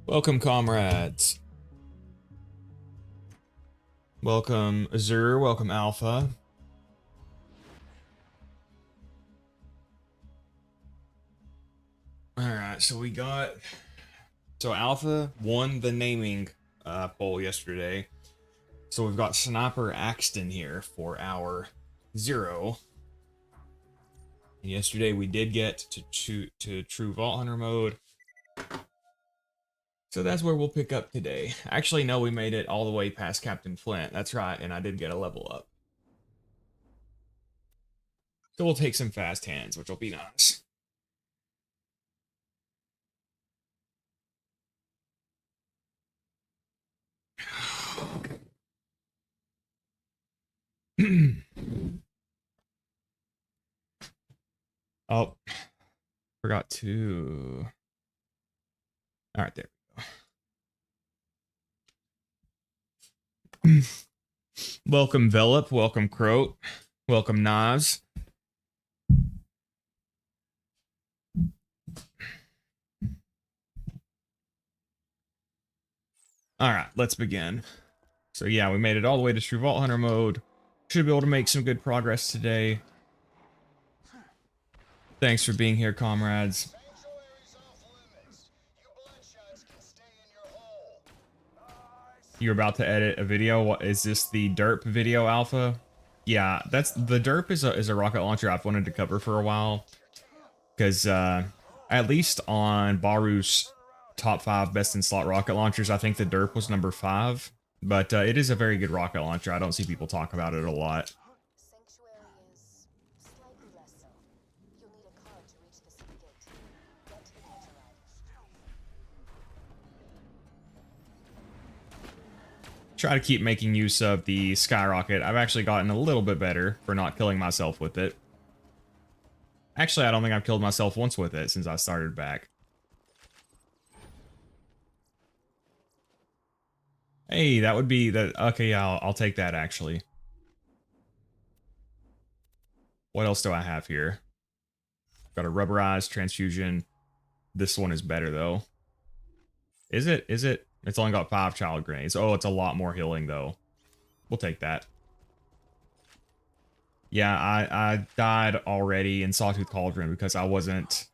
Welcome, comrades. Welcome, Zer. Welcome, Alpha. Alright, so we got... So Alpha won the naming poll yesterday. So we've got Sniper Axton here for our 0. And yesterday we did get to True Vault Hunter mode. So that's where we'll pick up today. Actually, no, we made it all the way past Captain Flint. That's right, and I did get a level up. So we'll take some fast hands, which will be nice. Oh, forgot to... All right, there we go. Welcome, Velop. Welcome, Croat. Welcome, Knives. All right, let's begin. So yeah, we made it all the way to True Vault Hunter mode. Should be able to make some good progress today. Thanks for being here, comrades. You're about to edit a video. What is this? The derp video alpha? Yeah, that's the derp is a rocket launcher I've wanted to cover for a while, because at least on Baru's top 5 best in slot rocket launchers, I think the derp was number 5. But it is a very good rocket launcher. I don't see people talk about it a lot. Try to keep making use of the skyrocket. I've actually gotten a little bit better for not killing myself with it. Actually, I don't think I've killed myself once with it since I started back. Hey, that would be the... Okay, yeah, I'll take that, actually. What else do I have here? Got a rubberized transfusion. This one is better, though. Is it? Is it? It's only got 5 child grenades. Oh, it's a lot more healing, though. We'll take that. Yeah, I died already in Sawtooth Cauldron because I wasn't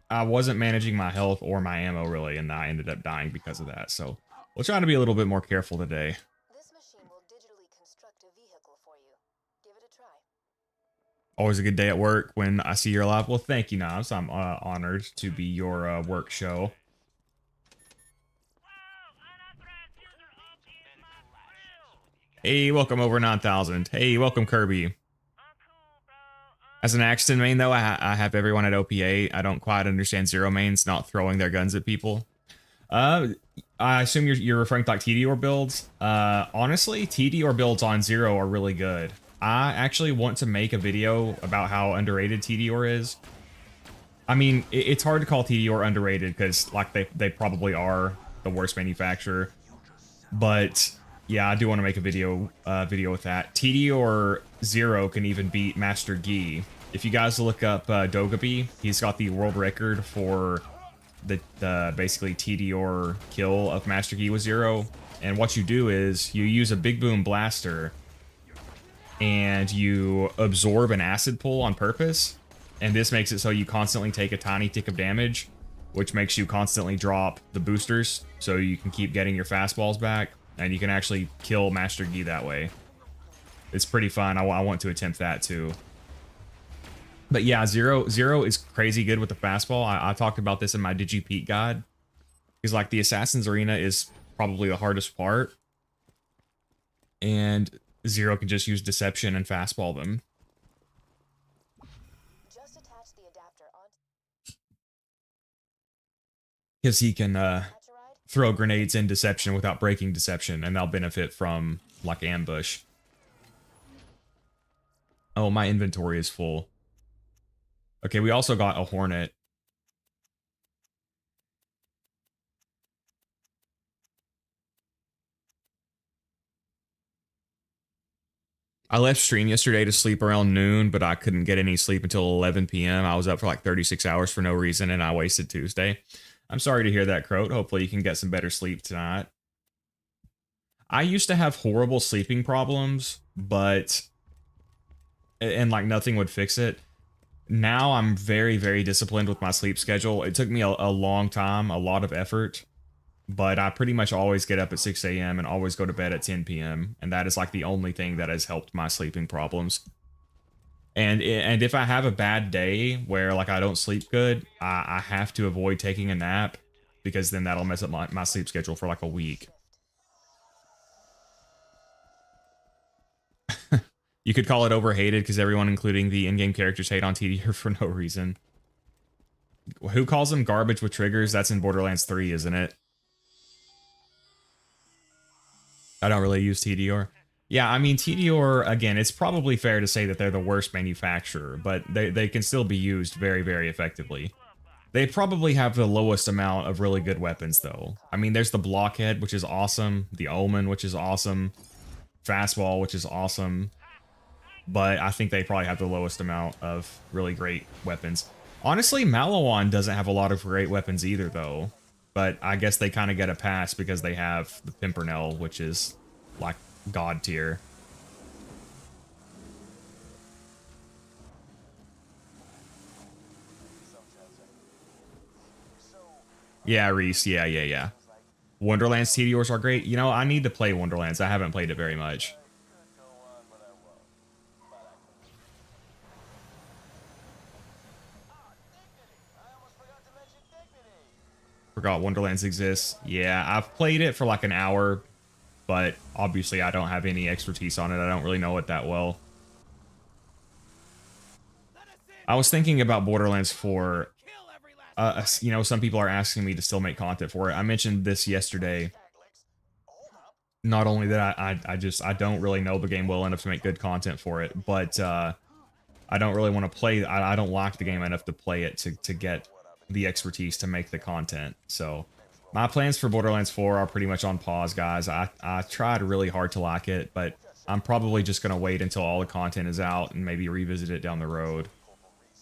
managing my health or my ammo, really, and I ended up dying because of that. So we'll try to be a little bit more careful today. This machine will digitally construct a vehicle for you. Give it a try. Always a good day at work when I see you're alive. Well, thank you, Knives. I'm honored to be your work show. Hey, welcome over 9,000. Hey, welcome, Kirby. As an Axton main, though, I have everyone at OPA. I don't quite understand Zero mains not throwing their guns at people. I assume you're referring to like TDR builds. Honestly, TDR builds on Zero are really good. I actually want to make a video about how underrated TDR is. I mean, it's hard to call TDR underrated because like they probably are the worst manufacturer. But yeah, I do want to make a video with that. TDR 0 can even beat Master Gi. If you guys look up Dogaby, he's got the world record for the basically TDR kill of Master Gi with 0. And what you do is you use a big boom blaster and you absorb an acid pull on purpose. And this makes it so you constantly take a tiny tick of damage, which makes you constantly drop the boosters so you can keep getting your fastballs back. And you can actually kill Master Gi that way. It's pretty fun. I want to attempt that too. But yeah, Zero is crazy good with the fastball. I talked about this in my DigiPeak guide. Because like the Assassin's Arena is probably the hardest part. And Zero can just use Deception and fastball them. Just attach the adapter on. Because he can throw grenades in Deception without breaking Deception, and they'll benefit from, like, Ambush. Oh, my inventory is full. Okay, we also got a Hornet. I left stream yesterday to sleep around noon, but I couldn't get any sleep until 11 p.m. I was up for like 36 hours for no reason, and I wasted Tuesday. I'm sorry to hear that, Croat. Hopefully you can get some better sleep tonight. I used to have horrible sleeping problems, but... and like nothing would fix it. Now I'm very, very disciplined with my sleep schedule. It took me a long time, a lot of effort, but I pretty much always get up at 6 a.m. and always go to bed at 10 p.m. And that is like the only thing that has helped my sleeping problems. And if I have a bad day where like I don't sleep good, I have to avoid taking a nap because then that'll mess up my sleep schedule for like a week. You could call it overhated because everyone, including the in-game characters, hate on TDR for no reason. Who calls them garbage with triggers? That's in Borderlands 3, isn't it? I don't really use TDR. Yeah, I mean, TDR, again, it's probably fair to say that they're the worst manufacturer, but they can still be used very, very effectively. They probably have the lowest amount of really good weapons, though. I mean, there's the Blockhead, which is awesome, the Omen, which is awesome, Fastball, which is awesome, but I think they probably have the lowest amount of really great weapons. Honestly, Malawan doesn't have a lot of great weapons either, though, but I guess they kind of get a pass because they have the Pimpernel, which is, like, god tier. Yeah, Reese, yeah. Wonderlands TDRs are great. You know, I need to play Wonderlands. I haven't played it very much. Forgot Wonderlands exists. Yeah, I've played it for like an hour, but obviously I don't have any expertise on it. I don't really know it that well. I was thinking about Borderlands 4. You know, some people are asking me to still make content for it. I mentioned this yesterday. Not only that, I don't really know the game well enough to make good content for it, but I don't really want to play. I don't like the game enough to play it to get the expertise to make the content. So my plans for Borderlands 4 are pretty much on pause, guys. I tried really hard to like it, but I'm probably just going to wait until all the content is out and maybe revisit it down the road.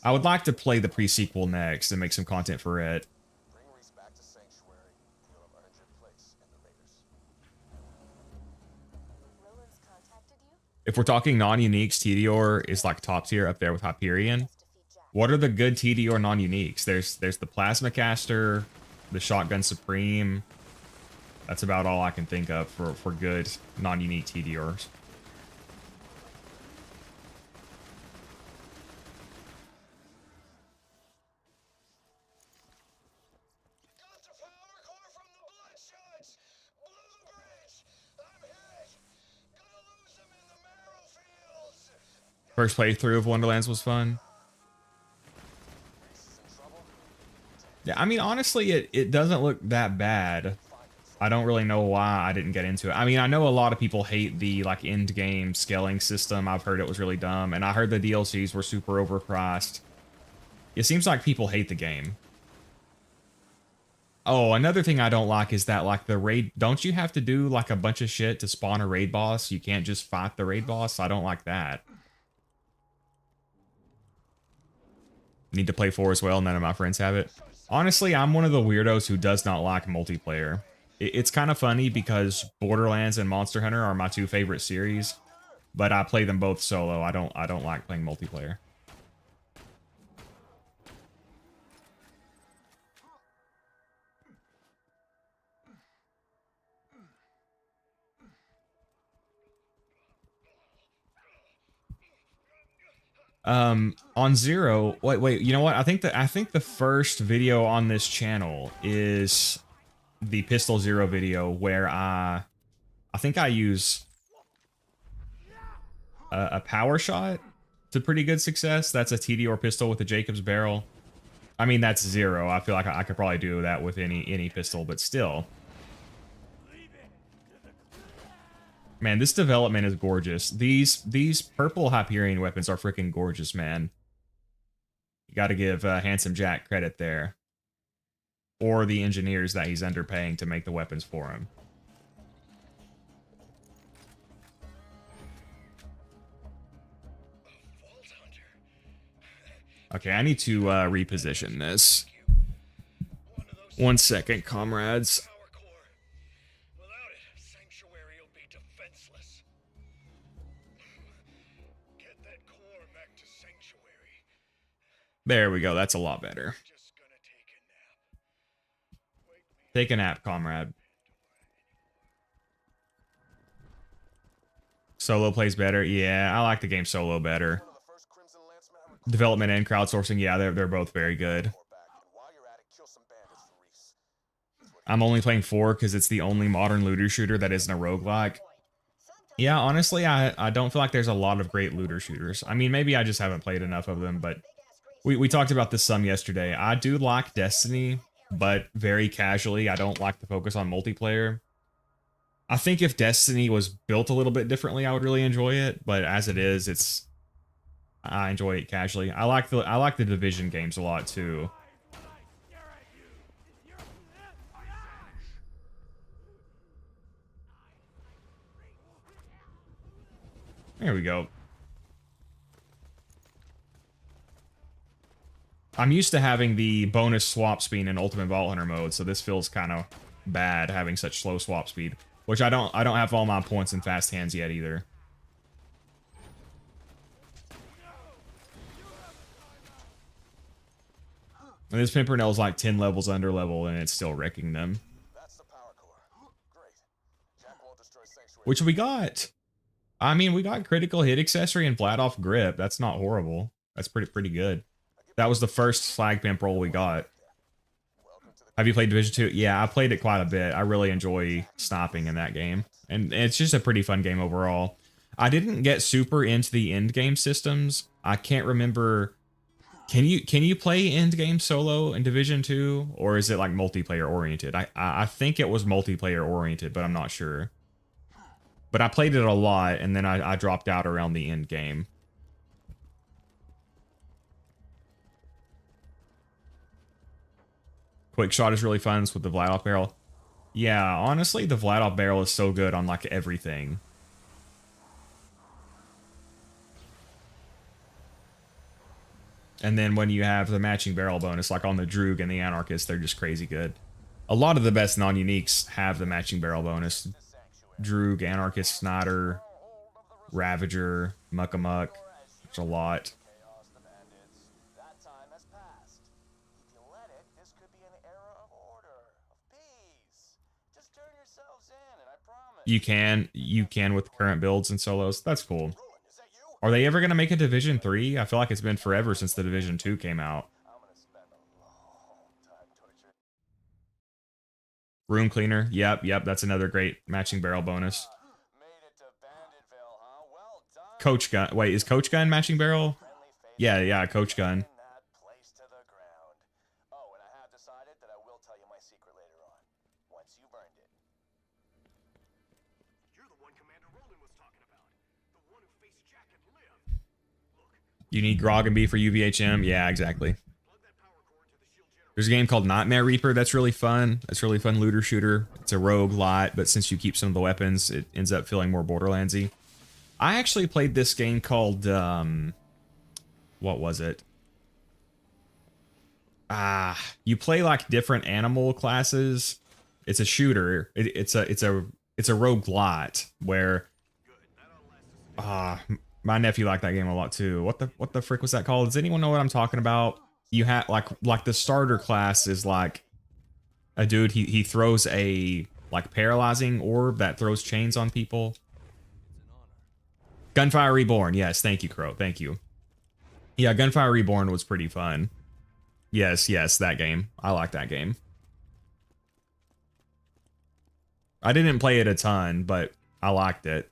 I would like to play the pre-sequel next and make some content for it. If we're talking non-uniques, TDR is like top tier up there with Hyperion. What are the good TDR non-uniques? There's the Plasmacaster, the Shotgun Supreme. That's about all I can think of for good non-unique TDRs. First playthrough of Wonderlands was fun. Yeah, I mean, honestly, it doesn't look that bad. I don't really know why I didn't get into it. I mean, I know a lot of people hate the, like, end-game scaling system. I've heard it was really dumb, and I heard the DLCs were super overpriced. It seems like people hate the game. Oh, another thing I don't like is that, like, the raid... Don't you have to do, like, a bunch of shit to spawn a raid boss? You can't just fight the raid boss? I don't like that. Need to play 4 as well. None of my friends have it. Honestly, I'm one of the weirdos who does not like multiplayer. It's kind of funny because Borderlands and Monster Hunter are my two favorite series, but I play them both solo. I don't like playing multiplayer. On Zer0, wait, you know what? I think the first video on this channel is the Pistol Zer0 video where I think I use a power shot to pretty good success. That's a TDR pistol with a Jacobs barrel. I mean, that's Zer0. I feel like I could probably do that with any pistol, but still. Man, this development is gorgeous. These purple Hyperion weapons are freaking gorgeous, man. You got to give Handsome Jack credit there. Or the engineers that he's underpaying to make the weapons for him. Okay, I need to reposition this. 1 second, comrades. Power core. Without it, Sanctuary will be defenseless. Get that core back to Sanctuary. There we go. That's a lot better. Just gonna take a nap. Wake me Take a nap, comrade. Solo plays better. Yeah, I like the game solo better. one of the first Crimson Lancemen I recruited Development and crowdsourcing, yeah, they're both very good. core back, and while you're at it, kill some bandits for Reese. I'm only playing 4 because it's the only modern looter shooter that isn't a roguelike. Yeah, honestly, I don't feel like there's a lot of great looter shooters. I mean, maybe I just haven't played enough of them, but we talked about this some yesterday. I do like Destiny, but very casually. I don't like to focus on multiplayer. I think if Destiny was built a little bit differently, I would really enjoy it, but as it is, I enjoy it casually. I like the Division games a lot too. There we go. I'm used to having the bonus swap speed in Ultimate Vault Hunter mode, so this feels kind of bad having such slow swap speed. Which I don't have all my points in fast hands yet either. And this Pimpernel's like 10 levels under level and it's still wrecking them. That's the power core. Great. Jack won't destroy Sanctuary. Which we got. I mean, we got critical hit accessory and flat off grip. That's not horrible. That's pretty good. That was the first slag pimp roll we got. Have you played Division 2? Yeah, I played it quite a bit. I really enjoy sniping in that game. And it's just a pretty fun game overall. I didn't get super into the end game systems. I can't remember. Can you play end game solo in Division 2? Or is it like multiplayer oriented? I think it was multiplayer oriented, but I'm not sure. But I played it a lot and then I dropped out around the end game. Quick shot is really fun with the Vladoff barrel. Yeah, honestly, the Vladoff barrel is so good on like everything. And then when you have the matching barrel bonus, like on the Droog and the Anarchist, they're just crazy good. A lot of the best non-uniques have the matching barrel bonus. Droog, Anarchist, Snyder, Ravager, Muckamuck. There's a lot. Chaos, the bandits. That time has passed. If you let it, this could be an era of order, of peace. Just turn yourselves in, and I promise. You can with current builds and solos. That's cool. Roland, is that you? Are they ever going to make a Division 3? I feel like it's been forever since the Division 2 came out. I'm gonna spend a long time torturing. Room cleaner. Yep. That's another great matching barrel bonus. Made it to Banditville, huh? Well done. Coach gun. Wait, is Coach gun matching barrel? Friendly face Yeah, Coach gun. in that place to the ground. Oh, and I have decided that I will tell you my secret later on, once you've earned it. You're the one Commander Roland was talking about. The one who faced Jack and lived. Look, You need Grog and B for UVHM. Yeah, exactly. plug that power core into the shield generator. There's a game called Nightmare Reaper that's really fun. That's really fun looter shooter. It's a rogue light, but since you keep some of the weapons, it ends up feeling more Borderlandsy. I actually played this game called what was it? You play like different animal classes. It's a shooter. It's a rogue light where my nephew liked that game a lot too. What the frick was that called? Does anyone know what I'm talking about? You have like the starter class is like a dude. He throws a like paralyzing orb that throws chains on people. Gunfire Reborn. Yes, thank you, Crow. Thank you. Yeah, Gunfire Reborn was pretty fun. Yes, that game. I like that game. I didn't play it a ton, but I liked it.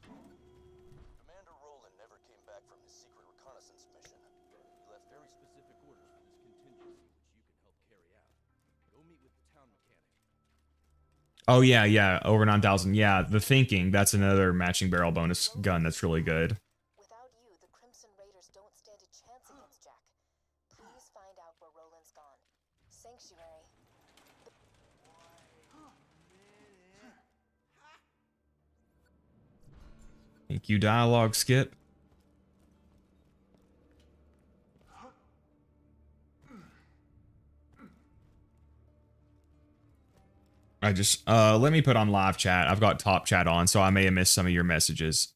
Commander Roland never came back from his secret reconnaissance mission. He left very specific orders for this contingency, which you can help carry out. Go meet with the town mechanic. Oh yeah, over 9,000. Yeah, the Thinking. That's another matching barrel bonus gun that's really good. Without you, the Crimson Raiders don't stand a chance against Jack. Please find out where Roland's gone. Sanctuary. Thank you, dialogue skip. I just let me put on live chat. I've got top chat on, so I may have missed some of your messages.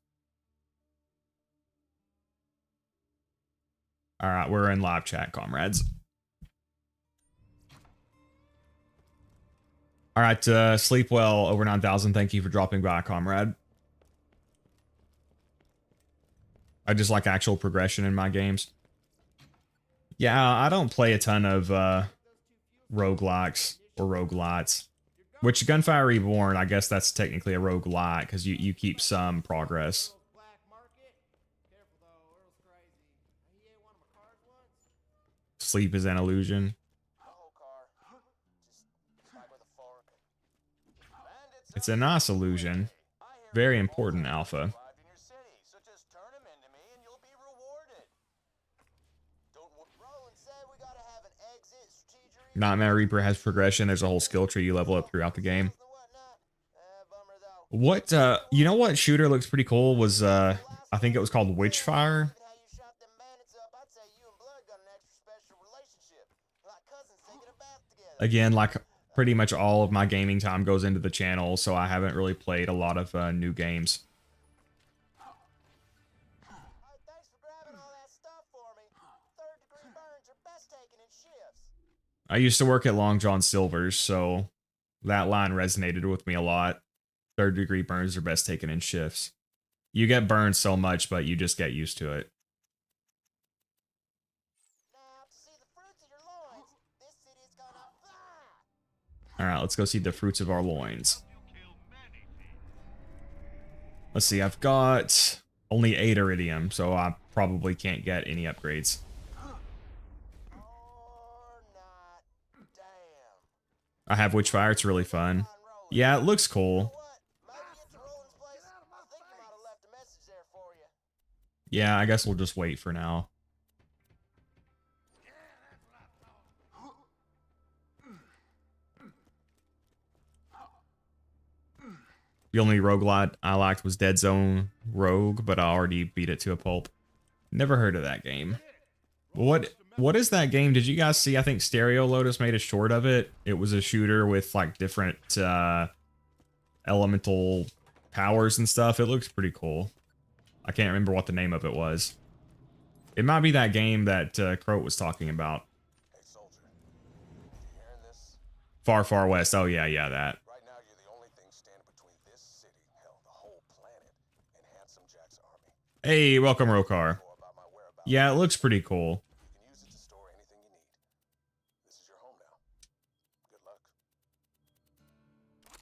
All right, we're in live chat, comrades. All right, sleep well over 9,000. Thank you for dropping by, comrade. I just like actual progression in my games. Yeah, I don't play a ton of roguelikes or roguelites. Which Gunfire Reborn, I guess that's technically a roguelite because you keep some progress. Sleep is an illusion. It's a nice illusion. Very important, Alpha. Nightmare Reaper has progression. There's a whole skill tree you level up throughout the game. What, you know what shooter looks pretty cool was, I think it was called Witchfire. Again, like pretty much all of my gaming time goes into the channel, so I haven't really played a lot of new games. I used to work at Long John Silver's, so that line resonated with me a lot. 3rd-degree burns are best taken in shifts. You get burned so much, but you just get used to it. Alright, let's go see the fruits of our loins. Let's see, I've got only 8 iridium, so I probably can't get any upgrades. I have Witchfire, it's really fun. Yeah, it looks cool. Yeah, I guess we'll just wait for now. The only roguelite I liked was Dead Zone Rogue, but I already beat it to a pulp. Never heard of that game. What is that game? Did you guys see? I think Stereo Lotus made a short of it. It was a shooter with like different elemental powers and stuff. It looks pretty cool. I can't remember what the name of it was. It might be that game that Croat was talking about. Hey, soldier. You hearing this? Far, Far West. Oh, yeah, that. Right now, you're the only thing standing between this city, hell, the whole planet, and Handsome Jack's army. Hey, welcome, Rokar. Yeah, it looks pretty cool. You can use it to store anything you need. This is your home now. Good luck.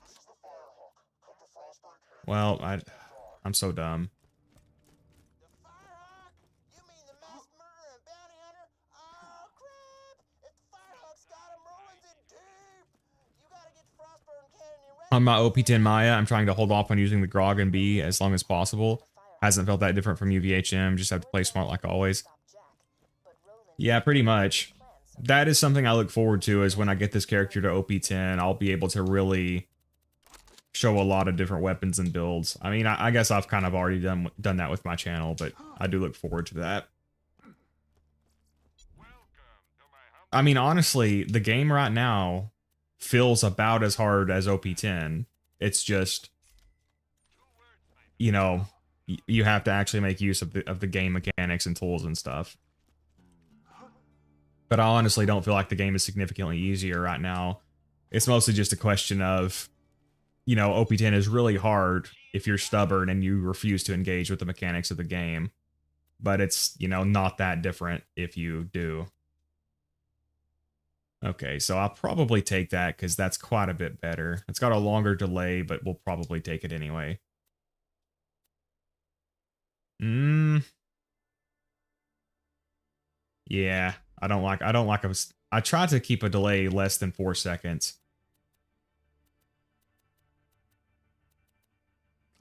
This is the Firehawk. Come to Frostburn Camp. Well, I'm so dumb. The Firehawk? You mean the mass murderer and bounty hunter? Oh, crap! If the Firehawk's got him, Roland's in deep! You gotta get to Frostburn Canyon ready. On my OP10 Maya, I'm trying to hold off on using the Grog and B as long as possible. Hasn't felt that different from UVHM, just have to play smart like always. Yeah, pretty much. That is something I look forward to, is when I get this character to OP10, I'll be able to really show a lot of different weapons and builds. I mean, I guess I've kind of already done that with my channel, but I do look forward to that. I mean, honestly, the game right now feels about as hard as OP10. It's just, you know, you have to actually make use of the game mechanics and tools and stuff. But I honestly don't feel like the game is significantly easier right now. It's mostly just a question of, you know, OP10 is really hard if you're stubborn and you refuse to engage with the mechanics of the game. But it's, you know, not that different if you do. Okay, so I'll probably take that because that's quite a bit better. It's got a longer delay, but we'll probably take it anyway. Yeah, I don't like I try to keep a delay less than 4 seconds.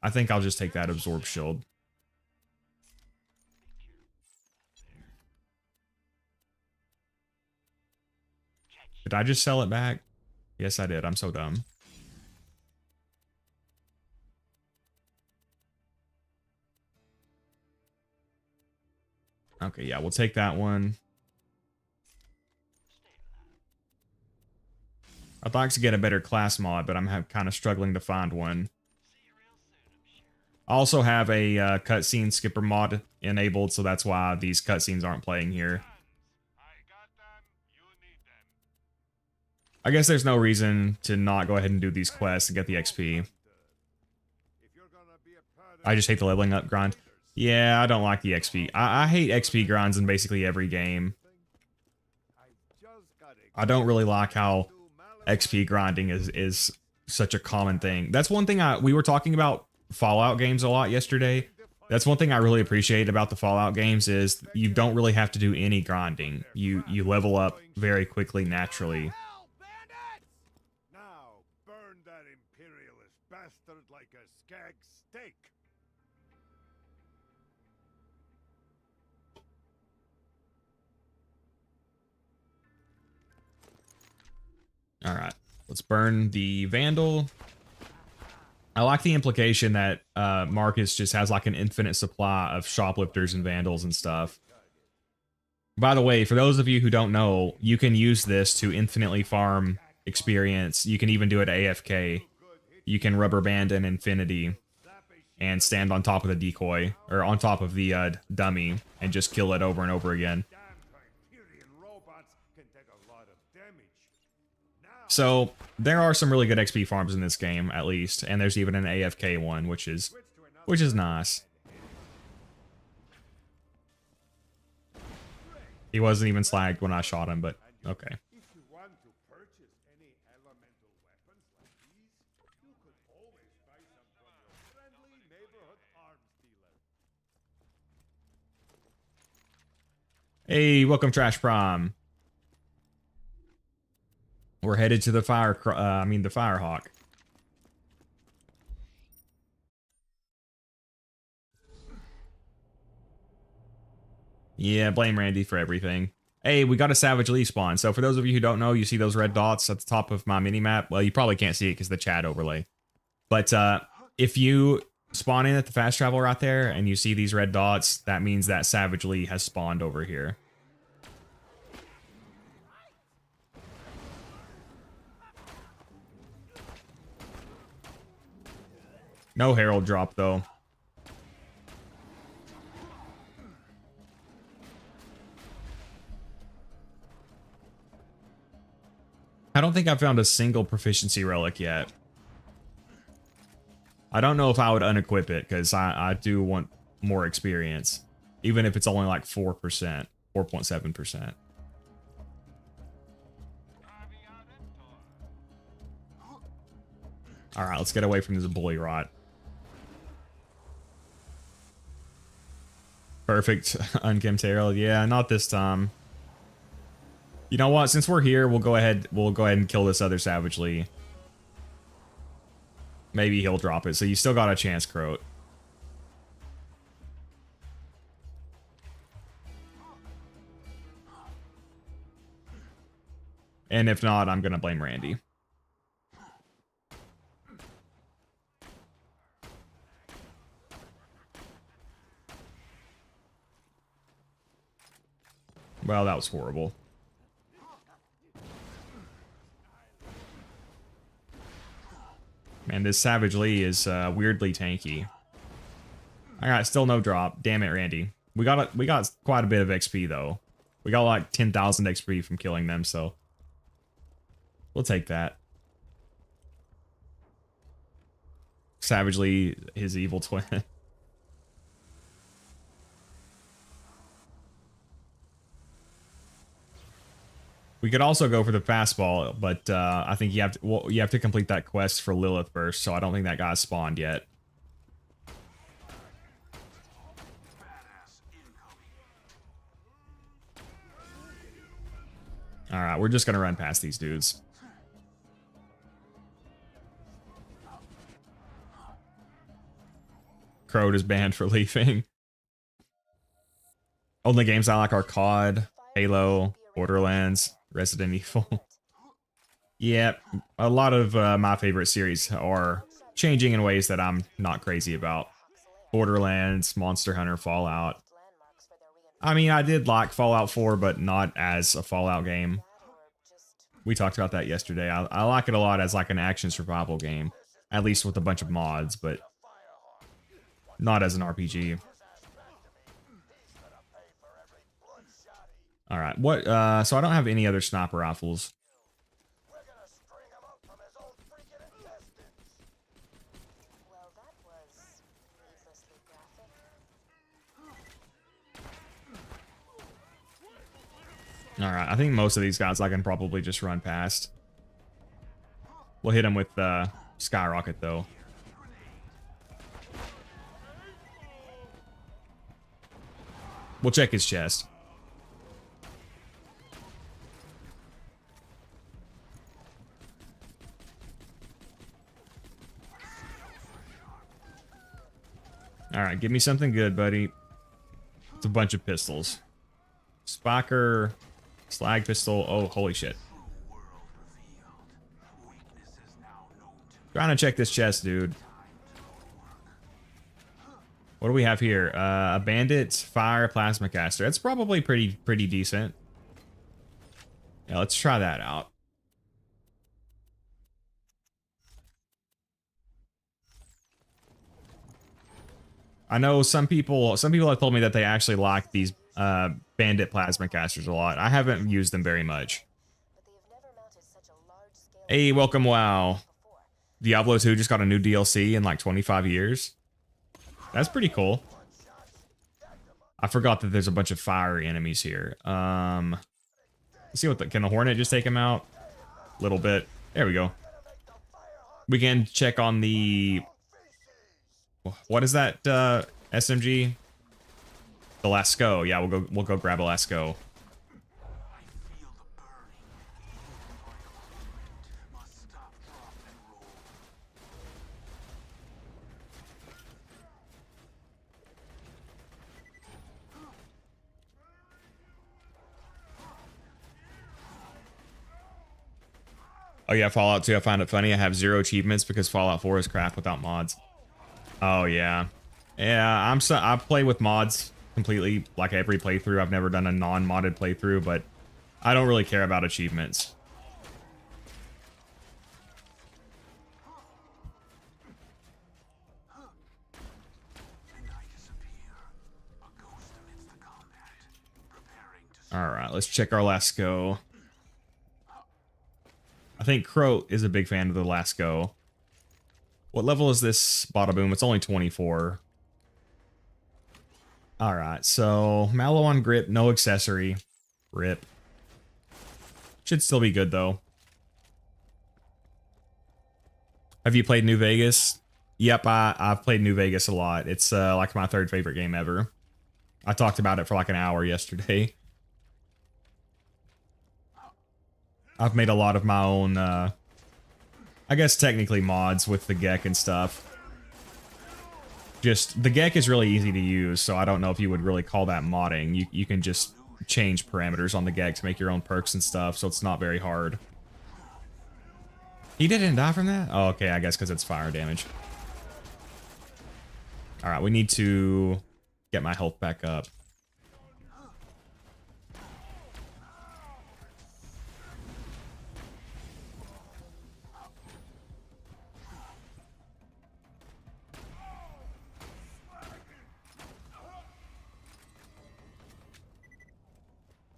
I think I'll just take that absorb shield. Did I just sell it back? Yes, I did. I'm so dumb. Okay, yeah, we'll take that one. I'd like to get a better class mod, but I'm kind of struggling to find one. I also have a cutscene skipper mod enabled, so that's why these cutscenes aren't playing here. I guess there's no reason to not go ahead and do these quests and get the XP. I just hate the leveling up grind. Yeah, I don't like the XP. I hate XP grinds in basically every game. I don't really like how XP grinding is such a common thing. That's one thing we were talking about Fallout games a lot yesterday. That's one thing I really appreciate about the Fallout games is you don't really have to do any grinding. You level up very quickly naturally. Now burn that imperialist bastard like a skag steak. All right, let's burn the Vandal. I like the implication that Marcus just has like an infinite supply of shoplifters and vandals and stuff. By the way, for those of you who don't know, you can use this to infinitely farm experience. You can even do it AFK. You can rubber band an infinity and stand on top of the decoy, or on top of the dummy, and just kill it over and over again. So there are some really good XP farms in this game, at least, and there's even an AFK one, which is nice. He wasn't even slagged when I shot him, but okay. If you want to purchase any elemental weapons like these, you could always buy some from your friendly neighborhood arms dealer. Hey, welcome Trash Prime. We're headed to the the Firehawk. Yeah, blame Randy for everything. Hey, we got a Savage Lee spawn. So for those of you who don't know, you see those red dots at the top of my minimap. Well, you probably can't see it because of the chat overlay. But if you spawn in at the fast travel right there and you see these red dots, that means that Savage Lee has spawned over here. No Herald drop, though. I don't think I've found a single proficiency relic yet. I don't know if I would unequip it, because I do want more experience. Even if it's only like 4%, 4.7%. Alright, let's get away from this bully rot. Perfect unkempt Herald. Yeah, not this time. You know what? Since we're here, we'll go ahead and kill this other Savage Lee. Maybe he'll drop it. So you still got a chance, Croat. And if not, I'm gonna blame Randy. Well, that was horrible. Man, this Savage Lee is weirdly tanky. Alright, still no drop. Damn it, Randy. We got quite a bit of XP though. We got like 10,000 XP from killing them, so we'll take that. Savage Lee, his evil twin. We could also go for the fastball, but I think you have to complete that quest for Lilith first, so I don't think that guy's spawned yet. Alright, we're just gonna run past these dudes. Crowd is banned for leaving. Only games I like are COD, Halo, Borderlands, Resident Evil. Yeah, a lot of my favorite series are changing in ways that I'm not crazy about. Borderlands, Monster Hunter, Fallout. I mean, I did like Fallout 4, but not as a Fallout game. We talked about that yesterday. I like it a lot as like an action survival game, at least with a bunch of mods, but not as an RPG. All right, what? So I don't have any other sniper rifles. We're gonna string him up from his own freaking intestines. Well, that was needlessly graphic. All right, I think most of these guys I can probably just run past. We'll hit him with Skyrocket though. We'll check his chest. All right, give me something good, buddy. It's a bunch of pistols. Spiker, slag pistol. Oh, holy shit. Trying to check this chest, dude. What do we have here? A bandit, fire, plasma caster. That's probably pretty decent. Yeah, let's try that out. I know some people have told me that they actually like these bandit plasma casters a lot. I haven't used them very much. But they have never mounted such a large scale Hey, welcome, WoW. before. Diablo 2 just got a new DLC in like 25 years. That's pretty cool. I forgot that there's a bunch of fiery enemies here. Let's see what can the Hornet just take him out? A little bit. There we go. We can check on the... What is that SMG? The Lasco. Yeah, we'll go grab a Lasco. Oh yeah, Fallout 2, I find it funny. I have 0 achievements because Fallout 4 is crap without mods. Oh yeah. Yeah, I play with mods completely, like every playthrough. I've never done a non-modded playthrough, but I don't really care about achievements. Alright, let's check our Lasco. I think Croat is a big fan of the Lasco. What level is this Bada Boom? It's only 24. Alright, so Mallow on grip, no accessory. Rip. Should still be good though. Have you played New Vegas? Yep, I've played New Vegas a lot. It's like my 3rd favorite game ever. I talked about it for like an hour yesterday. I've made a lot of my own, I guess technically mods with the Gek and stuff. Just, the Gek is really easy to use, so I don't know if you would really call that modding. You can just change parameters on the Gek to make your own perks and stuff, so it's not very hard. He didn't die from that? Oh, okay, I guess because it's fire damage. Alright, we need to get my health back up.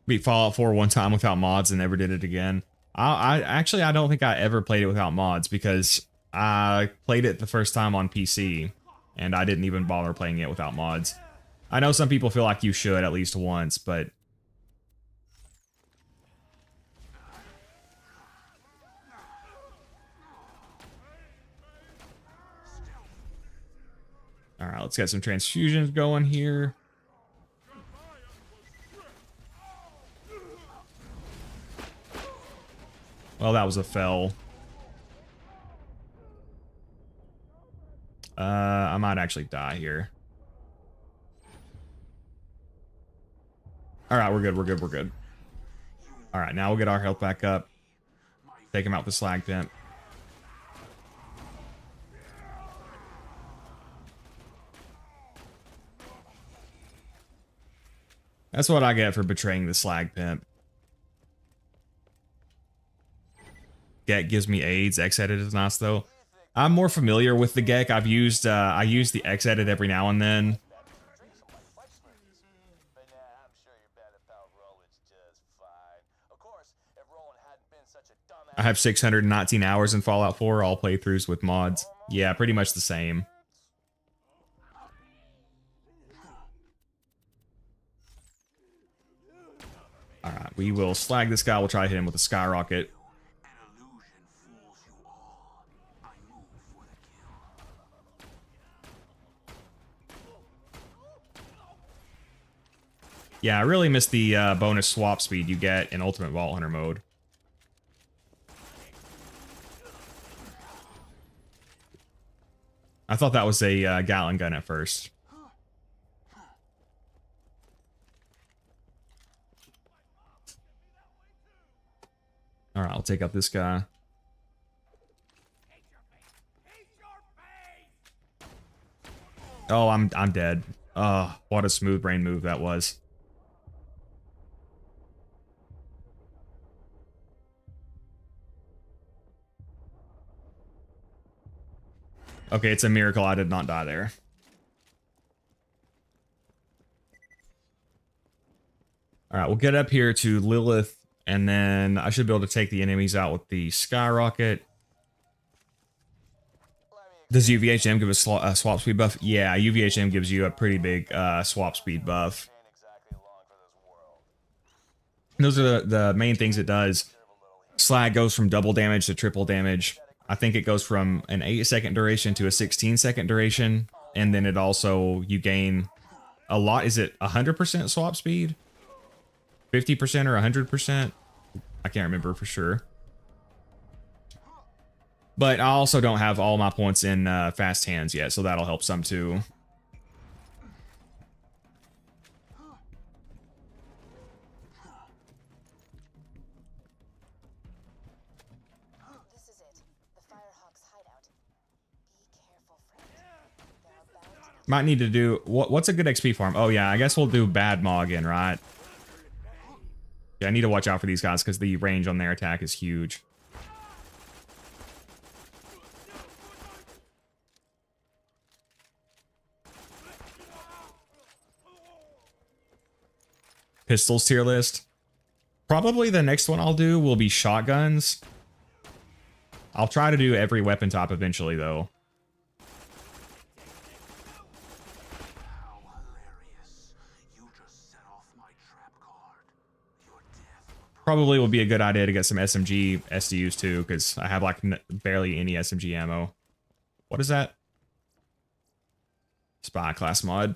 Beat Fallout 4 one time without mods and never did it again. I don't think I ever played it without mods because I played it the first time on PC and I didn't even bother playing it without mods. I know some people feel like you should at least once, but all right, let's get some transfusions going here. Well, that was a fail. I might actually die here. All right, we're good. We're good. All right, now we'll get our health back up. Take him out the slag pimp. That's what I get for betraying the slag pimp. Gek gives me AIDS. X edit is nice though. I'm more familiar with the Gek. I use the X edit every now and then. But nah, I'm sure your bandit pal Roland's just fine. Of course, if Roland hadn't been such a dumbass. I have 619 hours in Fallout 4, all playthroughs with mods. Yeah, pretty much the same. Alright, we will slag this guy. We'll try to hit him with a skyrocket. Yeah, I really miss the bonus swap speed you get in Ultimate Vault Hunter mode. I thought that was a Gatling gun at first. All right, I'll take out this guy. Oh, I'm dead. What a smooth brain move that was. Okay, it's a miracle I did not die there. All right, we'll get up here to Lilith, and then I should be able to take the enemies out with the skyrocket. Does UVHM give a swap speed buff? Yeah, UVHM gives you a pretty big swap speed buff. And those are the main things it does. Slag goes from double damage to triple damage. I think it goes from an 8-second duration to a 16-second duration. And then it also, you gain a lot. Is it 100% swap speed? 50% or 100%? I can't remember for sure. But I also don't have all my points in fast hands yet, so that'll help some too. This is it. The Firehawk's hideout. Be careful, friend. There are bound to be Might need to do... What's a good XP farm? Oh yeah, I guess we'll do Bad Maw again, right? Yeah, I need to watch out for these guys because the range on their attack is huge. Pistols tier list. Probably the next one I'll do will be shotguns. I'll try to do every weapon type eventually, though. Probably will be a good idea to get some SMG SDUs too, because I have like barely any SMG ammo. What is that? Spy class mod.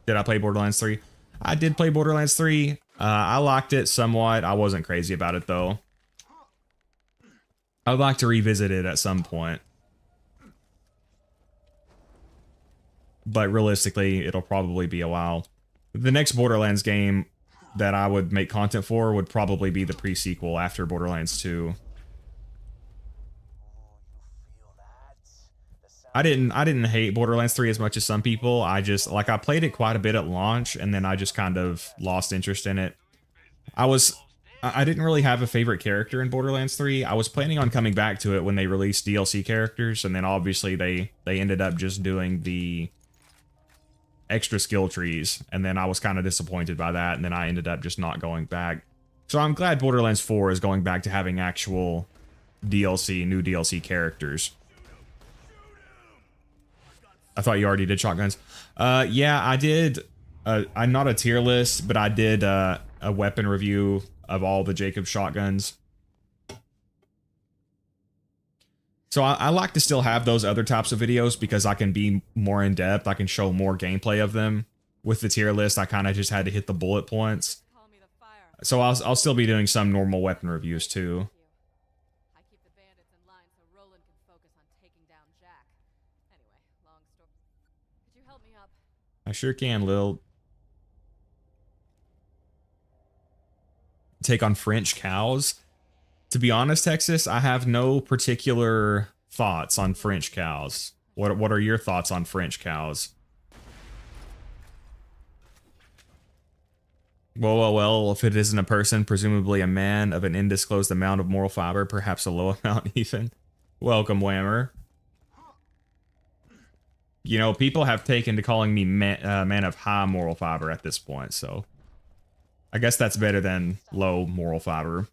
Did I play Borderlands 3? I did play Borderlands 3. I liked it somewhat. I wasn't crazy about it though. I would like to revisit it at some point. But realistically, it'll probably be a while. The next Borderlands game that I would make content for would probably be the pre-sequel after Borderlands 2. I didn't hate Borderlands 3 as much as some people. I just, like, I played it quite a bit at launch, and then I just kind of lost interest in it. I didn't really have a favorite character in Borderlands 3. I was planning on coming back to it when they released DLC characters, and then obviously they ended up just doing the extra skill trees, and then I was kind of disappointed by that, and then I ended up just not going back. So I'm glad Borderlands 4 is going back to having actual DLC, new DLC characters. I thought you already did shotguns. Yeah, I did. I'm not a tier list, but I did a weapon review of all the Jacob shotguns. So I like to still have those other types of videos because I can be more in depth. I can show more gameplay of them. With the tier list, I kind of just had to hit the bullet points. So I'll still be doing some normal weapon reviews too. I keep the bandits in line so Roland can focus on taking down Jack. Anyway, long story. Could you help me up? I sure can, Lil. Take on French cows. To be honest, Texas, I have no particular thoughts on French cows. What are your thoughts on French cows? Well, if it isn't a person, presumably a man of an undisclosed amount of moral fiber, perhaps a low amount even. Welcome, Whammer. You know, people have taken to calling me man of high moral fiber at this point, so I guess that's better than low moral fiber.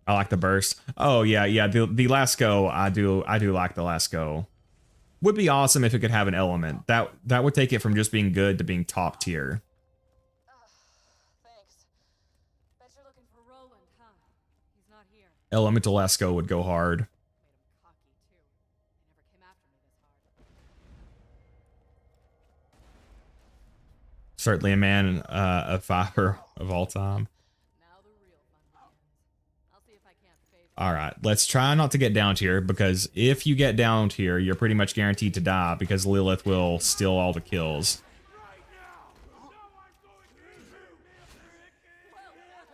I like the burst. Oh yeah. The last go, I do like the last go. Would be awesome if it could have an element. That would take it from just being good to being top tier. Thanks. Bet you're looking for Roland, huh? He's not here. Elemental last go would go hard. Made him cocky, too. They never came after me this hard. Certainly a man of fiber of all time. Now the real fun begins. I'll see if I can't phase All right, let's try not to get down tier, because if you get down tier, you're pretty much guaranteed to die because Lilith will steal all the kills.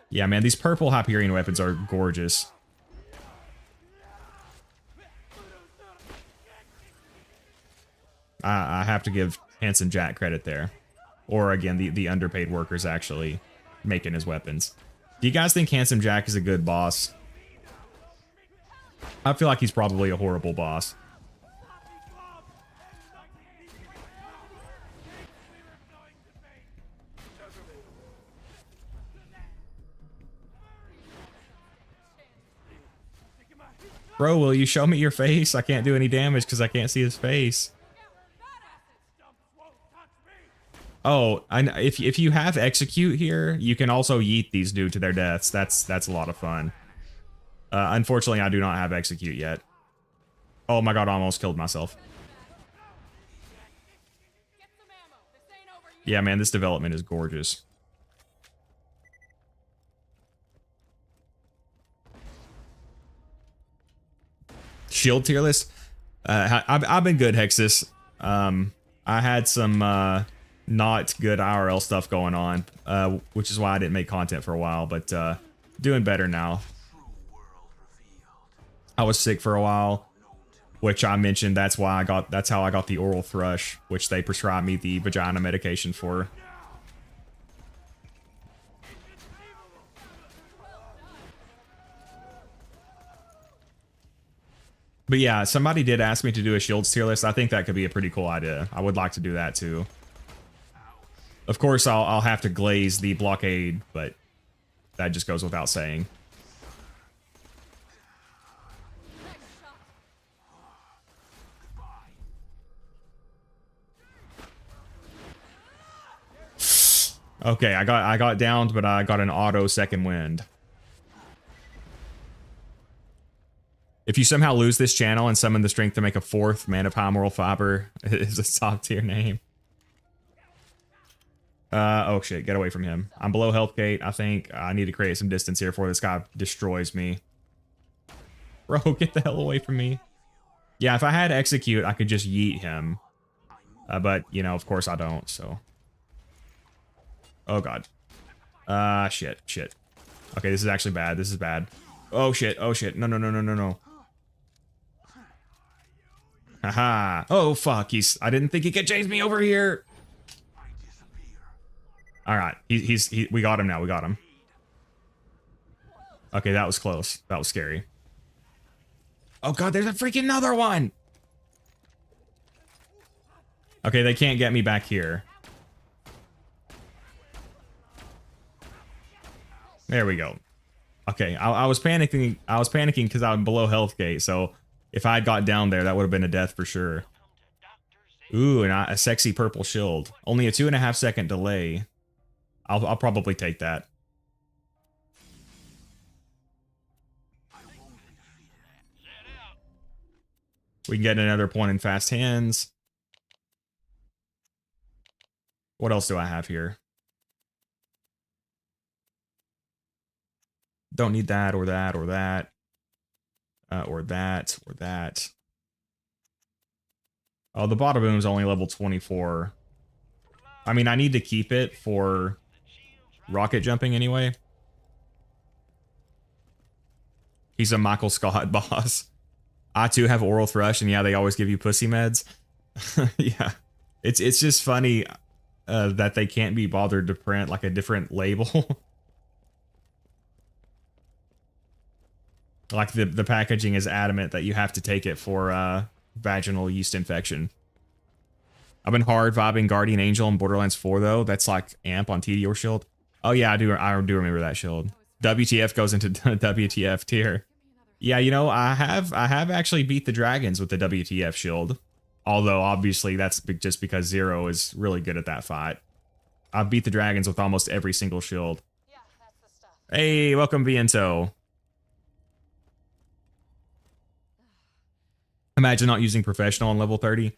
Yeah, man, these purple Hyperion weapons are gorgeous. I have to give Handsome Jack credit there. Or again, the underpaid workers actually making his weapons. Do you guys think Handsome Jack is a good boss? I feel like he's probably a horrible boss. Bro, will you show me your face? I can't do any damage because I can't see his face. Oh, if you have execute here, you can also yeet these dudes to their deaths. That's a lot of fun. Unfortunately, I do not have execute yet. Oh my god, I almost killed myself. Yeah, man, this development is gorgeous. Shield tier list. I've been good, Hexus. I had some not good IRL stuff going on, which is why I didn't make content for a while, but doing better now. I was sick for a while, which I mentioned. That's how I got the oral thrush, which they prescribed me the vagina medication for. But yeah, somebody did ask me to do a shields tier list. I think that could be a pretty cool idea. I would like to do that too. Of course, I'll have to glaze the blockade, but that just goes without saying. Okay, I got downed, but I got an auto second wind. If you somehow lose this channel and summon the strength to make a fourth, Man of High Moral Fiber is a top tier name. Oh shit, get away from him. I'm below health gate. I think I need to create some distance here before this guy destroys me. Bro, get the hell away from me. Yeah, if I had execute, I could just yeet him. But, you know, of course I don't, so. Oh god. Shit. Okay, this is actually bad. This is bad. Oh shit. No. Haha. Oh fuck, I didn't think he could chase me over here. Alright, we got him now, we got him. Okay, that was close. That was scary. Oh god, there's a freaking another one! Okay, they can't get me back here. There we go. Okay, I was panicking. I was panicking because I'm below health gate. So if I had got down there, that would have been a death for sure. Ooh, and a sexy purple shield. Only a 2.5 second delay. I'll probably take that. We can get another point in fast hands. What else do I have here? Don't need that or that or that. Or that. Oh, the bada boom's only level 24. I mean, I need to keep it for rocket jumping anyway. He's a Michael Scott boss. I too have oral thrush, and yeah, they always give you pussy meds. Yeah, it's just funny. that they can't be bothered to print like a different label. Like the packaging is adamant that you have to take it for vaginal yeast infection. I've been hard vibing Guardian Angel in Borderlands 4 though. That's like amp on TD shield. Oh yeah, I do remember that shield. WTF goes into WTF tier. Yeah, you know, I have actually beat the dragons with the WTF shield. Although obviously that's just because Zer0 is really good at that fight. I've beat the dragons with almost every single shield. Yeah, that's the stuff. Hey, welcome Viento. Imagine not using professional on level 30.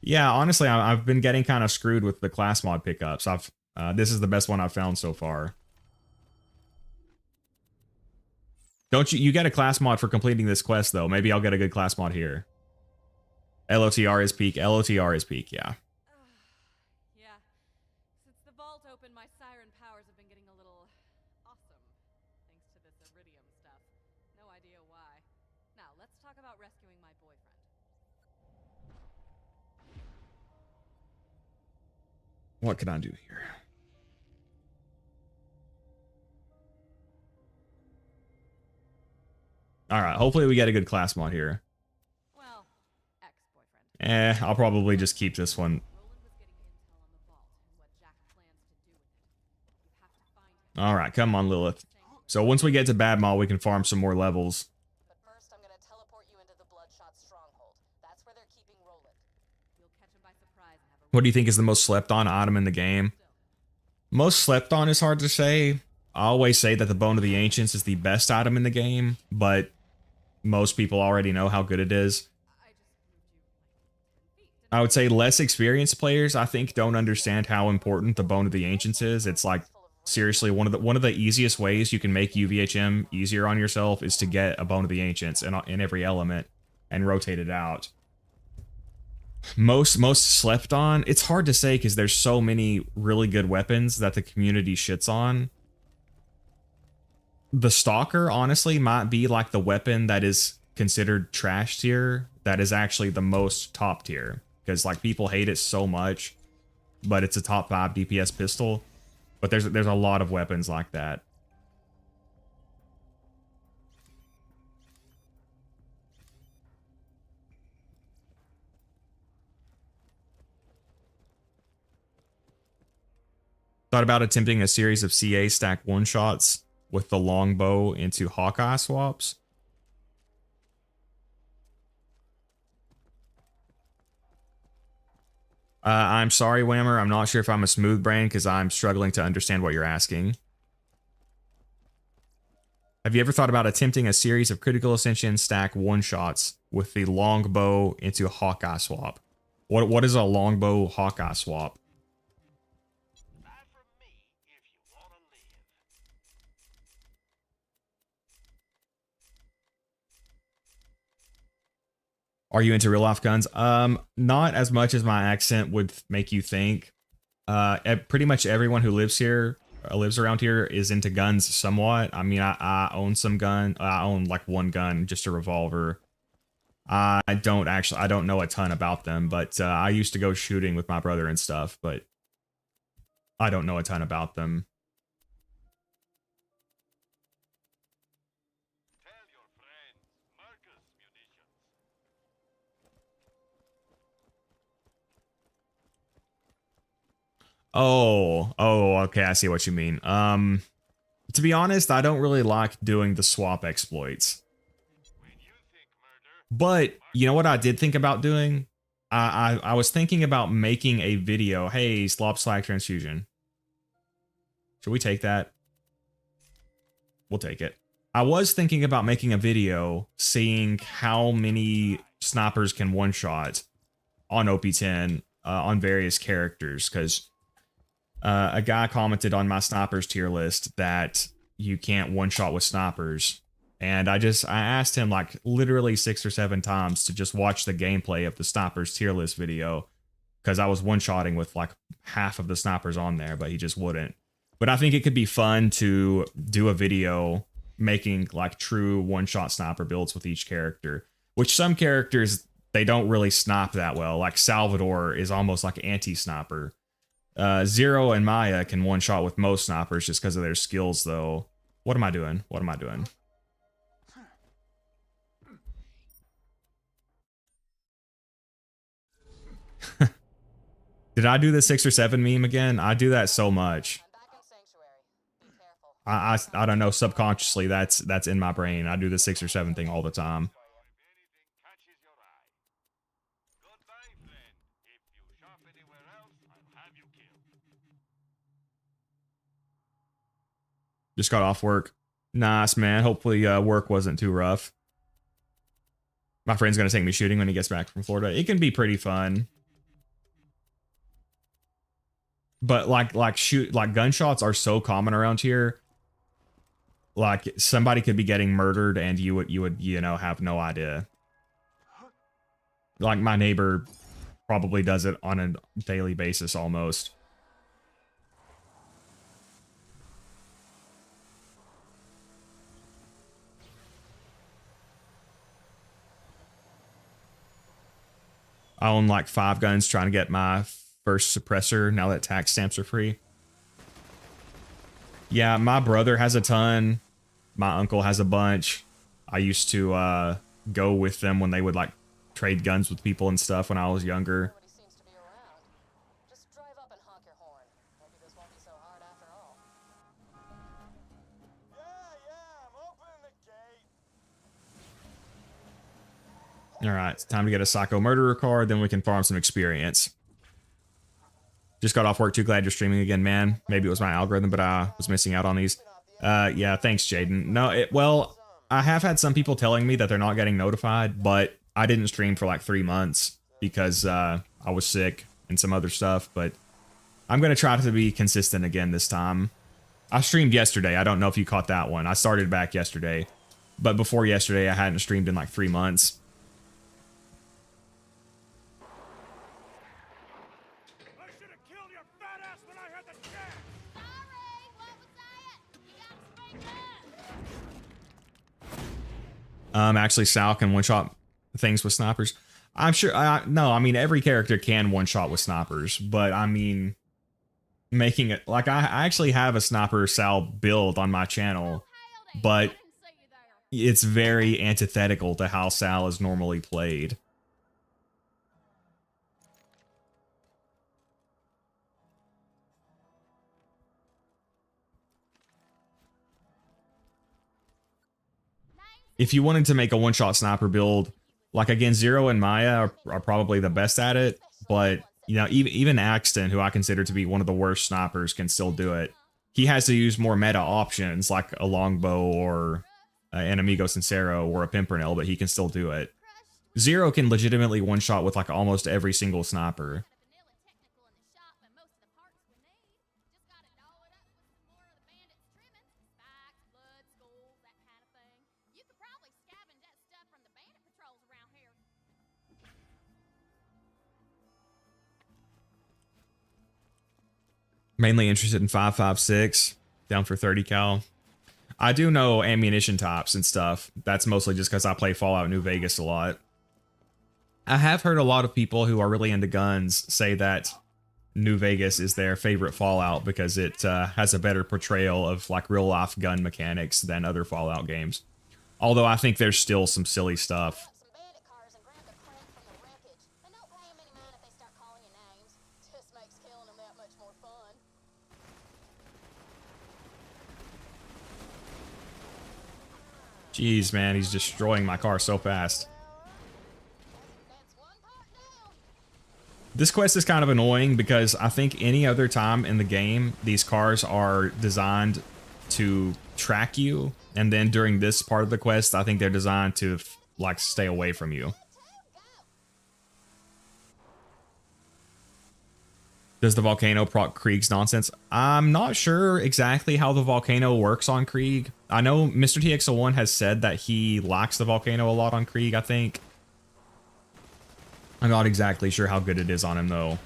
Yeah, honestly, I've been getting kind of screwed with the class mod pickups. This is the best one I've found so far. Don't you get a class mod for completing this quest though? Maybe I'll get a good class mod here. LOTR is peak. LOTR is peak. Yeah. Yeah. Since the vault opened, my siren powers have been getting a little awesome. Thanks to this iridium stuff. No idea why. Now, let's talk about rescuing my boyfriend. What can I do here? All right. Hopefully we get a good class mod here. Well, ex-boyfriend. I'll probably just keep this one. Roland was getting intel on the vault and what Jack plans to do with it. You have to find him. All right. Come on, Lilith. So once we get to Bad Maw, we can farm some more levels. But first, I'm gonna teleport you into the Bloodshot stronghold. That's where they're keeping Roland. You'll catch him by surprise and have a What do you think is the most slept on item in the game? Most slept on is hard to say. I always say that the Bone of the Ancients is the best item in the game, but most people already know how good it is. I just moved you like 10 feet. I would say less experienced players, I think, don't understand how important the Bone of the Ancients is. It's like, seriously, one of the easiest ways you can make UVHM easier on yourself is to get a Bone of the Ancients in every element and rotate it out. Most slept on, it's hard to say because there's so many really good weapons that the community shits on. The Stalker, honestly, might be like the weapon that is considered trash tier that is actually the most top tier. Because like people hate it so much, but it's a top 5 DPS pistol. But there's a lot of weapons like that. Thought about attempting a series of CA stack one-shots with the longbow into Hawkeye swaps. I'm sorry, Whammer. I'm not sure if I'm a smooth brain because I'm struggling to understand what you're asking. Have you ever thought about attempting a series of critical ascension stack one-shots with the longbow into Hawkeye swap? What is a longbow Hawkeye swap? Buy from me if you wanna live. Are you into real life guns? Not as much as my accent would make you think. Pretty much everyone who lives here, lives around here, is into guns somewhat. I mean, I own some gun. I own like one gun, just a revolver. I don't know a ton about them, but I used to go shooting with my brother and stuff, but I don't know a ton about them. Tell your friends, Marcus munitions. Oh, okay, I see what you mean. To be honest, I don't really like doing the swap exploits. When you think murder, But you know what I did think about doing? I was thinking about making a video. Hey, slop slag transfusion. Should we take that? We'll take it. I was thinking about making a video seeing how many snipers can one-shot on OP10 on various characters, because a guy commented on my snipers tier list that you can't one-shot with snipers. And I asked him like literally 6 or 7 times to just watch the gameplay of the snipers tier list video, because I was one-shotting with like half of the snipers on there, but he just wouldn't. But I think it could be fun to do a video making like true one-shot sniper builds with each character, which some characters, they don't really snipe that well. Like Salvador is almost like anti-sniper. Zero and Maya can one-shot with most snipers just because of their skills, though. What am I doing? What am I doing? Did I do the 6 or 7 meme again? I do that so much. I'm back in Sanctuary. Be careful. I don't know, subconsciously that's in my brain. I do the 6 or 7 thing all the time. Just got off work. Nice, man. Hopefully work wasn't too rough. My friend's gonna take me shooting when he gets back from Florida. It can be pretty fun. But like gunshots are so common around here. Like somebody could be getting murdered and you would have no idea. Like my neighbor probably does it on a daily basis almost. I own like 5 guns trying to get my first suppressor now that tax stamps are free. Yeah, my brother has a ton. My uncle has a bunch. I used to go with them when they would like trade guns with people and stuff when I was younger. Nobody seems to be around. Just drive up and honk your horn. Maybe this won't be so hard after all. Yeah, I'm opening the gate. All right, it's time to get a Psycho Murderer card, then we can farm some experience. Just got off work, too glad you're streaming again, man. Maybe it was my algorithm, but I was missing out on these. Yeah, thanks, Jaden. No, well, I have had some people telling me that they're not getting notified, but I didn't stream for like 3 months because I was sick and some other stuff, but I'm going to try to be consistent again this time. I streamed yesterday. I don't know if you caught that one. I started back yesterday, but before yesterday, I hadn't streamed in like 3 months. I should have killed your fat ass when I had the chance! Sorry, what was that? You got speak up. Actually, Sal can one-shot things with snipers. I'm sure. No, I mean, every character can one-shot with snipers, but I mean, making it like I actually have a sniper Sal build on my channel, but it's very antithetical to how Sal is normally played. If you wanted to make a one-shot sniper build, like again, Zero and Maya are probably the best at it, but you know, even Axton, who I consider to be one of the worst snipers, can still do it. He has to use more meta options like a longbow or an Amigo Sincero or a Pimpernel, but he can still do it. Zero can legitimately one-shot with like almost every single sniper. Mainly interested in 5.56, down for 30 cal. I do know ammunition types and stuff. That's mostly just because I play Fallout New Vegas a lot. I have heard a lot of people who are really into guns say that New Vegas is their favorite Fallout because it has a better portrayal of like real life gun mechanics than other Fallout games. Although I think there's still some silly stuff. Some bandit cars and grab the crank from the wreckage. And don't pay them any mind if they start calling you names. Just makes killing them that much more fun. Jeez, man, he's destroying my car so fast. That's one part down. This quest is kind of annoying because I think any other time in the game, these cars are designed to track you. And then during this part of the quest, I think they're designed to like stay away from you. Does the volcano proc Krieg's nonsense? I'm not sure exactly how the volcano works on Krieg. I know Mr. TX01 has said that he likes the volcano a lot on Krieg, I think. I'm not exactly sure how good it is on him, though.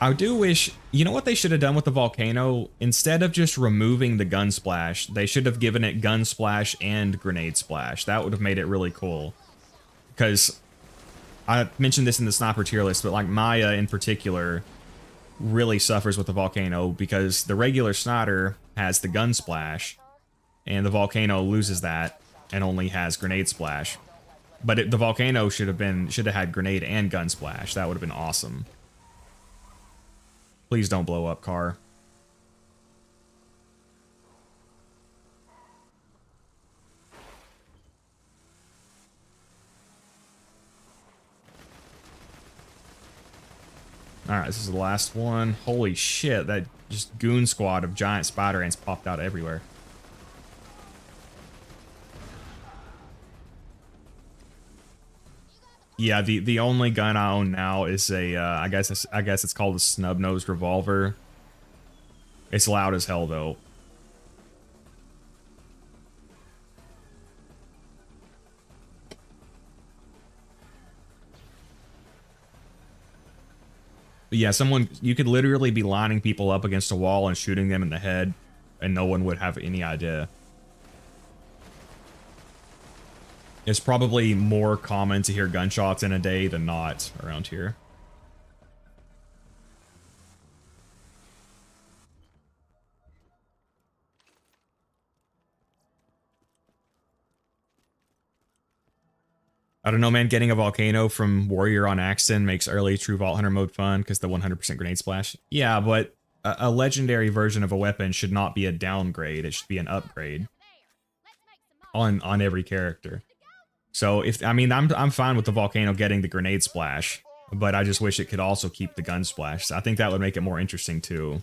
I do wish, you know what they should have done with the volcano? Instead of just removing the gun splash, they should have given it gun splash and grenade splash. That would have made it really cool. Because I mentioned this in the sniper tier list, but like Maya in particular really suffers with the volcano because the regular sniper has the gun splash and the volcano loses that and only has grenade splash. But the volcano should have had grenade and gun splash. That would have been awesome. Please don't blow up, car. Alright, this is the last one. Holy shit, that just goon squad of giant spider ants popped out everywhere. Yeah, the only gun I own now is a I guess it's called a snub-nosed revolver. It's loud as hell though. But yeah, you could literally be lining people up against a wall and shooting them in the head, and no one would have any idea. It's probably more common to hear gunshots in a day than not around here. I don't know, man. Getting a volcano from Warrior on Axton makes early True Vault Hunter mode fun because the 100% grenade splash. Yeah, but a legendary version of a weapon should not be a downgrade. It should be an upgrade on every character. So I'm fine with the volcano getting the grenade splash, but I just wish it could also keep the gun splash. I think that would make it more interesting too.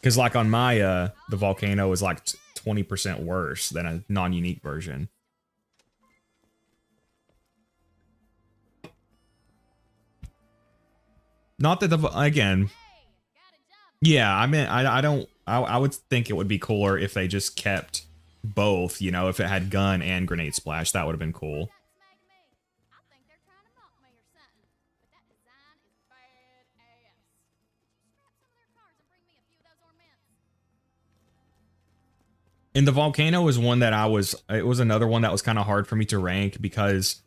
Because like on Maya, the volcano is like 20% worse than a non-unique version. Not that again, yeah, I mean, I would think it would be cooler if they just kept both, you know, if it had gun and grenade splash, that would have been cool. And the volcano was one that it was another one that was kind of hard for me to rank because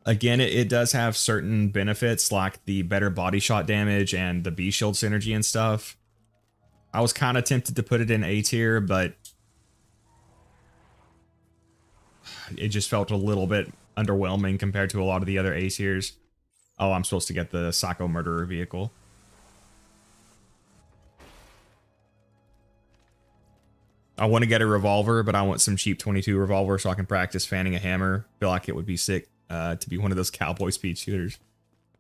again, it does have certain benefits like the better body shot damage and the B shield synergy and stuff. I was kind of tempted to put it in A tier, but it just felt a little bit underwhelming compared to a lot of the other A tiers. Oh, I'm supposed to get the Psycho Murderer vehicle. I want to get a revolver, but I want some cheap 22 revolver so I can practice fanning a hammer. Feel like it would be sick to be one of those cowboy speed shooters.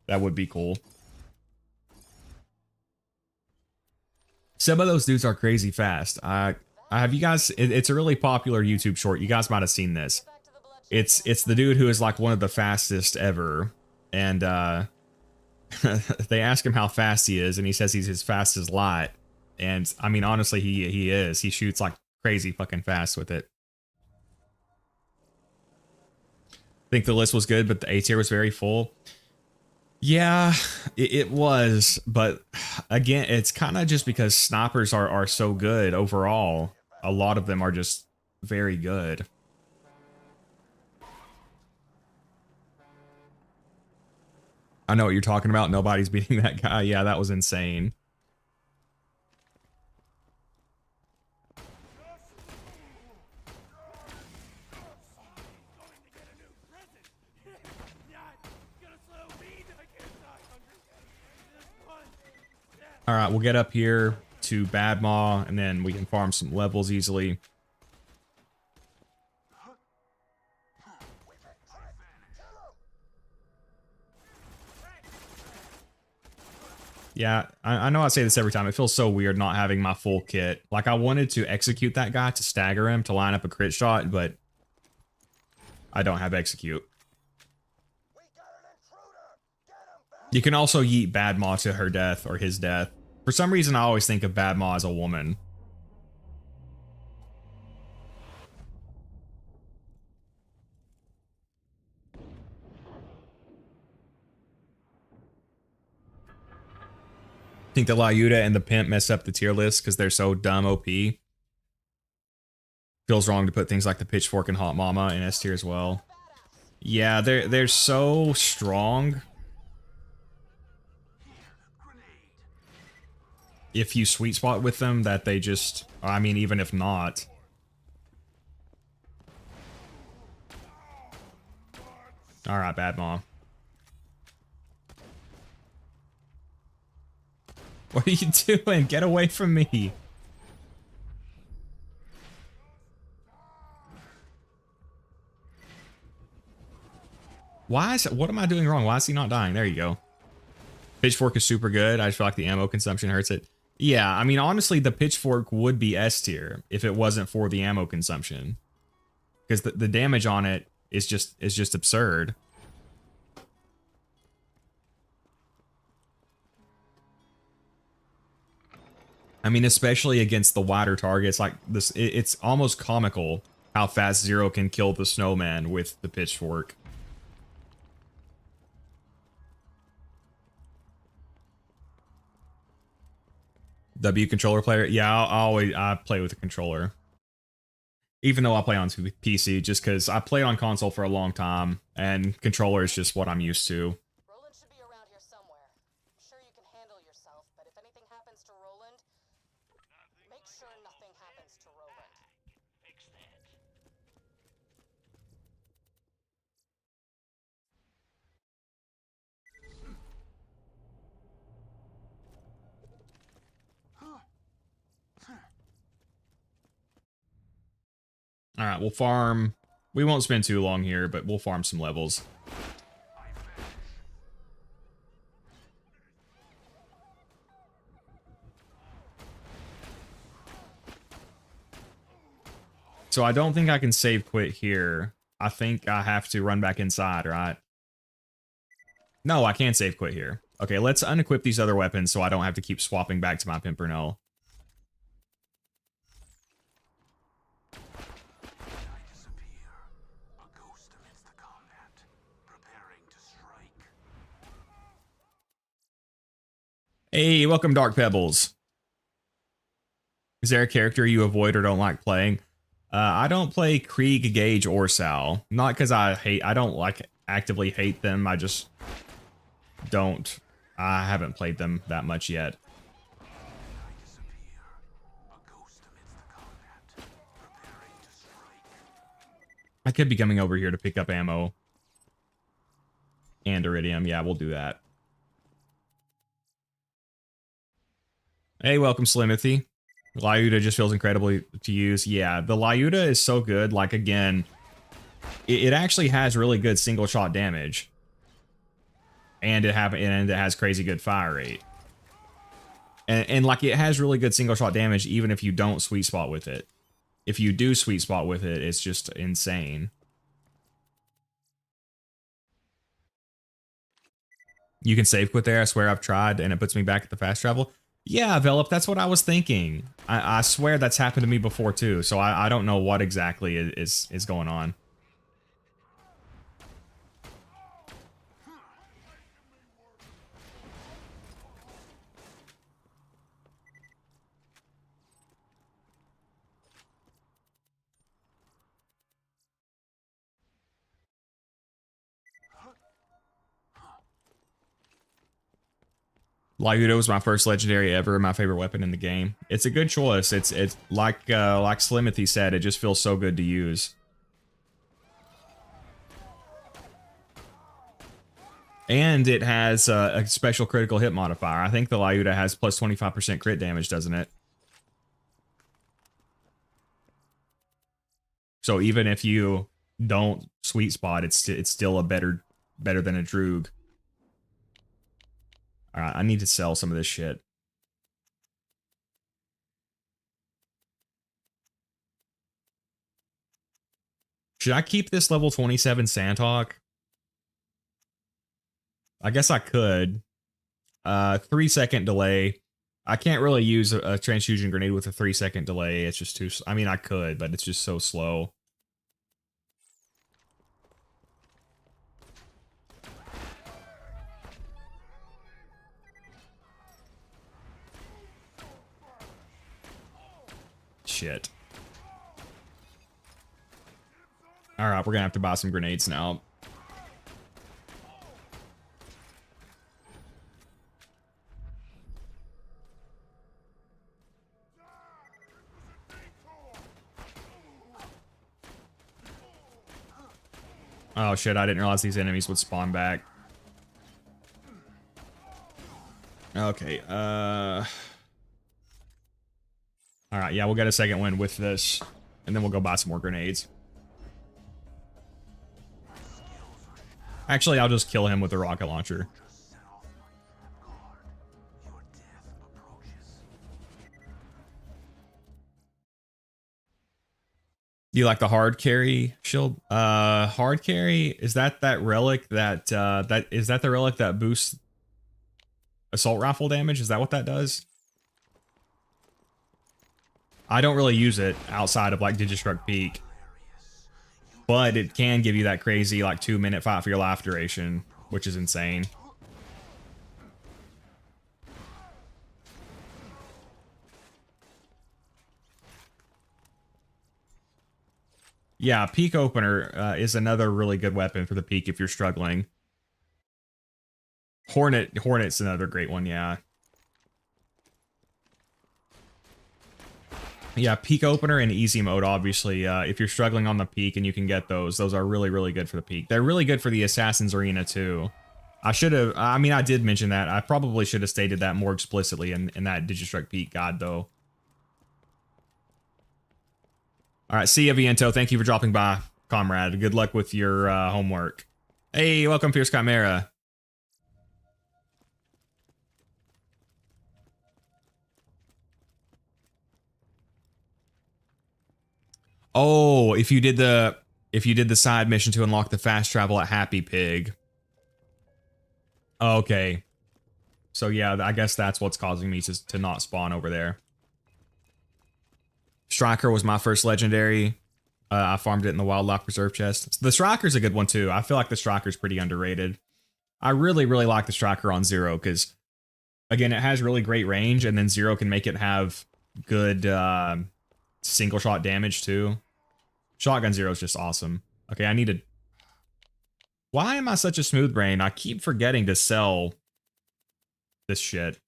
That would be cool. Some of those dudes are crazy fast. I have you guys. It's a really popular YouTube short. You guys might have seen this. It's the dude who is like one of the fastest ever, and they ask him how fast he is, and he says he's as fast as light. And I mean, honestly, he is. He shoots like crazy fucking fast with it. I think the list was good, but the A tier was very full. Yeah, it was, but again, it's kind of just because snipers are so good overall. A lot of them are just very good. I know what you're talking about. Nobody's beating that guy. Yeah, that was insane. All right, we'll get up here to Bad Maw, and then we can farm some levels easily. Yeah, I know I say this every time. It feels so weird not having my full kit. Like, I wanted to execute that guy to stagger him, to line up a crit shot, but I don't have execute. You can also yeet Bad Maw to her death or his death. For some reason, I always think of Bad Maw as a woman. think the Lyuda and the Pimp mess up the tier list because they're so dumb OP. Feels wrong to put things like the Pitchfork and Hot Mama in S tier as well. Yeah, they're so strong. If you sweet spot with them, that they just, I mean, even if not. All right, Bad Mom. What are you doing? Get away from me. Why is, what am I doing wrong? Why is he not dying? There you go. Pitchfork is super good. I just feel like the ammo consumption hurts it. Yeah, I mean, honestly, the Pitchfork would be S tier if it wasn't for the ammo consumption. Because the damage on it is just absurd. I mean, especially against the wider targets, like this, it's almost comical how fast Zer0 can kill the Snowman with the Pitchfork. W controller player? Yeah, I play with a controller. Even though I play on PC, just because I played on console for a long time, and controller is just what I'm used to. Roland should be around here somewhere. I'm sure you can handle yourself, but if anything happens to Roland, make sure nothing happens to Roland. All right, we'll farm. We won't spend too long here, but we'll farm some levels. So I don't think I can save quit here. I think I have to run back inside, right? No, I can't save quit here. Okay, let's unequip these other weapons so I don't have to keep swapping back to my Pimpernel. Hey, welcome Dark Pebbles. Is there a character you avoid or don't like playing? I don't play Krieg, Gage, or Sal. Not because I don't like actively hate them. I just don't. I haven't played them that much yet. I could be coming over here to pick up ammo. And Iridium. Yeah, we'll do that. Hey, welcome Slimothy. Lyuda just feels incredibly to use. Yeah, the Lyuda is so good. Like, again, it actually has really good single shot damage. And it has crazy good fire rate. And like, it has really good single shot damage even if you don't sweet spot with it. If you do sweet spot with it, it's just insane. You can save quit there. I swear I've tried and it puts me back at the fast travel. Yeah, Velop, that's what I was thinking. I swear that's happened to me before too, so I don't know what exactly is going on. Lyuda was my first legendary ever, my favorite weapon in the game. It's a good choice. It's like Slimothy said, it just feels so good to use. And it has a special critical hit modifier. I think the Lyuda has plus 25% crit damage, doesn't it? So even if you don't sweet spot, it's still a better than a Droog. Alright, I need to sell some of this shit. Should I keep this level 27 Sandhawk? I guess I could. 3-second delay. I can't really use a transfusion grenade with a 3-second delay. It's just too... I mean, I could, but it's just so slow. Shit. Alright, we're gonna have to buy some grenades now. Oh shit, I didn't realize these enemies would spawn back. Okay, alright, yeah, we'll get a second win with this, and then we'll go buy some more grenades. Actually, I'll just kill him with the rocket launcher. Do you like the hard carry shield? Hard carry, is that relic that is that the relic that boosts assault rifle damage? Is that what that does? I don't really use it outside of like Digistruct Peak, but it can give you that crazy like 2-minute fight for your life duration, which is insane. Yeah, Peak Opener is another really good weapon for the Peak if you're struggling. Hornet's another great one, yeah. Yeah, Peak Opener and Easy Mode, obviously. If you're struggling on the Peak and you can get those are really, really good for the Peak. They're really good for the Assassin's Arena, too. I mean, I did mention that. I probably should have stated that more explicitly in that Digistruct Peak guide, though. All right, see ya, Viento. Thank you for dropping by, comrade. Good luck with your homework. Hey, welcome, Fierce Chimera. Oh, if you did the side mission to unlock the fast travel at Happy Pig. Okay. So yeah, I guess that's what's causing me to not spawn over there. Striker was my first legendary. I farmed it in the Wildlife Preserve chest. The Striker's a good one too. I feel like the Striker's pretty underrated. I really, really like the Striker on Zer0 because, again, it has really great range, and then Zer0 can make it have good single shot damage too. Shotgun Zer0 is just awesome. Okay, I need to... Why am I such a smooth brain? I keep forgetting to sell this shit.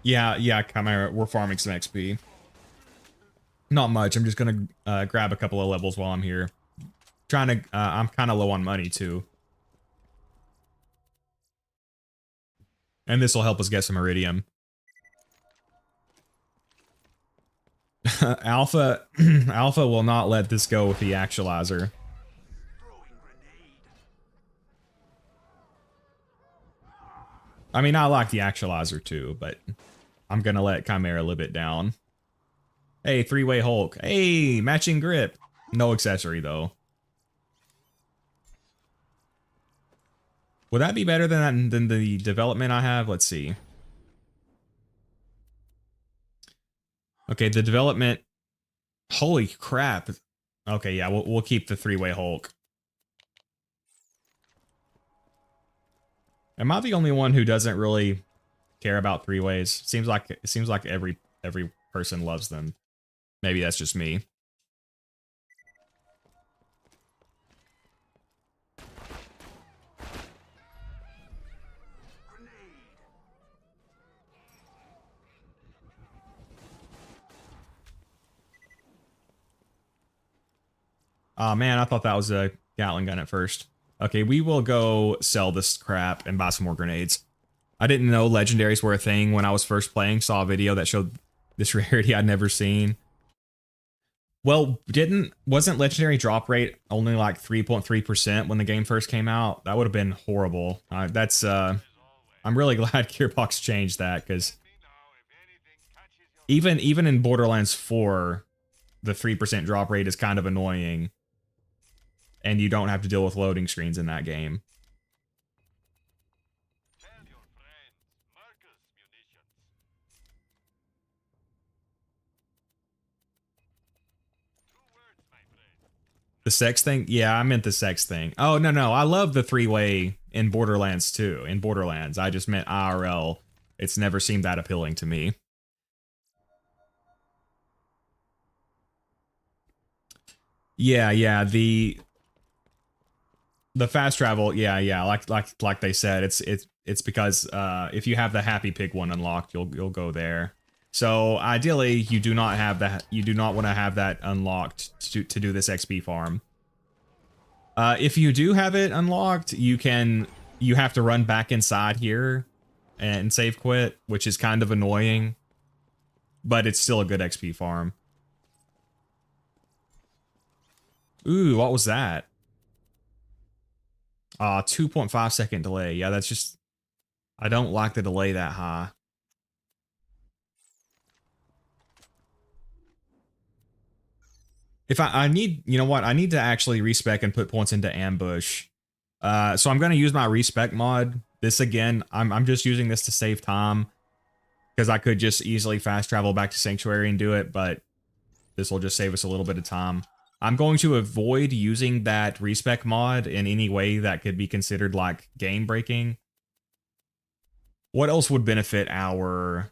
Yeah, Chimera, we're farming some XP. Not much. I'm just gonna grab a couple of levels while I'm here. I'm kind of low on money too. And this will help us get some iridium. Alpha will not let this go with the actualizer. I mean, I like the actualizer too, but I'm gonna let Chimera live it down. Hey, 3-way Hulk. Hey, matching grip. No accessory though. Would that be better than the development I have? Let's see. Okay, the development. Holy crap. Okay, yeah, we'll keep the 3-way Hulk. Am I the only one who doesn't really care about 3-ways? Seems like every person loves them. Maybe that's just me. Oh man, I thought that was a Gatling gun at first. Okay, we will go sell this crap and buy some more grenades. I didn't know legendaries were a thing when I was first playing. Saw a video that showed this rarity I'd never seen. Well, wasn't legendary drop rate only like 3.3% when the game first came out? That would have been horrible. I'm really glad Gearbox changed that, because even in Borderlands 4, the 3% drop rate is kind of annoying. And you don't have to deal with loading screens in that game. The sex thing? Yeah, I meant the sex thing. Oh, no, no. I love the three-way in Borderlands too. In Borderlands, I just meant IRL. It's never seemed that appealing to me. Yeah, yeah. The fast travel, yeah. Like they said, it's because if you have the Happy Pig one unlocked, you'll go there. So ideally, you do not have that. You do not want to have that unlocked to do this XP farm. If you do have it unlocked, you have to run back inside here and save quit, which is kind of annoying, but it's still a good XP farm. Ooh, what was that? 2.5 second delay. Yeah, that's just, I don't like the delay that high. If I need, you know what? I need to actually respec and put points into ambush. So I'm going to use my respec mod. This again, I'm just using this to save time because I could just easily fast travel back to Sanctuary and do it, but this will just save us a little bit of time. I'm going to avoid using that respec mod in any way that could be considered like game breaking. What else would benefit our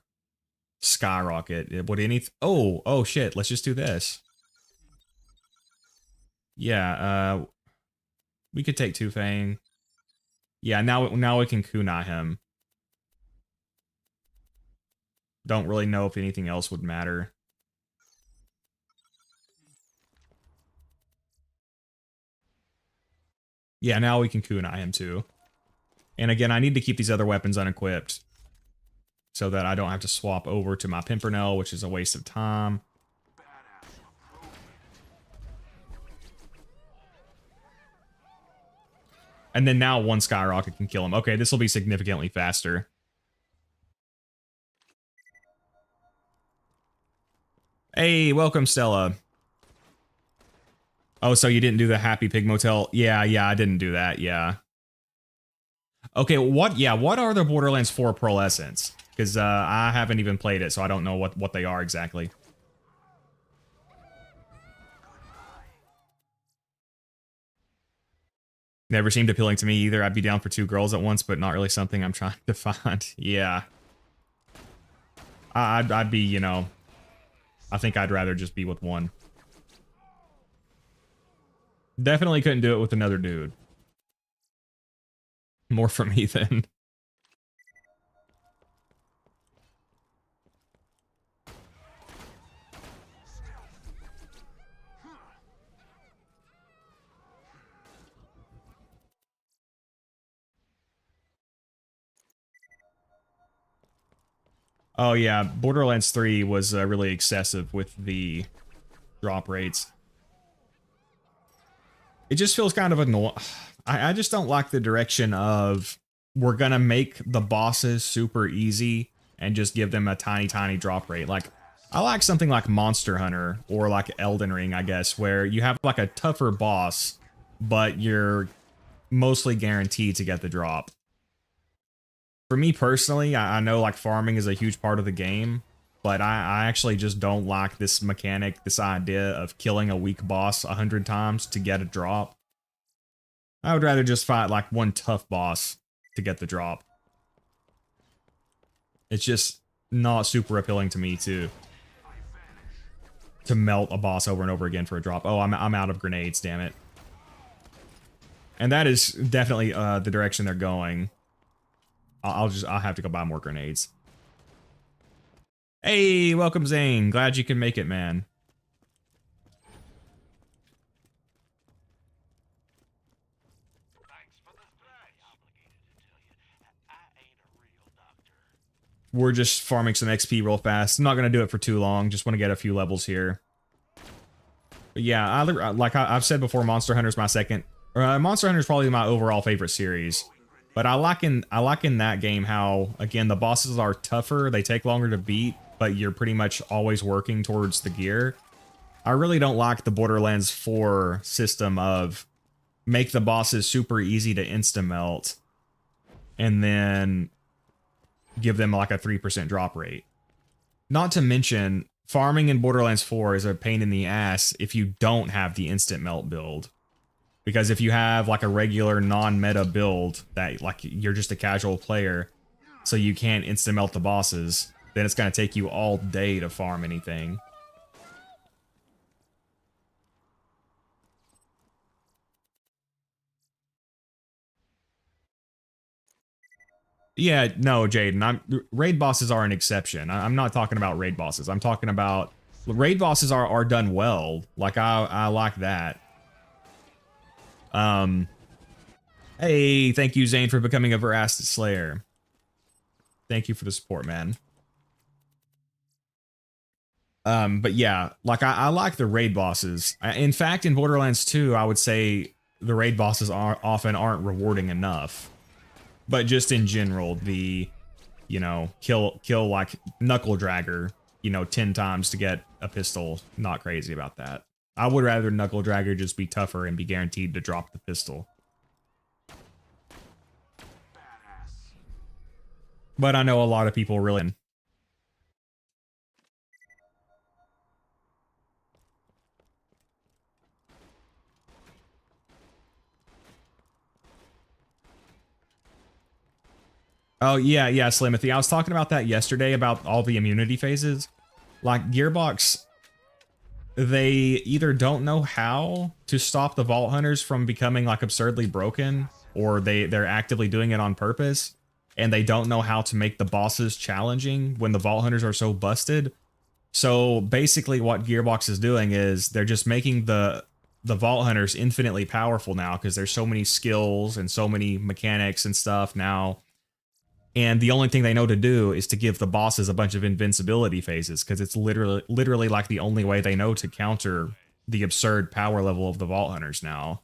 skyrocket? Would any? Oh shit! Let's just do this. Yeah, we could take Two Fang. Yeah, now we can kunai him. Don't really know if anything else would matter. Yeah, now we can kunai him too. And again, I need to keep these other weapons unequipped so that I don't have to swap over to my Pimpernel, which is a waste of time. And then now one skyrocket can kill him. Okay, this will be significantly faster. Hey, welcome, Stella. Oh, so you didn't do the Happy Pig Motel? Yeah, I didn't do that, yeah. Okay, what are the Borderlands 4 Pearlescents? Because I haven't even played it, so I don't know what they are exactly. Never seemed appealing to me either. I'd be down for two girls at once, but not really something I'm trying to find. Yeah. I'd be, you know, I think I'd rather just be with one. Definitely couldn't do it with another dude. More for me then. Oh yeah, Borderlands 3 was really excessive with the drop rates. It just feels kind of annoying. I just don't like the direction of we're gonna make the bosses super easy and just give them a tiny drop rate. Like, I like something like Monster Hunter or like Elden Ring, I guess, where you have like a tougher boss, but you're mostly guaranteed to get the drop. For me personally, I know like farming is a huge part of the game, but I actually just don't like this mechanic, this idea of killing a weak boss 100 times to get a drop. I would rather just fight like one tough boss to get the drop. It's just not super appealing to me to melt a boss over and over again for a drop. Oh, I'm out of grenades, damn it. And that is definitely the direction they're going. I'll have to go buy more grenades. Hey, welcome Zane. Glad you can make it, man. We're just farming some XP real fast. I'm not gonna do it for too long. Just want to get a few levels here. But yeah, like I've said before, Monster Hunter's my second. Monster Hunter's probably my overall favorite series. But I like in that game how, again, the bosses are tougher, they take longer to beat, but you're pretty much always working towards the gear. I really don't like the Borderlands 4 system of make the bosses super easy to insta-melt and then give them like a 3% drop rate. Not to mention, farming in Borderlands 4 is a pain in the ass if you don't have the instant melt build. Because if you have like a regular non-meta build that like you're just a casual player, so you can't instant melt the bosses, then it's going to take you all day to farm anything. Yeah, no, Jaden. Raid bosses are an exception. I'm not talking about raid bosses. I'm talking about raid bosses are done well. Like I like that. Hey, thank you, Zane, for becoming a Veracity Slayer. Thank you for the support, man. But yeah, like I like the raid bosses. In fact, in Borderlands 2, I would say the raid bosses often aren't rewarding enough. But just in general, the, you know, kill like Knuckle Dragger, you know, 10 times to get a pistol. Not crazy about that. I would rather Knuckle Dragger just be tougher and be guaranteed to drop the pistol. But I know a lot of people really... Oh, yeah, Slimothy. I was talking about that yesterday, about all the immunity phases. Like, Gearbox, they either don't know how to stop the Vault Hunters from becoming, like, absurdly broken, or they're actively doing it on purpose, and they don't know how to make the bosses challenging when the Vault Hunters are so busted. So, basically, what Gearbox is doing is they're just making the Vault Hunters infinitely powerful now, because there's so many skills and so many mechanics and stuff now. And the only thing they know to do is to give the bosses a bunch of invincibility phases, because it's literally like the only way they know to counter the absurd power level of the Vault Hunters now.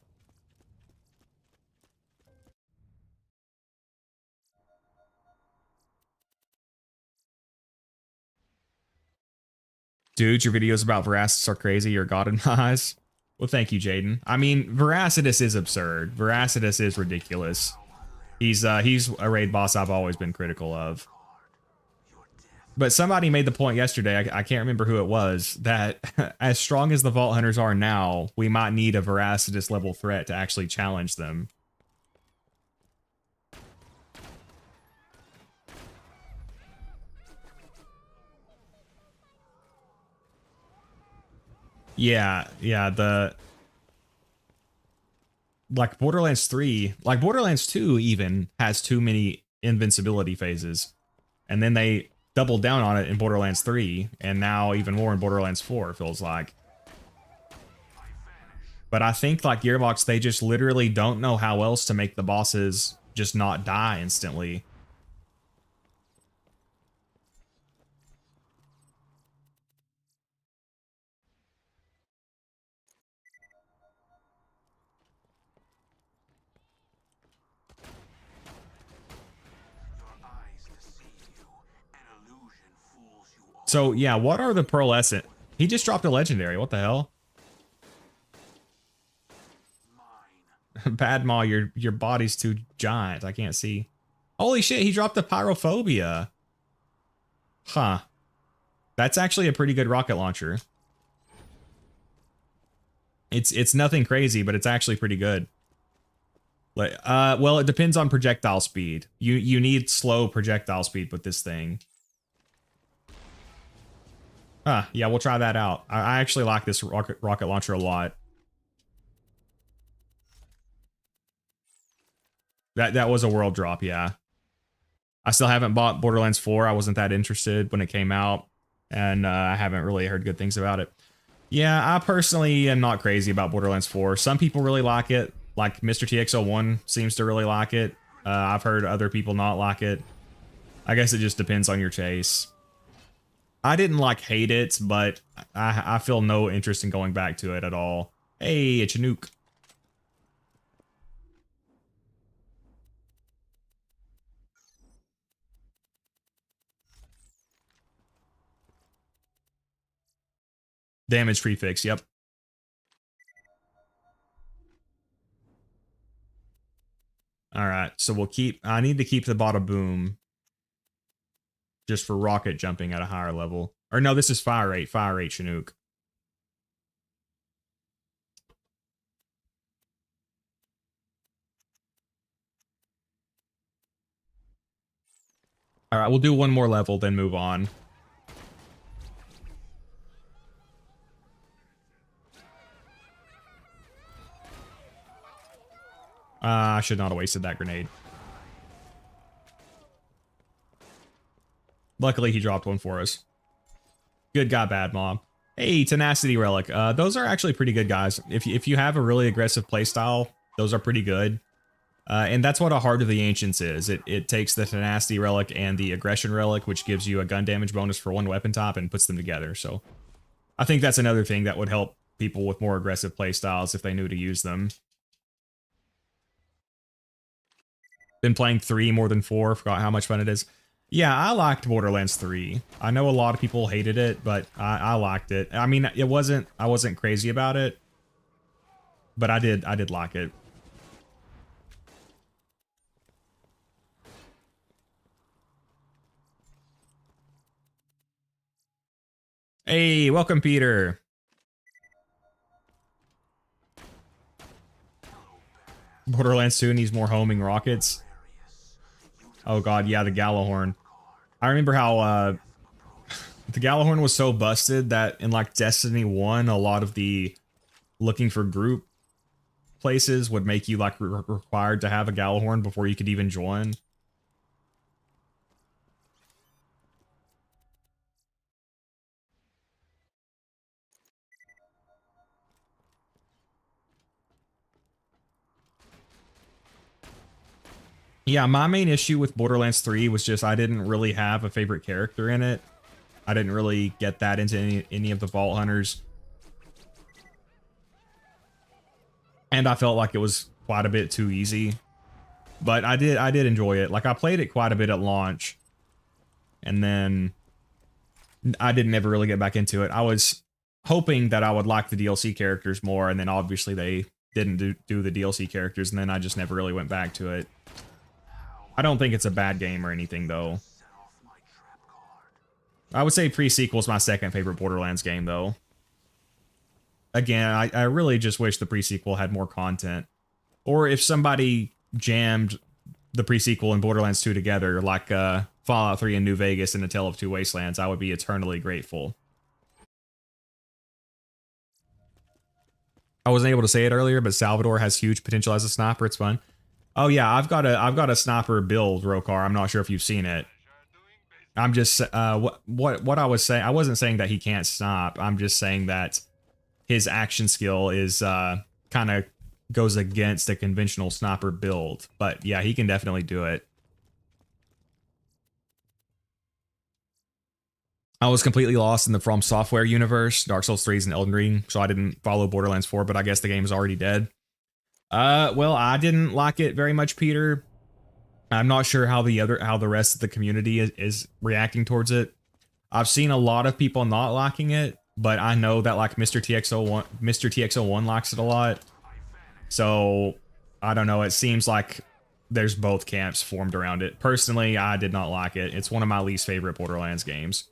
Dude, your videos about Veracitus are crazy. You're god in my eyes. Well, thank you, Jaden. I mean, Veracitus is absurd. Veracitus is ridiculous. He's a raid boss I've always been critical of. But somebody made the point yesterday, I can't remember who it was, that as strong as the Vault Hunters are now, we might need a Veracitus level threat to actually challenge them. Yeah, like Borderlands 3, like Borderlands 2 even has too many invincibility phases. And then they doubled down on it in Borderlands 3, and now even more in Borderlands 4, it feels like. But I think, like, Gearbox, they just literally don't know how else to make the bosses just not die instantly. So, yeah, what are the pearlescent? He just dropped a legendary. What the hell? Bad Maw, your body's too giant. I can't see. Holy shit, he dropped the pyrophobia. Huh. That's actually a pretty good rocket launcher. It's nothing crazy, but it's actually pretty good. Like, well, it depends on projectile speed. You need slow projectile speed with this thing. Huh, yeah, we'll try that out. I actually like this rocket launcher a lot. That was a world drop, yeah. I still haven't bought Borderlands 4. I wasn't that interested when it came out, and I haven't really heard good things about it. Yeah, I personally am not crazy about Borderlands 4. Some people really like it. Like Mr. TX01 seems to really like it. I've heard other people not like it. I guess it just depends on your taste. I didn't like hate it, but I feel no interest in going back to it at all. Hey, it's a nuke. Damage prefix, yep. Alright, so we'll keep... I need to keep the bada boom. Just for rocket jumping at a higher level. Or no, this is fire rate. Fire rate Chinook. All right, we'll do one more level, then move on. I should not have wasted that grenade. Luckily, he dropped one for us. Good guy, bad mob. Hey, Tenacity Relic. Those are actually pretty good guys. If you have a really aggressive playstyle, those are pretty good. And that's what a Heart of the Ancients is. It takes the Tenacity Relic and the Aggression Relic, which gives you a gun damage bonus for one weapon type, and puts them together. So I think that's another thing that would help people with more aggressive playstyles if they knew to use them. Been playing 3 more than 4. Forgot how much fun it is. Yeah, I liked Borderlands 3. I know a lot of people hated it, but I liked it. I mean, I wasn't crazy about it, but I did like it. Hey, welcome, Peter. Borderlands 2 needs more homing rockets. Oh god, yeah, the Gallahorn. I remember how the Gallahorn was so busted that in like Destiny 1, a lot of the looking for group places would make you like required to have a Gallahorn before you could even join. Yeah, my main issue with Borderlands 3 was just I didn't really have a favorite character in it. I didn't really get that into any of the Vault Hunters. And I felt like it was quite a bit too easy. But I did enjoy it. Like, I played it quite a bit at launch. And then I didn't ever really get back into it. I was hoping that I would like the DLC characters more, and then obviously they didn't do the DLC characters, and then I just never really went back to it. I don't think it's a bad game or anything, though. I would say Pre-Sequel is my second favorite Borderlands game, though. Again, I really just wish the Pre-Sequel had more content. Or if somebody jammed the Pre-Sequel and Borderlands 2 together, like Fallout 3 and New Vegas and A Tale of Two Wastelands, I would be eternally grateful. I wasn't able to say it earlier, but Salvador has huge potential as a sniper. It's fun. Oh yeah, I've got a sniper build, Rokar. I'm not sure if you've seen it. I'm just what I was saying. I wasn't saying that he can't snipe. I'm just saying that his action skill is kind of goes against a conventional sniper build. But yeah, he can definitely do it. I was completely lost in the From Software universe, Dark Souls 3 and Elden Ring, so I didn't follow Borderlands 4, but I guess the game is already dead. Well, I didn't like it very much, Peter. I'm not sure how the rest of the community is reacting towards it. I've seen a lot of people not liking it, but I know that like Mr. TX01 likes it a lot. So, I don't know, it seems like there's both camps formed around it. Personally, I did not like it. It's one of my least favorite Borderlands games.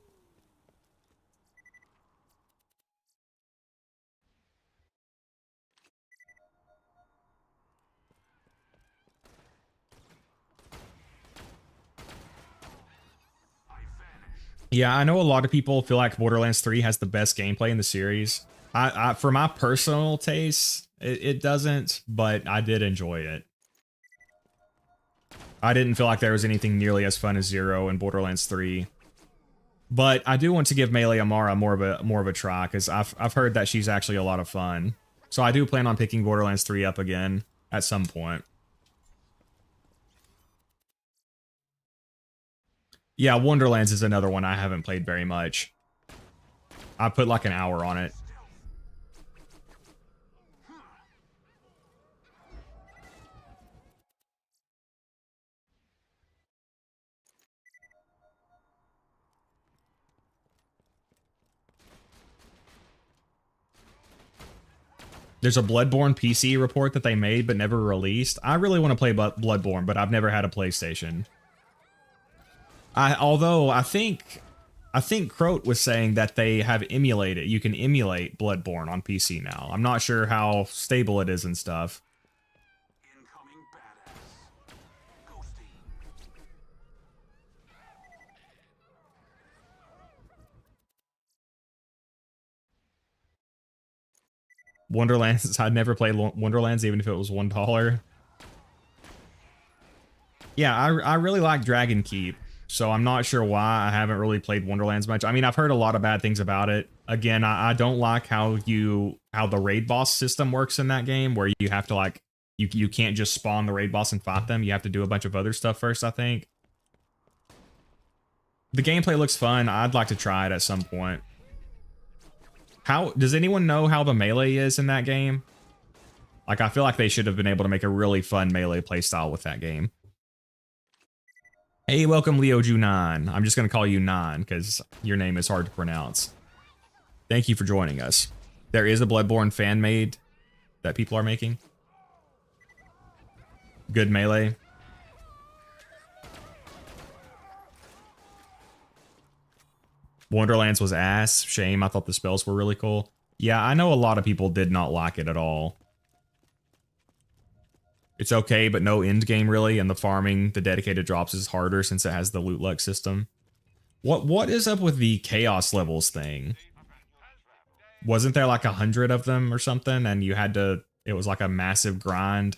Yeah, I know a lot of people feel like Borderlands 3 has the best gameplay in the series. For my personal taste, it doesn't, but I did enjoy it. I didn't feel like there was anything nearly as fun as Zer0 in Borderlands 3. But I do want to give Melee Amara more of a try, because I've heard that she's actually a lot of fun. So I do plan on picking Borderlands 3 up again at some point. Yeah, Wonderlands is another one I haven't played very much. I put like an hour on it. There's a Bloodborne PC report that they made but never released. I really want to play Bloodborne, but I've never had a PlayStation. Although I think I think Croat was saying that they have emulated. You can emulate Bloodborne on PC now. I'm not sure how stable it is and stuff. Incoming badass. Ghosty. Wonderlands. I'd never played Wonderlands, even if it was $1. Yeah, I really like Dragon Keep, so I'm not sure why I haven't really played Wonderlands much. I mean, I've heard a lot of bad things about it. Again, I don't like how the raid boss system works in that game, where you have to like you can't just spawn the raid boss and fight them. You have to do a bunch of other stuff first, I think. The gameplay looks fun. I'd like to try it at some point. How does anyone know how the melee is in that game? Like, I feel like they should have been able to make a really fun melee playstyle with that game. Hey, welcome Leo Ju9. I'm just going to call you 9 because your name is hard to pronounce. Thank you for joining us. There is a Bloodborne fan made that people are making. Good melee. Wonderlands was ass. Shame, I thought the spells were really cool. Yeah, I know a lot of people did not like it at all. It's okay, but no end game really, and the farming, the dedicated drops is harder since it has the loot luck system. What is up with the chaos levels thing? Wasn't there like 100 of them or something, and you had to, it was like a massive grind?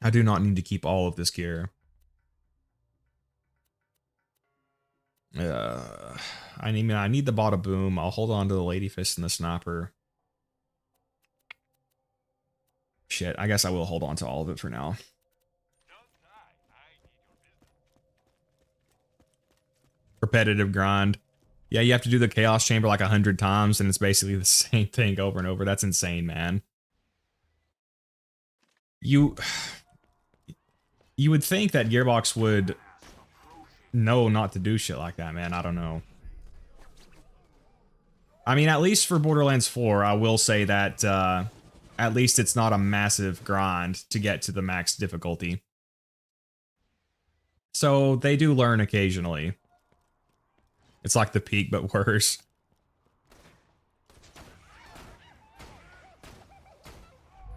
I do not need to keep all of this gear. I need the bada boom. I'll hold on to the lady fist and the sniper. Shit, I guess I will hold on to all of it for now. Repetitive grind. Yeah, you have to do the chaos chamber like 100 times, and it's basically the same thing over and over. That's insane, man. You would think that Gearbox would know not to do shit like that, man. I don't know. I mean, at least for Borderlands 4, I will say that at least it's not a massive grind to get to the max difficulty. So they do learn occasionally. It's like the peak, but worse.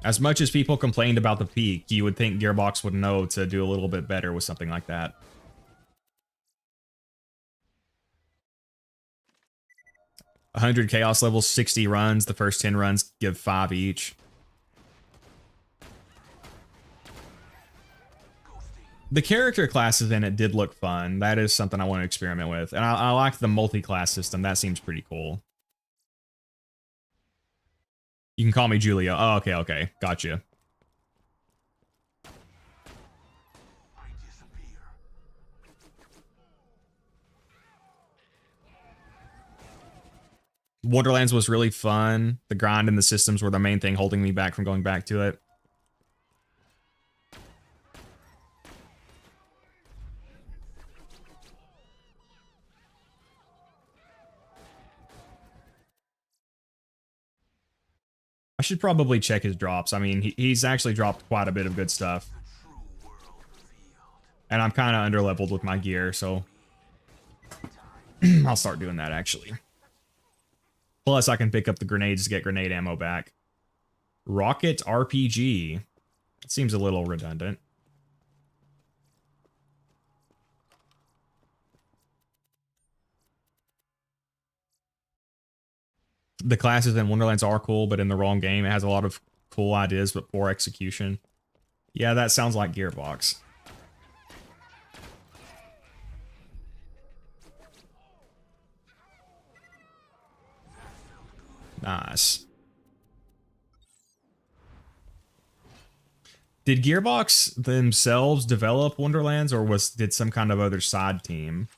As much as people complained about the peak, you would think Gearbox would know to do a little bit better with something like that. 100 chaos levels, 60 runs. The first 10 runs give 5 each. The character classes in it did look fun. That is something I want to experiment with. And I like the multi-class system. That seems pretty cool. You can call me Julia. Oh, okay, okay. Gotcha. Wonderlands was really fun. The grind and the systems were the main thing holding me back from going back to it. I should probably check his drops. I mean, he's actually dropped quite a bit of good stuff. And I'm kind of underleveled with my gear, so I'll start doing that, actually. Plus, I can pick up the grenades to get grenade ammo back. Rocket RPG. It seems a little redundant. The classes in Wonderlands are cool, but in the wrong game. It has a lot of cool ideas, but poor execution. Yeah, that sounds like Gearbox. Nice. Did Gearbox themselves develop Wonderlands, or did some kind of other side team?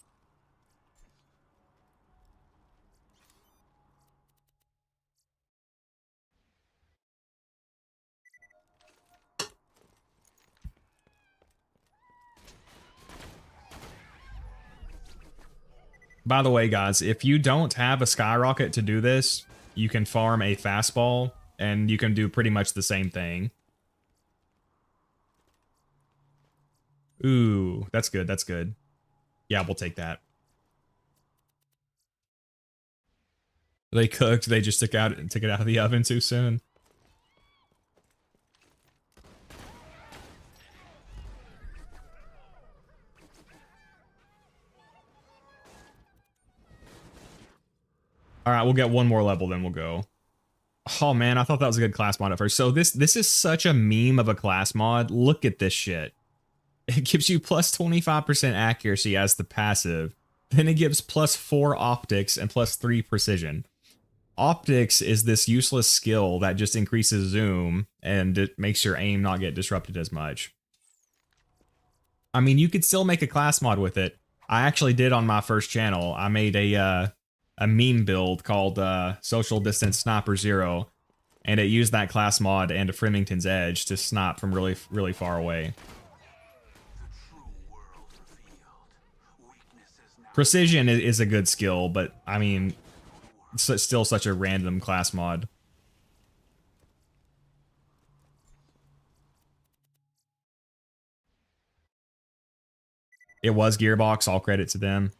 By the way, guys, if you don't have a skyrocket to do this, you can farm a fastball, and you can do pretty much the same thing. Ooh, that's good, that's good. Yeah, we'll take that. They cooked, they just took it out of the oven too soon. All right, we'll get one more level, then we'll go. Oh man, I thought that was a good class mod at first. So this is such a meme of a class mod. Look at this shit. It gives you plus 25% accuracy as the passive. Then it gives plus 4 optics and plus 3 precision. Optics is this useless skill that just increases zoom and it makes your aim not get disrupted as much. I mean, you could still make a class mod with it. I actually did on my first channel. I made a meme build called Social Distance Sniper 0, and it used that class mod and a Fremington's Edge to snipe from really, really far away. Precision is a good skill, but I mean, it's still such a random class mod. It was Gearbox, all credit to them.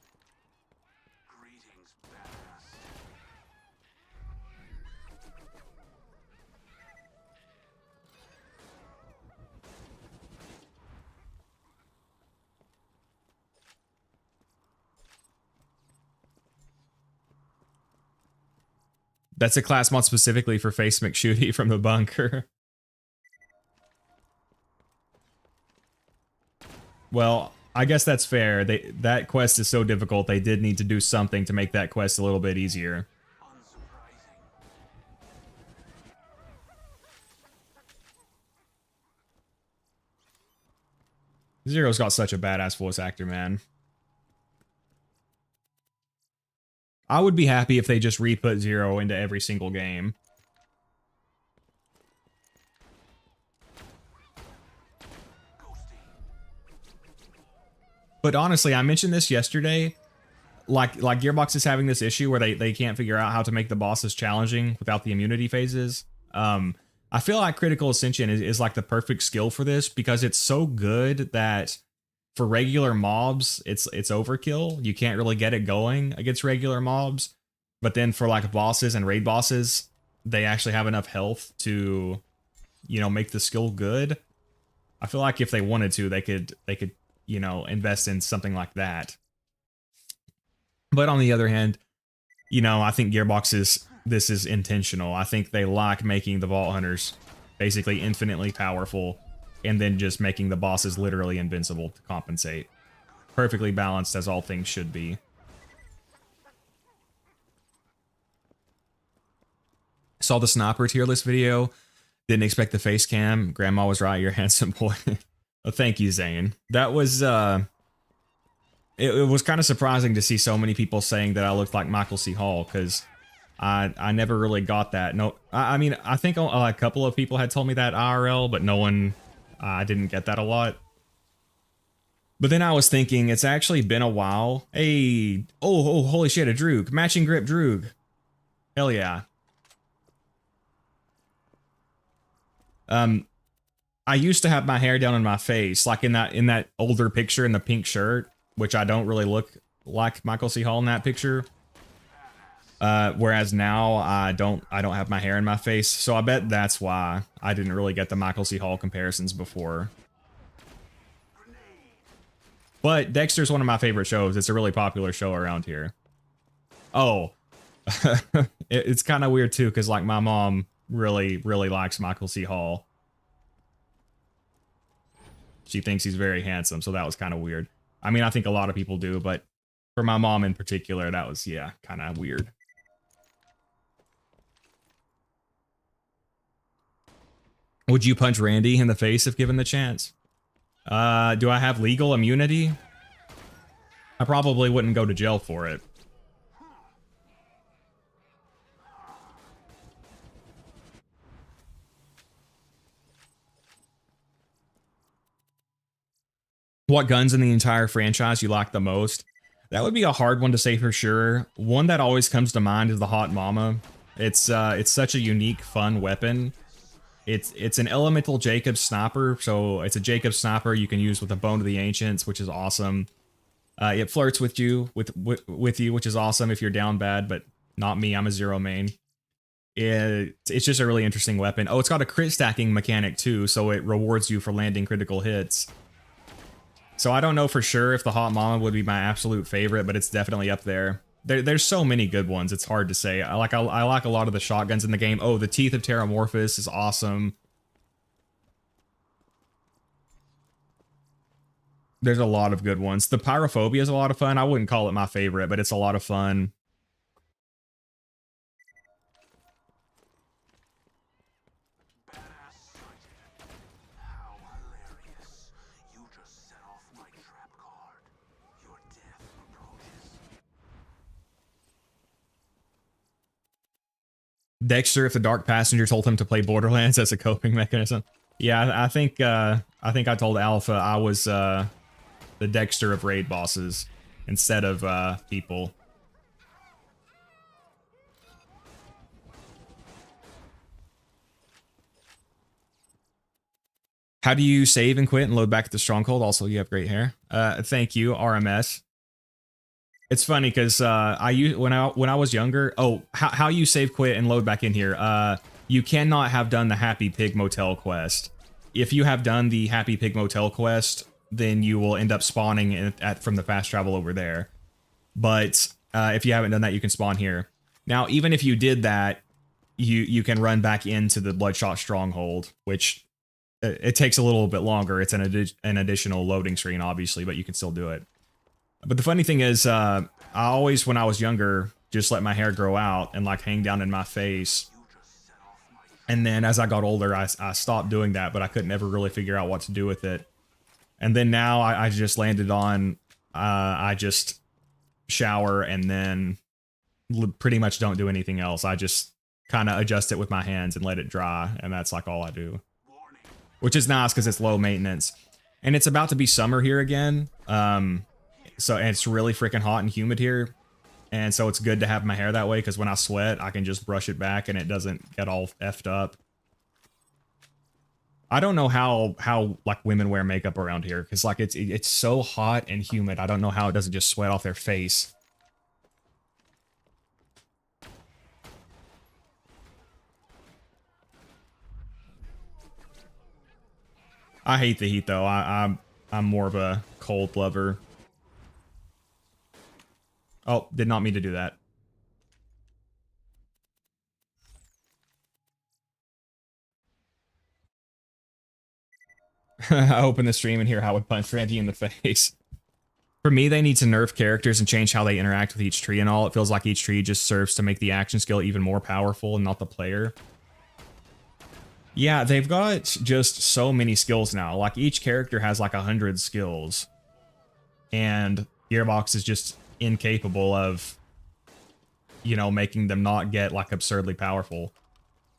That's a class mod specifically for Face McShooty from the bunker. Well, I guess that's fair. That quest is so difficult, they did need to do something to make that quest a little bit easier. Zero's got such a badass voice actor, man. I would be happy if they just re-put Zero into every single game. But honestly, I mentioned this yesterday. Like Gearbox is having this issue where they can't figure out how to make the bosses challenging without the immunity phases. I feel like Critical Ascension is like the perfect skill for this because it's so good that for regular mobs, it's overkill. You can't really get it going against regular mobs. But then for like bosses and raid bosses, they actually have enough health to, you know, make the skill good. I feel like if they wanted to, they could, you know, invest in something like that. But on the other hand, you know, I think this is intentional. I think they like making the Vault Hunters basically infinitely powerful and then just making the bosses literally invincible to compensate. Perfectly balanced as all things should be. Saw the sniper tier list video. Didn't expect the face cam. Grandma was right, you're a handsome boy. Well, thank you, Zane. That was it was kind of surprising to see so many people saying that I looked like Michael C. Hall, because I never really got that. No, I mean, I think a couple of people had told me that IRL, but no one, I didn't get that a lot. But then I was thinking, it's actually been a while. Hey, oh, holy shit, a Droog. Matching grip Droog. Hell yeah. I used to have my hair down in my face, like in that older picture in the pink shirt, which I don't really look like Michael C. Hall in that picture. Whereas now I don't have my hair in my face, so I bet that's why I didn't really get the Michael C. Hall comparisons before. But Dexter's one of my favorite shows. It's a really popular show around here. Oh, it's kind of weird too, because like my mom really likes Michael C. Hall. She thinks he's very handsome, so that was kind of weird. I mean, I think a lot of people do, but for my mom in particular, that was, yeah, kind of weird. Would you punch Randy in the face if given the chance? Do I have legal immunity? I probably wouldn't go to jail for it. What guns in the entire franchise you like the most? That would be a hard one to say for sure. One that always comes to mind is the Hot Mama. It's such a unique, fun weapon. It's an elemental Jacob sniper, so it's a Jacob sniper you can use with a Bone of the Ancients, which is awesome. It flirts with you, with you, which is awesome if you're down bad, but not me. I'm a Zer0 main. It's just a really interesting weapon. Oh, it's got a crit stacking mechanic too, so it rewards you for landing critical hits. So I don't know for sure if the Hot Mama would be my absolute favorite, but it's definitely up there. There's so many good ones, it's hard to say. I like a lot of the shotguns in the game. Oh, the Teeth of Terramorphous is awesome. There's a lot of good ones. The Pyrophobia is a lot of fun. I wouldn't call it my favorite, but it's a lot of fun. Dexter, if the Dark Passenger told him to play Borderlands as a coping mechanism. Yeah, I think I told Alpha I was the Dexter of raid bosses instead of people. How do you save and quit and load back at the Stronghold? Also, you have great hair. Thank you, RMS. It's funny because when I was younger. Oh, how you save, quit, and load back in here? You cannot have done the Happy Pig Motel quest. If you have done the Happy Pig Motel quest, then you will end up spawning from the fast travel over there. But if you haven't done that, you can spawn here. Now, even if you did that, you can run back into the Bloodshot Stronghold, which it takes a little bit longer. It's an additional loading screen, obviously, but you can still do it. But the funny thing is, I always, when I was younger, just let my hair grow out and like hang down in my face. And then as I got older, I stopped doing that, but I couldn't ever really figure out what to do with it. And then now I just landed on, I just shower and then pretty much don't do anything else. I just kind of adjust it with my hands and let it dry. And that's like all I do. Which is nice because it's low maintenance. And it's about to be summer here again. So and it's really freaking hot and humid here. And so it's good to have my hair that way because when I sweat, I can just brush it back and it doesn't get all effed up. I don't know how like women wear makeup around here because like it's so hot and humid. I don't know how it doesn't just sweat off their face. I hate the heat though. I'm more of a cold lover. Oh, did not mean to do that. I open the stream and hear how I would punch Randy in the face. For me, they need to nerf characters and change how they interact with each tree and all. It feels like each tree just serves to make the action skill even more powerful and not the player. Yeah, they've got just so many skills now. Like each character has like 100 skills. And Gearbox is just incapable of, you know, making them not get like absurdly powerful.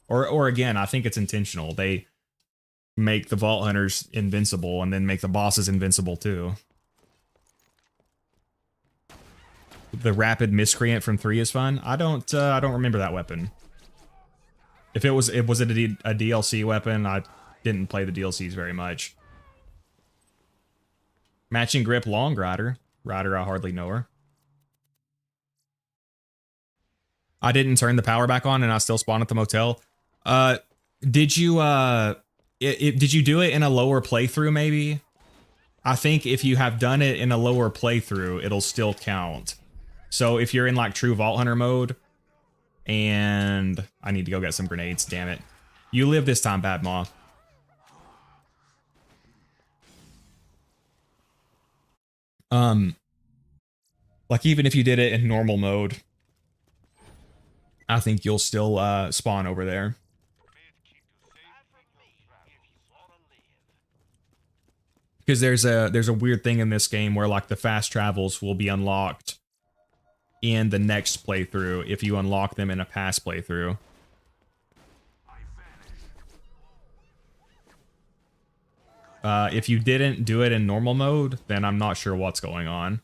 Or again, I think it's intentional. They make the Vault Hunters invincible and then make the bosses invincible too. The Rapid Miscreant from 3 is fun. I don't remember that weapon. If it was a DLC weapon, I didn't play the DLCs very much. Matching grip Long Rider. Rider, I hardly know her. I didn't turn the power back on and I still spawn at the motel. Did you do it in a lower playthrough maybe? I think if you have done it in a lower playthrough, it'll still count. So if you're in like true Vault Hunter mode, and I need to go get some grenades, damn it. You live this time, Bad Maw. Like even if you did it in normal mode, I think you'll still spawn over there. Because there's a weird thing in this game where like the fast travels will be unlocked in the next playthrough if you unlock them in a past playthrough. If you didn't do it in normal mode, then I'm not sure what's going on.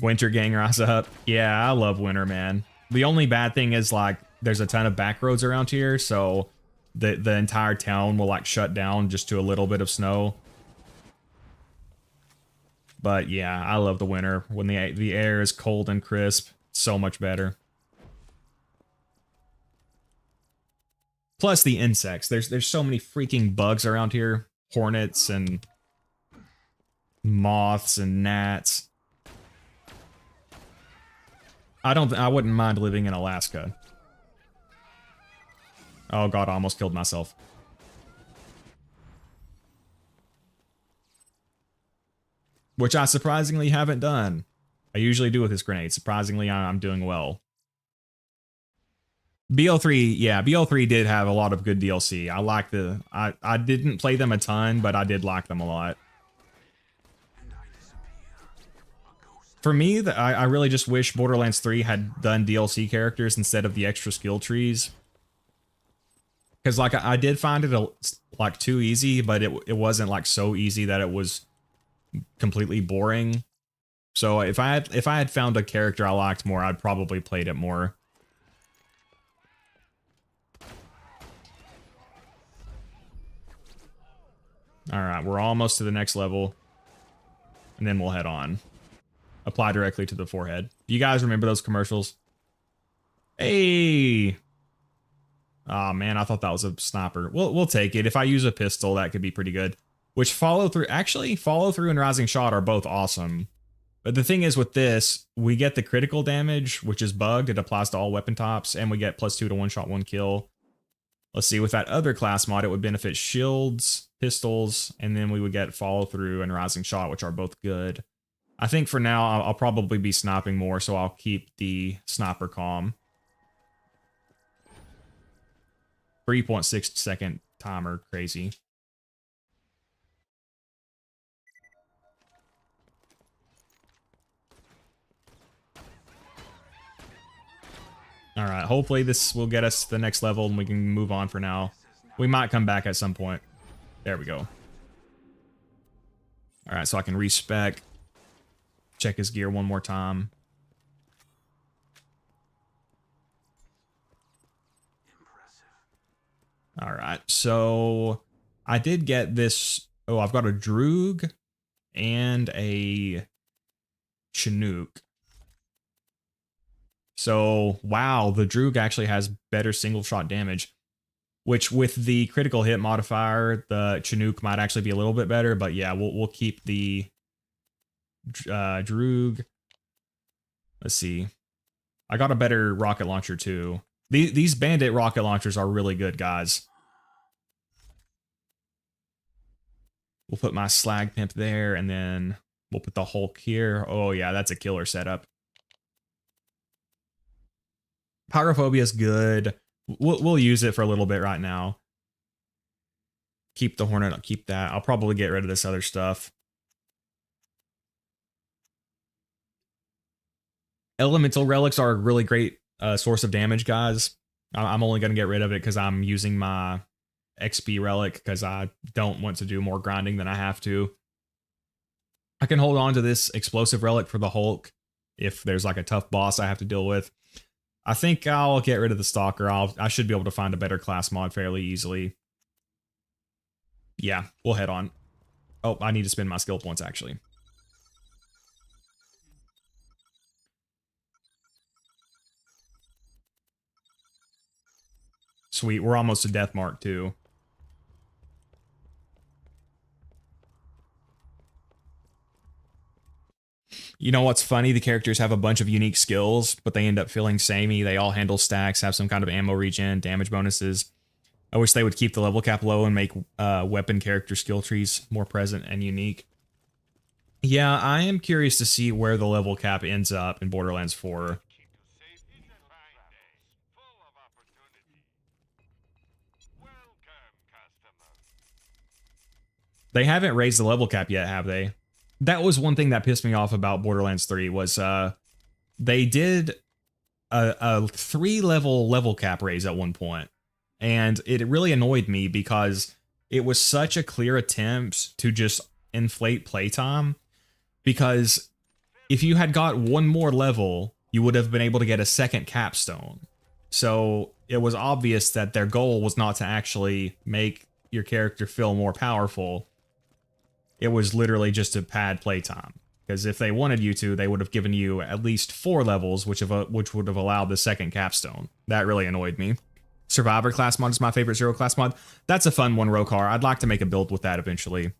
Winter gang rise up. Yeah, I love winter, man. The only bad thing is like there's a ton of back roads around here, so the entire town will like shut down just to a little bit of snow. But yeah, I love the winter when the air is cold and crisp. So much better. Plus the insects. There's so many freaking bugs around here. Hornets and moths and gnats. I wouldn't mind living in Alaska. Oh god, I almost killed myself. Which I surprisingly haven't done. I usually do with this grenade. Surprisingly, I'm doing well. BO3, yeah, BO3 did have a lot of good DLC. I like I didn't play them a ton, but I did like them a lot. For me, I really just wish Borderlands 3 had done DLC characters instead of the extra skill trees. Because like I did find it like too easy, but it wasn't like so easy that it was completely boring. So if I had found a character I liked more, I'd probably played it more. All right, we're almost to the next level, and then we'll head on. Apply directly to the forehead. Do you guys remember those commercials? Hey! Oh man, I thought that was a sniper. We'll take it. If I use a pistol, that could be pretty good. Which follow through and rising shot are both awesome. But the thing is with this, we get the critical damage, which is bugged. It applies to all weapon types, and we get +2 to one shot, one kill. Let's see, with that other class mod, it would benefit shields, pistols, and then we would get follow through and rising shot, which are both good. I think for now, I'll probably be sniping more, so I'll keep the sniper calm. 3.6 second timer, crazy. All right, hopefully this will get us to the next level and we can move on for now. We might come back at some point. There we go. All right, so I can respec. Check his gear one more time. All right, so I did get this. Oh, I've got a Droog and a Chinook. So, wow, the Droog actually has better single shot damage, which with the critical hit modifier, the Chinook might actually be a little bit better, but yeah, we'll keep the Droog. Let's see. I got a better rocket launcher too. These bandit rocket launchers are really good, guys. We'll put my slag pimp there, and then we'll put the Hulk here. Oh yeah, that's a killer setup. Pyrophobia is good. We'll use it for a little bit right now. Keep the Hornet, I'll keep that. I'll probably get rid of this other stuff. Elemental relics are a really great source of damage, guys. I'm only going to get rid of it because I'm using my XP relic because I don't want to do more grinding than I have to. I can hold on to this explosive relic for the Hulk if there's like a tough boss I have to deal with. I think I'll get rid of the Stalker. I should be able to find a better class mod fairly easily. Yeah, we'll head on. Oh, I need to spend my skill points actually. Sweet, we're almost to death mark too. You know what's funny? The characters have a bunch of unique skills, but they end up feeling samey. They all handle stacks, have some kind of ammo regen, damage bonuses. I wish they would keep the level cap low and make weapon character skill trees more present and unique. Yeah, I am curious to see where the level cap ends up in Borderlands 4. They haven't raised the level cap yet, have they? That was one thing that pissed me off about Borderlands 3 was they did a 3-level level cap raise at one point, and it really annoyed me because it was such a clear attempt to just inflate playtime, because if you had got one more level, you would have been able to get a second capstone. So it was obvious that their goal was not to actually make your character feel more powerful. It was literally just to pad playtime. Because if they wanted you to, they would have given you at least 4 levels, which would have allowed the second capstone. That really annoyed me. Survivor class mod is my favorite Zer0 class mod. That's a fun one, Rokar. I'd like to make a build with that eventually.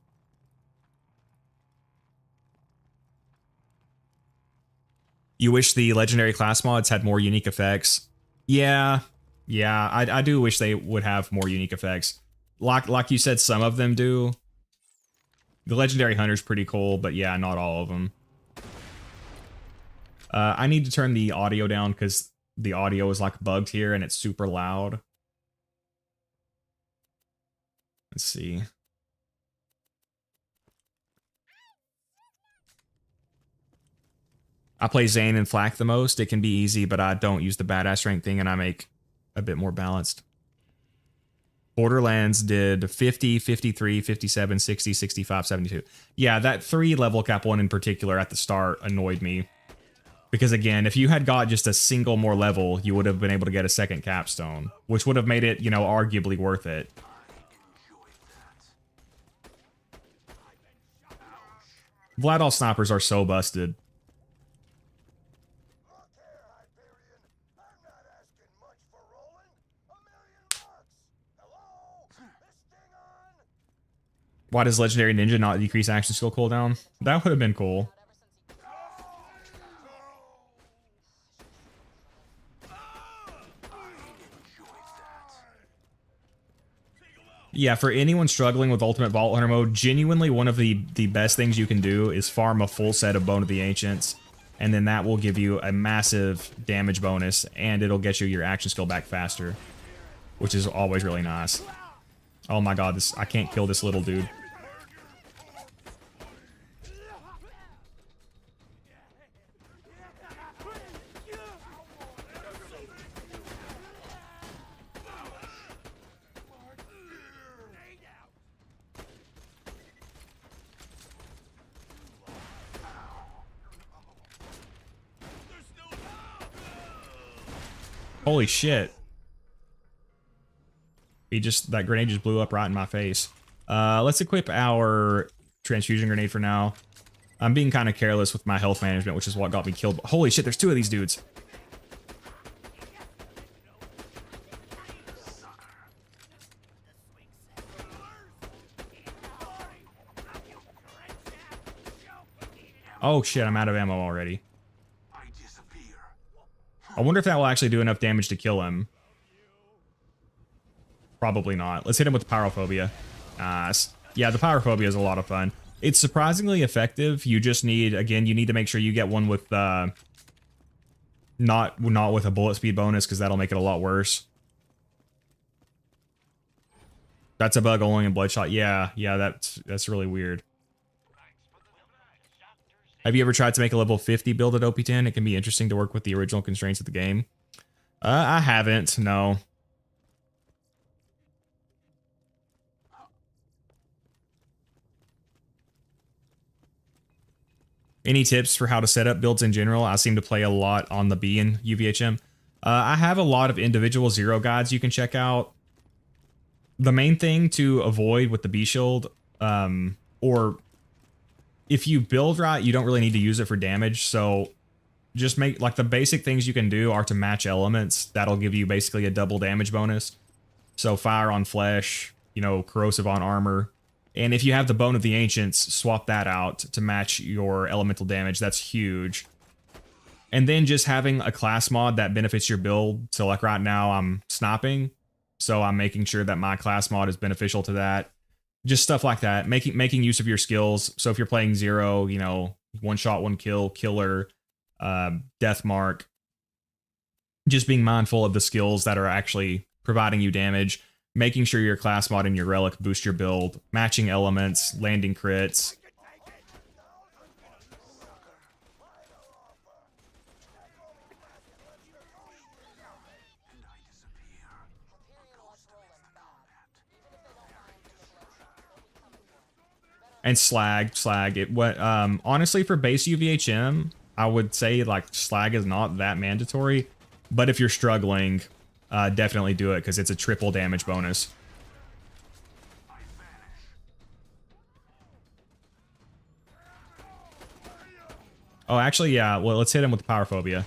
You wish the legendary class mods had more unique effects. Yeah, I do wish they would have more unique effects. Like you said, some of them do. The legendary hunter's pretty cool, but yeah, not all of them. I need to turn the audio down because the audio is like bugged here and it's super loud. Let's see. I play Zane and Flak the most. It can be easy, but I don't use the badass rank thing and I make a bit more balanced. Borderlands did 50, 53, 57, 60, 65, 72. Yeah, that 3 level cap one in particular at the start annoyed me. Because again, if you had got just a single more level, you would have been able to get a second capstone, which would have made it, you know, arguably worth it. Vlad snipers are so busted. Why does Legendary Ninja not decrease action skill cooldown? That would have been cool. Yeah, for anyone struggling with Ultimate Vault Hunter mode, genuinely one of the best things you can do is farm a full set of Bone of the Ancients, and then that will give you a massive damage bonus, and it'll get you your action skill back faster, which is always really nice. Oh my god, I can't kill this little dude. Holy shit. That grenade just blew up right in my face. Let's equip our transfusion grenade for now. I'm being kind of careless with my health management, which is what got me killed. Holy shit, there's 2 of these dudes. Oh shit, I'm out of ammo already. I wonder if that will actually do enough damage to kill him. Probably not. Let's hit him with Pyrophobia. Nice. Yeah, the Pyrophobia is a lot of fun. It's surprisingly effective. You just need, again, you need to make sure you get one with, not with a bullet speed bonus, because that'll make it a lot worse. That's a bug only in Bloodshot. Yeah, that's really weird. Have you ever tried to make a level 50 build at OP10? It can be interesting to work with the original constraints of the game. I haven't, no. Any tips for how to set up builds in general? I seem to play a lot on the B in UVHM. I have a lot of individual Zer0 guides you can check out. The main thing to avoid with the B shield, or if you build right, you don't really need to use it for damage. So just make, like, the basic things you can do are to match elements. That'll give you basically a double damage bonus. So fire on flesh, you know, corrosive on armor. And if you have the Bone of the Ancients, swap that out to match your elemental damage. That's huge. And then just having a class mod that benefits your build. So like right now I'm sniping, so I'm making sure that my class mod is beneficial to that. Just stuff like that. Making use of your skills. So if you're playing Zer0, you know, 1 shot, 1 kill, killer, death mark. Just being mindful of the skills that are actually providing you damage. Making sure your class mod and your relic boost your build. Matching elements, landing crits. And slag. It went, honestly, for base UVHM, I would say like slag is not that mandatory, but if you're struggling, definitely do it because it's a triple damage bonus. Oh, actually, yeah. Well, let's hit him with the power phobia.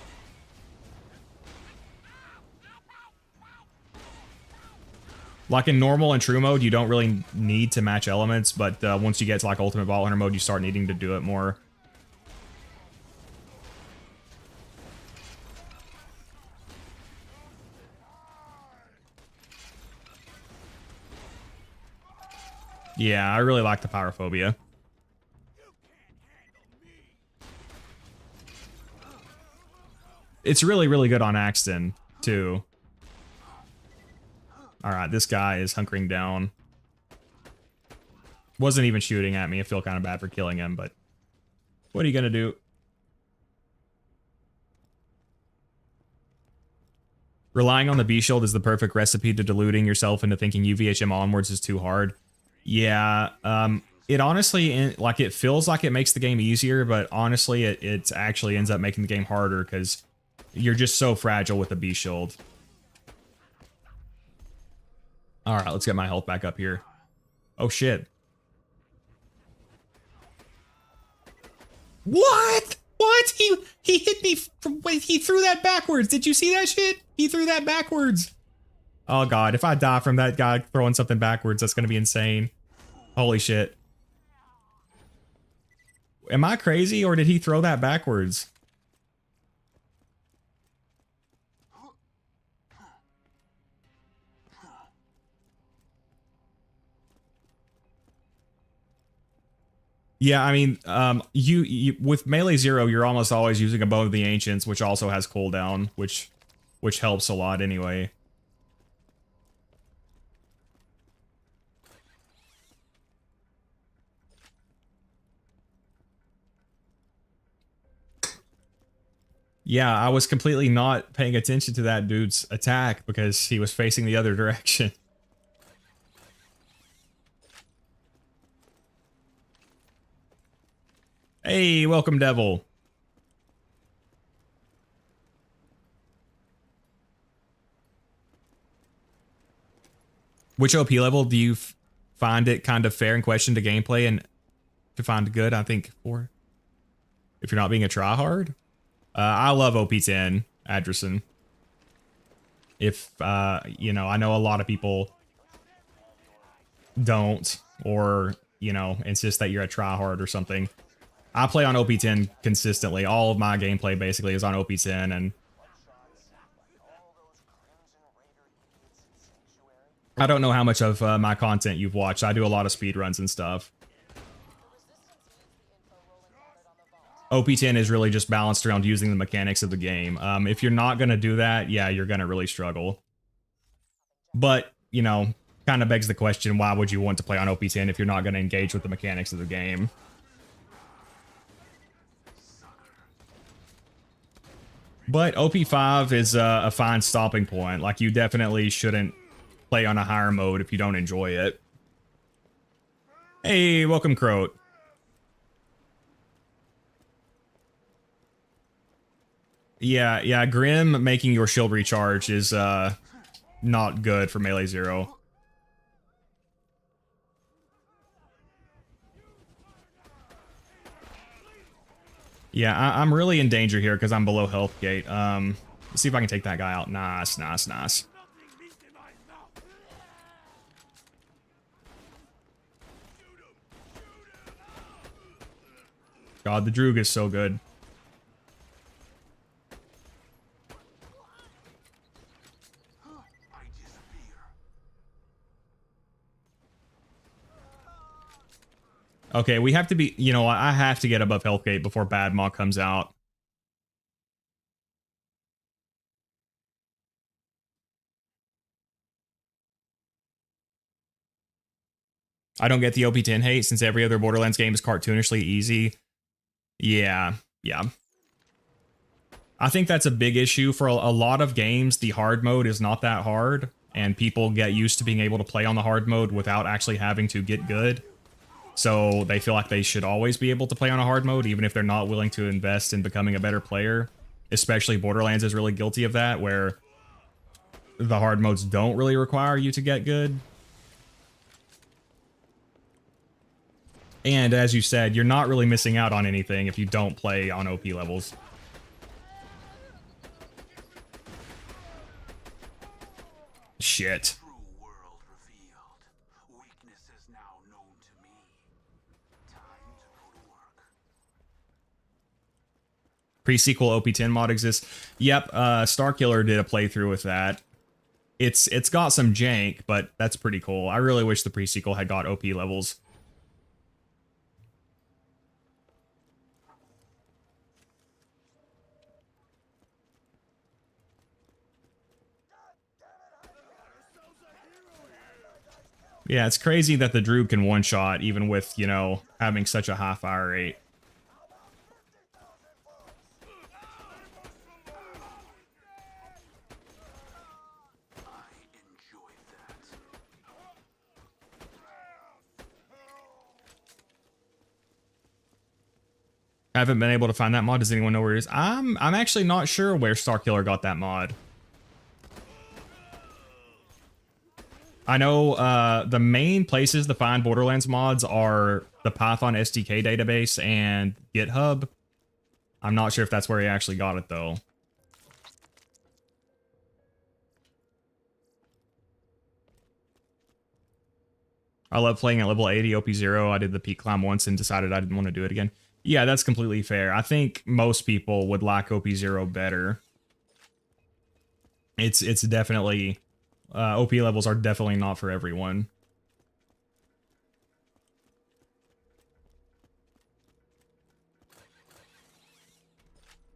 Like in normal and true mode, you don't really need to match elements, but once you get to like ultimate vault hunter mode, you start needing to do it more. Yeah, I really like the power phobia. It's really, really good on Axton, too. Alright, this guy is hunkering down. Wasn't even shooting at me. I feel kind of bad for killing him, but... what are you gonna do? Relying on the B-Shield is the perfect recipe to deluding yourself into thinking UVHM onwards is too hard. Yeah, it honestly, like, it feels like it makes the game easier, but honestly, it actually ends up making the game harder, because you're just so fragile with the B-Shield. Alright, let's get my health back up here. Oh, shit. What? What? He hit me from... wait, he threw that backwards. Did you see that shit? He threw that backwards. Oh, God. If I die from that guy throwing something backwards, that's going to be insane. Holy shit. Am I crazy, or did he throw that backwards? Yeah, I mean, you with Melee Zero, you're almost always using a Bow of the Ancients, which also has cooldown, which helps a lot anyway. Yeah, I was completely not paying attention to that dude's attack because he was facing the other direction. Hey, welcome, Devil. Which OP level do you find it kind of fair in question to gameplay and to find good? I think 4. If you're not being a tryhard. I love OP10, Adrison. If, you know, I know a lot of people don't, or, you know, insist that you're a tryhard or something. I play on OP10 consistently. All of my gameplay basically is on OP10, and I don't know how much of my content you've watched. I do a lot of speedruns and stuff. OP10 is really just balanced around using the mechanics of the game. If you're not going to do that, yeah, you're going to really struggle. But, you know, kind of begs the question, why would you want to play on OP10 if you're not going to engage with the mechanics of the game? But OP5 is a fine stopping point. Like, you definitely shouldn't play on a higher mode if you don't enjoy it. Hey, welcome, Croat. Yeah, Grim making your shield recharge is not good for Melee Zero. Yeah, I'm really in danger here because I'm below health gate. Let's see if I can take that guy out. Nice, nice, nice. God, the Droog is so good. Okay, we have to be, you know, I have to get above health gate before Bad Maw comes out. I don't get the OP10 hate since every other Borderlands game is cartoonishly easy. Yeah. I think that's a big issue for a lot of games. The hard mode is not that hard, and people get used to being able to play on the hard mode without actually having to get good. So they feel like they should always be able to play on a hard mode, even if they're not willing to invest in becoming a better player. Especially Borderlands is really guilty of that, where the hard modes don't really require you to get good. And as you said, you're not really missing out on anything if you don't play on OP levels. Shit. True world revealed. Weaknesses now known to me. Time to go to work. Pre-sequel OP10 mod exists. Yep, Starkiller did a playthrough with that. It's got some jank, but that's pretty cool. I really wish the pre-sequel had got OP levels. Yeah, it's crazy that the Droog can one-shot, even with, you know, having such a high fire rate. Haven't been able to find that mod. Does anyone know where it is? I'm actually not sure where Starkiller got that mod. I know the main places to find Borderlands mods are the Python SDK database and GitHub. I'm not sure if that's where he actually got it, though. I love playing at level 80 OP0. I did the peak climb once and decided I didn't want to do it again. Yeah, that's completely fair. I think most people would like OP0 better. It's definitely... OP levels are definitely not for everyone.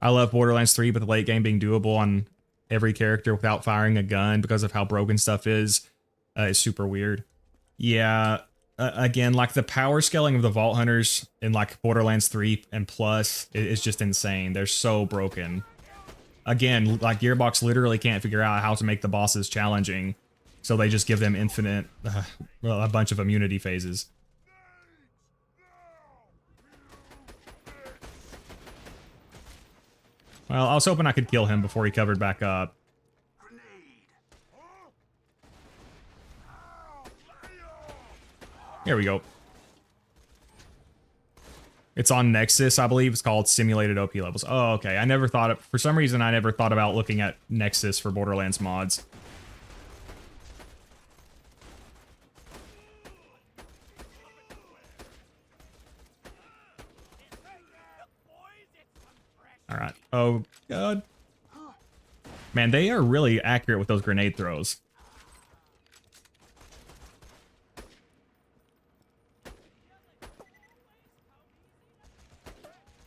I love Borderlands 3, but the late game being doable on every character without firing a gun because of how broken stuff is super weird. Yeah, again, like the power scaling of the Vault Hunters in like Borderlands 3 and Plus is just insane. They're so broken. Again, like Gearbox literally can't figure out how to make the bosses challenging, so they just give them infinite, well, a bunch of immunity phases. Well, I was hoping I could kill him before he covered back up. Here we go. It's on Nexus, I believe. It's called Simulated OP Levels. Oh, okay. I never thought of, for some reason, I never thought about looking at Nexus for Borderlands mods. All right. Oh, God. Man, they are really accurate with those grenade throws.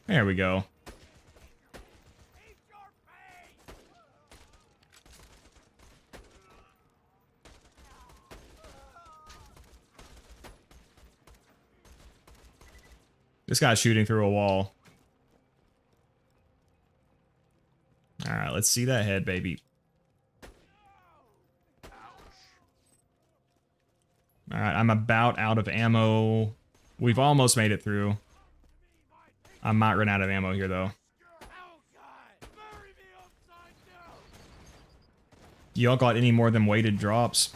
There we go. This guy's shooting through a wall. All right, let's see that head, baby. All right, I'm about out of ammo. We've almost made it through. I might run out of ammo here, though. Y'all got any more than weighted drops?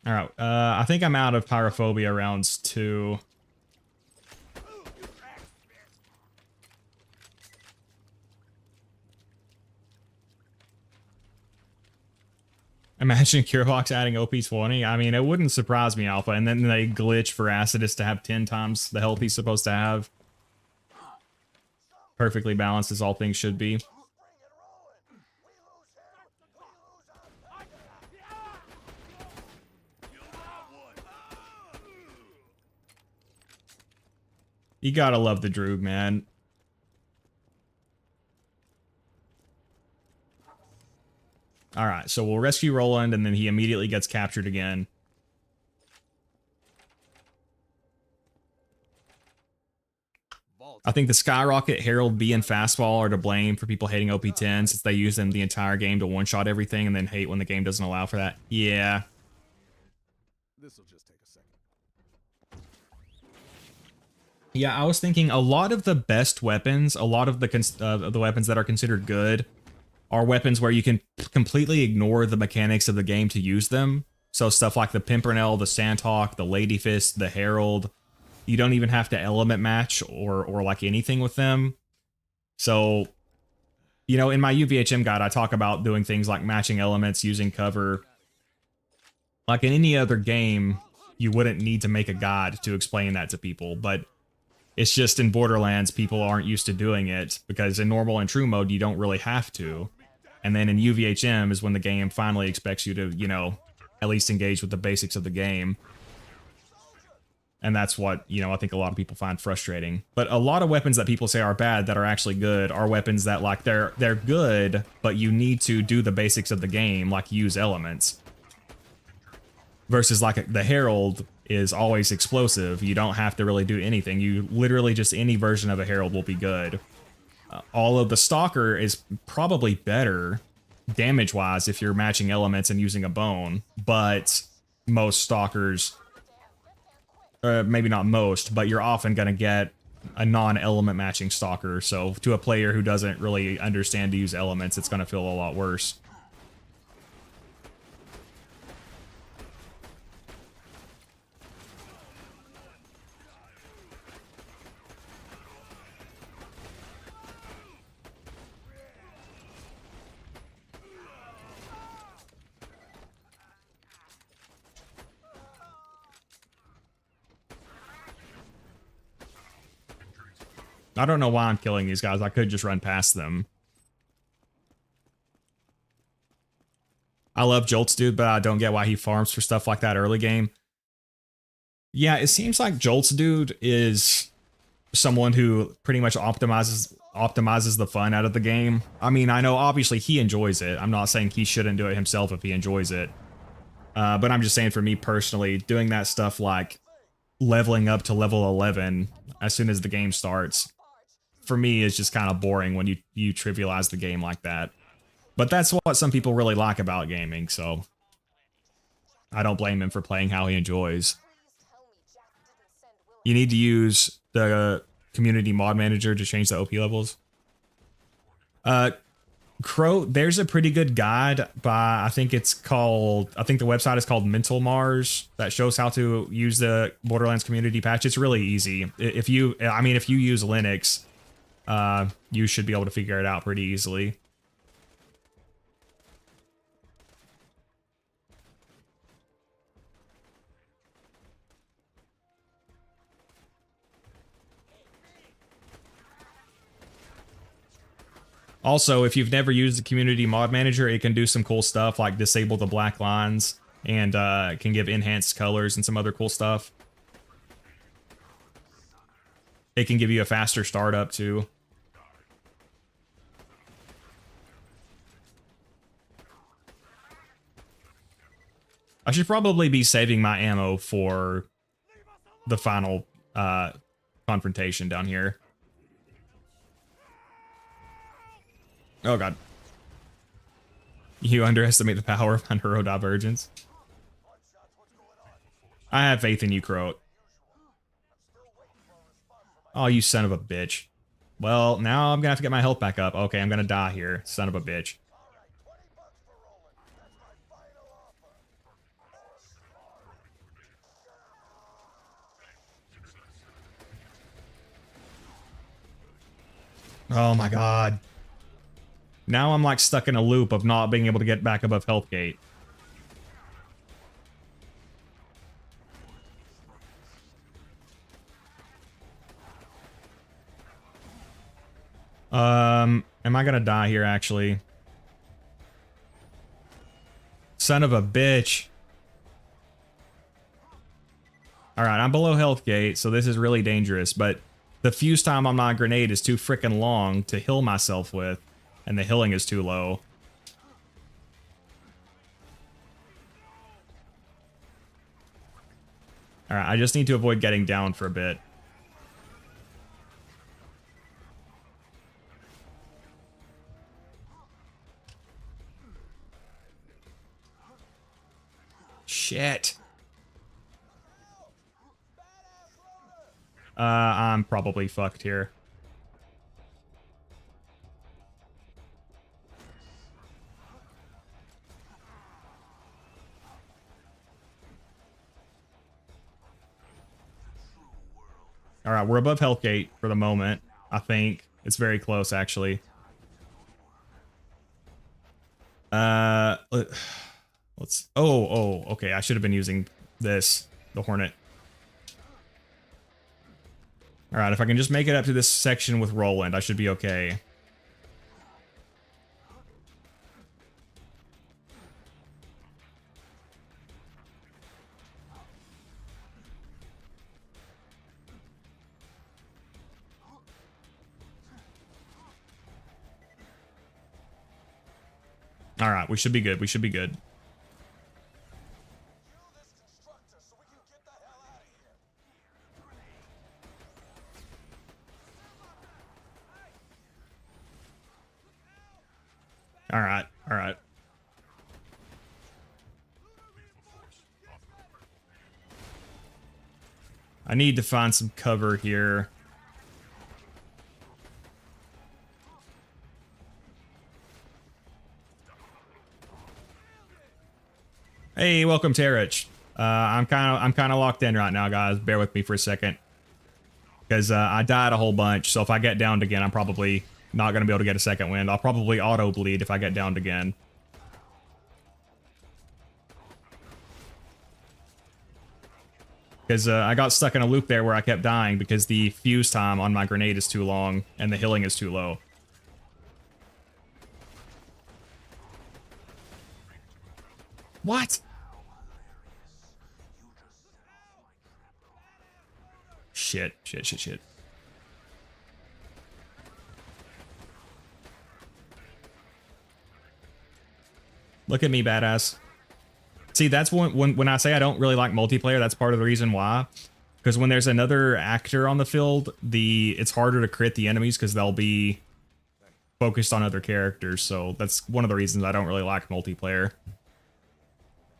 All right, I think I'm out of pyrophobia rounds too. Imagine Curebox adding OP20. I mean, it wouldn't surprise me, Alpha. And then they glitch for Acidus to have 10 times the health he's supposed to have. Perfectly balanced as all things should be. You gotta love the Droog, man. All right, so we'll rescue Roland, and then he immediately gets captured again. vaults. I think the Skyrocket, Herald, B, and Fastball are to blame for people hating OP10 since they use them the entire game to one-shot everything and then hate when the game doesn't allow for that. Yeah. This'll just take a second. Yeah, I was thinking a lot of the best weapons, a lot of the weapons that are considered good are weapons where you can completely ignore the mechanics of the game to use them. So stuff like the Pimpernel, the Sandhawk, the Lady Fist, the Herald, you don't even have to element match or like anything with them. So, you know, in my UVHM guide, I talk about doing things like matching elements, using cover. Like in any other game, you wouldn't need to make a guide to explain that to people, but it's just in Borderlands, people aren't used to doing it because in normal and true mode, you don't really have to. And then in UVHM is when the game finally expects you to, you know, at least engage with the basics of the game. And that's what, you know, I think a lot of people find frustrating. But a lot of weapons that people say are bad that are actually good are weapons that, like, they're good, but you need to do the basics of the game, like use elements. Versus, like, the Herald is always explosive. You don't have to really do anything. You literally just any version of a Herald will be good. Although the Stalker is probably better damage-wise if you're matching elements and using a bone, but most Stalkers, maybe not most, but you're often going to get a non-element matching Stalker, so to a player who doesn't really understand to use elements, it's going to feel a lot worse. I don't know why I'm killing these guys. I could just run past them. I love Jolts Dude, but I don't get why he farms for stuff like that early game. Yeah, it seems like Jolts Dude is someone who pretty much optimizes the fun out of the game. I mean, I know obviously he enjoys it. I'm not saying he shouldn't do it himself if he enjoys it. But I'm just saying for me personally, doing that stuff like leveling up to level 11 as soon as the game starts, for me is just kind of boring when you trivialize the game like that. But that's what some people really like about gaming, so I don't blame him for playing how he enjoys. You need to use the community mod manager to change the OP levels. Crow, there's a pretty good guide by, I think the website is called Mental Mars, that shows how to use the Borderlands community patch. It's really easy. If you use Linux, you should be able to figure it out pretty easily. Also, if you've never used the community mod manager, it can do some cool stuff like disable the black lines and can give enhanced colors and some other cool stuff. It can give you a faster startup too. I should probably be saving my ammo for the final confrontation down here. Oh god. You underestimate the power of neurodivergence. I have faith in you, Croat. Oh, you son of a bitch. Well, now I'm gonna have to get my health back up. Okay, I'm gonna die here, son of a bitch. Oh my god. Now I'm like stuck in a loop of not being able to get back above health gate. Am I gonna die here actually? Son of a bitch. Alright, I'm below health gate, so this is really dangerous, but the fuse time on my grenade is too freaking long to heal myself with, and the healing is too low. Alright, I just need to avoid getting down for a bit. Shit. I'm probably fucked here. All right, we're above Hellgate for the moment. I think it's very close, actually. Let's. Oh, okay. I should have been using this, the Hornet. All right, if I can just make it up to this section with Roland, I should be okay. All right, we should be good. We should be good. All right, all right. I need to find some cover here. Hey, welcome, Terrich. I'm kind of locked in right now, guys. Bear with me for a second, because I died a whole bunch. So if I get downed again, I'm probably not gonna be able to get a second wind. I'll probably auto bleed if I get downed again. Because I got stuck in a loop there where I kept dying because the fuse time on my grenade is too long and the healing is too low. What? Shit. Look at me, badass. See, that's when I say I don't really like multiplayer, that's part of the reason why. Because when there's another actor on the field, it's harder to crit the enemies because they'll be focused on other characters. So that's one of the reasons I don't really like multiplayer.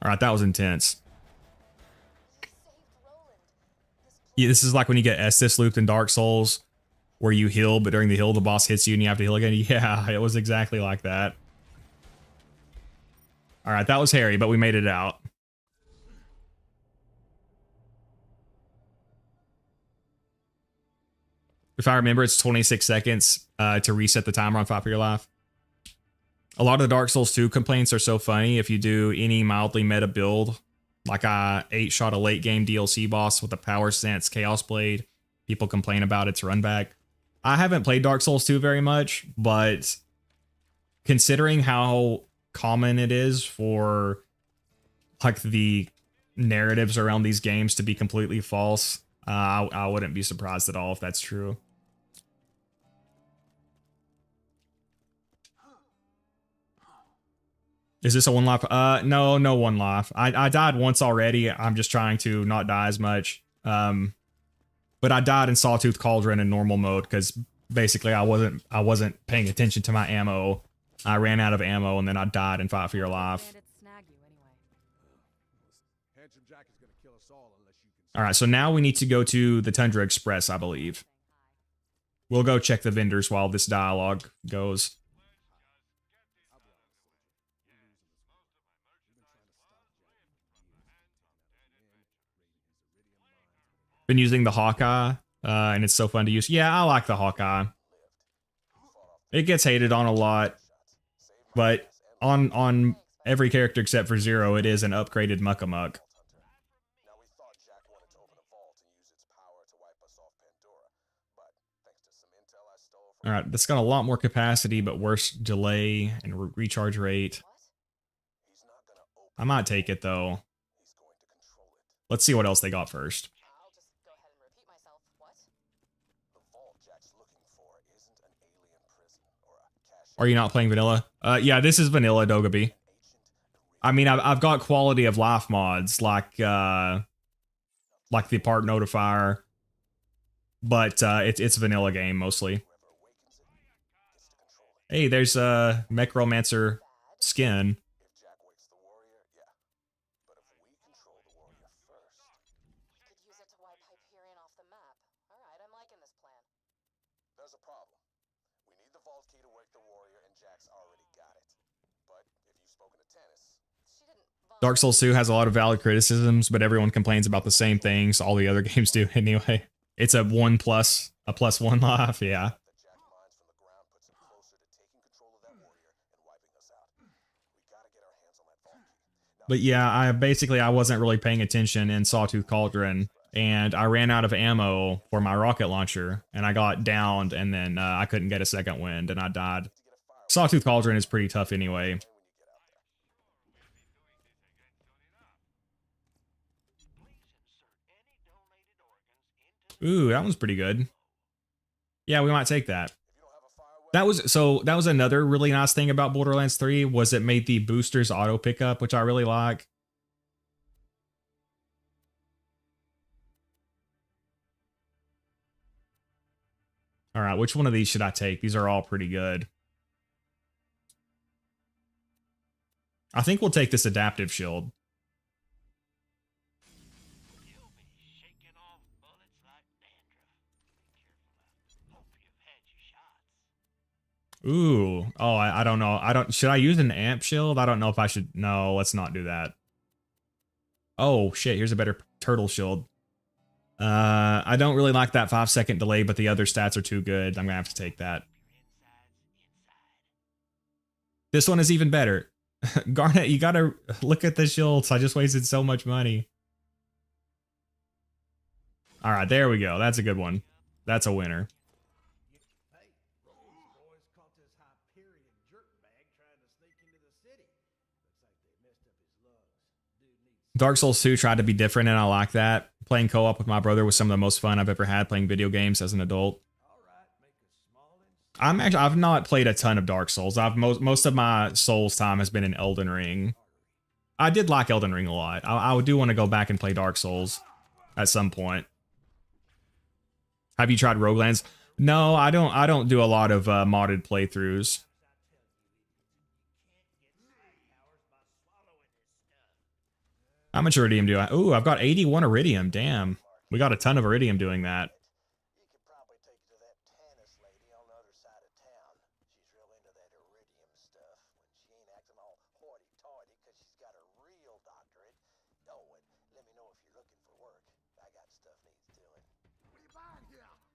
All right, that was intense. Yeah, this is like when you get Estus looped in Dark Souls, where you heal, but during the heal, the boss hits you and you have to heal again. Yeah, it was exactly like that. All right, that was hairy, but we made it out. If I remember, it's 26 seconds to reset the timer on Fight for Your Life. A lot of the Dark Souls 2 complaints are so funny. If you do any mildly meta build, like I 8-shot a late game DLC boss with a Power Sense Chaos Blade, people complain about its run back. I haven't played Dark Souls 2 very much, but considering how common it is for like the narratives around these games to be completely false, I wouldn't be surprised at all if that's true. Is this a one life? No one life. I died once already. I'm just trying to not die as much. But I died in Sawtooth Cauldron in normal mode because basically I wasn't paying attention to my ammo. I ran out of ammo and then I died in Fight for Your Life. All right, so now we need to go to the Tundra Express, I believe. We'll go check the vendors while this dialogue goes. Been using the Hawkeye, and it's so fun to use. Yeah, I like the Hawkeye. It gets hated on a lot, but on every character except for Zer0, it is an upgraded muck-a-muck. All right, that's got a lot more capacity, but worse delay and recharge rate. I might take it, though. Let's see what else they got first. Are you not playing vanilla? Yeah, this is vanilla, Dogaby. I mean, I've got quality of life mods like the part notifier, but it's a vanilla game mostly. Hey, there's a Mechromancer skin. there's a problem. We need the vault key to work the warrior, and Jack's already got it. But if you've spoken to Tennis, She didn't Dark Souls 2 has a lot of valid criticisms, but everyone complains about the same things all the other games do anyway. It's a plus one life, yeah. the Jack mines from the ground puts him closer to taking control of that warrior and wiping us out. We gotta get our hands on that vault key. Now, But yeah, I wasn't really paying attention in Sawtooth Cauldron, and I ran out of ammo for my rocket launcher, and I got downed, and then I couldn't get a second wind, and I died. Sawtooth Cauldron is pretty tough anyway. Ooh, that one's pretty good. Yeah, we might take that. That was another really nice thing about Borderlands 3 was it made the boosters auto pickup, which I really like. All right, which one of these should I take? These are all pretty good. I think we'll take this adaptive shield. Ooh. Oh, I don't know. Should I use an amp shield? I don't know if I should. No, let's not do that. Oh, shit. Here's a better turtle shield. I don't really like that 5-second delay, but the other stats are too good. I'm gonna have to take that. This one is even better. Garnet, you gotta look at the shields. I just wasted so much money. All right, there we go. That's a good one. That's a winner. Hey, these boys caught this Hyperion jerkbag trying to sneak into the city. Looks like they messed up his lungs. Dude needs Dark Souls 2 tried to be different, and I like that. Playing co-op with my brother was some of the most fun I've ever had playing video games as an adult. all right, make a small I've not played a ton of Dark Souls. Most of my Souls time has been in Elden Ring. I did like Elden Ring a lot. I do want to go back and play Dark Souls at some point. Have you tried Roguelands? No, I don't do a lot of modded playthroughs. How much iridium do I? Ooh, I've got 81 iridium. Damn, we got a ton of iridium doing that. you could probably take it to that Tennis lady on the other side of town. She's real into that iridium stuff when she ain't acting all hoity-toity because she's got a real doctorate. Oh, and let me know if you're looking for work. I got stuff needs doing.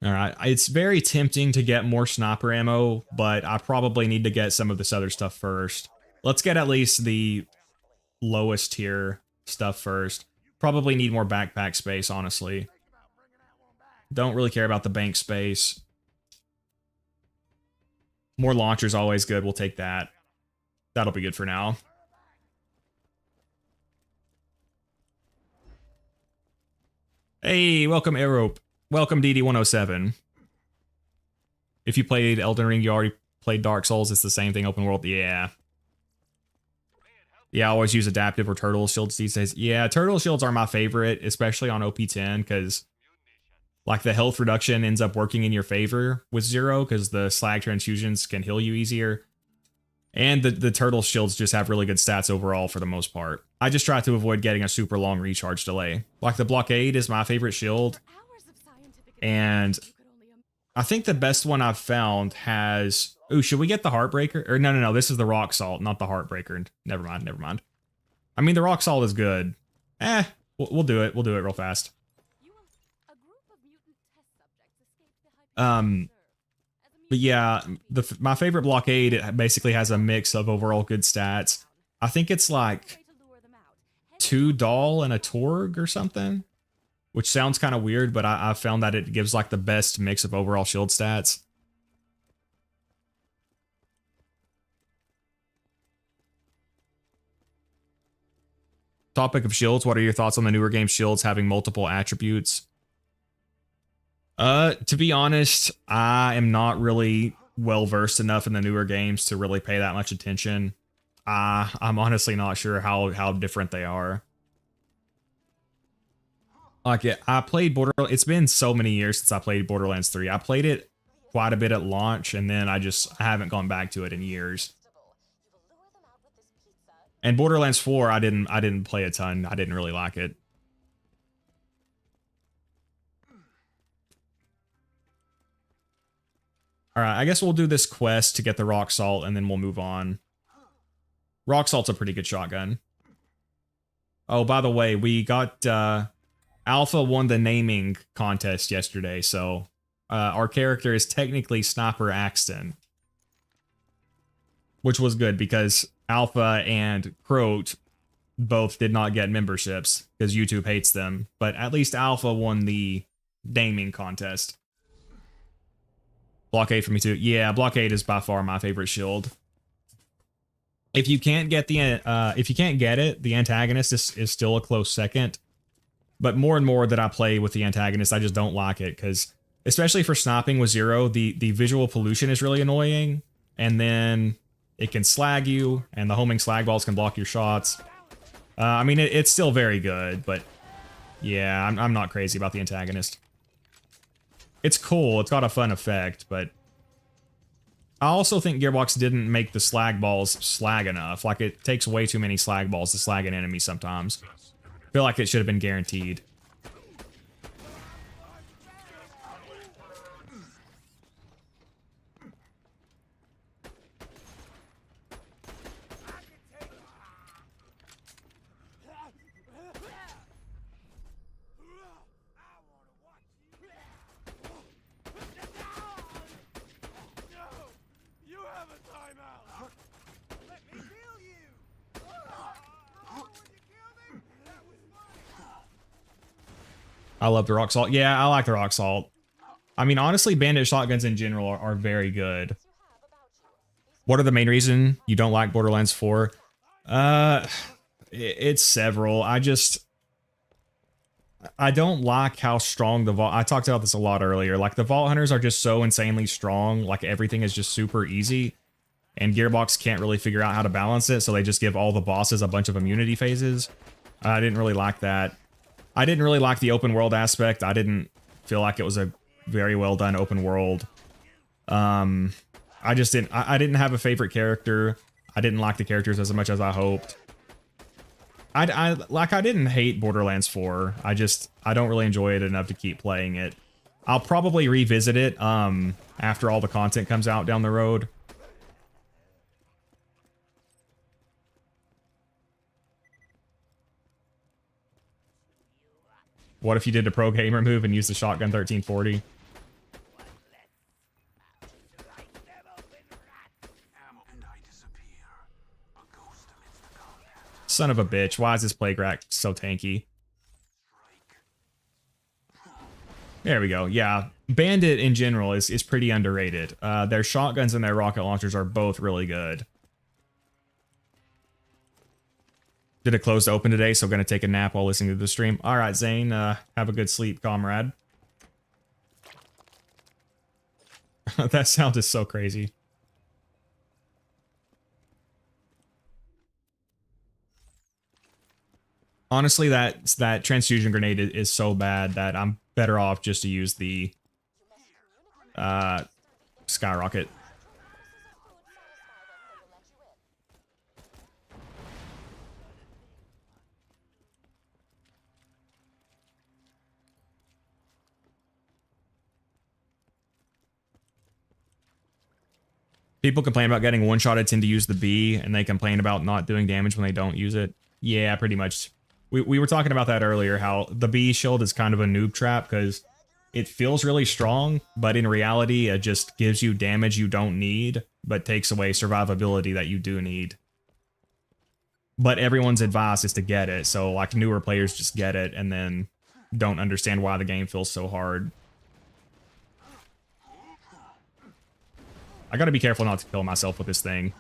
All right, it's very tempting to get more sniper ammo, but I probably need to get some of this other stuff first. Let's get at least the lowest tier stuff first. Probably need more backpack space, honestly. Don't really care about the bank space. More launchers always good. We'll take that. That'll be good for now. Hey, welcome Aerope. Welcome DD107. If you played Elden Ring, you already played Dark Souls. It's the same thing, open world. Yeah. Yeah, I always use adaptive or turtle shields these days. Yeah, turtle shields are my favorite, especially on OP10, because like the health reduction ends up working in your favor with Zer0, because the slag transfusions can heal you easier. And the turtle shields just have really good stats overall for the most part. I just try to avoid getting a super long recharge delay. Like the blockade is my favorite shield. And I think the best one I've found has... Ooh, should we get the Heartbreaker? Or no, this is the Rock Salt, not the Heartbreaker. Never mind. I mean, the Rock Salt is good. We'll do it. We'll do it real fast. But yeah, my favorite blockade, it basically has a mix of overall good stats. I think it's like 2 Doll and a Torg or something, which sounds kind of weird, but I found that it gives like the best mix of overall shield stats. Topic of shields, what are your thoughts on the newer game shields having multiple attributes? To be honest, I am not really well versed enough in the newer games to really pay that much attention. I'm honestly not sure how different they are. Like I played Borderlands. It's been so many years since I played Borderlands 3. I played it quite a bit at launch, and then I haven't gone back to it in years. And Borderlands 4, I didn't play a ton. I didn't really like it. All right, I guess we'll do this quest to get the rock salt, and then we'll move on. Rock salt's a pretty good shotgun. Oh, by the way, we got Alpha won the naming contest yesterday, so our character is technically Sniper Axton, which was good because Alpha and Croat both did not get memberships because YouTube hates them, but at least Alpha won the naming contest. Blockade for me too. Yeah, Blockade is by far my favorite shield. If you can't get the antagonist is still a close second. But more and more that I play with the antagonist, I just don't like it because, especially for sniping with Zer0, the visual pollution is really annoying, and then it can slag you, and the homing slag balls can block your shots. I mean, it's still very good, but yeah, I'm not crazy about the antagonist. It's cool, it's got a fun effect, but I also think Gearbox didn't make the slag balls slag enough. Like, it takes way too many slag balls to slag an enemy sometimes. I feel like it should have been guaranteed. I love the rock salt. Yeah, I like the rock salt. I mean, honestly, bandit shotguns in general are very good. What are the main reason you don't like Borderlands 4? It's several. I don't like how strong the vault. I talked about this a lot earlier. Like, the vault hunters are just so insanely strong. Like, everything is just super easy, and Gearbox can't really figure out how to balance it, so they just give all the bosses a bunch of immunity phases. I didn't really like that. I didn't really like the open world aspect. I didn't feel like it was a very well done open world. I didn't have a favorite character. I didn't like the characters as much as I hoped. I didn't hate Borderlands 4. I don't really enjoy it enough to keep playing it. I'll probably revisit it after all the content comes out down the road. What if you did a pro gamer move and used the shotgun 1340? Son of a bitch, why is this plague rack so tanky? There we go, yeah. Bandit in general is pretty underrated. Their shotguns and their rocket launchers are both really good. Did it close to open today, so gonna take a nap while listening to the stream. Alright, Zane, have a good sleep, comrade. That sound is so crazy. Honestly, that transfusion grenade is so bad that I'm better off just to use the skyrocket. People complain about getting one-shotted, tend to use the B, and they complain about not doing damage when they don't use it. Yeah, pretty much. We were talking about that earlier, how the B shield is kind of a noob trap, because it feels really strong, but in reality, it just gives you damage you don't need, but takes away survivability that you do need. But everyone's advice is to get it, so like newer players just get it, and then don't understand why the game feels so hard. I gotta be careful not to kill myself with this thing.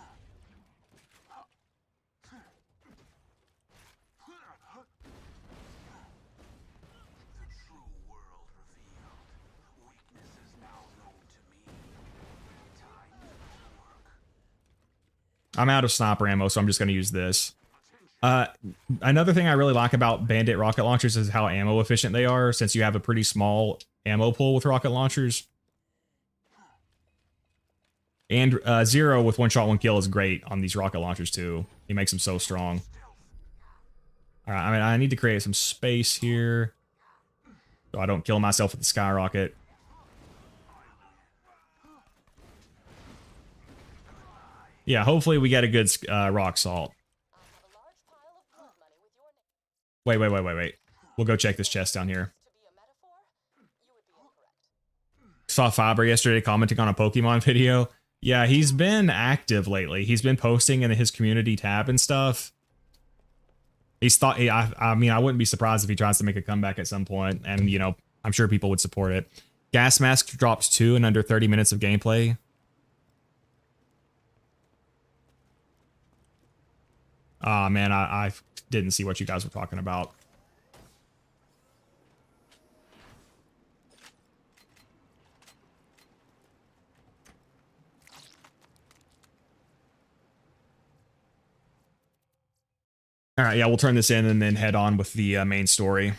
I'm out of sniper ammo, so I'm just gonna use this. Another thing I really like about Bandit rocket launchers is how ammo efficient they are, since you have a pretty small ammo pool with rocket launchers. And Zer0 with one shot, one kill is great on these rocket launchers too. He makes them so strong. Alright, I mean, I need to create some space here so I don't kill myself with the skyrocket. Yeah, hopefully we get a good rock salt. I have a large pile of blood money with your name. Wait. We'll go check this chest down here. To be a metaphor, you would be incorrect. Saw Faber yesterday commenting on a Pokemon video. Yeah, he's been active lately. He's been posting in his community tab and stuff. I mean, I wouldn't be surprised if he tries to make a comeback at some point, and, you know, I'm sure people would support it. Gas Mask drops 2 in under 30 minutes of gameplay. Ah, man, I didn't see what you guys were talking about. All right, yeah, we'll turn this in and then head on with the main story.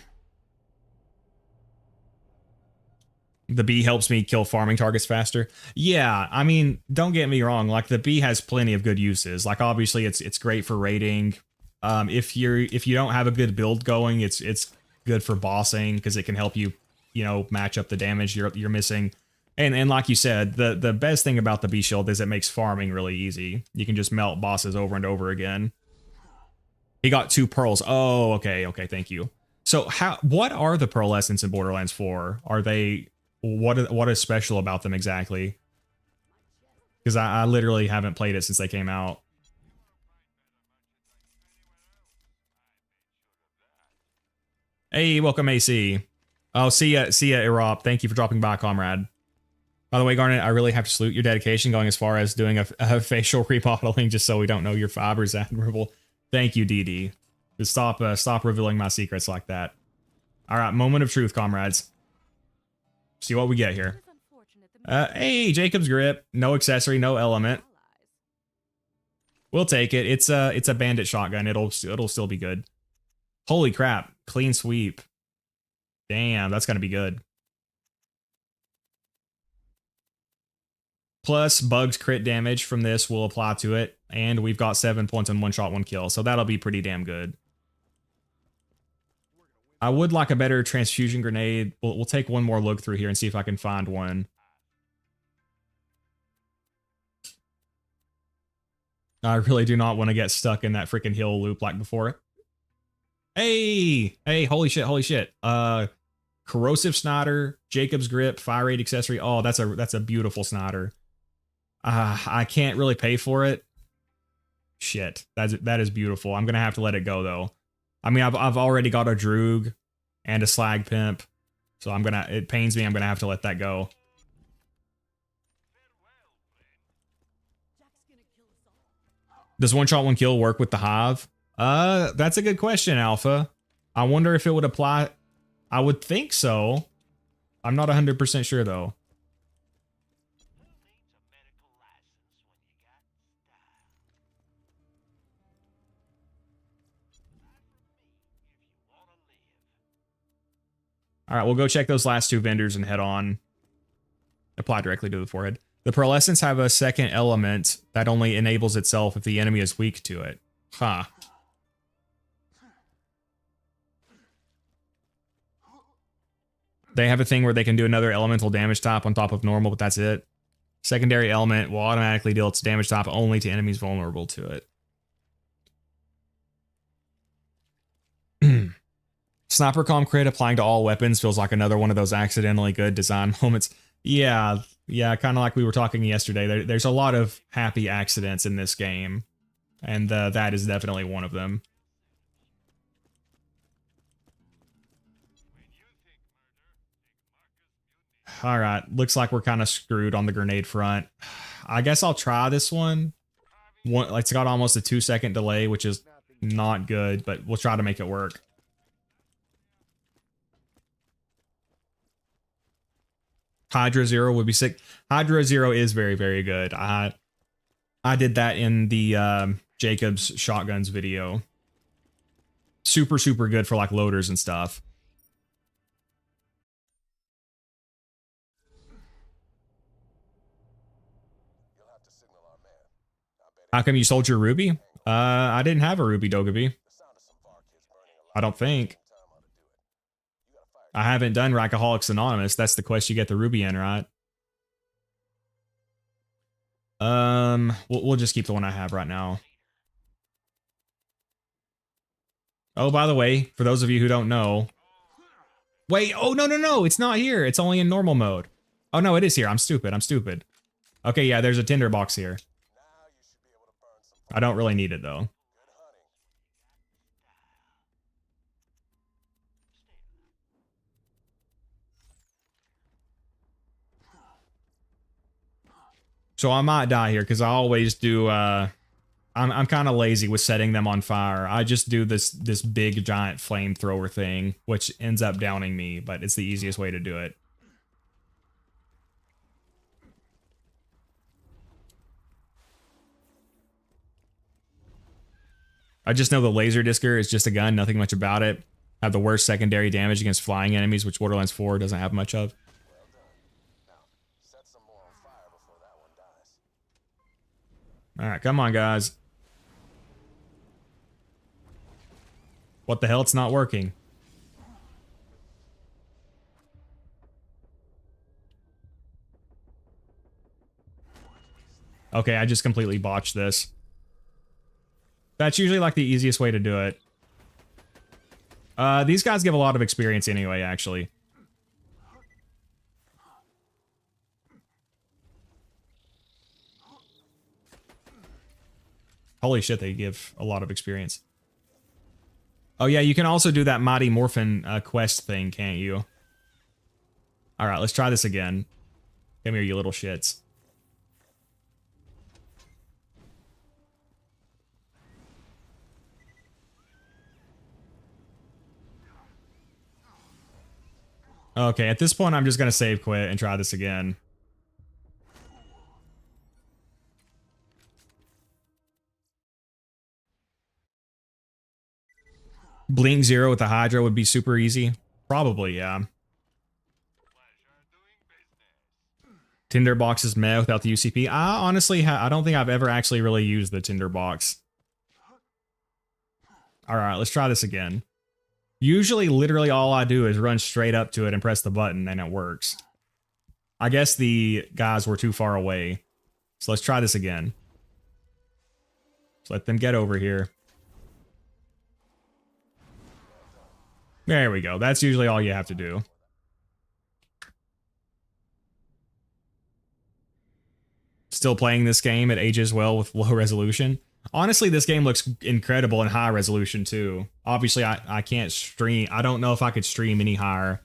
The bee helps me kill farming targets faster. Yeah, I mean, don't get me wrong. Like, the bee has plenty of good uses. Like, obviously, it's great for raiding. If you don't have a good build going, it's good for bossing because it can help you, you know, match up the damage you're missing. And like you said, the best thing about the bee shield is it makes farming really easy. You can just melt bosses over and over again. He got 2 pearls. Oh, okay, thank you. So what are the pearl essence in Borderlands 4? Are they what is special about them exactly? Because I literally haven't played it since they came out. Hey, welcome AC. Oh, see ya, Irop. Thank you for dropping by, comrade. By the way, Garnet, I really have to salute your dedication going as far as doing a facial remodeling just so we don't know your fibers. Admirable. Thank you, DD. Just stop revealing my secrets like that. All right, moment of truth, comrades. See what we get here. Hey, Jacob's grip. No accessory, no element. We'll take it. It's a bandit shotgun. It'll still be good. Holy crap! Clean sweep. Damn, that's gonna be good. Plus, Bug's crit damage from this will apply to it, and we've got 7 points on 1 shot, 1 kill, so that'll be pretty damn good. I would like a better transfusion grenade. We'll take one more look through here and see if I can find one. I really do not want to get stuck in that freaking hill loop like before. Hey, holy shit. Corrosive Snider, Jacob's grip, fire rate accessory. Oh, that's a beautiful Snider. I can't really pay for it. Shit, that is beautiful. I'm gonna have to let it go though. I mean, I've already got a Droog and a Slag Pimp, so it pains me. I'm gonna have to let that go. Does 1 shot, 1 kill work with the Hive? That's a good question, Alpha. I wonder if it would apply. I would think so. I'm not 100% sure though. All right, we'll go check those last 2 vendors and head on. Apply directly to the forehead. The pearlescents have a second element that only enables itself if the enemy is weak to it. Huh. They have a thing where they can do another elemental damage type on top of normal, but that's it. Secondary element will automatically deal its damage type only to enemies vulnerable to it. Sniper comm crit applying to all weapons feels like another one of those accidentally good design moments. Yeah, kind of like we were talking yesterday. There's a lot of happy accidents in this game, and that is definitely one of them. All right, looks like we're kind of screwed on the grenade front. I guess I'll try this one. It's got almost a 2-second delay, which is not good, but we'll try to make it work. Hydra Zer0 would be sick. Hydra Zer0 is very, very good. I did that in the Jacob's shotguns video. Super, super good for like loaders and stuff. How come you sold your ruby? I didn't have a ruby, Dogaby. I don't think. I haven't done Rackaholics Anonymous. That's the quest you get the ruby in, right? We'll just keep the one I have right now. Oh, by the way, for those of you who don't know, wait, oh, no, it's not here. It's only in normal mode. Oh, no, it is here. I'm stupid. Okay, yeah, there's a tinderbox here. I don't really need it, though. So I might die here, because I always do, I'm kind of lazy with setting them on fire. I just do this big giant flamethrower thing, which ends up downing me, but it's the easiest way to do it. I just know the laser discer is just a gun, nothing much about it. Have the worst secondary damage against flying enemies, which Borderlands 4 doesn't have much of. Set some more on fire before that one dies. Alright, come on, guys. What the hell? It's not working. Okay, I just completely botched this. That's usually like the easiest way to do it. These guys give a lot of experience anyway, actually. Holy shit, they give a lot of experience. Oh yeah, you can also do that Mighty Morphin quest thing, can't you? Alright, let's try this again. Come here, you little shits. Okay, at this point, I'm just gonna save quit and try this again. Blink Zero with the Hydra would be super easy. Probably, yeah. Tinderbox is meh without the UCP. I honestly, I don't think I've ever actually really used the Tinderbox. Alright, let's try this again. Usually, literally all I do is run straight up to it and press the button, and it works. I guess the guys were too far away. So let's try this again. Let's let them get over here. There we go. That's usually all you have to do. Still playing this game, it ages well with low resolution. Honestly, this game looks incredible in high resolution too. Obviously, I can't stream. I don't know if I could stream any higher,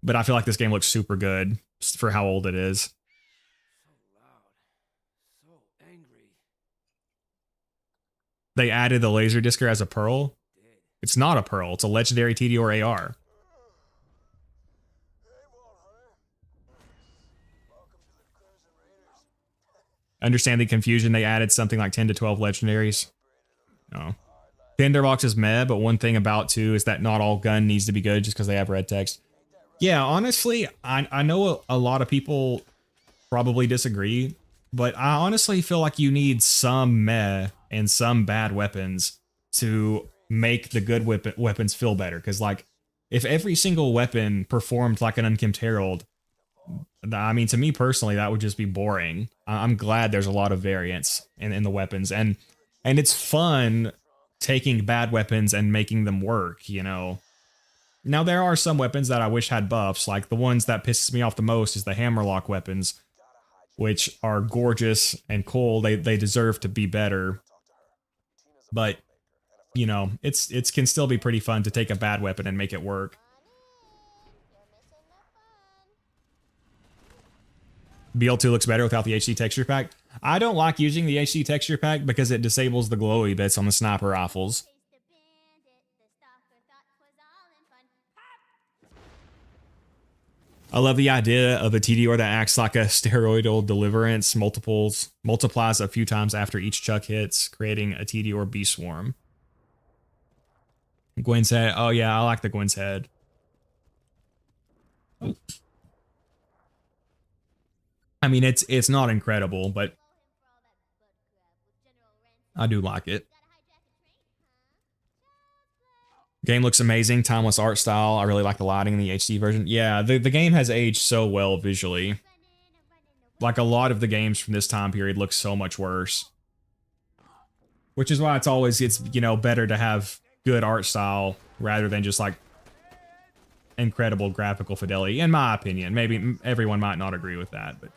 but I feel like this game looks super good for how old it is. So loud. So angry. They added the laser discer as a pearl. It's not a pearl. It's a legendary TD or AR. Understand the confusion. They added something like 10 to 12 legendaries. No. Tinderbox is meh, but one thing about 2 is that not all gun needs to be good just because they have red text. Yeah, honestly, I know a lot of people probably disagree, but I honestly feel like you need some meh and some bad weapons to make the good weapons feel better. Because, like, if every single weapon performed like an Unkempt Herald, I mean, to me personally, that would just be boring. I'm glad there's a lot of variance in the weapons, and it's fun taking bad weapons and making them work, you know. Now, there are some weapons that I wish had buffs, like the ones that pisses me off the most is the hammerlock weapons, which are gorgeous and cool. They deserve to be better. But, you know, it can still be pretty fun to take a bad weapon and make it work. BL2 looks better without the HD texture pack. I don't like using the HD texture pack because it disables the glowy bits on the sniper rifles. I love the idea of a TDR that acts like a steroidal deliverance, multiplies a few times after each chuck hits, creating a TDR B swarm. Gwen's head. Oh yeah, I like the Gwen's head. Oh. I mean, it's not incredible, but I do like it. Game looks amazing, timeless art style. I really like the lighting in the HD version. Yeah, the game has aged so well visually. Like a lot of the games from this time period look so much worse. Which is why it's you know, better to have good art style rather than just like incredible graphical fidelity, in my opinion. Maybe everyone might not agree with that, but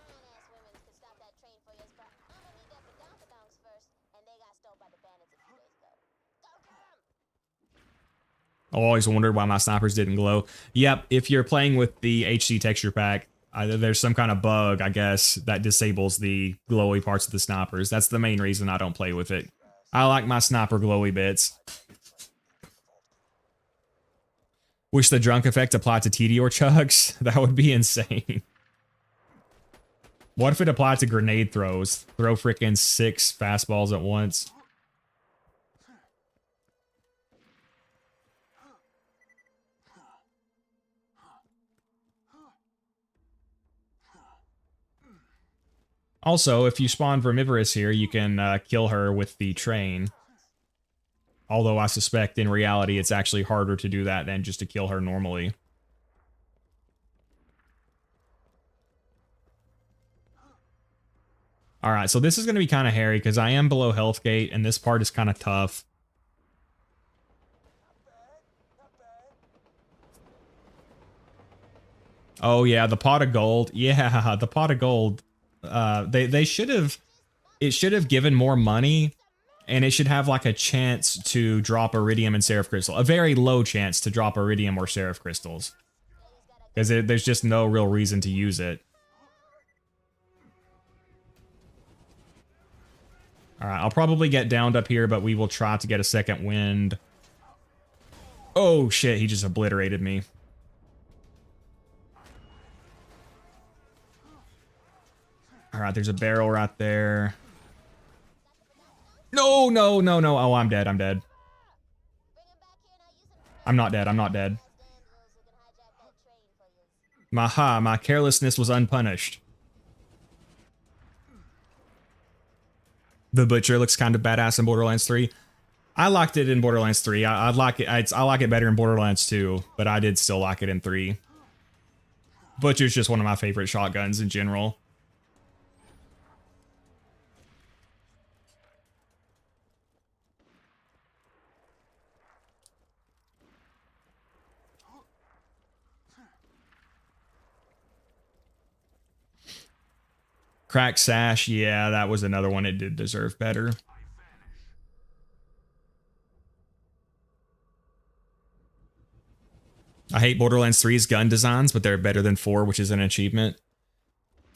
I always wondered why my snipers didn't glow. Yep, if you're playing with the HC texture pack, there's some kind of bug, I guess, that disables the glowy parts of the snipers. That's the main reason I don't play with it. I like my sniper glowy bits. Wish the drunk effect applied to TD or chugs. That would be insane. What if it applied to grenade throws? Throw freaking 6 fastballs at once. Also, if you spawn Vermivorous here, you can kill her with the train. Although I suspect in reality it's actually harder to do that than just to kill her normally. Alright, so this is going to be kind of hairy because I am below health gate and this part is kind of tough. Oh yeah, the pot of gold. Yeah, the pot of gold. They should have, it should have given more money, and it should have like a chance to drop iridium and seraph crystal, a very low chance to drop iridium or seraph crystals, because there's just no real reason to use it. All right, I'll probably get downed up here, but we will try to get a second wind. Oh shit, he just obliterated me. All right, there's a barrel right there. No, no, no, no. Oh, I'm dead. I'm dead. I'm not dead. I'm not dead. My carelessness was unpunished. The Butcher looks kind of badass in Borderlands 3. I liked it in Borderlands 3. I like it. I like it better in Borderlands 2, but I did still like it in 3. Butcher's just one of my favorite shotguns in general. Crack Sash, yeah, that was another one it did deserve better. I hate Borderlands 3's gun designs, but they're better than 4, which is an achievement.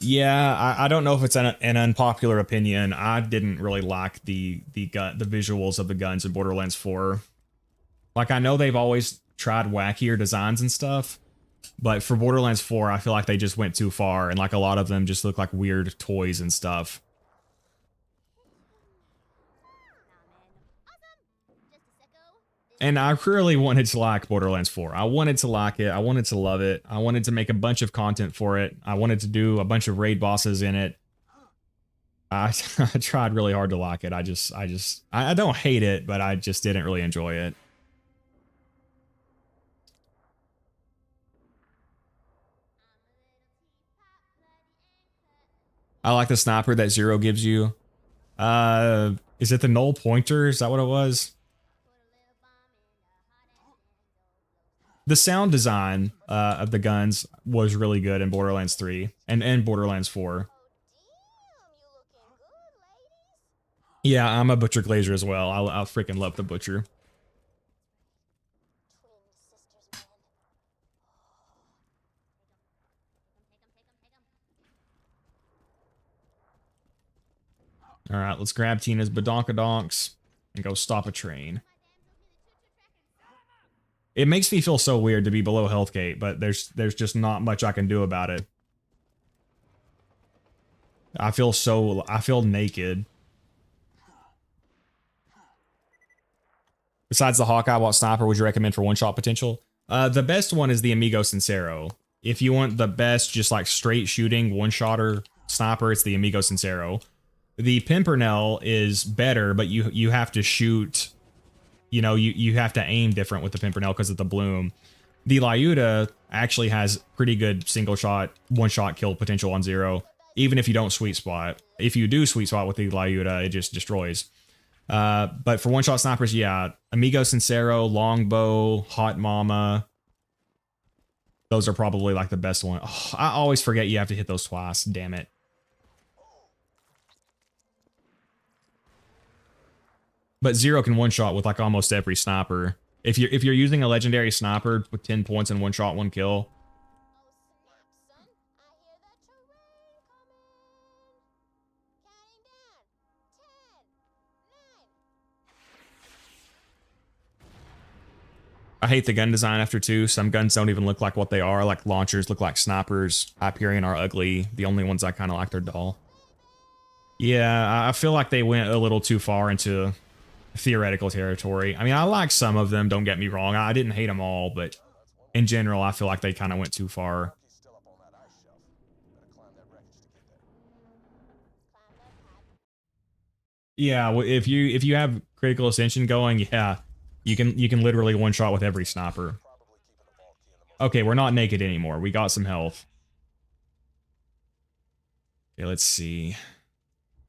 Yeah, I don't know if it's an unpopular opinion. I didn't really like the visuals of the guns in Borderlands 4. Like, I know they've always tried wackier designs and stuff, but for Borderlands 4, I feel like they just went too far, and like a lot of them just look like weird toys and stuff. And I really wanted to like Borderlands 4. I wanted to like it. I wanted to love it. I wanted to make a bunch of content for it. I wanted to do a bunch of raid bosses in it. I tried really hard to like it. I don't hate it, but I just didn't really enjoy it. I like the sniper that Zer0 gives you. Is it the null pointer? Is that what it was? The sound design of the guns was really good in Borderlands 3 and Borderlands 4. Yeah, I'm a Butcher Glazer as well. I freaking love the Butcher. All right, let's grab Tina's badonkadonks and go stop a train. It makes me feel so weird to be below health gate, but there's just not much I can do about it. I feel naked. Besides the Hawkeye, what sniper would you recommend for one-shot potential? The best one is the Amigo Sincero. If you want the best, just like straight shooting one-shotter sniper, it's the Amigo Sincero. The Pimpernel is better, but you have to shoot. You know, you have to aim different with the Pimpernel because of the bloom. The Lyuda actually has pretty good single shot, one-shot kill potential on Zer0. even if you don't sweet spot. If you do sweet spot with the Lyuda, it just destroys. But for one-shot snipers, yeah, Amigo Sincero, Longbow, Hot Mama, those are probably like the best one. Oh, I always forget you have to hit those twice. Damn it. But Zer0 can one-shot with like almost every sniper. If you're using a legendary sniper with 10 points and one shot, one kill. I hate the gun design after 2. Some guns don't even look like what they are. Like launchers look like snipers. Hyperion are ugly. The only ones I kind of like are dull. Yeah, I feel like they went a little too far into theoretical territory. I mean, I like some of them, don't get me wrong. I didn't hate them all, but in general, I feel like they kind of went too far. Yeah, if you have critical ascension going, yeah, you can literally one shot with every sniper. Okay, we're not naked anymore. We got some health. Okay, let's see.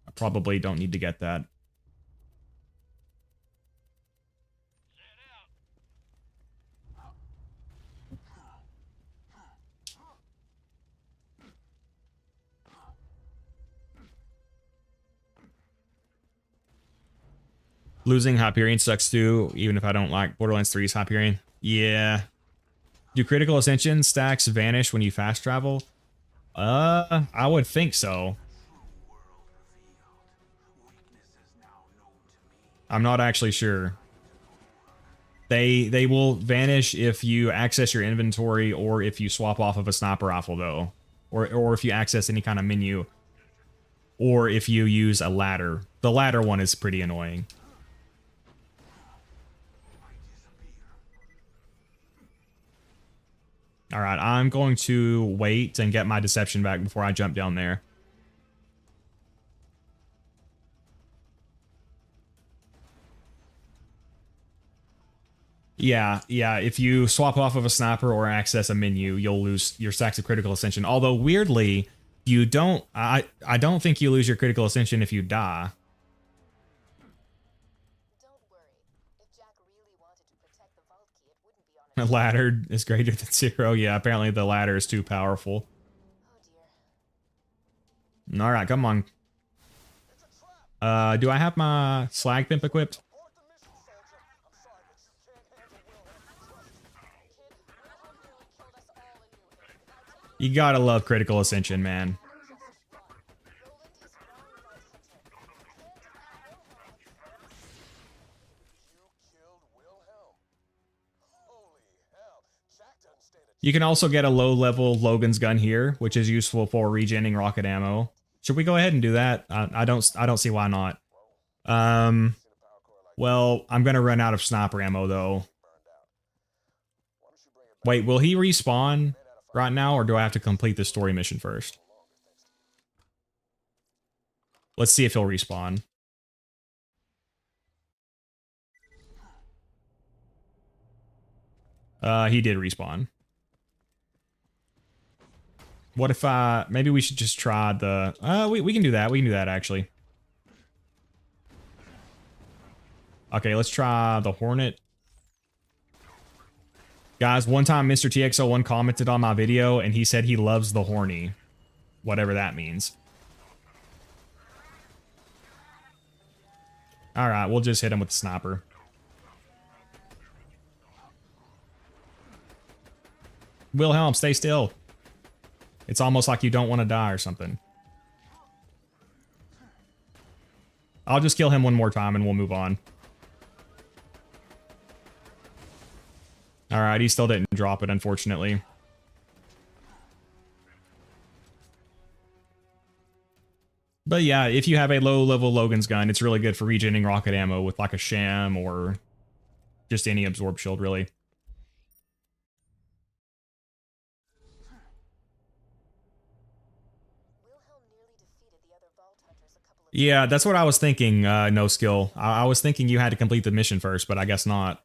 I probably don't need to get that. Losing Hyperion sucks too, even if I don't like Borderlands 3's Hyperion. Yeah. Do critical ascension stacks vanish when you fast travel? I would think so. I'm not actually sure. They will vanish if you access your inventory or if you swap off of a sniper rifle though. Or if you access any kind of menu. Or if you use a ladder. The ladder one is pretty annoying. Alright, I'm going to wait and get my deception back before I jump down there. Yeah, if you swap off of a sniper or access a menu, you'll lose your stacks of critical ascension. Although, weirdly, you don't... I don't think you lose your critical ascension if you die. A ladder is greater than 0. Yeah, apparently the ladder is too powerful. Alright, come on. Do I have my slag pimp equipped? You gotta love critical ascension, man. You can also get a low-level Logan's gun here, which is useful for regenning rocket ammo. Should we go ahead and do that? I don't see why not. Well, I'm gonna run out of sniper ammo though. Wait, will he respawn right now, or do I have to complete the story mission first? Let's see if he'll respawn. He did respawn. What if maybe we should just try the... we can do that. We can do that, actually. Okay, let's try the Hornet. Guys, one time Mr. TX01 commented on my video, and he said he loves the Horny. Whatever that means. Alright, we'll just hit him with the sniper. Wilhelm, stay still. It's almost like you don't want to die or something. I'll just kill him one more time and we'll move on. Alright, he still didn't drop it, unfortunately. But yeah, if you have a low-level Logan's gun, it's really good for regenerating rocket ammo with like a sham or just any absorb shield, really. Yeah, that's what I was thinking, no skill. I was thinking you had to complete the mission first, but I guess not.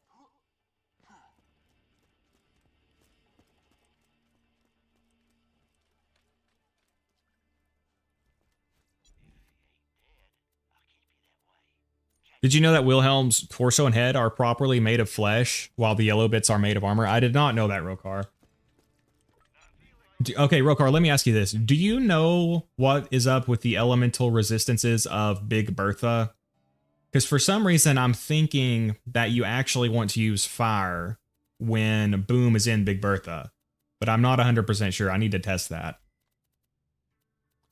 Did you know that Wilhelm's torso and head are properly made of flesh, while the yellow bits are made of armor? I did not know that, Rokar. Okay, Rokar, let me ask you this. Do you know what is up with the elemental resistances of Big Bertha? Because for some reason, I'm thinking that you actually want to use fire when Boom is in Big Bertha. But I'm not 100% sure. I need to test that.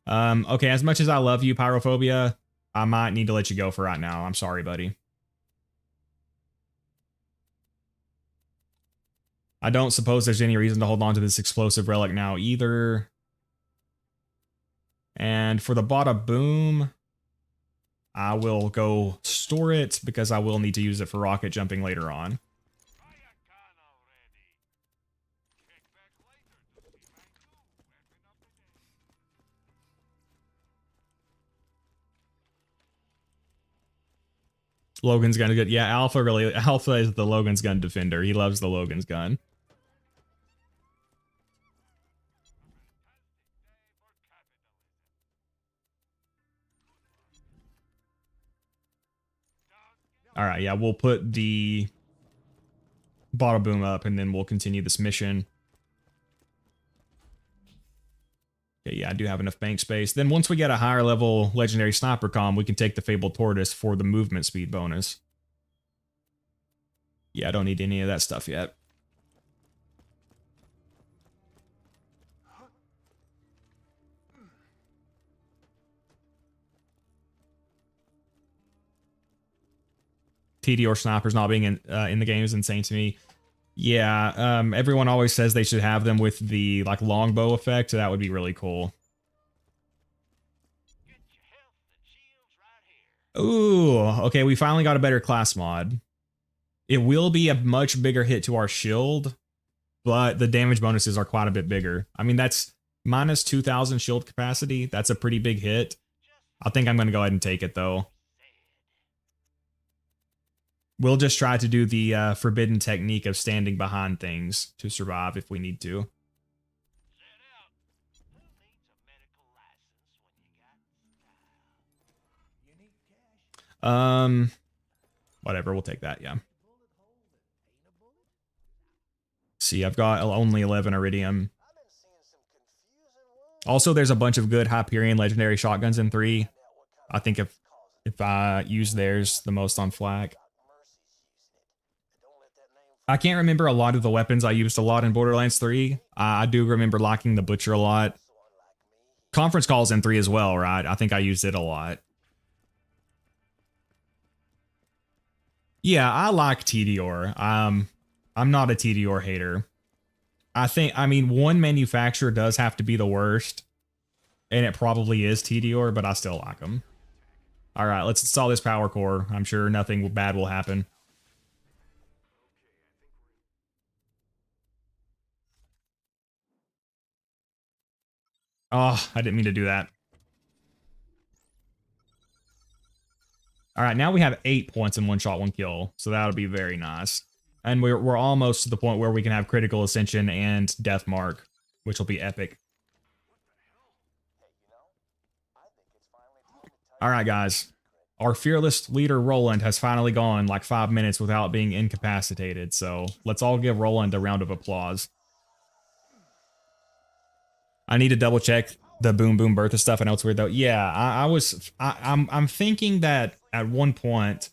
Okay, as much as I love you, Pyrophobia, I might need to let you go for right now. I'm sorry, buddy. I don't suppose there's any reason to hold on to this explosive relic now either. And for the Bada Boom, I will go store it because I will need to use it for rocket jumping later on. Logan's gun is good. Yeah, Alpha is the Logan's gun defender. He loves the Logan's gun. All right, yeah, we'll put the Bada Boom up and then we'll continue this mission. Okay, yeah, I do have enough bank space. Then once we get a higher level legendary sniper comm, we can take the Fabled Tortoise for the movement speed bonus. Yeah, I don't need any of that stuff yet. TD or snipers not being in the game is insane to me. Yeah, everyone always says they should have them with the like longbow effect, so that would be really cool. Ooh, okay, we finally got a better class mod. It will be a much bigger hit to our shield, but the damage bonuses are quite a bit bigger. I mean, that's minus 2,000 shield capacity. That's a pretty big hit. I think I'm going to go ahead and take it, though. We'll just try to do the forbidden technique of standing behind things to survive if we need to. Whatever, we'll take that, yeah. See, I've got only 11 Iridium. Also, there's a bunch of good Hyperion legendary shotguns in 3. I think if I use theirs the most on flak. I can't remember a lot of the weapons I used a lot in Borderlands 3. I do remember liking the Butcher a lot. Conference calls in 3 as well, right? I think I used it a lot. Yeah, I like TDR. I'm not a TDR hater. I mean, one manufacturer does have to be the worst, and it probably is TDR, but I still like them. All right, let's install this power core. I'm sure nothing bad will happen. Oh, I didn't mean to do that. All right, now we have 8 points in one shot, one kill, so that'll be very nice. And we're almost to the point where we can have critical ascension and death mark, which will be epic. All right, guys. Our fearless leader, Roland, has finally gone like 5 minutes without being incapacitated, so let's all give Roland a round of applause. I need to double check the Boom Boom Bertha stuff. I know it's weird though. Yeah, I'm thinking that at one point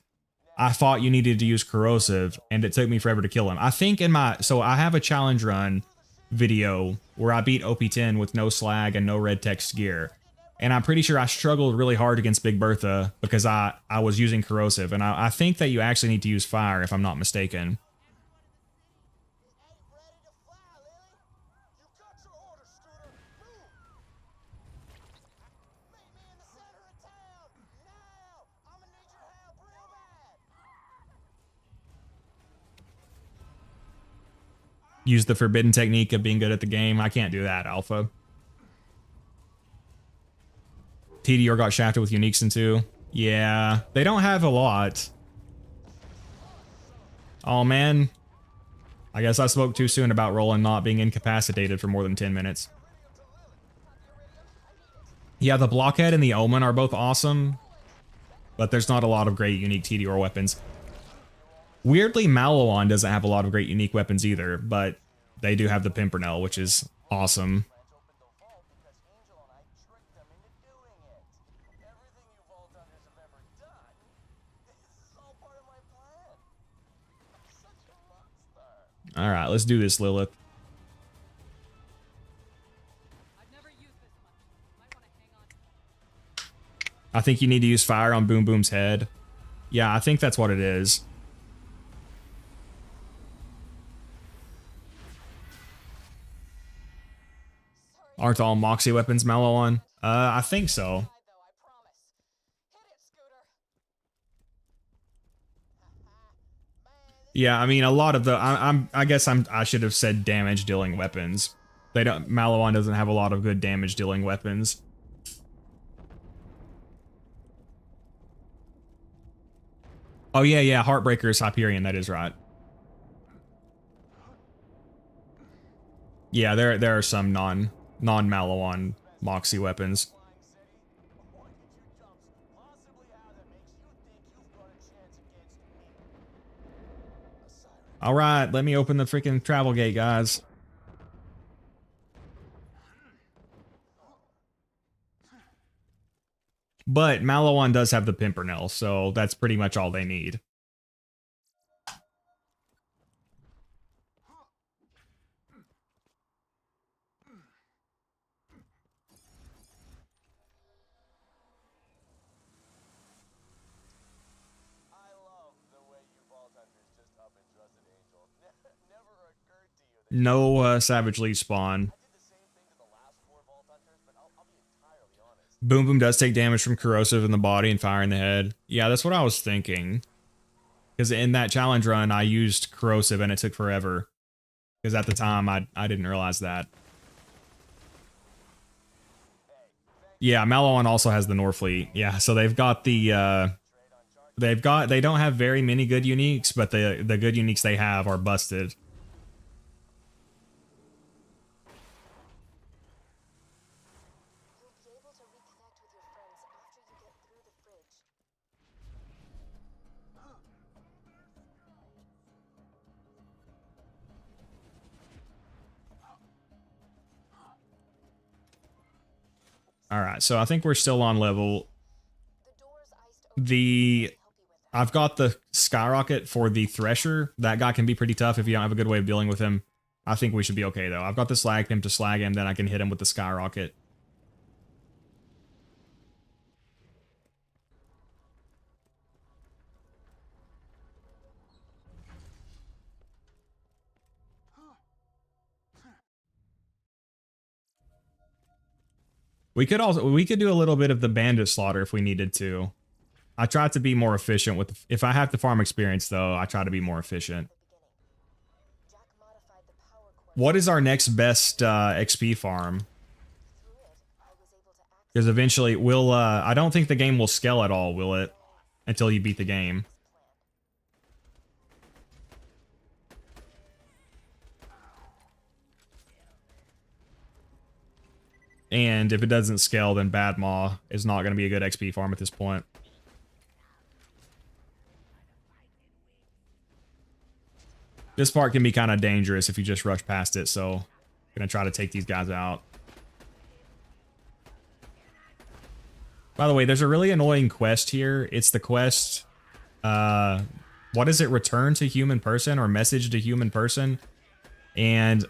I thought you needed to use corrosive and it took me forever to kill him. I think so I have a challenge run video where I beat OP10 with no slag and no red text gear. And I'm pretty sure I struggled really hard against Big Bertha because I was using corrosive. And I think that you actually need to use fire if I'm not mistaken. Use the forbidden technique of being good at the game. I can't do that, Alpha. TDR got shafted with Uniques in 2. Yeah, they don't have a lot. Oh, man. I guess I spoke too soon about Roland not being incapacitated for more than 10 minutes. Yeah, the Blockhead and the Omen are both awesome. but there's not a lot of great unique TDR weapons. Weirdly, Maliwan doesn't have a lot of great unique weapons either, but they do have the Pimpernel, which is awesome. Friends opened the vault because Angel and I tricked them into doing it. Everything you vault hunters have ever done, this is all part of my plan. I'm such a rock star. All right, let's do this, Lilith. I've never used this much. Might want to hang on. I think you need to use fire on Boom Boom's head. Yeah, I think that's what it is. Aren't all Moxie weapons Maliwan? I think so. Though, I promise. Hit it, Scooter. Yeah, I mean, a lot of the I should have said damage dealing weapons. They don't Maliwan doesn't have a lot of good damage dealing weapons. Oh yeah, Heartbreaker is Hyperion, that is right. Yeah, there are some non-Maliwan Moxie weapons. Flying City, what did you dumps possibly have that makes you think you've got a chance against me? A siren. All right, let me open the freaking travel gate, guys. But Maliwan does have the Pimpernel, so that's pretty much all they need. I love the way you vault hunters just up and trusted Angel. Never occurred to you that No Savage Leaf spawn. I did the same thing to the last 4 vault hunters, but I'll be entirely honest. Boom Boom does take damage from corrosive in the body and fire in the head. Yeah, that's what I was thinking. Because in that challenge run, I used corrosive and it took forever. Because at the time, I didn't realize that. Yeah, Maliwan also has the Norfleet. Yeah, so they've got the they don't have very many good uniques, but the good uniques they have are busted. You'll be able to reconnect with your friends after you get through the fridge. All right, so I think we're still on level. The door's iced open. The Help you with that. I've got the Skyrocket for the Thresher. That guy can be pretty tough if you don't have a good way of dealing with him. I think we should be okay, though. I've got the Slag Pimp to slag him, then I can hit him with the Skyrocket. We could do a little bit of the Bandit Slaughter if we needed to. I try to be more efficient with, if I have to farm experience, though, I try to be more efficient. Jack modified the power core. What is our next best XP farm? Through it, I was able to access Because eventually we'll, I don't think the game will scale at all, will it? Until you beat the game. this plan. And if it doesn't scale, then Bad Maw is not going to be a good XP farm at this point. This part can be kind of dangerous if you just rush past it, so I'm going to try to take these guys out. By the way, there's a really annoying quest here. It's the quest, what is it? Return to human person or message to human person. And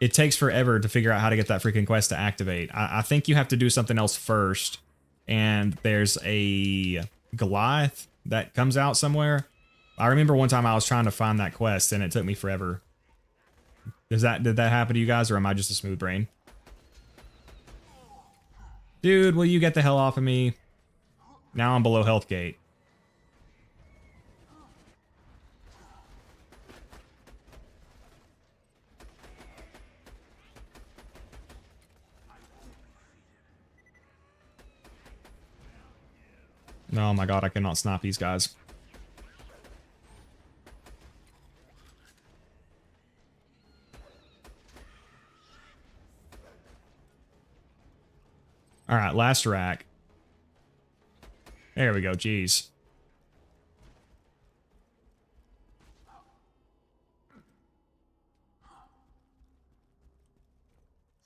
it takes forever to figure out how to get that freaking quest to activate. I think you have to do something else first. And there's a Goliath that comes out somewhere. I remember one time I was trying to find that quest and it took me forever. Did that happen to you guys, or am I just a smooth brain? Dude, will you get the hell off of me? Now I'm below health gate. Oh my god, I cannot snipe these guys. Alright, last rack. There we go. Jeez.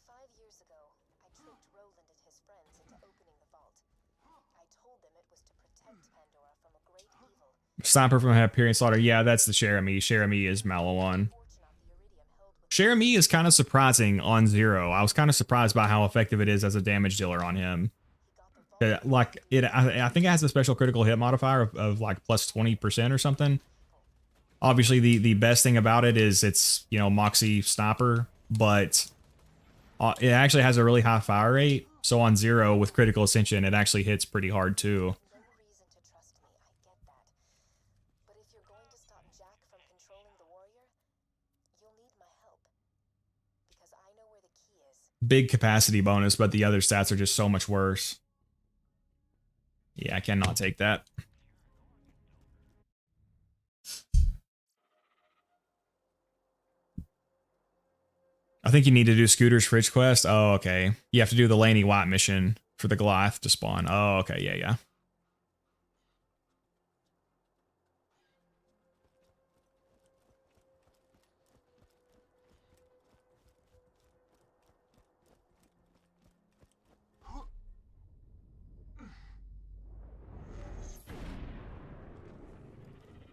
5 years ago, I tricked Roland and his friends into opening the vault. I told them it was to protect Pandora from a great evil. Sniper from Hyperion Slaughter. Yeah, that's the Cher0. Cher0 is Malawon. Fortune off the iridium held with Cher0 is kind of surprising on Zero. I was kind of surprised by how effective it is as a damage dealer on him. he got the vault. Like it, I think it has a special critical hit modifier of like plus 20% or something. Obviously, the best thing about it is it's, you know, Moxie Sniper, but it actually has a really high fire rate. So on Zero with critical ascension, it actually hits pretty hard too. No reason to trust me, I get that. But if you're going to stop Jack from controlling the warrior, you'll need my help. Because I know where the key is. Big capacity bonus, but the other stats are just so much worse. Yeah, I cannot take that. I think you need to do Scooter's Fridge Quest. Oh, okay. You have to do the Laney White mission for the Goliath to spawn. Oh, okay. Yeah, yeah.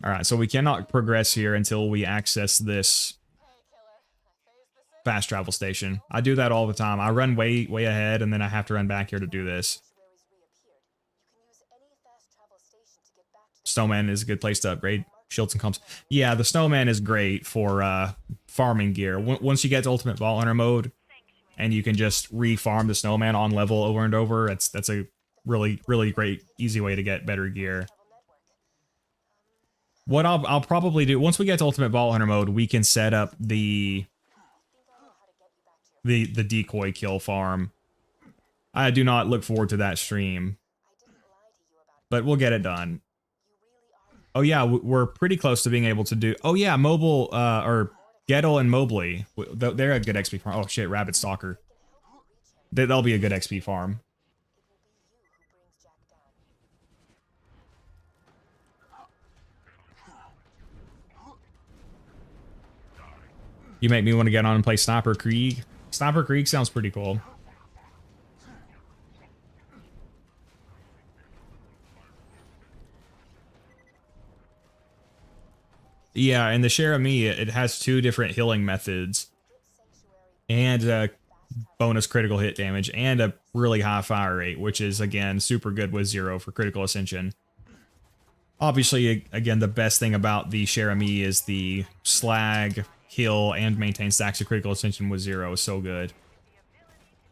All right, so we cannot progress here until we access this Hey, killer. I phased this in. fast travel station. I do that all the time. I run way ahead, and then I have to run back here to do this. Sanctuaries reappeared. You can use any fast travel station to get back to the Snowman is a good place to upgrade shields and comps. Yeah, the Snowman is great for farming gear. Once you get to Ultimate Vault Hunter mode, and you can just re-farm the Snowman on level over and over, that's a really great, easy way to get better gear. travel network. What I'll probably do, once we get to Ultimate Vault Hunter mode, we can set up the I think I know how to get you back to your. the decoy kill farm. I do not look forward to that stream, I didn't lie to you about it. but we'll get it done. You really are. Oh yeah, we're pretty close to being able to do. Oh yeah, mobile or Gettle and Mobley, they're a good XP farm. Oh shit, Rabbit Stalker. They'll be a good XP farm. It will be you who brings Jack down. You make me want to get on and play Sniper Krieg. Sniper Krieg sounds pretty cool. Yeah, and the Cher0, it has two different healing methods. And bonus critical hit damage, and a really high fire rate, which is, again, super good with Zero for critical ascension. Obviously, again, the best thing about the Cher0 is the slag, heal, and maintain stacks of critical ascension with Zero is so good.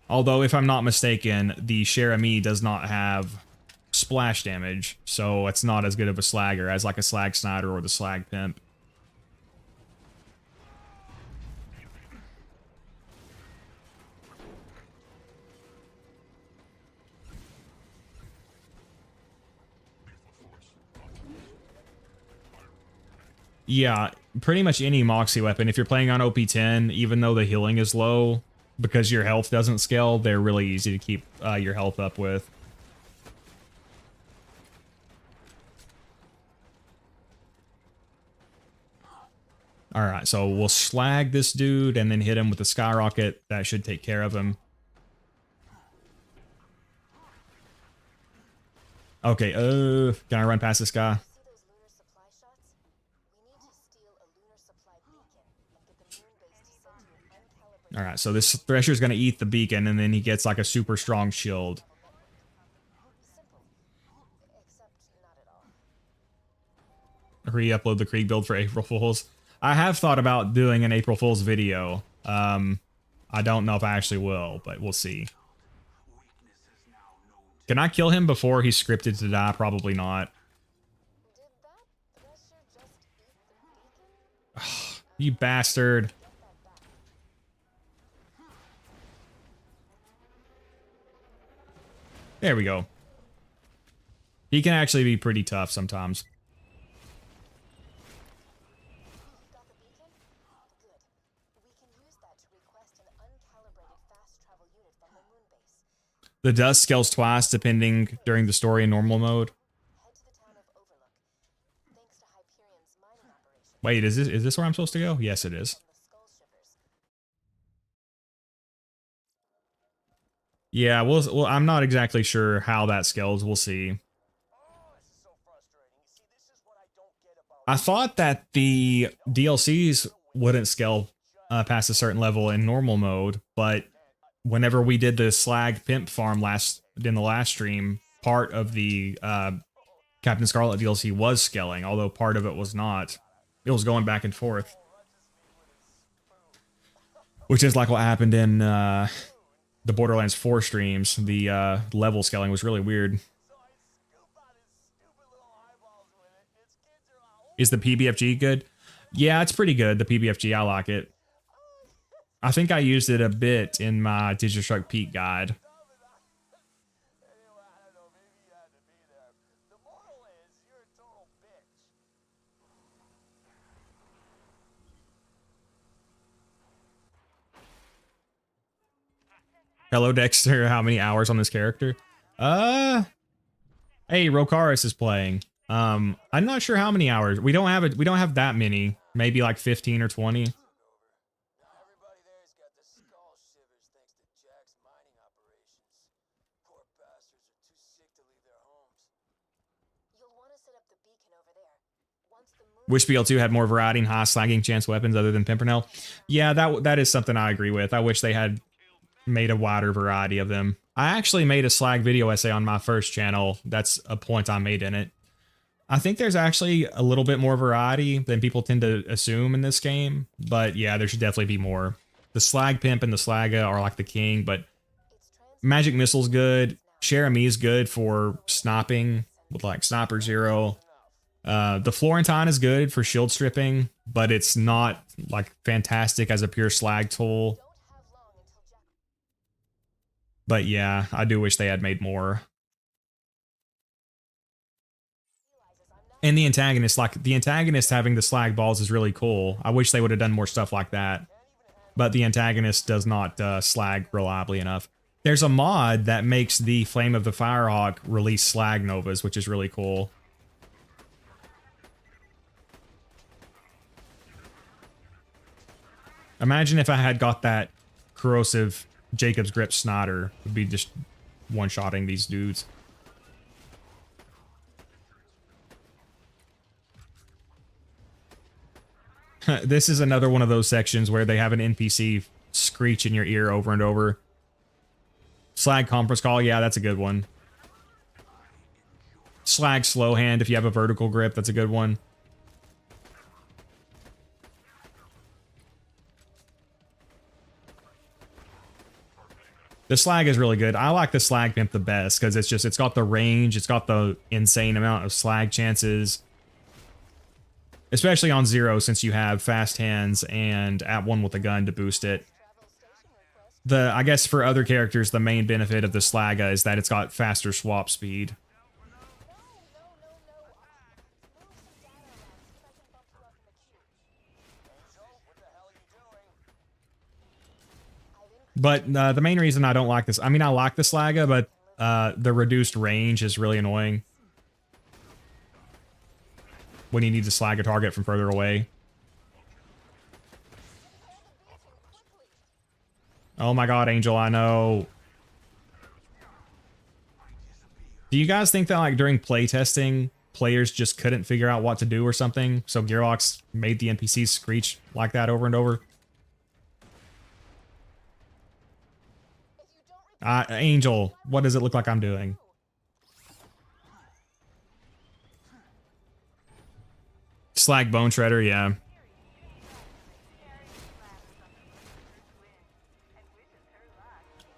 Although, if I'm not mistaken, the Cher0 does not have splash damage, so it's not as good of a slagger as like a Slag Snider or the Slag Pimp. Yeah, pretty much any Moxie weapon. If you're playing on OP10, even though the healing is low, because your health doesn't scale, they're really easy to keep your health up with. Alright, so we'll slag this dude and then hit him with the skyrocket. That should take care of him. Okay, can I run past this guy? See those lunar supply shots? We need to steal a lunar supply beacon and get the moon base to send you an uncalibrated. Alright, so this Thresher's gonna eat the beacon, and then he gets like a super strong shield. Simple. Except not at all. Re-upload the Krieg build for April Fools. I have thought about doing an April Fools video. I don't know if I actually will, but we'll see. Can I kill him before he's scripted to die? Probably not. Did that Thresher just eat the beacon? You bastard. There we go. He can actually be pretty tough sometimes. Got the beacon? Good. We can use that to request an uncalibrated fast travel unit from the moon base. The dust scales twice depending during the story in normal mode. Wait, is this where I'm supposed to go? Yes, it is. from the skull shivers. Yeah, well, I'm not exactly sure how that scales. We'll see. Oh, this is so frustrating. You see, this is what I don't get about I thought that the DLCs wouldn't scale past a certain level in normal mode, but whenever we did the Slag Pimp farm in the last stream, part of the Captain Scarlet DLC was scaling, although part of it was not. It was going back and forth, which is like what happened in the Borderlands 4 streams. The level scaling was really weird. Is the PBFG good? Yeah, it's pretty good. The PBFG, I like it. I think I used it a bit in my Digistruct Peak guide. Anyway, I don't know, maybe you had to be there. The moral is, you're a total bitch. Hello, Dexter. How many hours on this character? Hey, Rokaris is playing. I'm not sure how many hours. We don't have that many. Maybe like 15 or 20. Everybody there's got the skull shivers thanks to Jack's mining operations. Poor bastards are too sick to leave their homes. You'll want to set up the beacon over there. Once the moon Wish BL2 had more variety and high slagging chance weapons other than Pimpernel. Yeah, that is something I agree with. I wish they had made a wider variety of them. I actually made a slag video essay on my first channel. That's a point I made in it. I think there's actually a little bit more variety than people tend to assume in this game, but yeah, there should definitely be more. The Slag Pimp and the Slagga are like the king, but Magic Missile's good. Cherami's good for sniping with like Sniper Zer0. The Florentine is good for shield stripping, but it's not like fantastic as a pure slag tool. don't have long until Jack But yeah, I do wish they had made more. realizes I'm not And the antagonist having the slag balls is really cool. I wish they would have done more stuff like that. But the antagonist does not slag reliably enough. There's a mod that makes the Flame of the Firehawk release slag novas, which is really cool. Imagine if I had got that corrosive Jacob's Grip Snider. Would be just one-shotting these dudes. This is another one of those sections where they have an NPC screech in your ear over and over. Slag conference call, yeah, that's a good one. Slag slow hand if you have a vertical grip, that's a good one. The slag is really good. I like the slag pimp the best because it's got the range, it's got the insane amount of slag chances. Especially on Zer0 since you have fast hands and at one with a gun to boost it. I guess for other characters, the main benefit of the Slagga is that it's got faster swap speed. But the main reason I don't like this, I mean, I like the Slagga, but the reduced range is really annoying. When you need to slag a target from further away. Oh my god, Angel, I know. Do you guys think that like during playtesting, players just couldn't figure out what to do or something? So Gearbox made the NPCs screech like that over and over? Angel, what does it look like I'm doing? Slag Bone Shredder, yeah.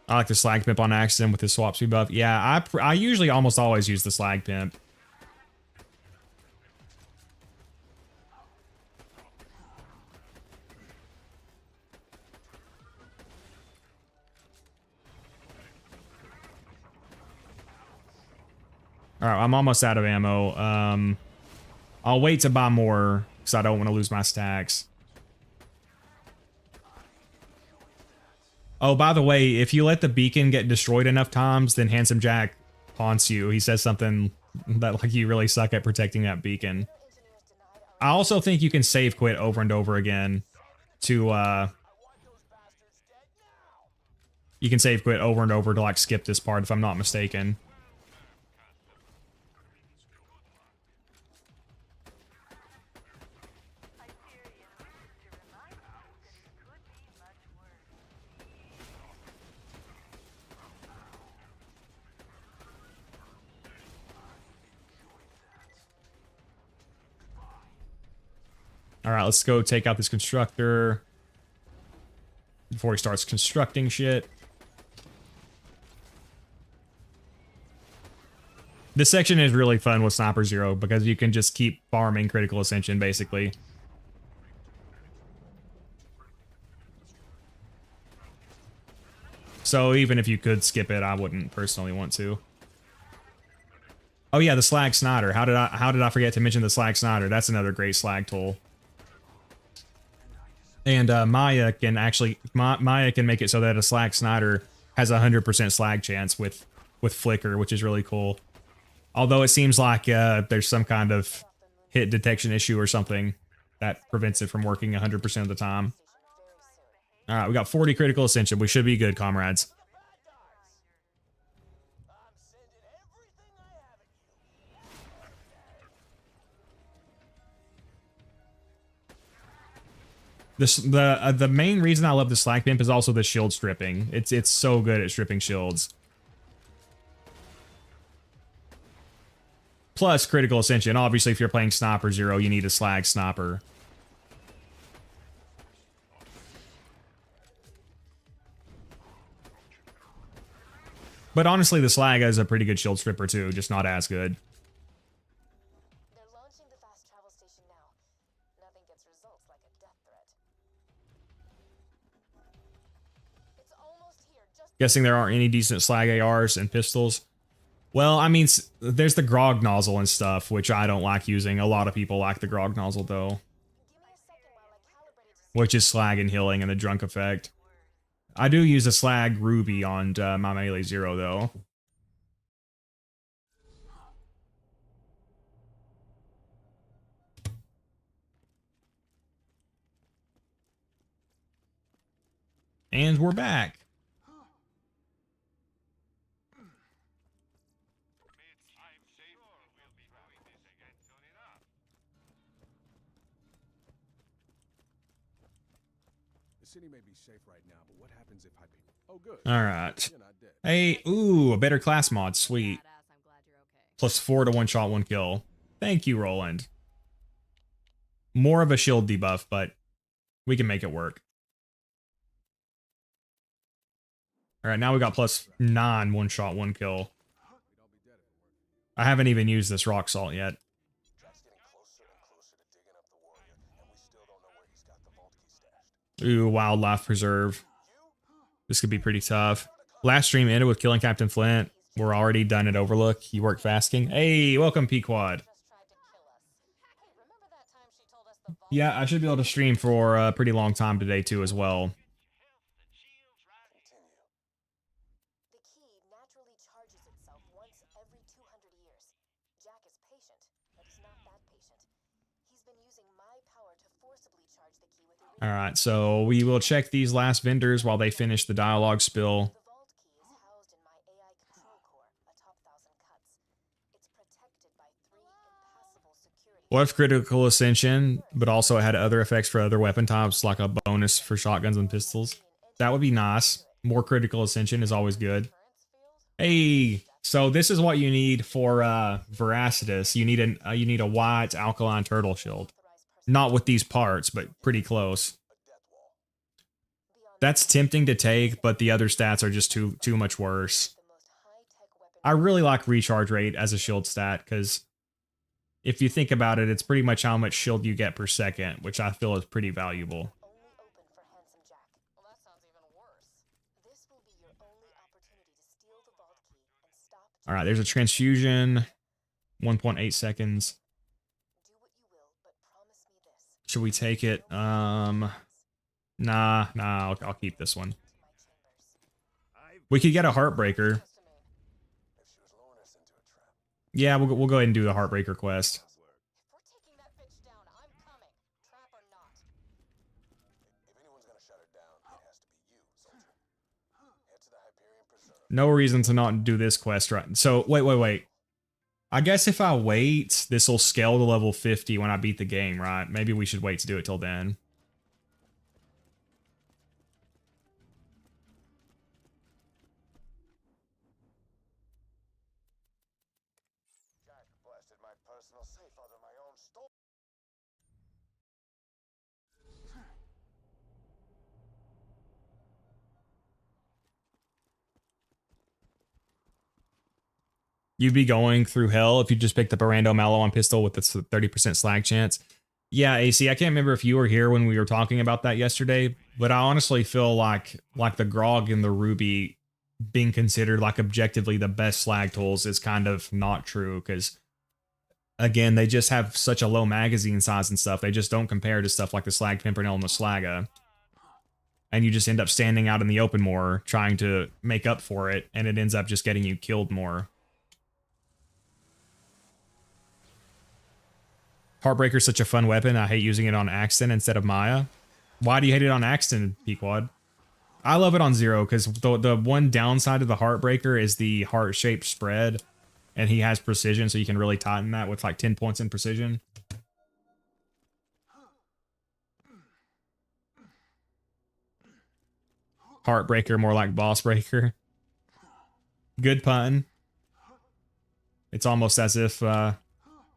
I like the Slag Pimp on accident with his swap speed buff. Yeah, I usually almost always use the Slag Pimp. Alright, I'm almost out of ammo. I'll wait to buy more because I don't want to lose my stacks. Oh, by the way, if you let the beacon get destroyed enough times, then Handsome Jack haunts you. He says something that like you really suck at protecting that beacon. I also think you can save quit over and over again to you can save quit over and over to like skip this part if I'm not mistaken. All right, let's go take out this constructor before he starts constructing shit. This section is really fun with Sniper Zer0 because you can just keep farming critical ascension basically. So even if you could skip it, I wouldn't personally want to. Oh yeah, the Slag Snider. How did I forget to mention the Slag Snider? That's another great slag tool. And Maya can actually Maya can make it so that a Slag Snider has a 100% slag chance with flicker, which is really cool. Although it seems like there's some kind of hit detection issue or something that prevents it from working 100% of the time. All right, we got 40 critical ascension. We should be good, comrades. The main reason I love the slag pimp is also the shield stripping. It's so good at stripping shields. Plus critical ascension. Obviously, if you're playing Sniper Zer0, you need a slag sniper. But honestly, the slag is a pretty good shield stripper too, just not as good. They're launching the fast travel station now. Nothing gets results like a death threat. It's almost here. Just Guessing there aren't any decent slag ARs and pistols. Well, I mean, there's the grog nozzle and stuff, which I don't like using. A lot of people like the grog nozzle though, give me a second while I calibrate it to which is slag and healing and the drunk effect. I do use a slag ruby on my melee Zer0 though. And we're back. The city may be safe right now, but what happens if I... Oh, good. All right. You're not dead. Hey, ooh, a better class mod. Sweet. Badass, I'm glad you're okay. +4 to one shot, one kill. Thank you, Roland. More of a shield debuff, but we can make it work. All right, now we got +9 one shot, one kill. I haven't even used this rock salt yet. Jack's getting closer and closer to digging up the warrior, and we still don't know where he's got the vault key stashed. Ooh, wildlife preserve. This could be pretty tough. Last stream ended with killing Captain Flint. We're already done at Overlook. You work fasting. Hey, welcome, Pequod. just tried to kill us. Hey, remember that time she told us the vault Yeah, I should be able to stream for a pretty long time today too as well. The key naturally charges itself once every 200 years. Jack is patient, but he's not that patient. He's been using my power to forcibly charge the key with All right, so we will check these last vendors while they finish the dialogue spill. The vault key is housed in my AI control core atop 1,000 cuts. It's protected by 3 impassable security. What if critical ascension, but also it had other effects for other weapon types, like a bonus for shotguns and pistols? That would be nice. More critical ascension is always good. Hey, so this is what you need for Veracitus. You need a white alkaline turtle shield. Not with these parts, but pretty close. That's tempting to take, but the other stats are just too much worse. I really like recharge rate as a shield stat, because if you think about it, it's pretty much how much shield you get per second, which I feel is pretty valuable. Only open for Handsome Jack. Well, that sounds even worse. This will be your only opportunity to steal the vault key and stop. All right, there's a transfusion. 1.8 seconds. Do what you will, but promise me this. Should we take it? Nah, I'll keep this one. My chambers. We could get a Heartbreaker. Trust me. If she was luring us into a trap. Yeah, we'll go ahead and do the Heartbreaker quest. If we're taking that bitch down, I'm No reason to not do this quest right. So, wait. I guess if I wait, this will scale to level 50 when I beat the game, right? Maybe we should wait to do it till then. Jack blasted my personal safe out of my own store. You'd be going through hell if you just picked up a random Mallow pistol with its 30% slag chance. Yeah, AC, I can't remember if you were here when we were talking about that yesterday, but I honestly feel like the Grog and the Ruby being considered like objectively the best slag tools is kind of not true, because again, they just have such a low magazine size and stuff. They just don't compare to stuff like the Slag Pimpernel and the Slagga. And you just end up standing out in the open more, trying to make up for it, and it ends up just getting you killed more. Heartbreaker's such a fun weapon. I hate using it on Axton instead of Maya. Why do you hate it on Axton, Pequod? I love it on Zer0 because the one downside of the Heartbreaker is the heart-shaped spread, and he has precision, so you can really tighten that with like 10 points in precision. Heartbreaker, more like Boss Breaker. Good pun. It's almost as if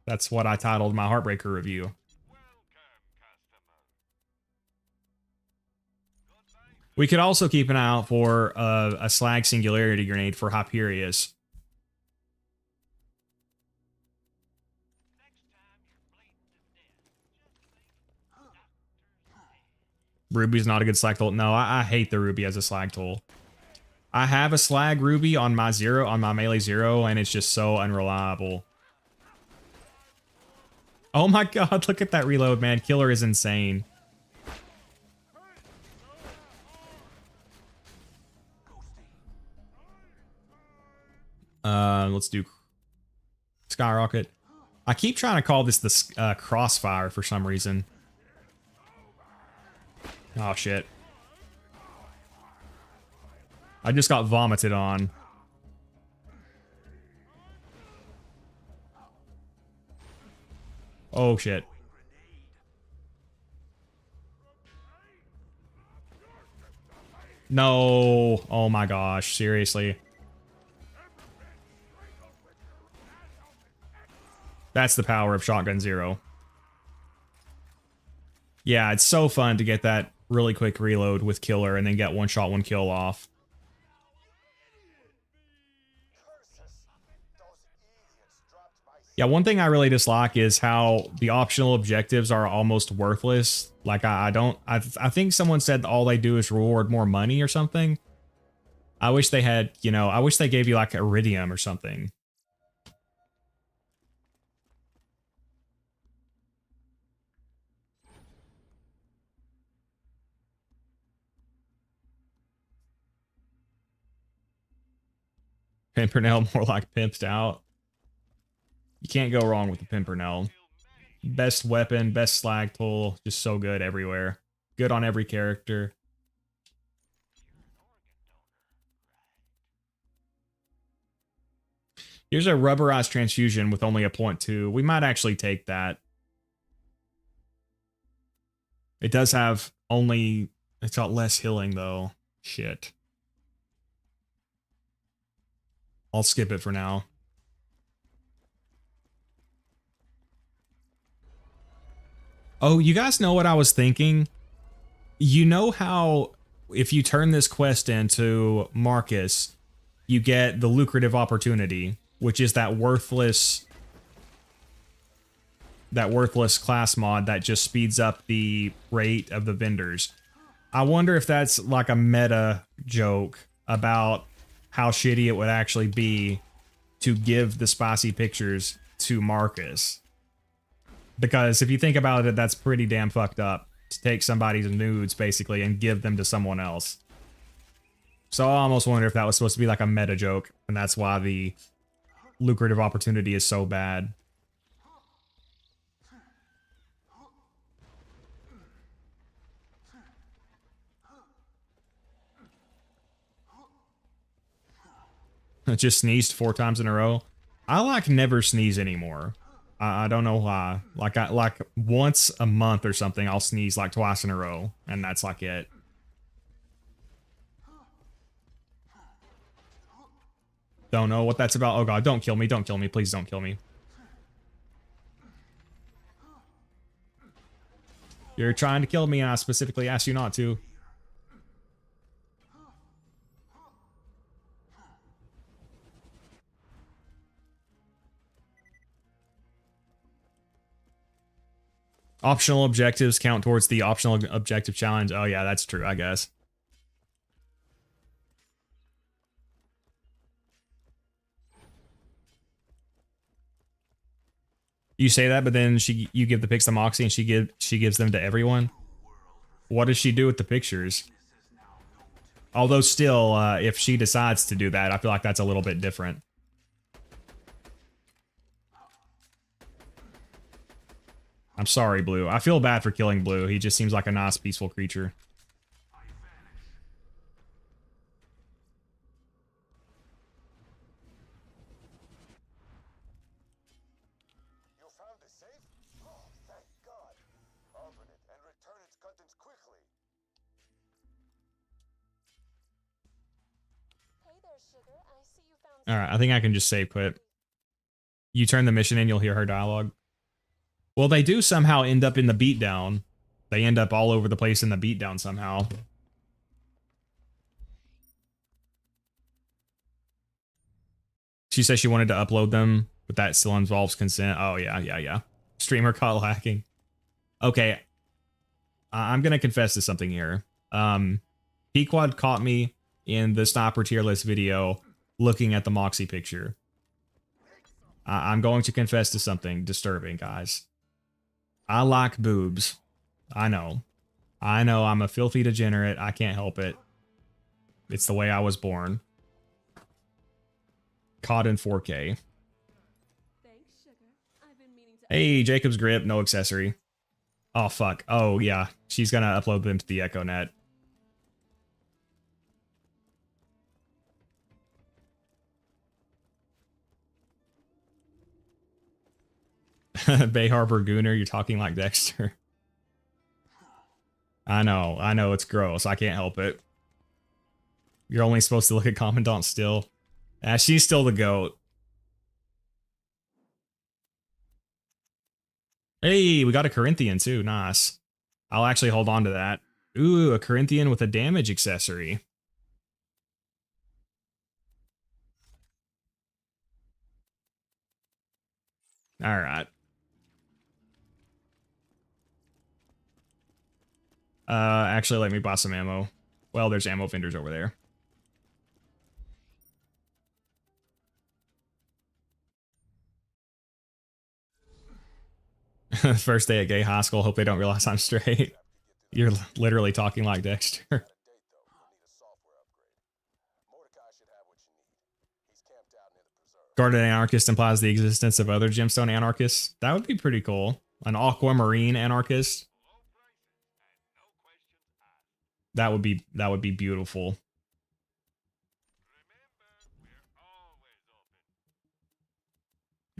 that's what I titled my Heartbreaker review. We could also keep an eye out for a Slag Singularity Grenade for Hyperius. Ruby's not a good slag tool. No, I hate the Ruby as a slag tool. I have a slag Ruby on my Zer0, on my melee Zer0, and it's just so unreliable. Oh my god, look at that reload, man. Killer is insane. Let's do Skyrocket. I keep trying to call this the Crossfire for some reason. Oh shit. I just got vomited on. Oh shit. No. Oh my gosh, seriously. That's the power of Shotgun Zer0. Yeah, it's so fun to get that really quick reload with Killer and then get one shot, one kill off. Yeah, one thing I really dislike is how the optional objectives are almost worthless. Like, I think someone said all they do is reward more money or something. I wish they had, you know, I wish they gave you like Iridium or something. Pimpernel, more like pimped out. You can't go wrong with the Pimpernel. Best weapon, best slag tool, just so good everywhere. Good on every character. Here's a rubberized transfusion with only a 0.2. We might actually take that. It does have only... It's got less healing, though. Shit. I'll skip it for now. Oh, you guys know what I was thinking? You know how if you turn this quest into Marcus, you get the lucrative opportunity, which is that worthless class mod that just speeds up the rate of the vendors. I wonder if that's like a meta joke about how shitty it would actually be to give the spicy pictures to Marcus. Because if you think about it, that's pretty damn fucked up to take somebody's nudes basically and give them to someone else. So I almost wonder if that was supposed to be like a meta joke, and that's why the lucrative opportunity is so bad. Just sneezed 4 times in a row. I like never sneeze anymore. I don't know why. Like once a month or something, I'll sneeze like twice in a row, and that's like it. Don't know what that's about. Oh god, don't kill me, don't kill me, please don't kill me. You're trying to kill me, and I specifically asked you not to. Optional objectives count towards the optional objective challenge. Oh yeah, that's true, I guess. You say that, but then you give the pics to Moxie and she gives them to everyone. What does she do with the pictures? Although still, if she decides to do that, I feel like that's a little bit different. I'm sorry, Blue. I feel bad for killing Blue. He just seems like a nice, peaceful creature. You found the safe? Oh, thank God. Open it and return its contents quickly. Hey there, sugar. I see you found. All right, I think I can just save quit. You turn the mission in, you'll hear her dialogue. Well, they do somehow end up in the beatdown. They end up all over the place in the beatdown somehow. She says she wanted to upload them, but that still involves consent. Oh, yeah. Streamer caught hacking. Okay. I'm going to confess to something here. Pequod caught me in the Sniper tier list video looking at the Moxie picture. I'm going to confess to something disturbing, guys. I like boobs. I know. I'm a filthy degenerate. I can't help it. It's the way I was born. Caught in 4K. Thanks, sugar. I've been meaning to. Hey, Jacob's grip, no accessory. Oh, fuck. Oh, yeah. She's gonna upload them to the EchoNet. Bay Harbor Gooner, you're talking like Dexter. I know, it's gross. I can't help it. You're only supposed to look at Commandant still. She's still the GOAT. Hey, we got a Corinthian too. Nice. I'll actually hold on to that. Ooh, a Corinthian with a damage accessory. All right. Actually, let me buy some ammo. Well, there's ammo vendors over there. First day at gay high school. Hope they don't realize I'm straight. You're literally talking like Dexter. A date, though. You'll need a software upgrade. Mordecai should have what you need. He's camped out near the preserve. Garnet Anarchist implies the existence of other gemstone anarchists. That would be pretty cool. An aquamarine anarchist. That would be beautiful.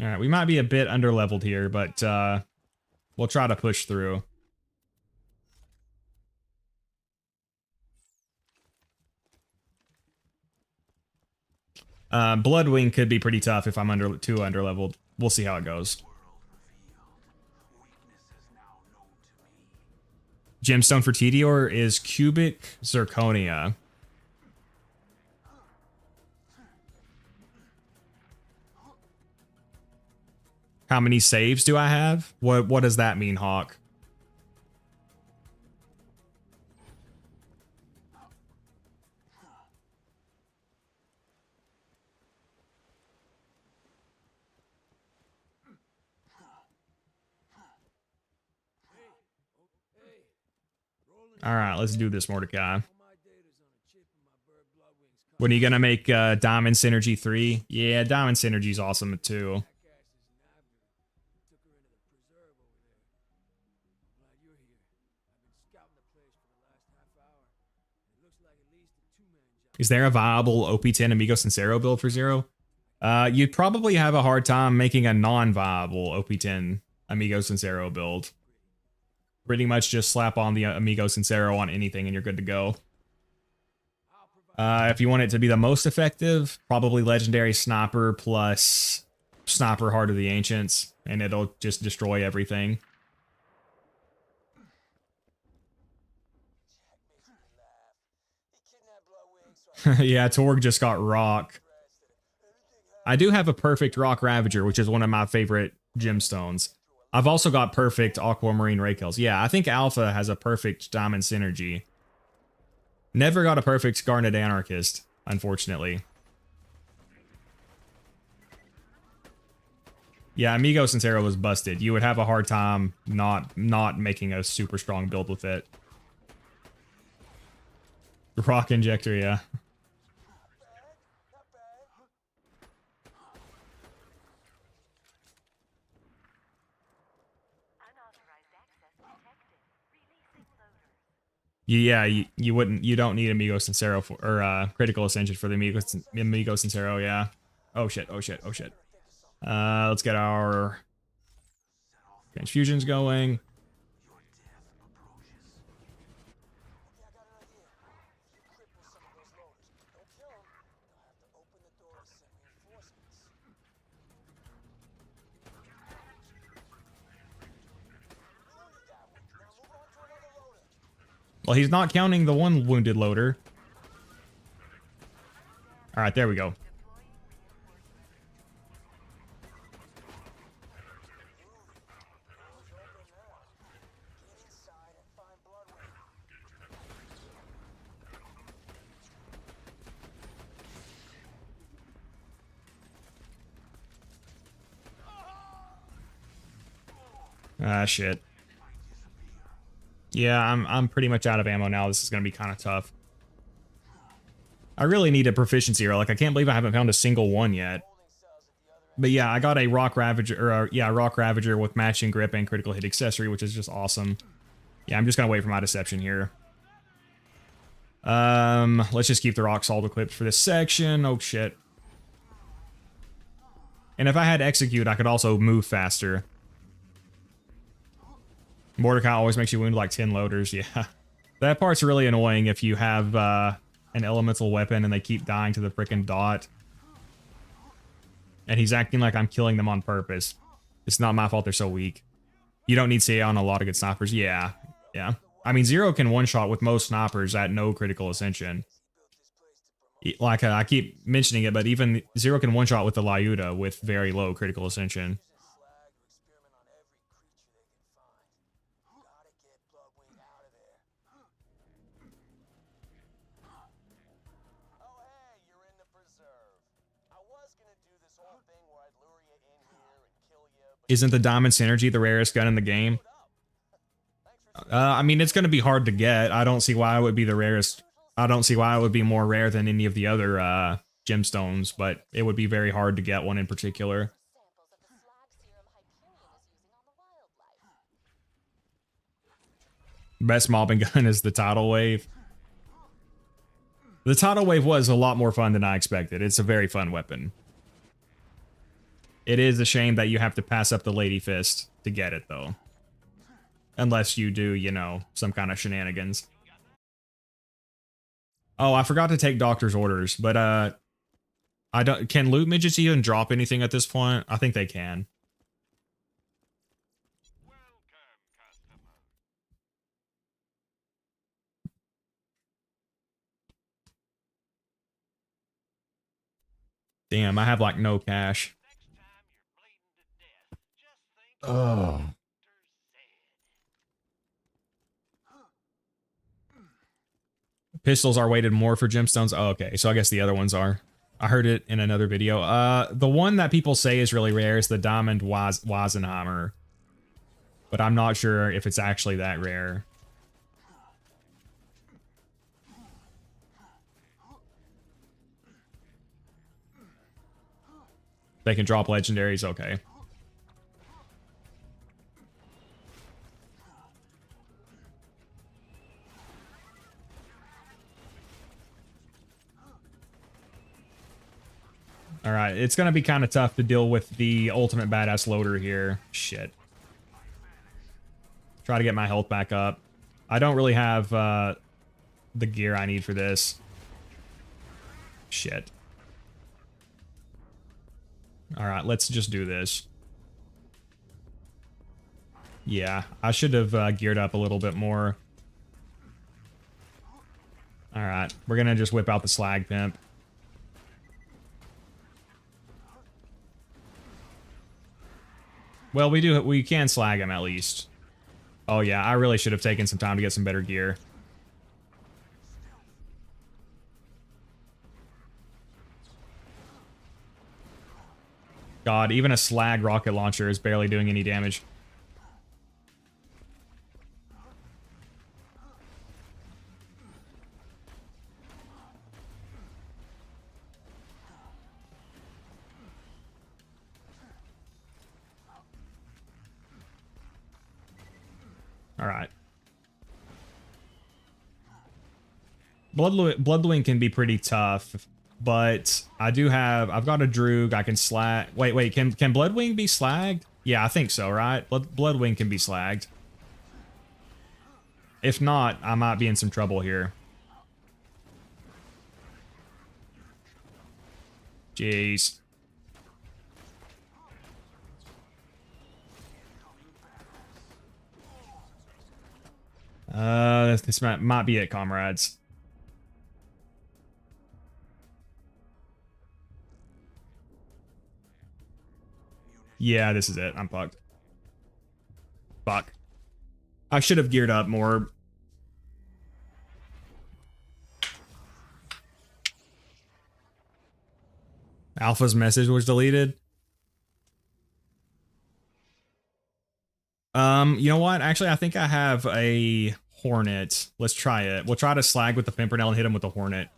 All right, we might be a bit underleveled here, but we'll try to push through. Bloodwing could be pretty tough if I'm too underleveled. We'll see how it goes. Gemstone for Tedior is cubic zirconia. How many saves do I have? What does that mean, Hawk? All right, let's do this, Mordecai. When are you gonna make Diamond Synergy 3? Yeah, Diamond Synergy's awesome too. Is there a viable OP10 Amigo Sincero build for Zero? You'd probably have a hard time making a non-viable OP10 Amigo Sincero build. Pretty much just slap on the Amigo Sincero on anything and you're good to go. If you want it to be the most effective, probably Legendary Sniper plus Sniper Heart of the Ancients, and it'll just destroy everything. Yeah, Torg just got Rock. I do have a perfect Rock Ravager, which is one of my favorite gemstones. I've also got perfect Aquamarine Raykills. Yeah, I think Alpha has a perfect Diamond Synergy. Never got a perfect Garnet Anarchist, unfortunately. Yeah, Amigo Sincero was busted. You would have a hard time not making a super strong build with it. Rock Injector, yeah. Yeah, you don't need Amigo Sincero for, or Critical Ascension for the Amigo Sincero, yeah. Oh shit, oh shit, oh shit. Let's get our transfusions going. Well, he's not counting the one wounded loader. All right, there we go. Ah, shit. Yeah, I'm pretty much out of ammo now. This is gonna be kind of tough. I really need a proficiency roll. Like, I can't believe I haven't found a single one yet. But yeah, I got a Rock Ravager, or yeah, Rock Ravager with matching grip and critical hit accessory, which is just awesome. Yeah, I'm just gonna wait for my deception here. Let's just keep the Rock Salt equipped for this section. Oh shit. And if I had Execute, I could also move faster. Mordecai always makes you wound like 10 loaders, yeah. That part's really annoying if you have an elemental weapon and they keep dying to the frickin' dot. And he's acting like I'm killing them on purpose. It's not my fault they're so weak. You don't need CA on a lot of good snipers. Yeah, yeah. I mean, Zero can one-shot with most snipers at no critical ascension. Like, I keep mentioning it, but even Zero can one-shot with the Lyuda with very low critical ascension. Isn't the Diamond Synergy the rarest gun in the game? I mean, it's going to be hard to get. I don't see why it would be the rarest. I don't see why it would be more rare than any of the other gemstones, but it would be very hard to get one in particular. Best mobbing gun is the Tidal Wave. The Tidal Wave was a lot more fun than I expected. It's a very fun weapon. It is a shame that you have to pass up the Lady Fist to get it, though. Unless you do, you know, some kind of shenanigans. Oh, I forgot to take Doctor's orders, but, I don't... Can loot midgets even drop anything at this point? I think they can. Damn, I have, like, no cash. Oh. Pistols are weighted more for gemstones. Oh, okay, so I guess the other ones are. I heard it in another video. The one that people say is really rare is the Diamond Weisenheimer. But I'm not sure if it's actually that rare. They can drop legendaries, okay. Alright, it's gonna be kind of tough to deal with the ultimate badass loader here. Shit. Try to get my health back up. I don't really have the gear I need for this. Shit. Alright, let's just do this. Yeah, I should have geared up a little bit more. Alright, we're gonna just whip out the slag pimp. Well, we can slag him at least. Oh yeah, I really should have taken some time to get some better gear. God, even a slag rocket launcher is barely doing any damage. Alright. Bloodwing can be pretty tough, but I've got a Droog, I can slag. Wait, can Bloodwing be slagged? Yeah, I think so, right? Bloodwing can be slagged. If not, I might be in some trouble here. Jeez. This might be it, comrades. Yeah, this is it. I'm fucked. Fuck. I should have geared up more. Alpha's message was deleted. You know what? Actually, I think I have a Hornet. Let's try it. We'll try to slag with the Pimpernel and hit him with the Hornet.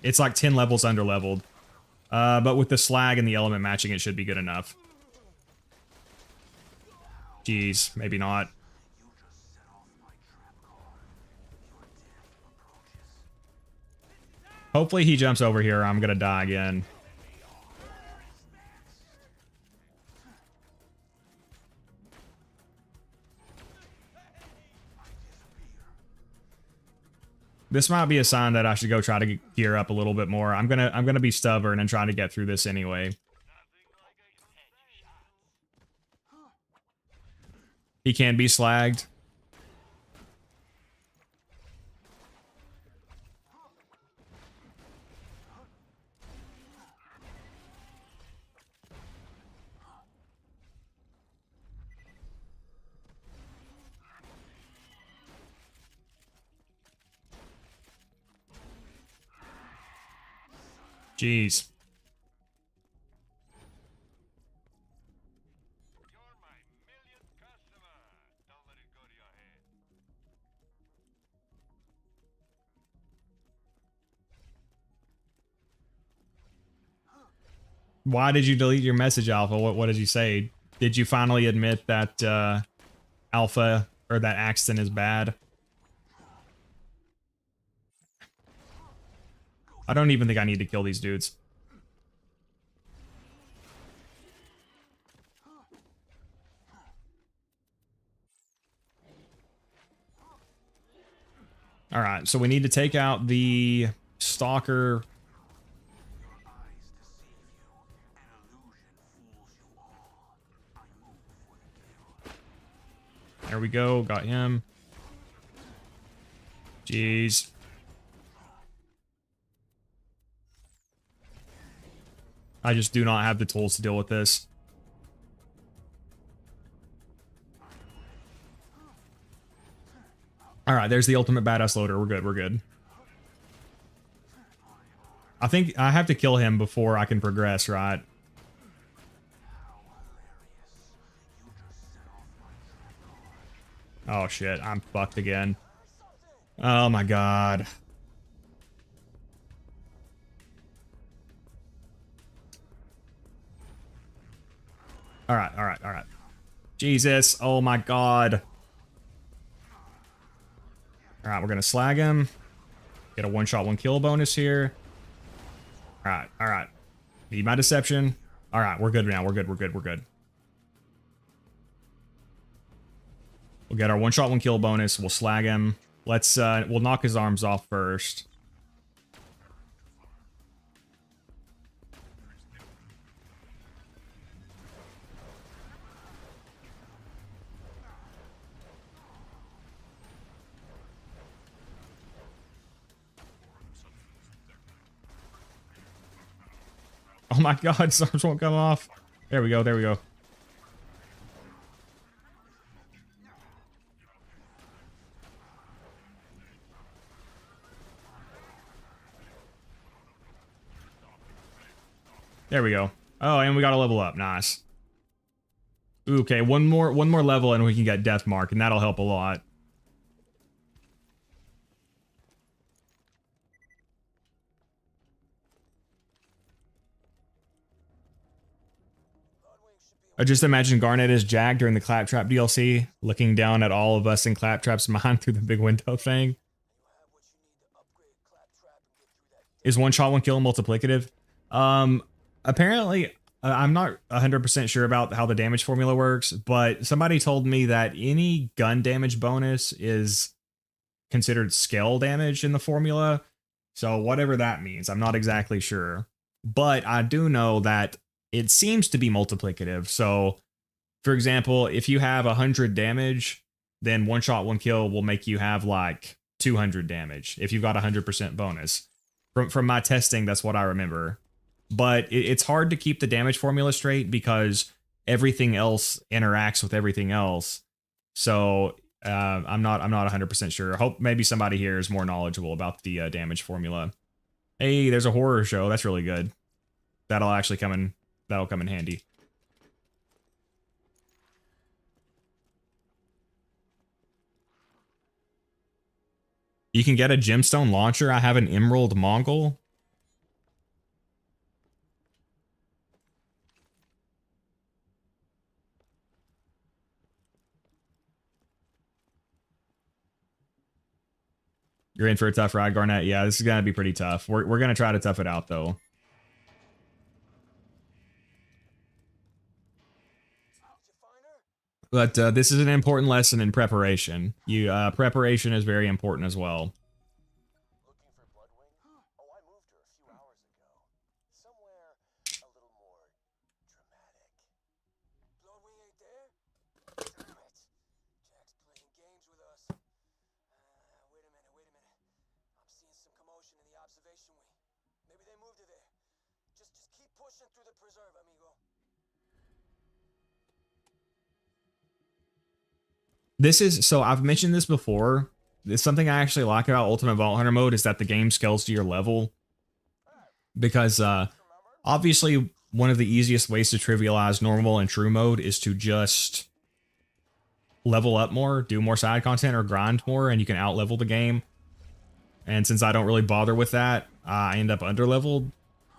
It's like 10 levels under leveled. But with the slag and the element matching, it should be good enough. Jeez, maybe not. Hopefully he jumps over here or I'm gonna die again. This might be a sign that I should go try to gear up a little bit more. I'm gonna be stubborn and try to get through this anyway. He can be slagged. Jeez. Why did you delete your message, Alpha? What did you say? Did you finally admit that Alpha or that Axton is bad? I don't even think I need to kill these dudes. Alright, so we need to take out the Stalker. There we go, got him. Jeez. I just do not have the tools to deal with this. Alright, there's the ultimate badass loader. We're good, we're good. I think I have to kill him before I can progress, right? Oh shit, I'm fucked again. Oh my god. Alright. Jesus, oh my god. All right, we're gonna slag him. Get a one-shot, one-kill bonus here. All right, all right. Need my deception. All right, we're good now. We're good. We're good. We're good. We'll get our one-shot, one-kill bonus. We'll slag him. Let's we'll knock his arms off first. Oh my god, his arms won't come off. There we go, there we go. There we go. Oh, and we got a level up. Nice. Okay, one more level and we can get Death Mark, and that'll help a lot. I just imagine Garnet as Jack during the Claptrap DLC, looking down at all of us in Claptrap's mind through the big window thing. Is one shot, one kill multiplicative? Apparently, I'm not 100% sure about how the damage formula works, but somebody told me that any gun damage bonus is considered scale damage in the formula. So whatever that means, I'm not exactly sure. But I do know that it seems to be multiplicative. So, for example, if you have 100 damage, then one shot, one kill will make you have like 200 damage if you've got 100% bonus. From my testing, that's what I remember. But it's hard to keep the damage formula straight because everything else interacts with everything else. So I'm not 100% sure. I hope maybe somebody here is more knowledgeable about the damage formula. Hey, there's a horror show. That's really good. That'll actually come in. That'll come in handy. You can get a gemstone launcher. I have an emerald Mongol. You're in for a tough ride, Garnet. Yeah, this is going to be pretty tough. We're going to try to tough it out, though. But this is an important lesson in preparation. Preparation is very important as well. Looking for Bloodwing? Oh, I moved her a few hours ago. Somewhere a little more dramatic. Bloodwing ain't there? Damn it. Jack's playing games with us. Wait a minute. I'm seeing some commotion in the observation wing. Maybe they moved her there. Just keep pushing through the preserve, amigo. This is, so I've mentioned this before. It's something I actually like about Ultimate Vault Hunter mode is that the game scales to your level. Because obviously one of the easiest ways to trivialize normal and true mode is to just level up more, do more side content, or grind more, and you can out-level the game. And since I don't really bother with that, I end up under-leveled.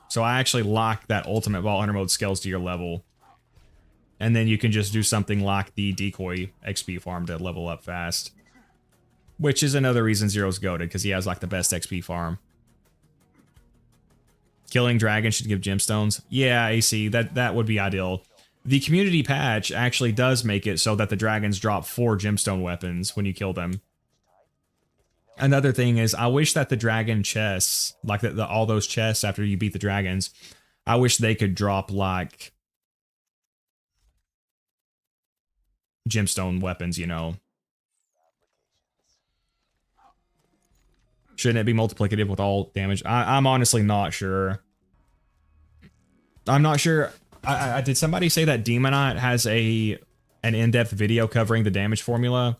So I actually like that Ultimate Vault Hunter mode scales to your level. And then you can just do something like the decoy XP farm to level up fast. Which is another reason Zero's goated, because he has like the best XP farm. Killing dragons should give gemstones. Yeah, AC, that would be ideal. The community patch actually does make it so that the dragons drop 4 gemstone weapons when you kill them. Another thing is, I wish that the dragon chests, like all those chests after you beat the dragons, I wish they could drop like gemstone weapons, you know. Shouldn't it be multiplicative with all damage? I'm honestly not sure. I'm not sure. Did somebody say that Demonite has an in-depth video covering the damage formula?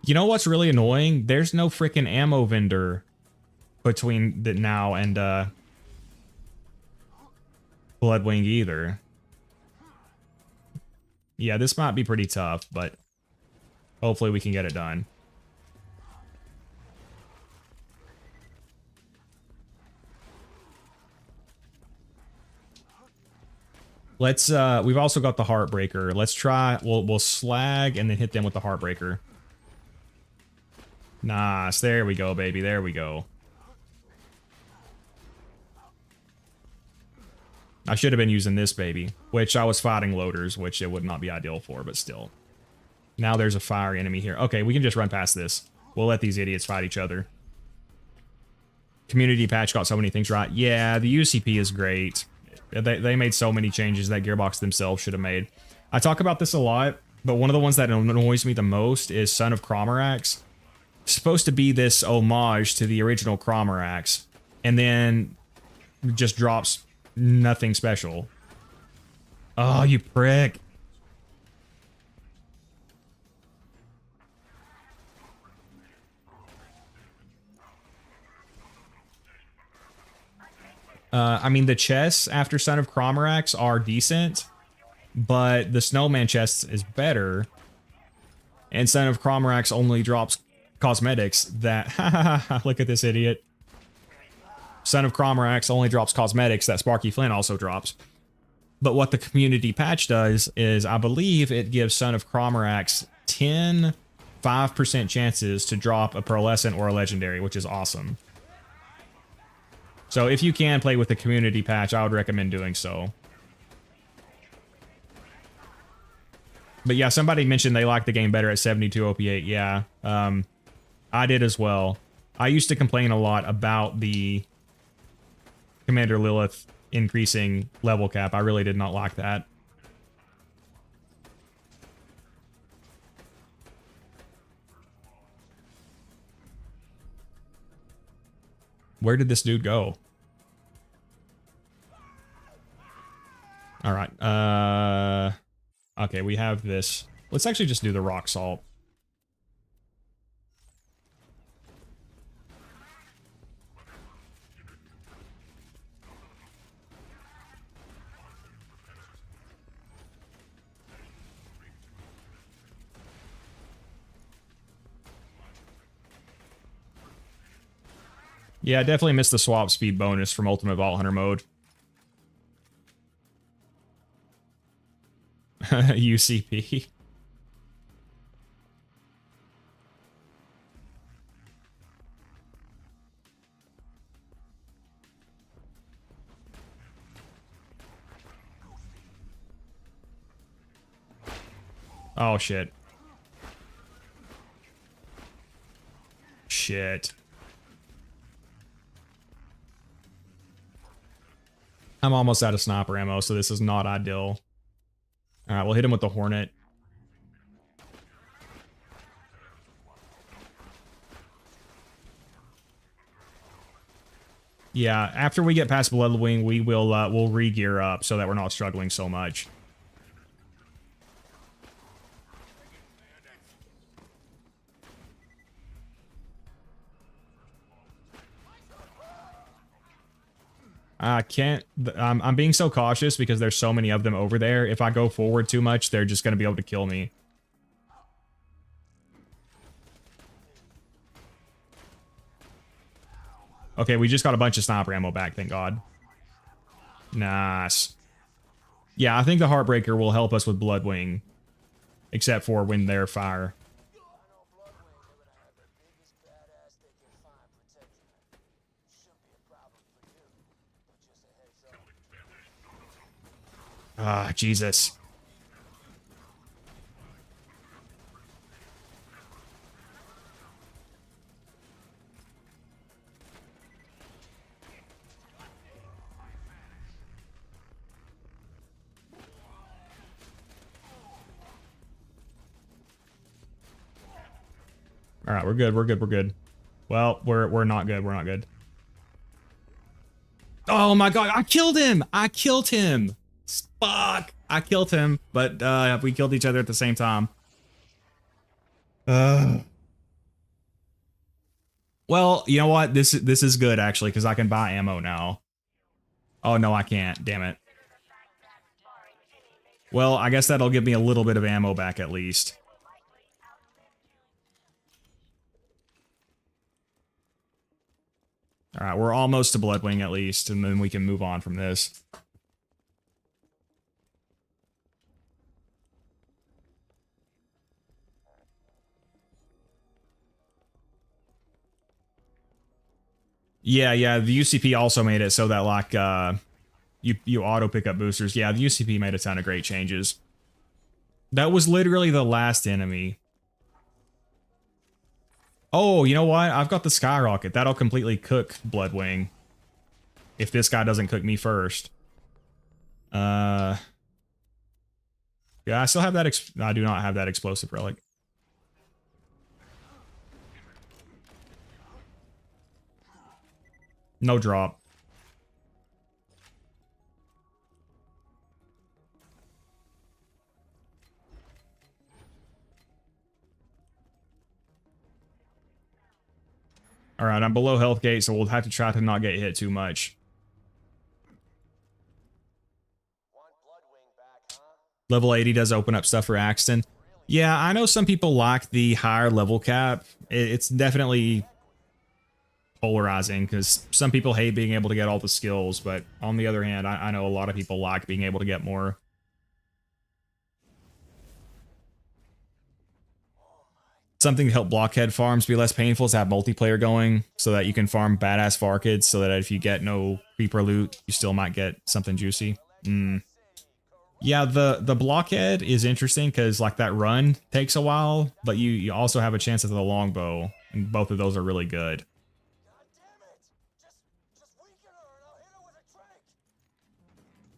You know what's really annoying? There's no freaking ammo vendor between the now and Bloodwing either. Yeah, this might be pretty tough, but hopefully we can get it done. Let's, we've also got the Heartbreaker. Let's try, we'll slag and then hit them with the Heartbreaker. Nice. There we go, baby. There we go. I should have been using this baby, which I was fighting loaders, which it would not be ideal for, but still. Now there's a fire enemy here. Okay, we can just run past this. We'll let these idiots fight each other. Community patch got so many things right. Yeah, the UCP is great. They made so many changes that Gearbox themselves should have made. I talk about this a lot, but one of the ones that annoys me the most is Son of Cromarax. It's supposed to be this homage to the original Cromarax, and then just drops nothing special. Oh, you prick. I mean, the chests after Son of Cromarax are decent, but the Snowman chest is better. And Son of Cromarax only drops cosmetics that... look at this idiot. Son of Cromarax only drops cosmetics that Sparky Flynn also drops. But what the community patch does is, I believe it gives Son of Cromarax 5% chances to drop a pearlescent or a legendary, which is awesome. So if you can play with the community patch, I would recommend doing so. But yeah, somebody mentioned they liked the game better at 72 OP8. Yeah, I did as well. I used to complain a lot about the Commander Lilith increasing level cap. I really did not like that. Where did this dude go? All right. Okay, we have this. Let's actually just do the rock salt. Yeah, I definitely missed the swap speed bonus from Ultimate Vault Hunter mode. UCP. Oh, shit. Shit. I'm almost out of sniper ammo, so this is not ideal. Alright, we'll hit him with the Hornet. Yeah, after we get past Bloodwing, we will we'll re-gear up so that we're not struggling so much. I can't... I'm being so cautious because there's so many of them over there. If I go forward too much, they're just going to be able to kill me. Okay, we just got a bunch of sniper ammo back, thank God. Nice. Yeah, I think the Heartbreaker will help us with Bloodwing. Except for when they're fire. Ah, Jesus. All right, we're good. We're good. We're good. Well, we're not good. We're not good. Oh my God! I killed him! I killed him! Fuck! I killed him, but we killed each other at the same time. Well, you know what? This is good actually because I can buy ammo now. Oh no, I can't. Damn it. Well, I guess that'll give me a little bit of ammo back at least. All right, we're almost to Bloodwing at least, and then we can move on from this. Yeah, the UCP also made it so that like you auto pick up boosters. Yeah, the UCP made a ton of great changes. That was literally the last enemy. Oh, you know what? I've got the skyrocket. That'll completely cook Bloodwing. If this guy doesn't cook me first. Yeah, I still have that. I do not have that explosive relic. No drop. All right, I'm below health gate, so we'll have to try to not get hit too much. Level 80 does open up stuff for Axton. Yeah, I know some people like the higher level cap. It's definitely polarizing because some people hate being able to get all the skills, but on the other hand, I know a lot of people like being able to get more. Something to help blockhead farms be less painful is to have multiplayer going so that you can farm badass Farkids so that if you get no creeper loot, you still might get something juicy. Yeah, the blockhead is interesting because like that run takes a while, but you also have a chance at the longbow, and both of those are really good.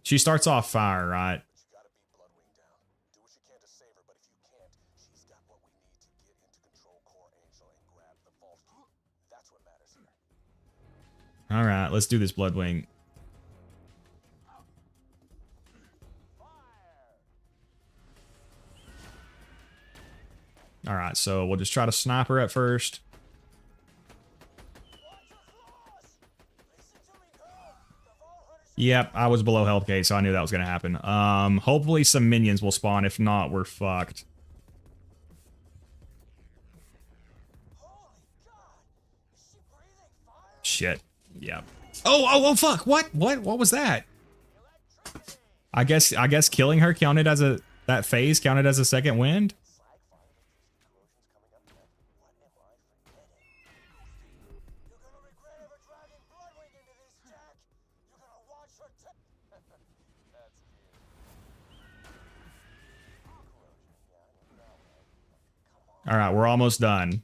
She starts off fire, right? All right, let's do this Bloodwing. All right, so we'll just try to snipe her at first. Yep, I was below health gate, so I knew that was going to happen. Hopefully some minions will spawn. If not, we're fucked. Shit. Yeah. Oh, fuck. What was that? I guess killing her counted as that phase counted as a second wind? All right, we're almost done.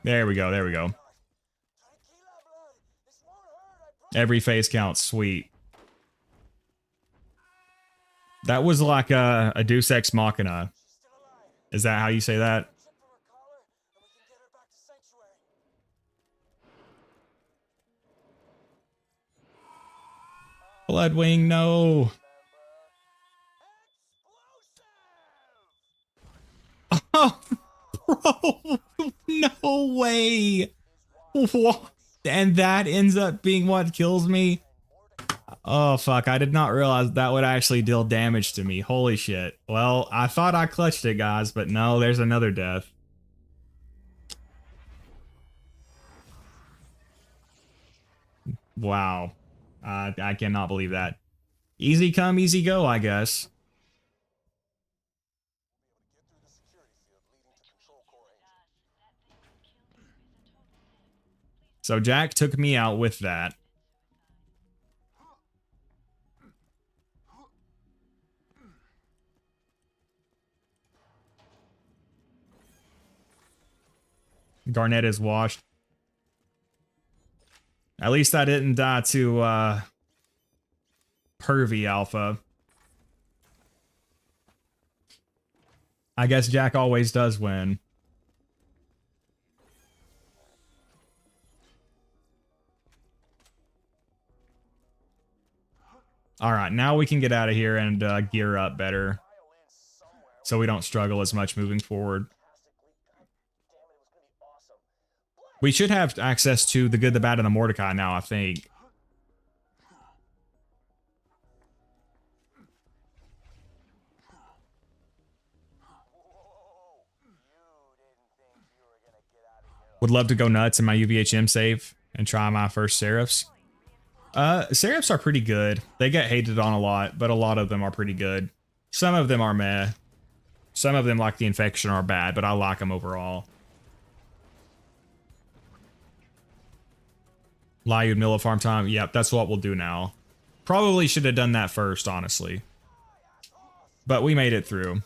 There we go. There we go. Every phase counts. Sweet. That was like a Deus Ex Machina. Is that how you say that? Bloodwing, no. Oh, bro, no way. What? And that ends up being what kills me? Oh, fuck. I did not realize that would actually deal damage to me. Holy shit. Well, I thought I clutched it, guys, but no, there's another death. Wow. I cannot believe that. Easy come, easy go, I guess. So Jack took me out with that. Garnet is washed. At least I didn't die to Pervy Alpha. I guess Jack always does win. All right, now we can get out of here and gear up better so we don't struggle as much moving forward. We should have access to the good, the bad, and the Mordecai now, I think. Would love to go nuts in my UVHM save and try my first Seraphs. Seraphs are pretty good. They get hated on a lot, but a lot of them are pretty good. Some of them are meh. Some of them, like the infection, are bad, but I like them overall. Lyud Milla farm time. Yep, that's what we'll do now. Probably should have done that first, honestly. But we made it through.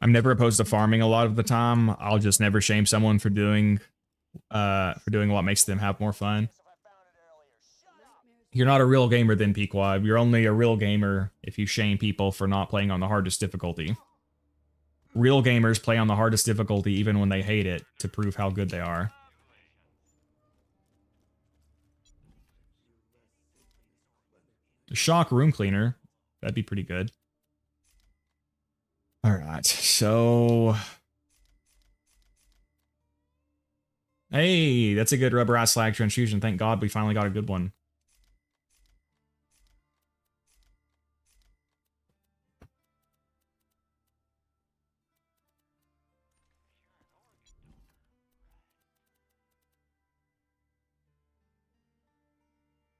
I'm never opposed to farming a lot of the time. I'll just never shame someone for doing what makes them have more fun. You're not a real gamer then, Pequod. You're only a real gamer if you shame people for not playing on the hardest difficulty. Real gamers play on the hardest difficulty even when they hate it to prove how good they are. Shock room cleaner. That'd be pretty good. Alright, so... Hey, that's a good rubberized slag transfusion. Thank God we finally got a good one.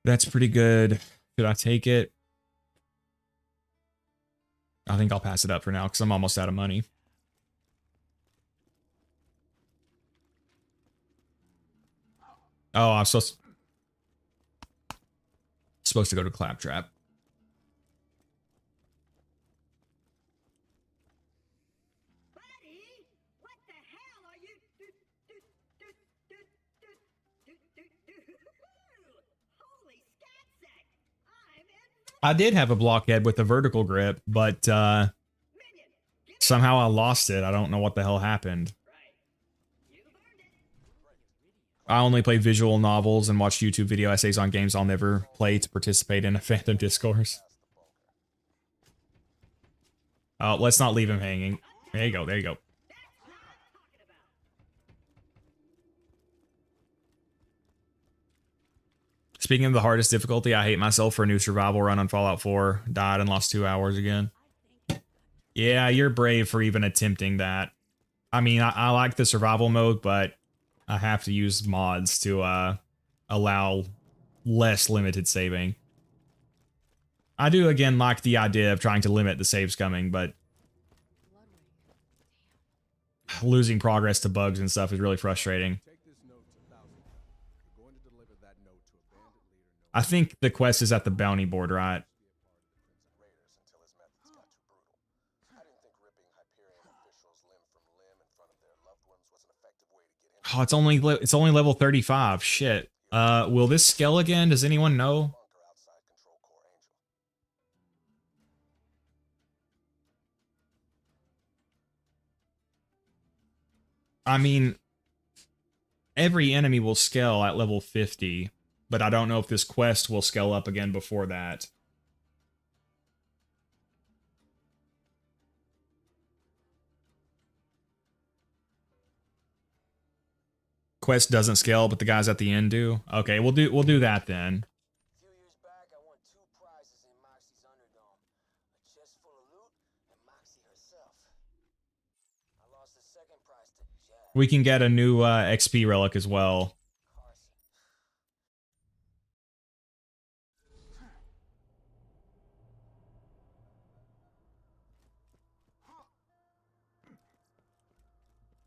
That's pretty good. Should I take it? I think I'll pass it up for now because I'm almost out of money. Oh, I'm supposed to go to Claptrap. I did have a blockhead with a vertical grip, but somehow I lost it. I don't know what the hell happened. I only play visual novels and watch YouTube video essays on games I'll never play to participate in a fandom discourse. Oh, let's not leave him hanging. There you go, there you go. Speaking of the hardest difficulty, I hate myself for a new survival run on Fallout 4. Died and lost 2 hours again. Yeah, you're brave for even attempting that. I mean, I like the survival mode, but I have to use mods to allow less limited saving. I do, again, like the idea of trying to limit the saves coming, but losing progress to bugs and stuff is really frustrating. I think the quest is at the bounty board, right? Oh, it's only level 35. Shit. Will this scale again? Does anyone know? I mean, every enemy will scale at level 50, but I don't know if this quest will scale up again before that. Quest doesn't scale, but the guys at the end do. Okay, we'll do that then. A few years back, I won 2 prizes in Moxie's Underdome. A chest full of loot and Moxie herself. I lost the second prize to Jack. We can get a new XP relic as well.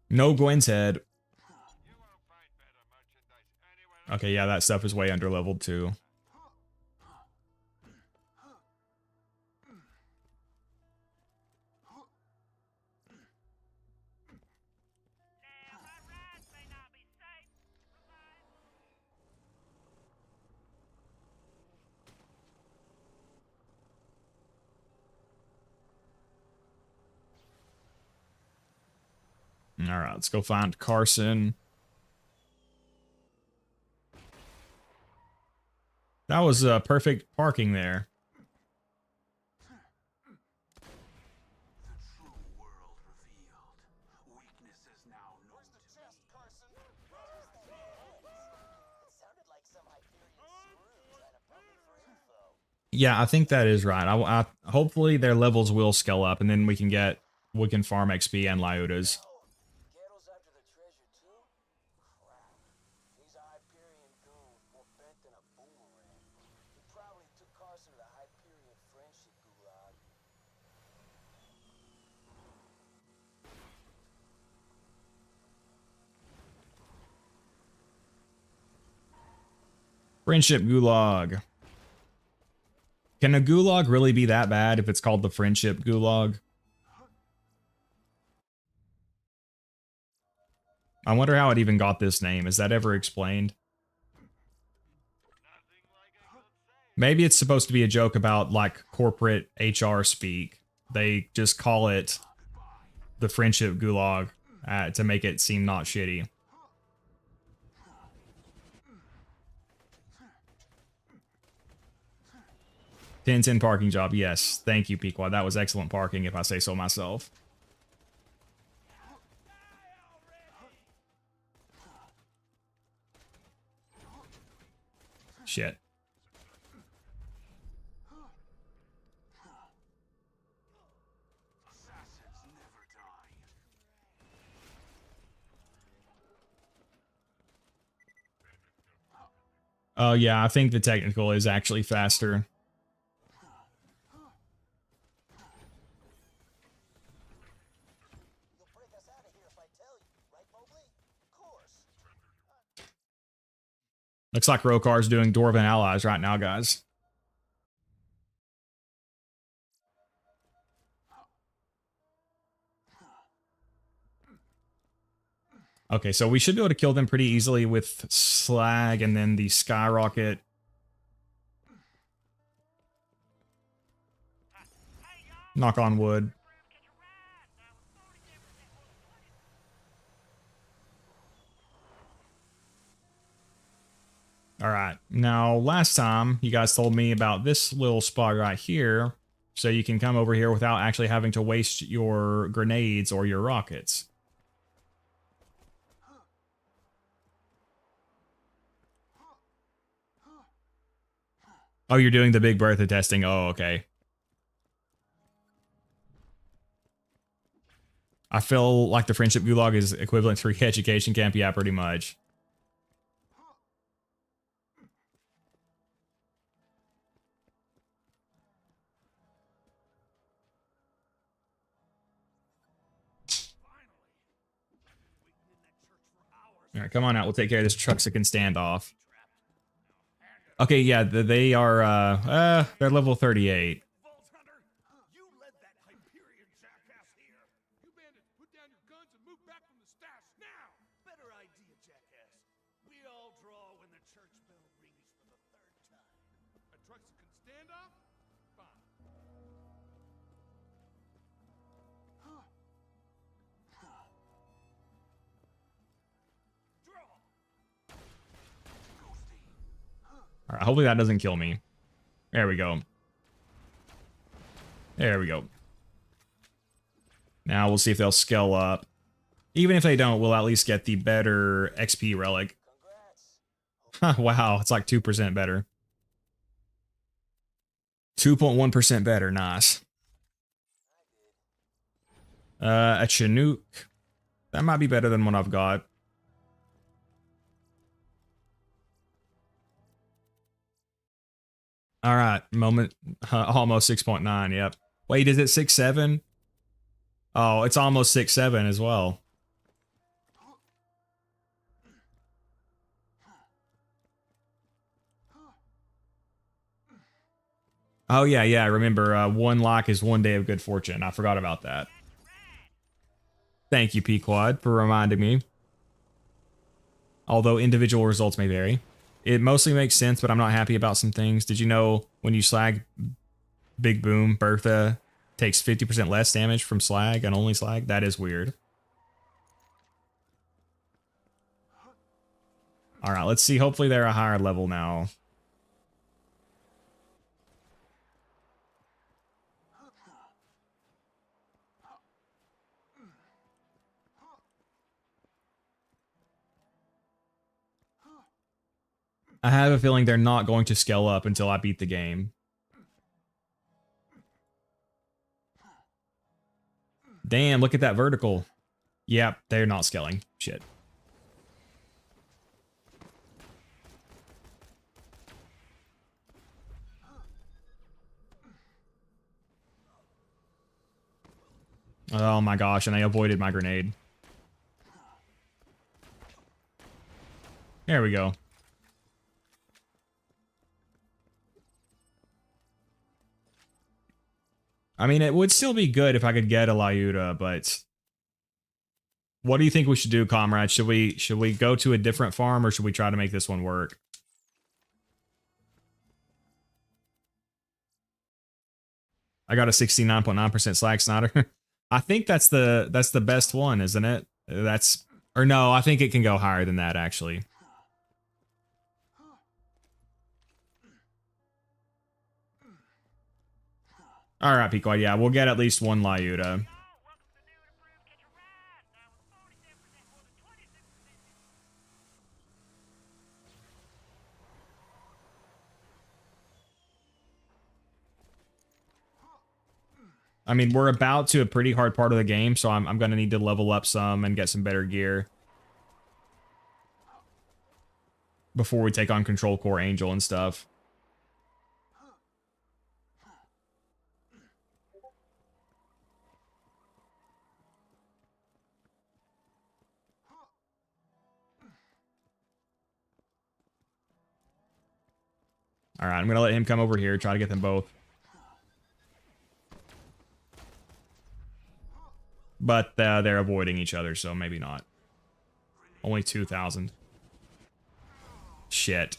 No Gwen's head. Okay, yeah, that stuff is way under leveled too. All right, let's go find Carson. That was perfect parking there. The true world revealed. Weakness is now known to me. It sounded like some Hyperion screw. Yeah, I think that is right. Hopefully their levels will scale up, and then we can farm XP and Lyotas. Kettle's after the treasure too? Crap. He's a Hyperion goon, more bent than a boomerang. He probably took Carson to the Hyperion friendship gulag. Friendship Gulag. Can a gulag really be that bad if it's called the Friendship Gulag? I wonder how it even got this name. Is that ever explained? Maybe it's supposed to be a joke about like corporate HR speak. They just call it the Friendship Gulag to make it seem not shitty. 10-10 parking job. Yes. Thank you, Pequod. That was excellent parking, if I say so myself. Shit. Oh, yeah, I think the technical is actually faster. You'll break us out of here if I tell you, right, Mobley? Of course. Looks like Rokar's doing Dwarven allies right now, guys. Okay, so we should be able to kill them pretty easily with Slag and then the Skyrocket. Knock on wood. All right. Now, last time you guys told me about this little spot right here, so you can come over here without actually having to waste your grenades or your rockets. Oh, you're doing the Big Bertha testing. Oh, okay. I feel like the Friendship Gulag is equivalent to re-education camp. Yeah, pretty much. All right, come on out. We'll take care of this Truxican standoff. Okay, yeah, they are, they're level 38. Vault Hunter, you led that Hyperion jackass here. You bandits, put down your guns and move back from the stash now! Better idea, jackass. We all draw when the church bell rings for the third time. A Truxican standoff? Fine. All right, hopefully that doesn't kill me. There we go. There we go. Now we'll see if they'll scale up. Even if they don't, we'll at least get the better XP relic. Congrats. Wow, it's like 2% better. 2.1% better, nice. A Chinook. That might be better than what I've got. All right, moment, almost 6.9, yep. Wait, is it 6.7? Oh, it's almost 6.7 as well. Oh, yeah, I remember one lock is 1 day of good fortune. I forgot about that. Thank you, Pequod, for reminding me. Although individual results may vary. It mostly makes sense, but I'm not happy about some things. Did you know when you slag Big Boom, Bertha takes 50% less damage from slag and only slag? That is weird. All right, let's see. Hopefully they're a higher level now. I have a feeling they're not going to scale up until I beat the game. Damn, look at that vertical. Yep, they're not scaling. Shit. Oh my gosh, and I avoided my grenade. There we go. I mean, it would still be good if I could get a Lyuta, but what do you think we should do, comrade? Should we go to a different farm, or should we try to make this one work? I got a 69.9% slag snider. I think that's the best one, isn't it? Or no, I think it can go higher than that actually. All right, Pequod, yeah, we'll get at least one Lyuta. I mean, we're about to a pretty hard part of the game, so I'm going to need to level up some and get some better gear before we take on Control Core Angel and stuff. All right, I'm going to let him come over here, try to get them both. But they're avoiding each other, so maybe not. Only 2,000. Shit.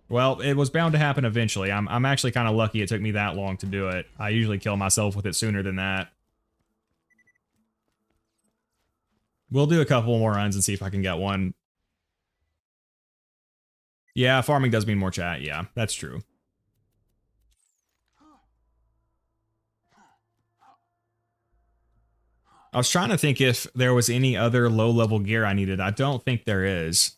Well, it was bound to happen eventually. I'm actually kind of lucky it took me that long to do it. I usually kill myself with it sooner than that. We'll do a couple more runs and see if I can get one. Yeah, farming does mean more chat. Yeah, that's true. I was trying to think if there was any other low-level gear I needed. I don't think there is.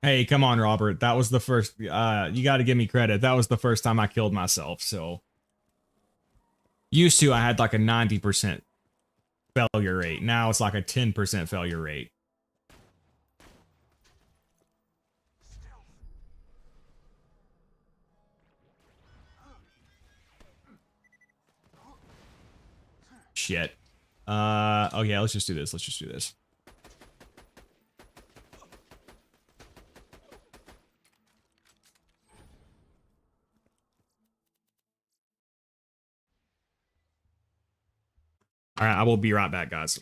Hey, come on, Robert. That was the first... you got to give me credit. That was the first time I killed myself, so... Used to, I had like a 90% failure rate. Now it's like a 10% failure rate. Shit. Oh yeah, let's just do this. Let's just do this. All right, I will be right back, guys.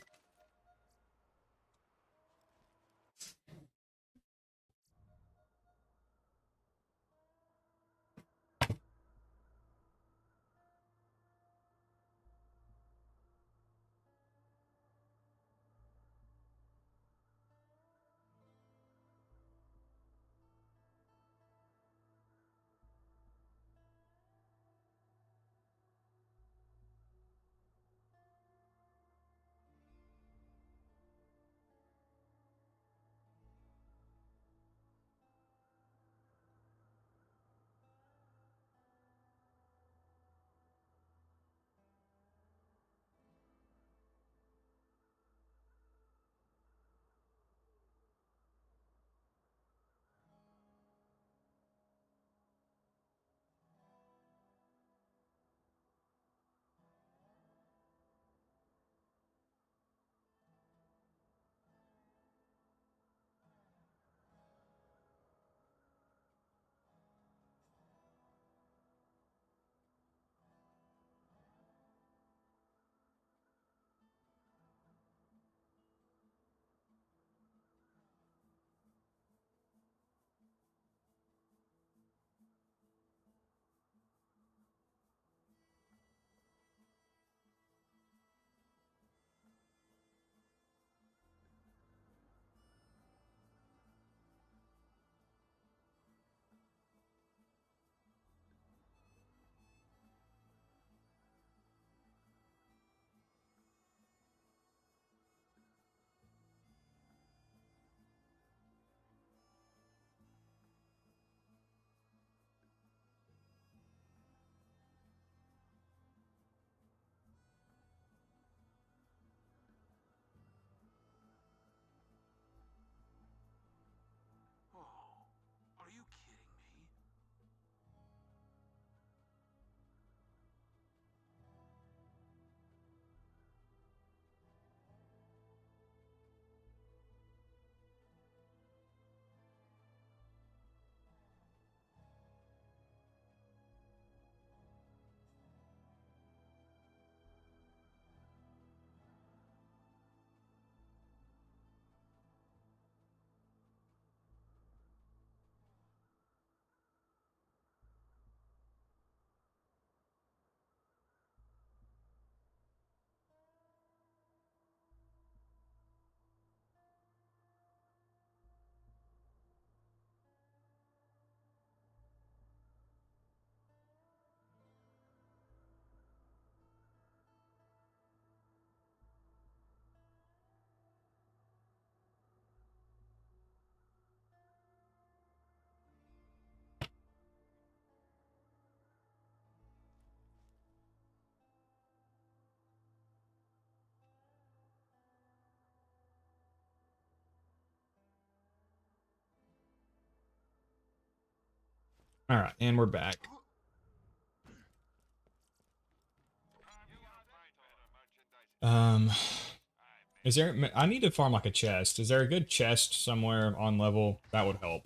All right, and we're back. Is there? I need to farm like a chest. Is there a good chest somewhere on level that would help?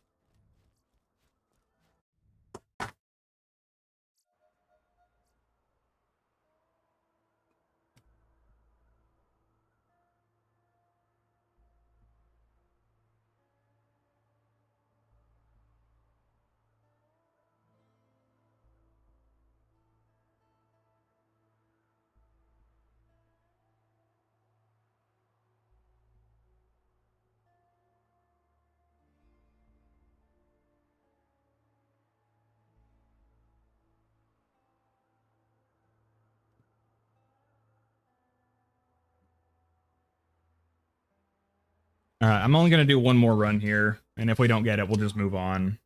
All right, I'm only gonna do one more run here, and if we don't get it, we'll just move on.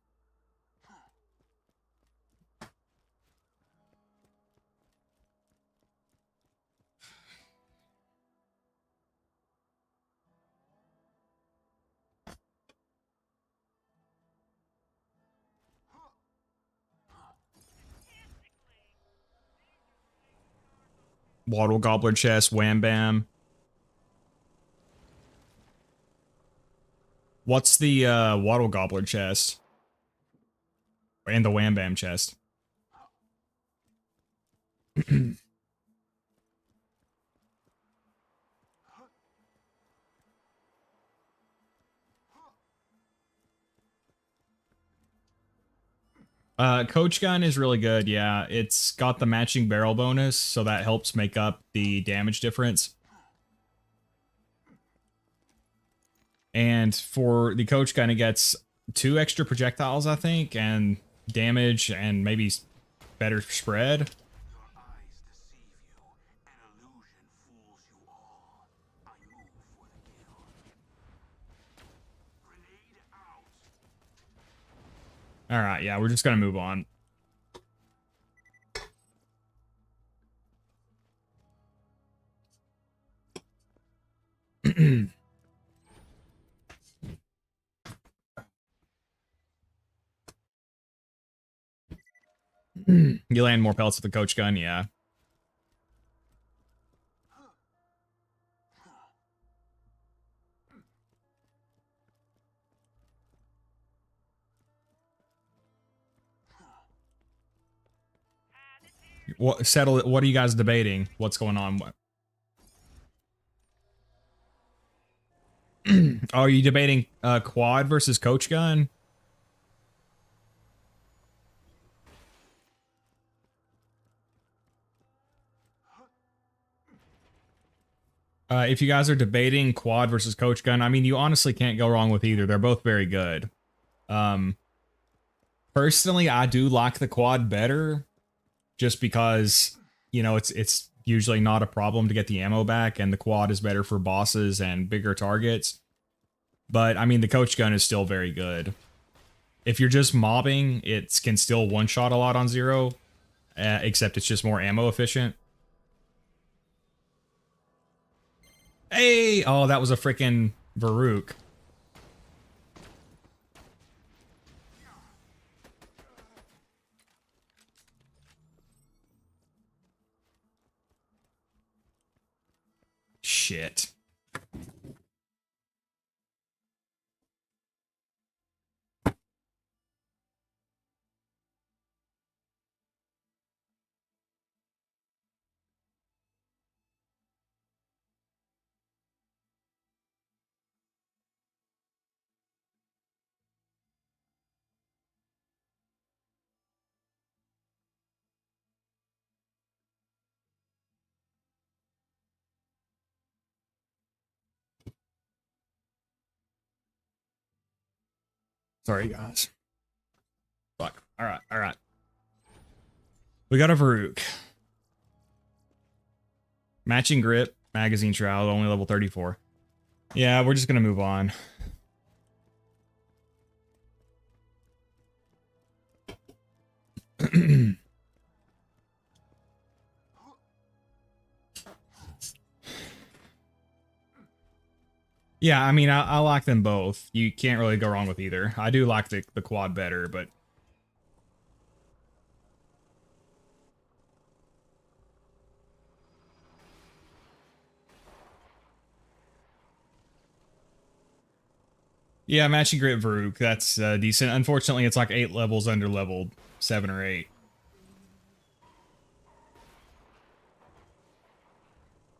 Waddle Gobbler chest, wham bam. What's the Waddle Gobbler chest? And the wham bam chest? Coach gun is really good, yeah. It's got the matching barrel bonus, so that helps make up the damage difference. And for the coach gun, it gets 2 extra projectiles, I think, and damage, and maybe better spread. Your eyes deceive you. An illusion fools you all. I move for the kill. Grenade out. Alright, yeah, we're just gonna move on. You land more pellets with the coach gun, yeah. What settle it? What are you guys debating? What's going on? What? Are you debating quad versus coach gun? If you guys are debating quad versus coach gun, I mean, you honestly can't go wrong with either. They're both very good. Personally, I do like the quad better, just because, you know, it's usually not a problem to get the ammo back, and the quad is better for bosses and bigger targets. But I mean, the coach gun is still very good. If you're just mobbing, it can still one-shot a lot on Zer0, except it's just more ammo efficient. Hey! Oh, that was a freaking Varuk. Shit. Sorry, guys. Fuck. Alright, alright. We got a Varuk. Matching grip, magazine shroud, only level 34. Yeah, we're just gonna move on. Yeah, I mean, I like them both. You can't really go wrm with either. I do like the quad better, but Yeah, matching grip Varuk. That's decent. Unfortunately, it's like 8 levels under leveled, 7 or 8.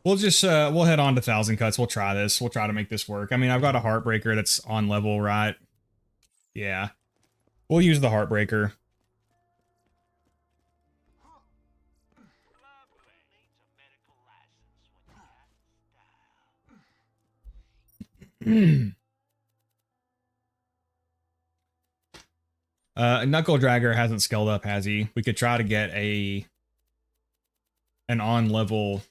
We'll just we'll head on to 1,000 cuts. We'll try this. We'll try to make this work. I mean, I've got a Heartbreaker that's on level, right? Yeah. We'll use the Heartbreaker. Knuckle Dragger hasn't scaled up, has he? We could try to get an on level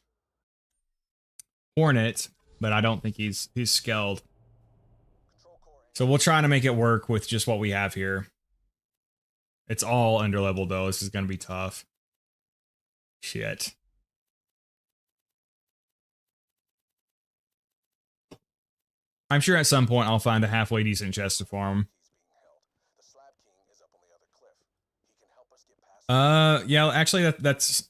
Hornet, but I don't think he's scaled. So we'll try to make it work with just what we have here. It's all under level though. This is gonna be tough. Shit. I'm sure at some point I'll find a halfway decent chest to farm. Yeah, actually that's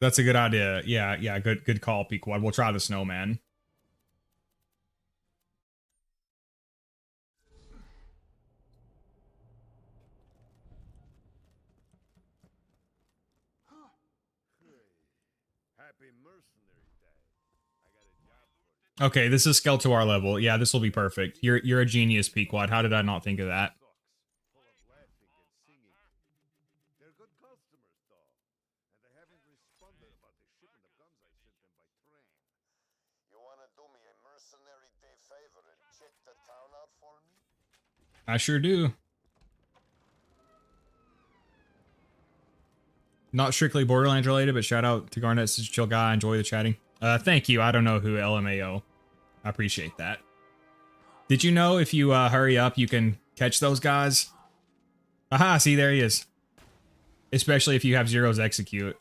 a good idea. Yeah, good call, Pequod. We'll try the Snowman. Okay, this is scaled to our level. Yeah, this will be perfect. You're a genius, Pequod. How did I not think of that? I sure do. Not strictly Borderlands related, but shout out to Garnet, such a chill guy. Enjoy the chatting. Thank you. I don't know who LMAO. I appreciate that. Did you know if you hurry up, you can catch those guys? Aha, see, there he is. Especially if you have Zero's execute.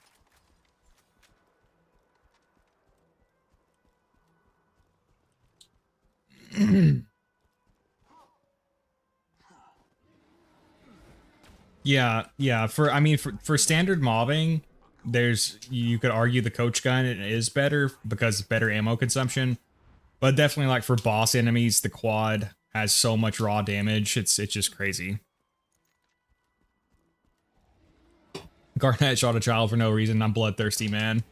Yeah. For standard mobbing, you could argue the coach gun is better because better ammo consumption. But definitely like for boss enemies, the quad has so much raw damage. It's just crazy. Garnet shot a child for no reason. I'm bloodthirsty, man.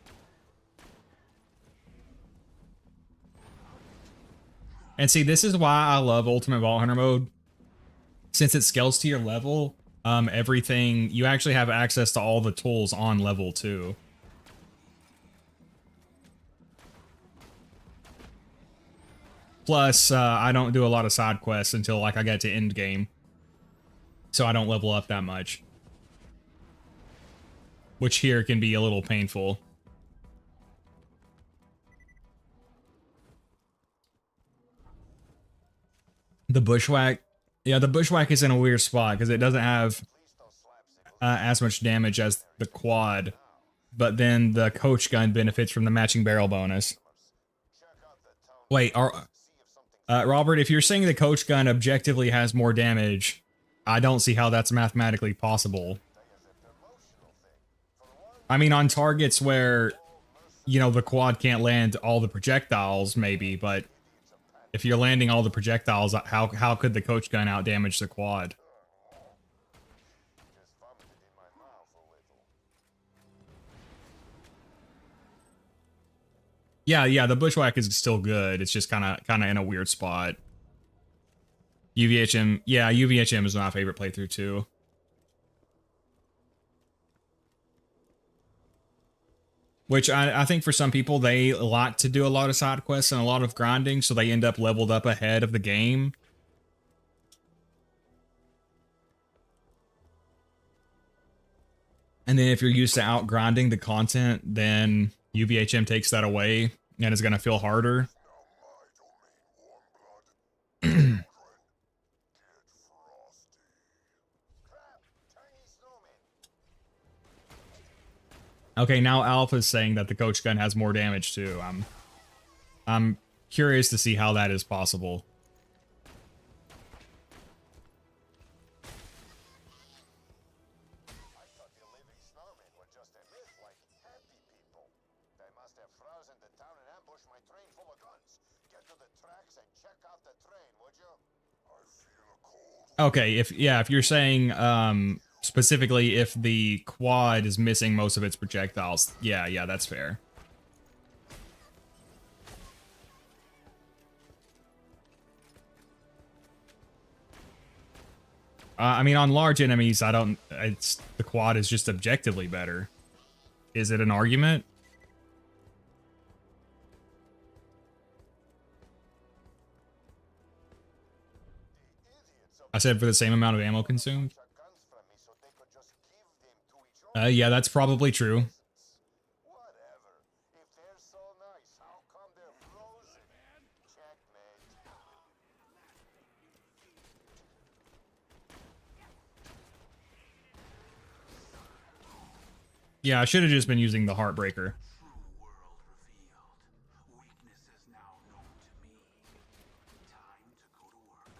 And see, this is why I love Ultimate Vault Hunter mode. Since it scales to your level, everything, you actually have access to all the tools on level 2. Plus, I don't do a lot of side quests until like I get to end game. So I don't level up that much. Which here can be a little painful. The Bushwhack. Yeah, the Bushwhack is in a weird spot because it doesn't have as much damage as the quad. But then the coach gun benefits from the matching barrel bonus. Wait, Robert, if you're saying the coach gun objectively has more damage, I don't see how that's mathematically possible. I mean, on targets where, you know, the quad can't land all the projectiles, maybe, but if you're landing all the projectiles, how could the coach gun outdamage the quad? Yeah, the Bushwhack is still good. It's just kind of in a weird spot. UVHM, yeah, UVHM is my favorite playthrough too. Which I think for some people, they like to do a lot of side quests and a lot of grinding, so they end up leveled up ahead of the game. And then if you're used to out grinding the content, then UVHM takes that away and it's going to feel harder. Okay, now Alpha's saying that the coach gun has more damage too. I'm curious to see how that is possible. I thought the living snowmen were just a myth like happy people. They must have frozen the town and ambushed my train full of guns. Get to the tracks and check out the train, would you? I feel Okay, if you're saying specifically if the quad is missing most of its projectiles, yeah, that's fair. I mean, on large enemies, it's the quad is just objectively better. Is it an argument? I said for the same amount of ammo consumed. Yeah, that's probably true. Whatever. If they're so nice, how come they're frozen? Checkmate. Yeah, I should have just been using the Heartbreaker. True world revealed. Weakness is now known to me. Time to go to work.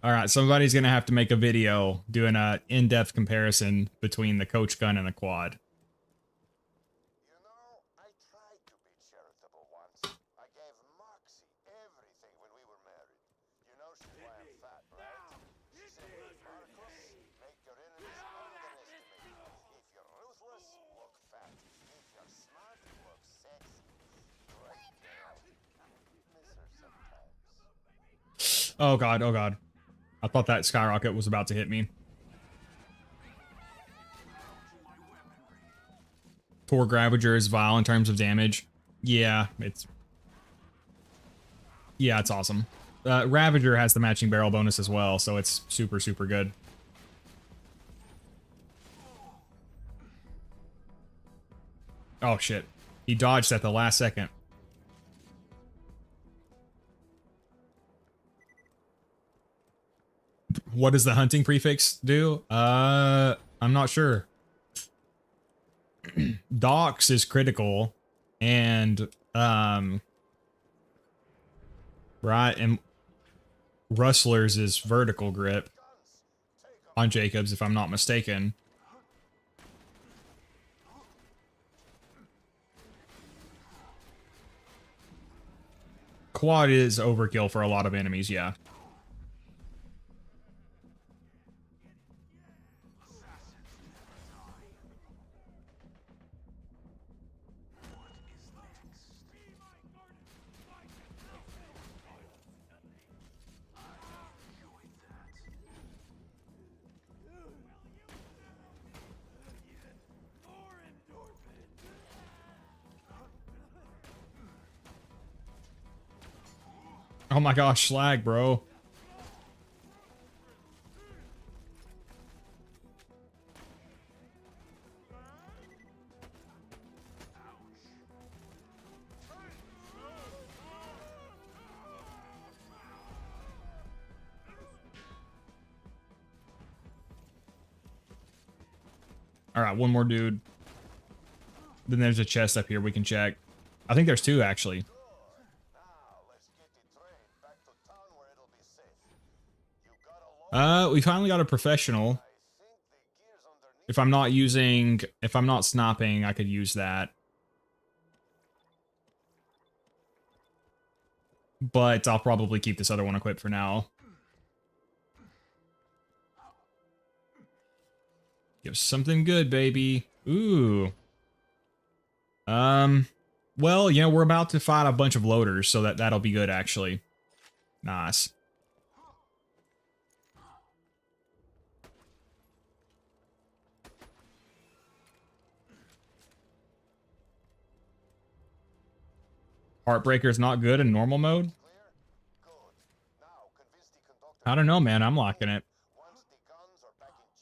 All right, somebody's gonna have to make a video doing a in-depth comparison between the coach gun and the quad. You know, I tried to be charitable once. I gave Moxie everything when we were married. You know she's why I'm fat, right? She said, Marcus, make your enemies underestimate you. If you're ruthless, look fat. If you're smart, look sexy. Great girl. Miss her sometimes. Oh god, oh god. I thought that skyrocket was about to hit me. Poor Gravager is vile in terms of damage. Yeah, it's awesome. Ravager has the matching barrel bonus as well, so it's super, super good. Oh shit. He dodged at the last second. What does the hunting prefix do? I'm not sure. Dox is critical, and right, and Rustlers is vertical grip on Jacobs, if I'm not mistaken. Quad is overkill for a lot of enemies, yeah. Oh my gosh, slag, bro. All right, one more dude. Then there's a chest up here we can check. I think there's two, actually. We finally got a professional. If I'm not sniping, I could use that. But I'll probably keep this other one equipped for now. Give something good, baby. Ooh. Well, you know, we're about to fight a bunch of loaders, so that'll be good, actually. Nice. Heartbreaker's not good in normal mode? I don't know, man. I'm liking it.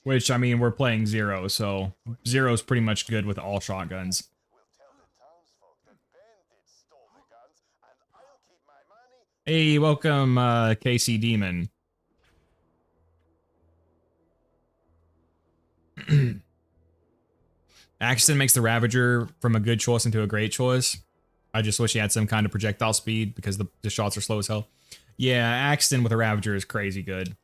Which, I mean, we're playing Zer0, so Zero's pretty much good with all shotguns. Hey, welcome, KC Demon. Axton makes the Ravager from a good choice into a great choice. I just wish he had some kind of projectile speed because the shots are slow as hell. Yeah, Axton with a Ravager is crazy good. Hey,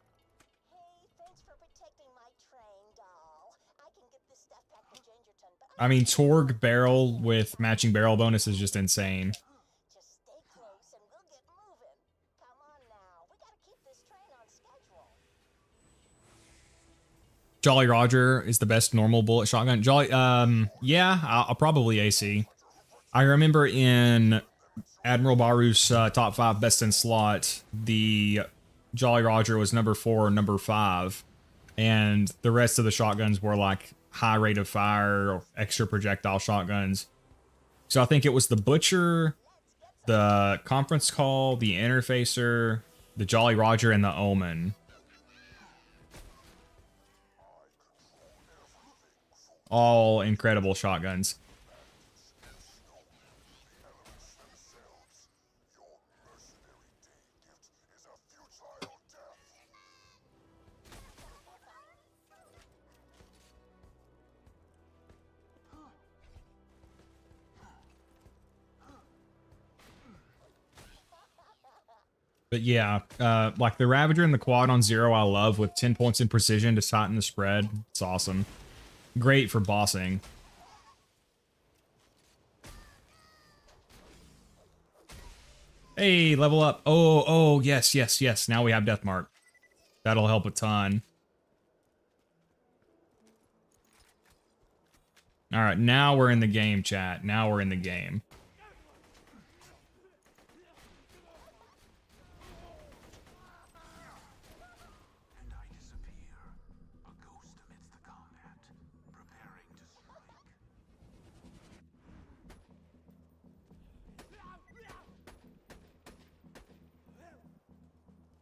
thanks for protecting my train, doll. I can get this stuff back to Gingerton, but I mean, Torg barrel with matching barrel bonus is just insane. Just stay close and we'll get moving. Come on now, we gotta keep this train on schedule. Jolly Roger is the best normal bullet shotgun. Yeah, I'll probably AC. I remember in Admiral Baru's top 5 best in slot, the Jolly Roger was number 4 or number 5, and the rest of the shotguns were like high rate of fire or extra projectile shotguns. So I think it was the Butcher, the Conference Call, the Interfacer, the Jolly Roger, and the Omen. All incredible shotguns. But yeah, like the Ravager and the Quad on 0 I love, with 10 points in precision to tighten the spread. It's awesome. Great for bossing. Hey, level up. Oh, yes. Now we have Death Mark. That'll help a ton. All right, now we're in the game, chat. Now we're in the game. And I disappear, a ghost amidst the combat, preparing to strike.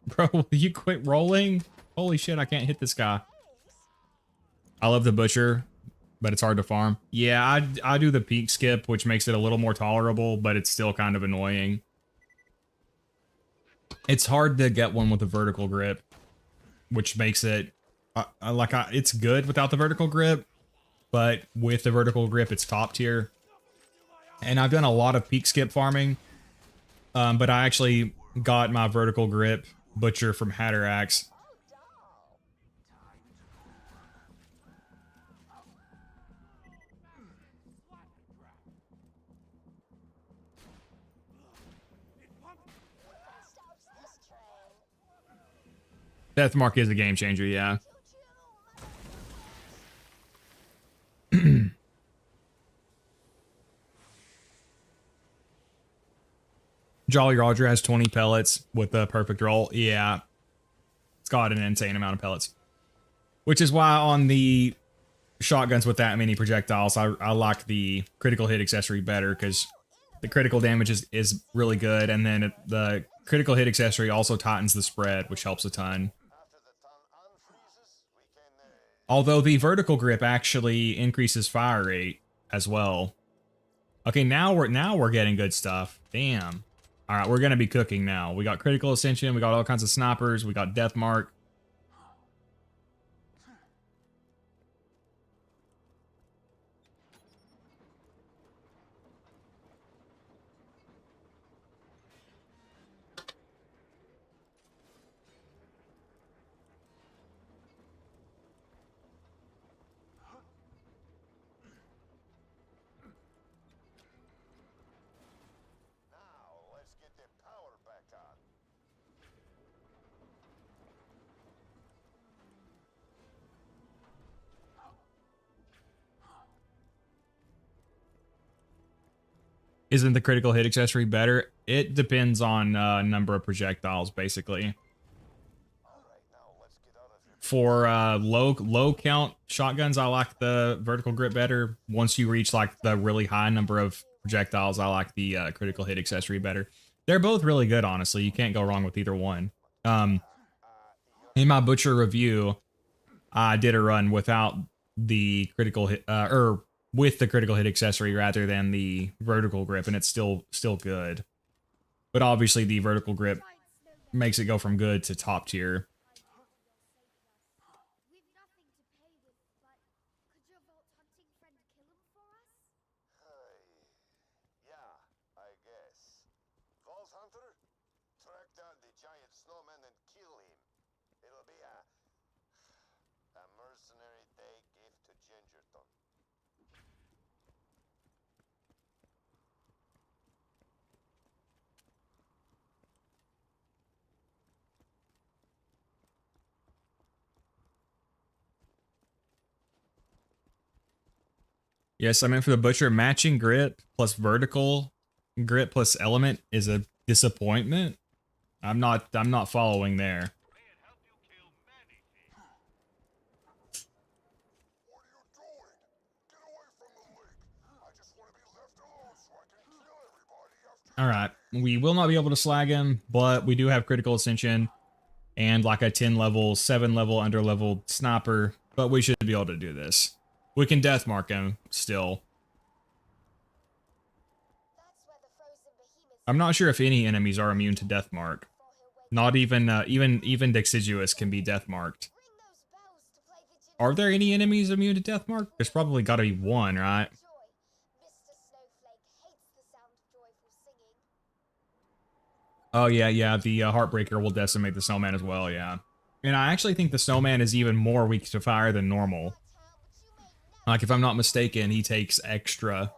Bro, will you quit rolling? Holy shit, I can't hit this guy. I love the Butcher, but it's hard to farm. Yeah, I do the peak skip, which makes it a little more tolerable, but it's still kind of annoying. It's hard to get one with a vertical grip, which makes it it's good without the vertical grip, but with the vertical grip, it's top tier. And I've done a lot of peak skip farming, but I actually got my vertical grip Butcher from Hatterax. Deathmark is a game changer, yeah. Jolly Roger has 20 pellets with the perfect roll. Yeah. It's got an insane amount of pellets. Which is why on the shotguns with that many projectiles, I like the critical hit accessory better, because the critical damage is really good, and then the critical hit accessory also tightens the spread, which helps a ton. Although the vertical grip actually increases fire rate as well. Okay, now we're getting good stuff. Damn. All right, we're gonna be cooking now. We got critical ascension, we got all kinds of snipers, we got death mark. Isn't the critical hit accessory better? It depends on number of projectiles, basically. For low count shotguns, I like the vertical grip better. Once you reach like the really high number of projectiles, I like the critical hit accessory better. They're both really good, honestly. You can't go wrong with either one. In my Butcher review, I did a run without the critical hit, or with the critical hit accessory rather than the vertical grip, and it's still good. But obviously the vertical grip makes it go from good to top tier. We've nothing to pay with, but could your vault hunting friend kill him for us? Yeah, I guess. Vault Hunter, track down the giant snowman and kill him. It'll be a mercenary day gift to Gingerton. Yes, I meant for the butcher, matching grit plus vertical grit plus element is a disappointment. I'm not following there. Alright, we will not be able to slag him, but we do have critical ascension and like a 10 level, 7 level under level sniper, but we should be able to do this. We can death mark him still. I'm not sure if any enemies are immune to death mark. Not even even Deciduous can be death marked. Are there any enemies immune to death mark? There's probably got to be one, right? Oh yeah, the Heartbreaker will decimate the Snowman as well, yeah. And I actually think the Snowman is even more weak to fire than normal. Like, if I'm not mistaken, he takes extra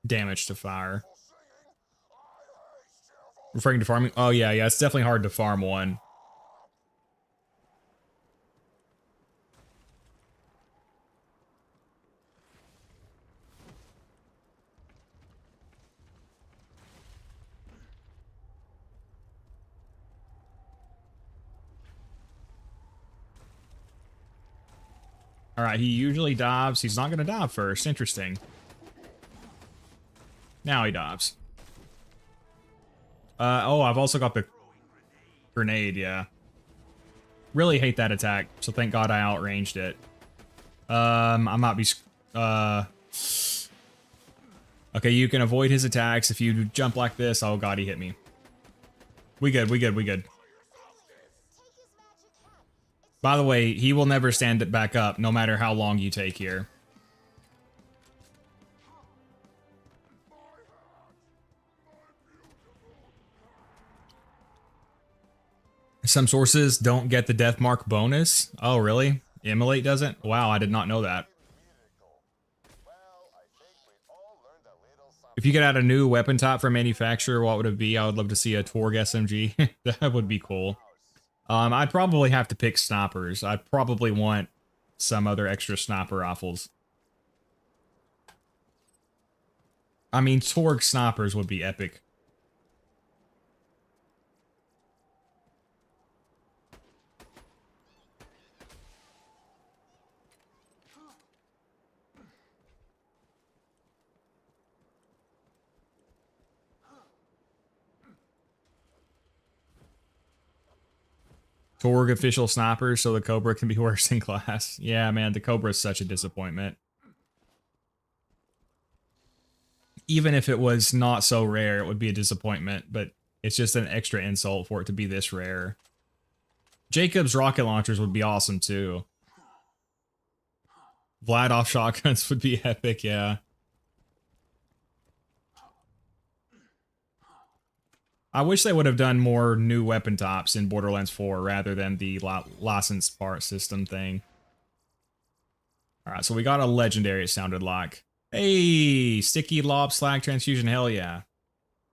damage to fire. Referring to farming? Oh yeah, it's definitely hard to farm one. Alright, he usually dives. He's not going to dive first. Interesting. Now he dives. Oh, I've also got the grenade, yeah. Really hate that attack, so thank God I outranged it. I might be... Okay, you can avoid his attacks if you jump like this. Oh god, he hit me. We good. By the way, he will never stand it back up, no matter how long you take here. Some sources don't get the death mark bonus. Oh, really? Immolate doesn't? Wow, I did not know that. If you could add a new weapon type for manufacturer, what would it be? I would love to see a Torg SMG. That would be cool. I'd probably have to pick snipers. I'd probably want some other extra sniper rifles. I mean, Torg snipers would be epic. Torg official snipers, so the Cobra can be worse in class. Yeah, man, the Cobra is such a disappointment. Even if it was not so rare, it would be a disappointment, but it's just an extra insult for it to be this rare. Jacob's rocket launchers would be awesome, too. Vlad off shotguns would be epic, yeah. I wish they would have done more new weapon types in Borderlands 4 rather than the licensed part system thing. Alright, so we got a legendary, it sounded like. Hey, sticky lob slag transfusion, hell yeah.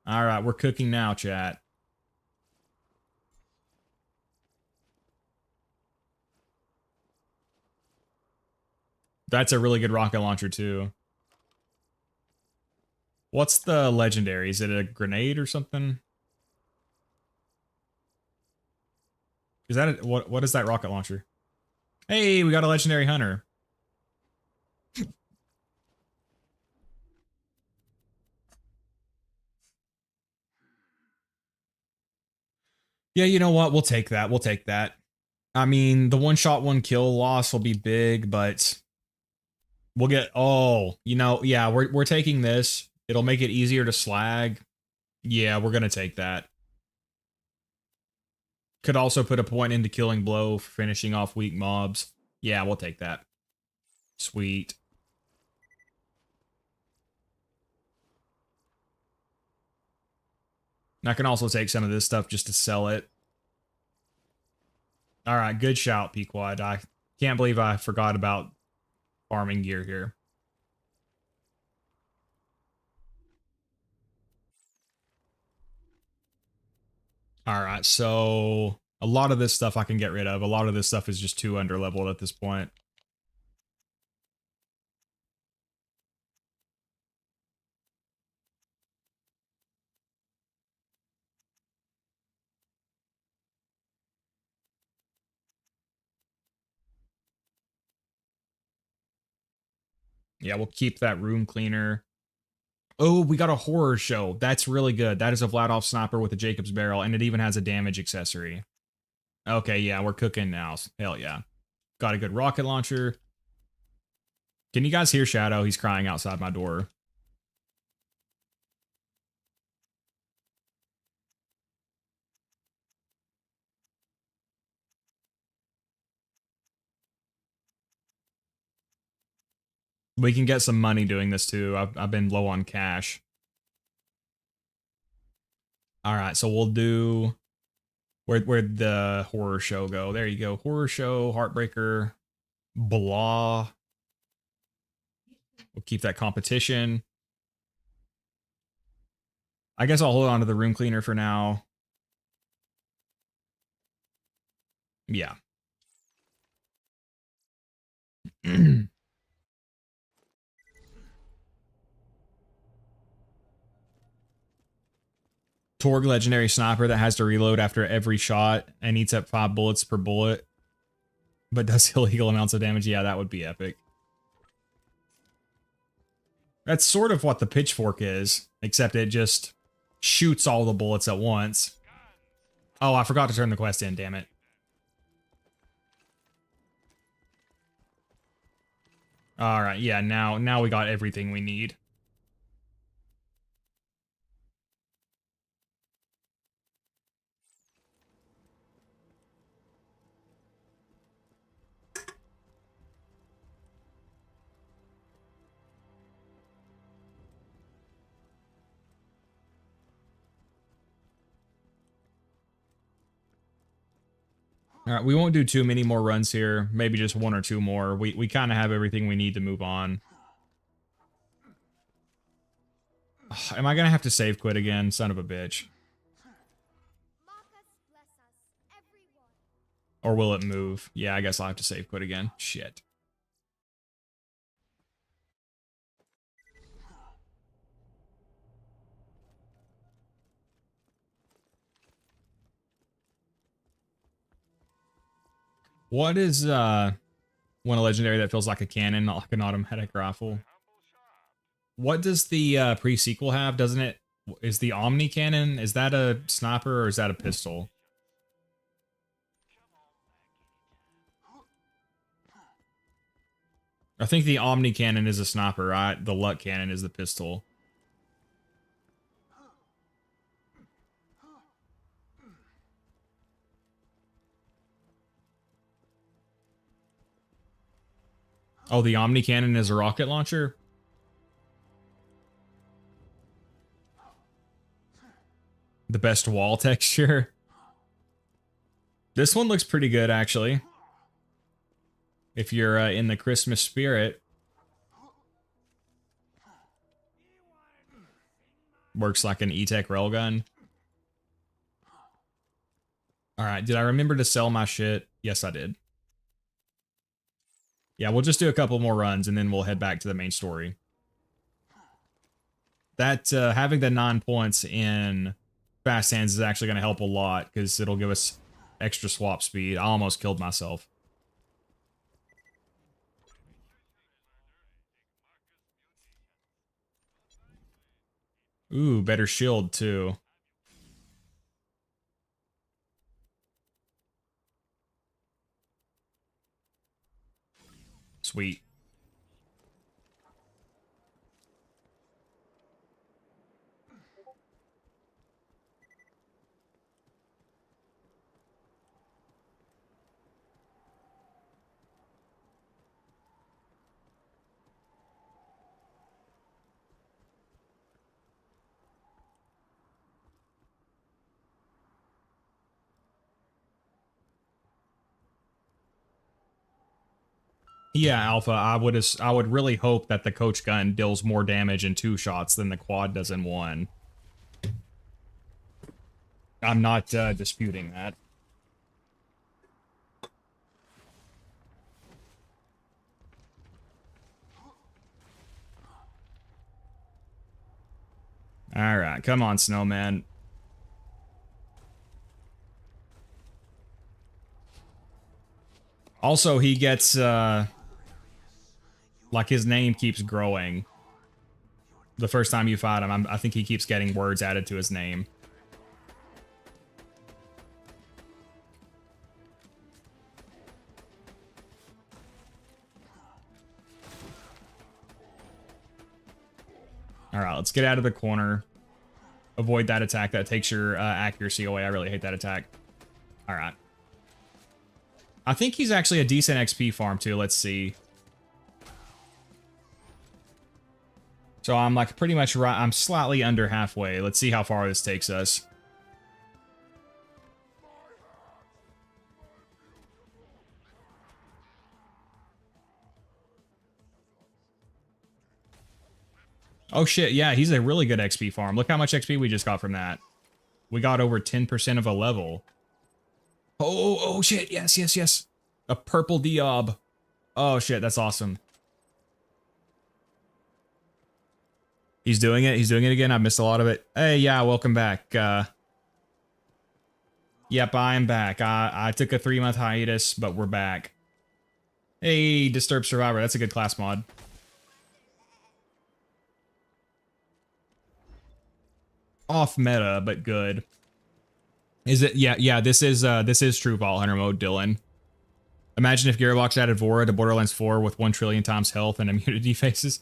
Alright, we're cooking now, chat. That's a really good rocket launcher, too. What's the legendary? Is it a grenade or something? Is that what is that rocket launcher? Hey, we got a legendary hunter. Yeah, you know what? We'll take that. We'll take that. I mean, the one shot, one kill loss will be big, but we'll get, oh, you know, yeah, we're taking this. It'll make it easier to slag. Yeah, we're going to take that. Could also put a point into killing blow for finishing off weak mobs. Yeah, we'll take that. Sweet. I can also take some of this stuff just to sell it. Alright, good shout, Pequod. I can't believe I forgot about farming gear here. Alright, so a lot of this stuff I can get rid of. A lot of this stuff is just too underleveled at this point. Yeah, we'll keep that room cleaner. Oh, we got a horror show. That's really good. That is a Vladoff sniper with a Jacob's barrel, and it even has a damage accessory. Okay, yeah, we're cooking now. Hell yeah. Got a good rocket launcher. Can you guys hear Shadow? He's crying outside my door. We can get some money doing this too. I've been low on cash. All right, so we'll do... Where'd the horror show go? There you go. Horror show, Heartbreaker, blah. We'll keep that competition. I guess I'll hold on to the room cleaner for now. Yeah. Torg legendary sniper that has to reload after every shot and eats up 5 bullets per bullet, but does illegal amounts of damage. Yeah, that would be epic. That's sort of what the pitchfork is, except it just shoots all the bullets at once. Oh, I forgot to turn the quest in, damn it. All right, yeah, now we got everything we need. All right, we won't do too many more runs here. Maybe just 1 or 2 more. We kind of have everything we need to move on. Am I going to have to save quit again? Son of a bitch. Marcus, bless us, everyone. Or will it move? Yeah, I guess I'll have to save quit again. Shit. What is one legendary that feels like a cannon, not like an automatic rifle? What does the pre-sequel have? Doesn't it? Is the Omni cannon? Is that a sniper or is that a pistol? I think the Omni cannon is a sniper, right? The Luck cannon is the pistol. Oh, the Omni cannon is a rocket launcher? The best wall texture? This one looks pretty good, actually. If you're in the Christmas spirit. Works like an E-Tech railgun. Alright, did I remember to sell my shit? Yes, I did. Yeah, we'll just do a couple more runs and then we'll head back to the main story. That, having the 9 points in Fast Hands is actually going to help a lot because it'll give us extra swap speed. I almost killed myself. Ooh, better shield too. Sweet. Yeah, Alpha, I would really hope that the coach gun deals more damage in 2 shots than the quad does in 1. I'm not disputing that. Alright, come on, Snowman. Also, he gets, Like, his name keeps growing. The first time you fight him, I think he keeps getting words added to his name. All right, let's get out of the corner. Avoid that attack. That takes your accuracy away. I really hate that attack. All right. I think he's actually a decent XP farm, too. Let's see. So I'm like pretty much right. I'm slightly under halfway. Let's see how far this takes us. Oh shit, yeah, he's a really good XP farm. Look how much XP we just got from that. We got over 10% of a level. Oh shit, yes, yes, yes. A purple Diob. Oh shit, that's awesome. He's doing it again. I missed a lot of it. Hey, yeah, welcome back. Yep, I'm back. I took a 3-month hiatus, but we're back. Hey, Disturbed Survivor, that's a good class mod. Off meta, but good. Is it? Yeah, this is true Vault Hunter mode, Dylan. Imagine if Gearbox added Vora to Borderlands 4 with 1 trillion times health and immunity phases.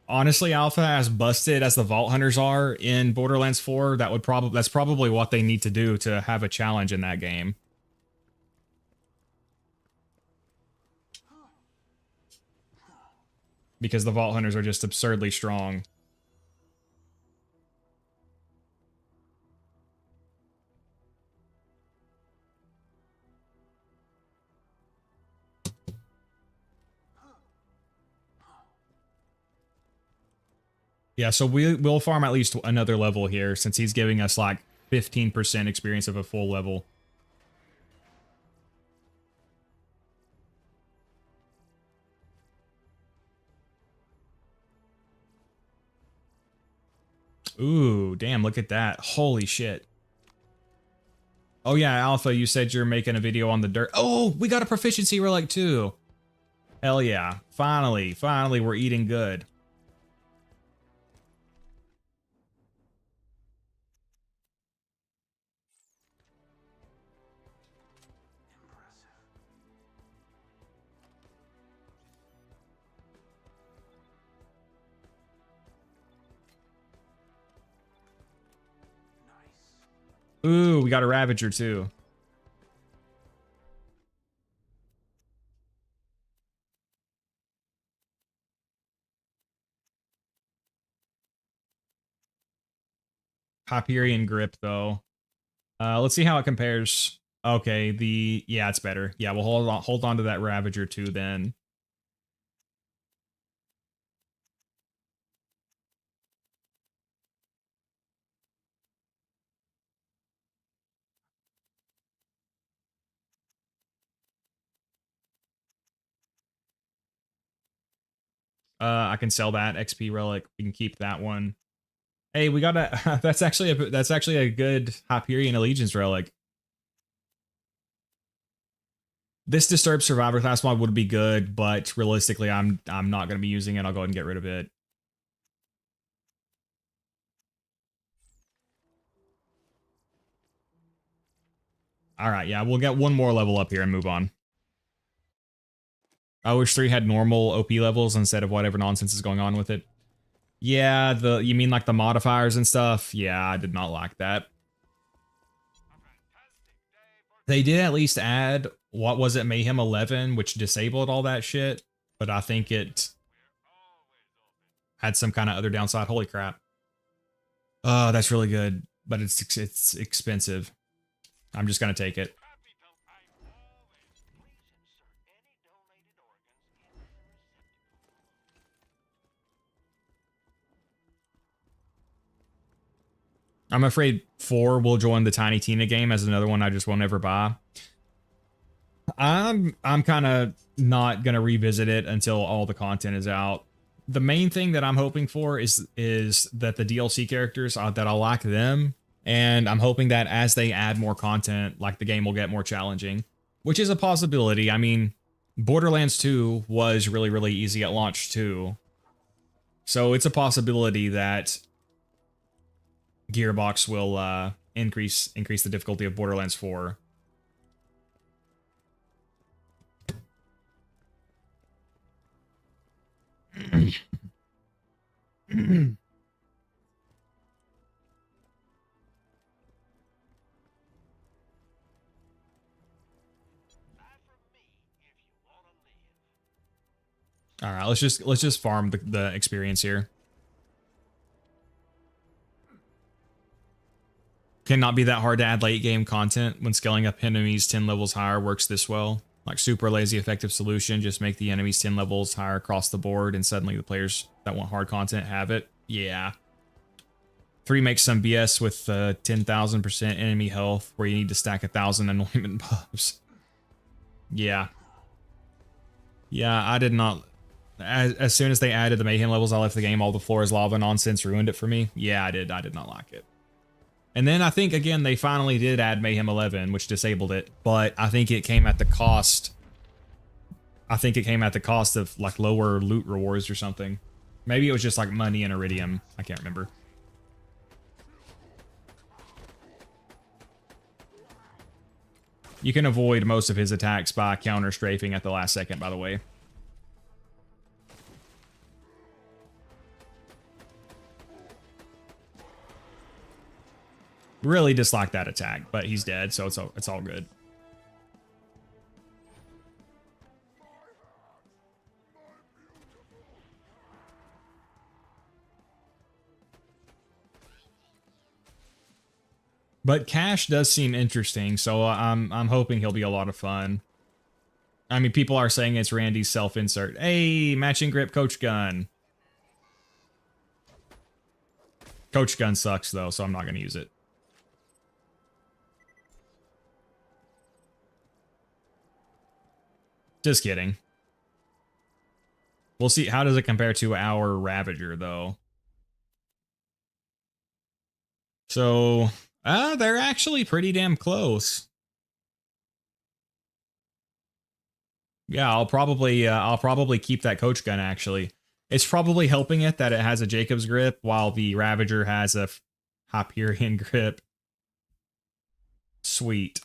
Honestly, Alpha, as busted as the Vault Hunters are in Borderlands 4, that's probably what they need to do to have a challenge in that game. Because the Vault Hunters are just absurdly strong. Yeah, so we'll farm at least another level here since he's giving us like 15% experience of a full level. Ooh, damn, look at that. Holy shit. Oh yeah, Alpha, you said you're making a video on the dirt. Oh, we got a proficiency relic too. Hell yeah. Finally, we're eating good. Ooh, we got a Ravager too. Hyperion Grip though. Let's see how it compares. Okay, yeah, it's better. Yeah, we'll hold on to that Ravager too then. I can sell that XP relic. We can keep that one. Hey, we got a that's actually a good Hyperion Allegiance relic. This Disturbed Survivor class mod would be good, but realistically, I'm not going to be using it. I'll go ahead and get rid of it. All right, yeah, we'll get one more level up here and move on. I wish 3 had normal OP levels instead of whatever nonsense is going on with it. Yeah, you mean like the modifiers and stuff? Yeah, I did not like that. They did at least add, what was it, Mayhem 11, which disabled all that shit, but I think it had some kind of other downside. Holy crap. Oh, that's really good, but it's expensive. I'm just gonna take it. I'm afraid 4 will join the Tiny Tina game as another one I just won't ever buy. I'm kind of not gonna revisit it until all the content is out. The main thing that I'm hoping for is that the DLC characters that I'll like them, and I'm hoping that as they add more content, like the game will get more challenging, which is a possibility. I mean, Borderlands 2 was really, really easy at launch too. So it's a possibility that Gearbox will increase the difficulty of Borderlands 4. All right, let's just farm the experience here. Cannot be that hard to add late game content when scaling up enemies 10 levels higher works this well. Like super lazy effective solution, just make the enemies 10 levels higher across the board and suddenly the players that want hard content have it. Yeah. 3 makes some BS with 10,000% enemy health where you need to stack 1,000 anointment buffs. Yeah. Yeah, I did not... As soon as they added the mayhem levels, I left the game. All the floor is lava nonsense ruined it for me. Yeah, I did not like it. And then I think, again, they finally did add Mayhem 11, which disabled it. But I think it came at the cost... I think it came at the cost of, like, lower loot rewards or something. Maybe it was just, like, money and iridium. I can't remember. You can avoid most of his attacks by counter-strafing at the last second, by the way. Really dislike that attack, but he's dead, so it's all good. But Cash does seem interesting, so I'm hoping he'll be a lot of fun. I mean, people are saying it's Randy's self-insert. Hey, matching grip coach gun. Coach gun sucks though, so I'm not gonna use it. Just kidding. We'll see. How does it compare to our Ravager, though? So, they're actually pretty damn close. Yeah, I'll probably keep that coach gun, actually. It's probably helping it that it has a Jacob's grip, while the Ravager has a Hyperion grip. Sweet.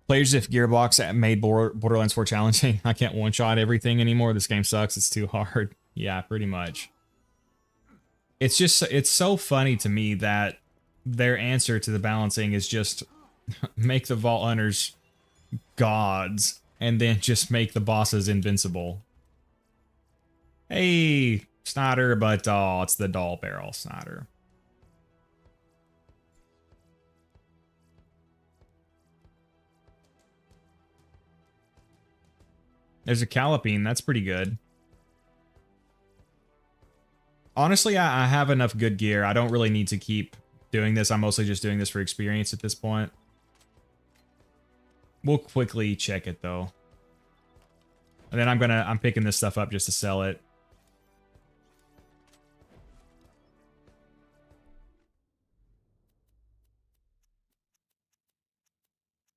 Players if Gearbox made Borderlands 4 challenging. I can't one-shot everything anymore. This game sucks. It's too hard. Yeah, pretty much. It's just, it's so funny to me that their answer to the balancing is just make the Vault Hunters gods and then just make the bosses invincible. Hey, Snyder, but oh, it's the doll barrel, Snyder. There's a Calipine. That's pretty good. Honestly, I have enough good gear. I don't really need to keep doing this. I'm mostly just doing this for experience at this point. We'll quickly check it, though. And then I'm picking this stuff up just to sell it.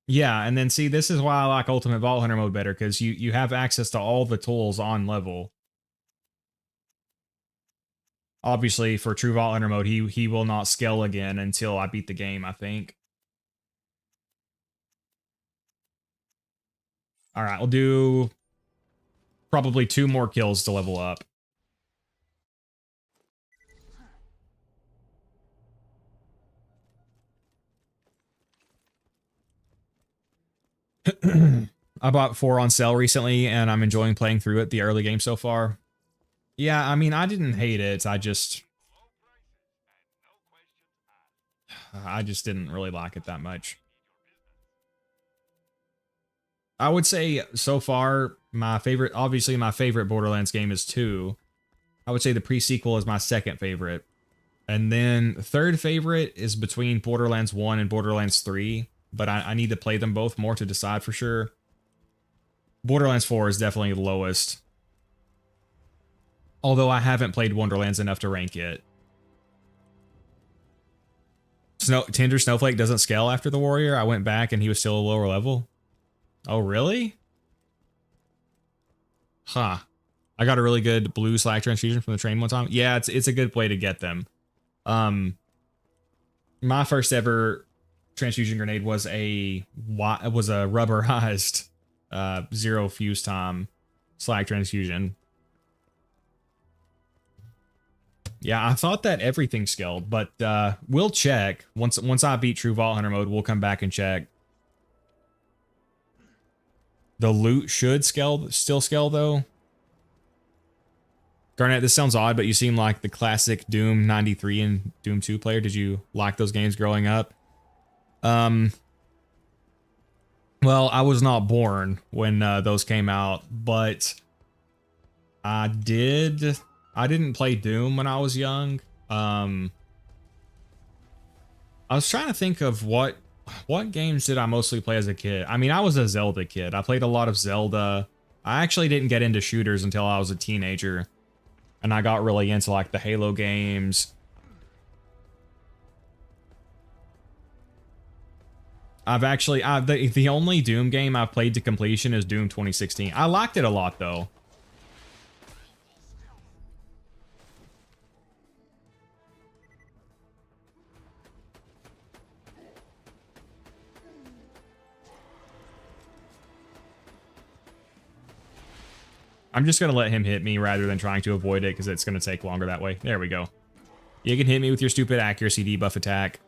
Yeah, and then see, this is why I like Ultimate Vault Hunter mode better, because you have access to all the tools on level. Obviously, for True Vault Hunter mode, he will not scale again until I beat the game, I think. Alright, we'll do probably 2 more kills to level up. I bought 4 on sale recently, and I'm enjoying playing through it, the early game so far. Yeah, I mean, I didn't hate it. I just didn't really like it that much. I would say, so far, obviously my favorite Borderlands game is 2. I would say the pre-sequel is my second favorite. And then third favorite is between Borderlands 1 and Borderlands 3, but I need to play them both more to decide for sure. Borderlands 4 is definitely the lowest. Although I haven't played Wonderlands enough to rank it. Tender Snowflake doesn't scale after the warrior. I went back and he was still a lower level. Oh, really? Huh. I got a really good blue slag transfusion from the train one time. Yeah, it's a good way to get them. My first ever transfusion grenade was a rubberized 0 fuse time slag transfusion. Yeah, I thought that everything scaled, but we'll check. Once I beat True Vault Hunter mode, we'll come back and check. The loot should still scale though. Garnet, this sounds odd, but you seem like the classic Doom 93 and Doom 2 player. Did you like those games growing up? Well, I was not born when those came out, but I didn't play Doom when I was young. I was trying to think of what games did I mostly play as a kid. I mean, I was a Zelda kid. I played a lot of Zelda. I actually didn't get into shooters until I was a teenager. And I got really into like the Halo games. The only Doom game I've played to completion is Doom 2016. I liked it a lot though. I'm just going to let him hit me rather than trying to avoid it because it's going to take longer that way. There we go. You can hit me with your stupid accuracy debuff attack.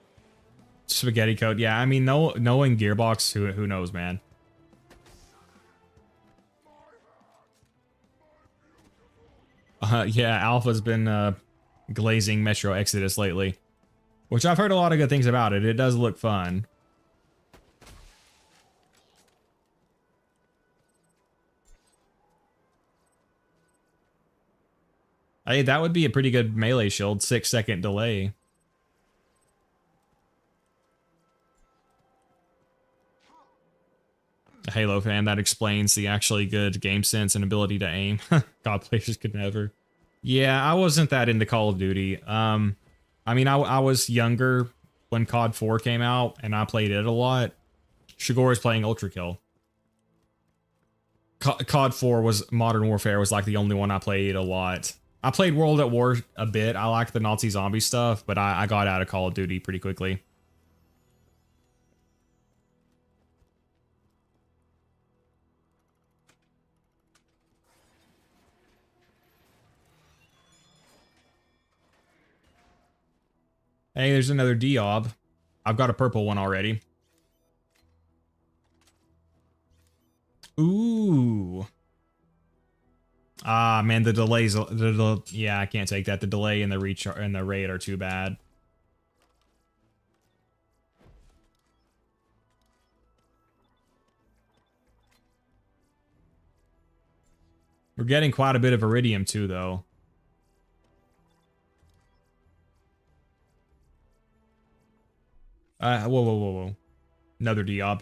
Spaghetti code. Yeah, I mean, knowing Gearbox, who knows, man. Yeah, Alpha's been glazing Metro Exodus lately, which I've heard a lot of good things about it. It does look fun. Hey, that would be a pretty good melee shield. 6-second delay. A Halo fan, that explains the actually good game sense and ability to aim. God, players could never. Yeah, I wasn't that into Call of Duty. I mean, I was younger when COD 4 came out, and I played it a lot. Shigor is playing Ultra Kill. COD 4 was Modern Warfare was like the only one I played a lot. I played World at War a bit. I liked the Nazi zombie stuff, but I got out of Call of Duty pretty quickly. Hey, there's another Diob. I've got a purple one already. Ooh. Ah, man, the delays. Yeah, I can't take that. The delay and the reach and the raid are too bad. We're getting quite a bit of iridium too, though. Whoa. Another Diob.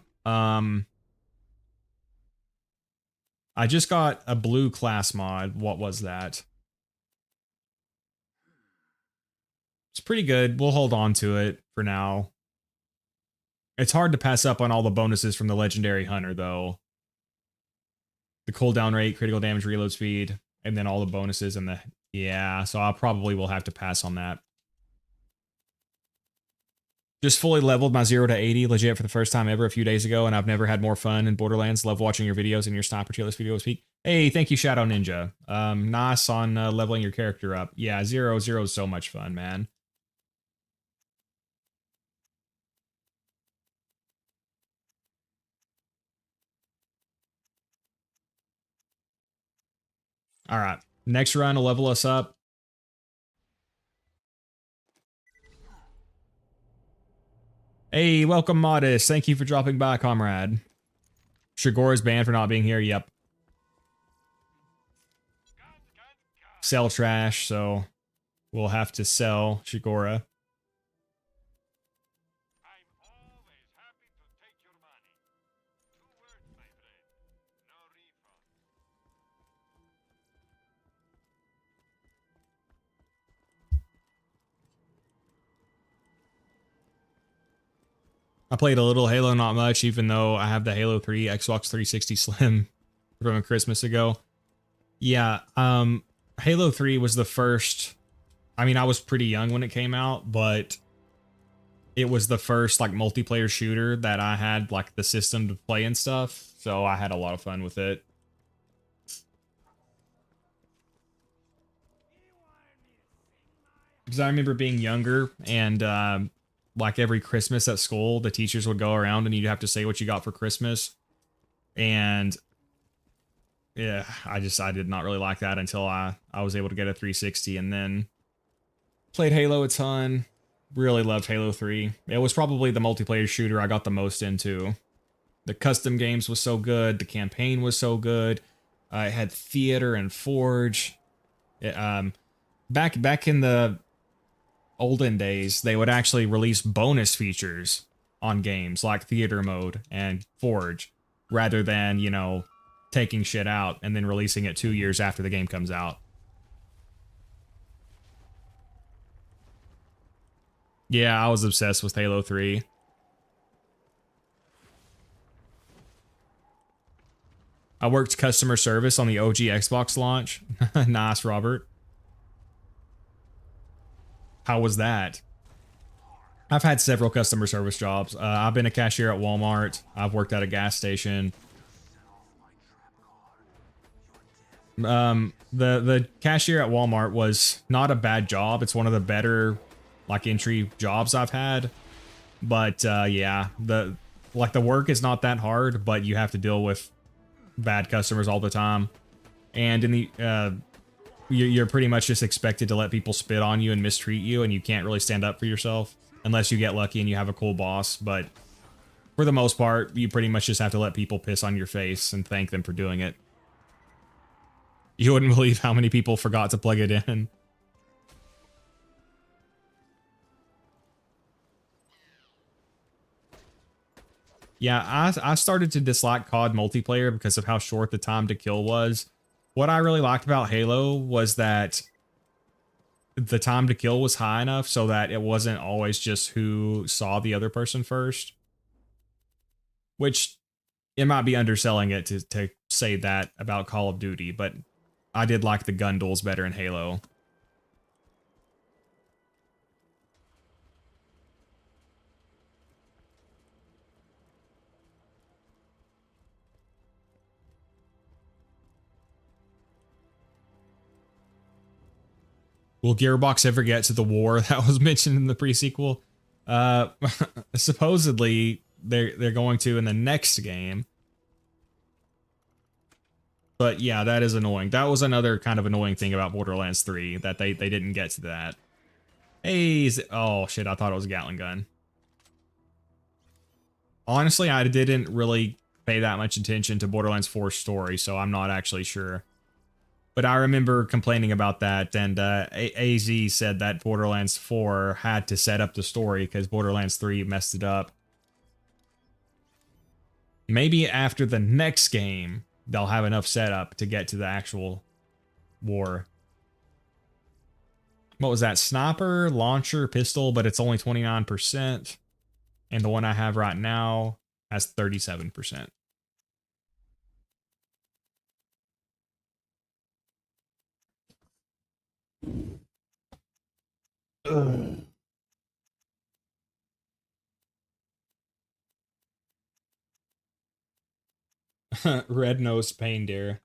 I just got a blue class mod. What was that? It's pretty good. We'll hold on to it for now. It's hard to pass up on all the bonuses from the legendary hunter, though. The cooldown rate, critical damage, reload speed, and then all the bonuses and the... Yeah, so I probably will have to pass on that. Just fully leveled my 0 to 80 legit for the first time ever a few days ago, and I've never had more fun in Borderlands. Love watching your videos and your sniper tier list video speak. Hey, thank you, Shadow Ninja. Nice on leveling your character up. Yeah, 0 is so much fun, man. All right, next run will level us up. Hey, welcome, Modest. Thank you for dropping by, comrade. Shigor is banned for not being here. Yep. Sell trash, so we'll have to sell Shigora. I played a little Halo, not much, even though I have the Halo 3 Xbox 360 Slim from a Christmas ago. Yeah, Halo 3 was the first. I mean, I was pretty young when it came out, but it was the first like multiplayer shooter that I had like the system to play and stuff. So I had a lot of fun with it. Because I remember being younger and like every Christmas at school, the teachers would go around and you'd have to say what you got for Christmas. And yeah, I did not really like that until I was able to get a 360 and then played Halo a ton. Really loved Halo 3. It was probably the multiplayer shooter I got the most into. The custom games was so good. The campaign was so good. It had theater and forge. Back in the olden days, they would actually release bonus features on games like theater mode and forge rather than, you know, taking shit out and then releasing it 2 years after the game comes out. Yeah, I was obsessed with Halo 3. I worked customer service on the OG Xbox launch. Nice, Robert. How was that? I've had several customer service jobs. I've been a cashier at Walmart. I've worked at a gas station. The cashier at Walmart was not a bad job. It's one of the better like entry jobs I've had. But yeah, the work is not that hard, but you have to deal with bad customers all the time. And in the you're pretty much just expected to let people spit on you and mistreat you, and you can't really stand up for yourself unless you get lucky and you have a cool boss. But for the most part, you pretty much just have to let people piss on your face and thank them for doing it. You wouldn't believe how many people forgot to plug it in. Yeah, I started to dislike COD multiplayer because of how short the time to kill was. What I really liked about Halo was that the time to kill was high enough so that it wasn't always just who saw the other person first. Which, it might be underselling it to say that about Call of Duty, but I did like the gun duels better in Halo. Will Gearbox ever get to the war that was mentioned in the pre-sequel? Supposedly they're going to in the next game. But yeah, that is annoying. That was another kind of annoying thing about Borderlands 3, that they didn't get to that. Hey, oh shit, I thought it was a Gatling gun. Honestly, I didn't really pay that much attention to Borderlands 4's story, so I'm not actually sure. But I remember complaining about that, and AZ said that Borderlands 4 had to set up the story because Borderlands 3 messed it up. Maybe after the next game, they'll have enough setup to get to the actual war. What was that? Sniper, launcher, pistol, but it's only 29%. And the one I have right now has 37%. Ugh. Red-nosed pain deer.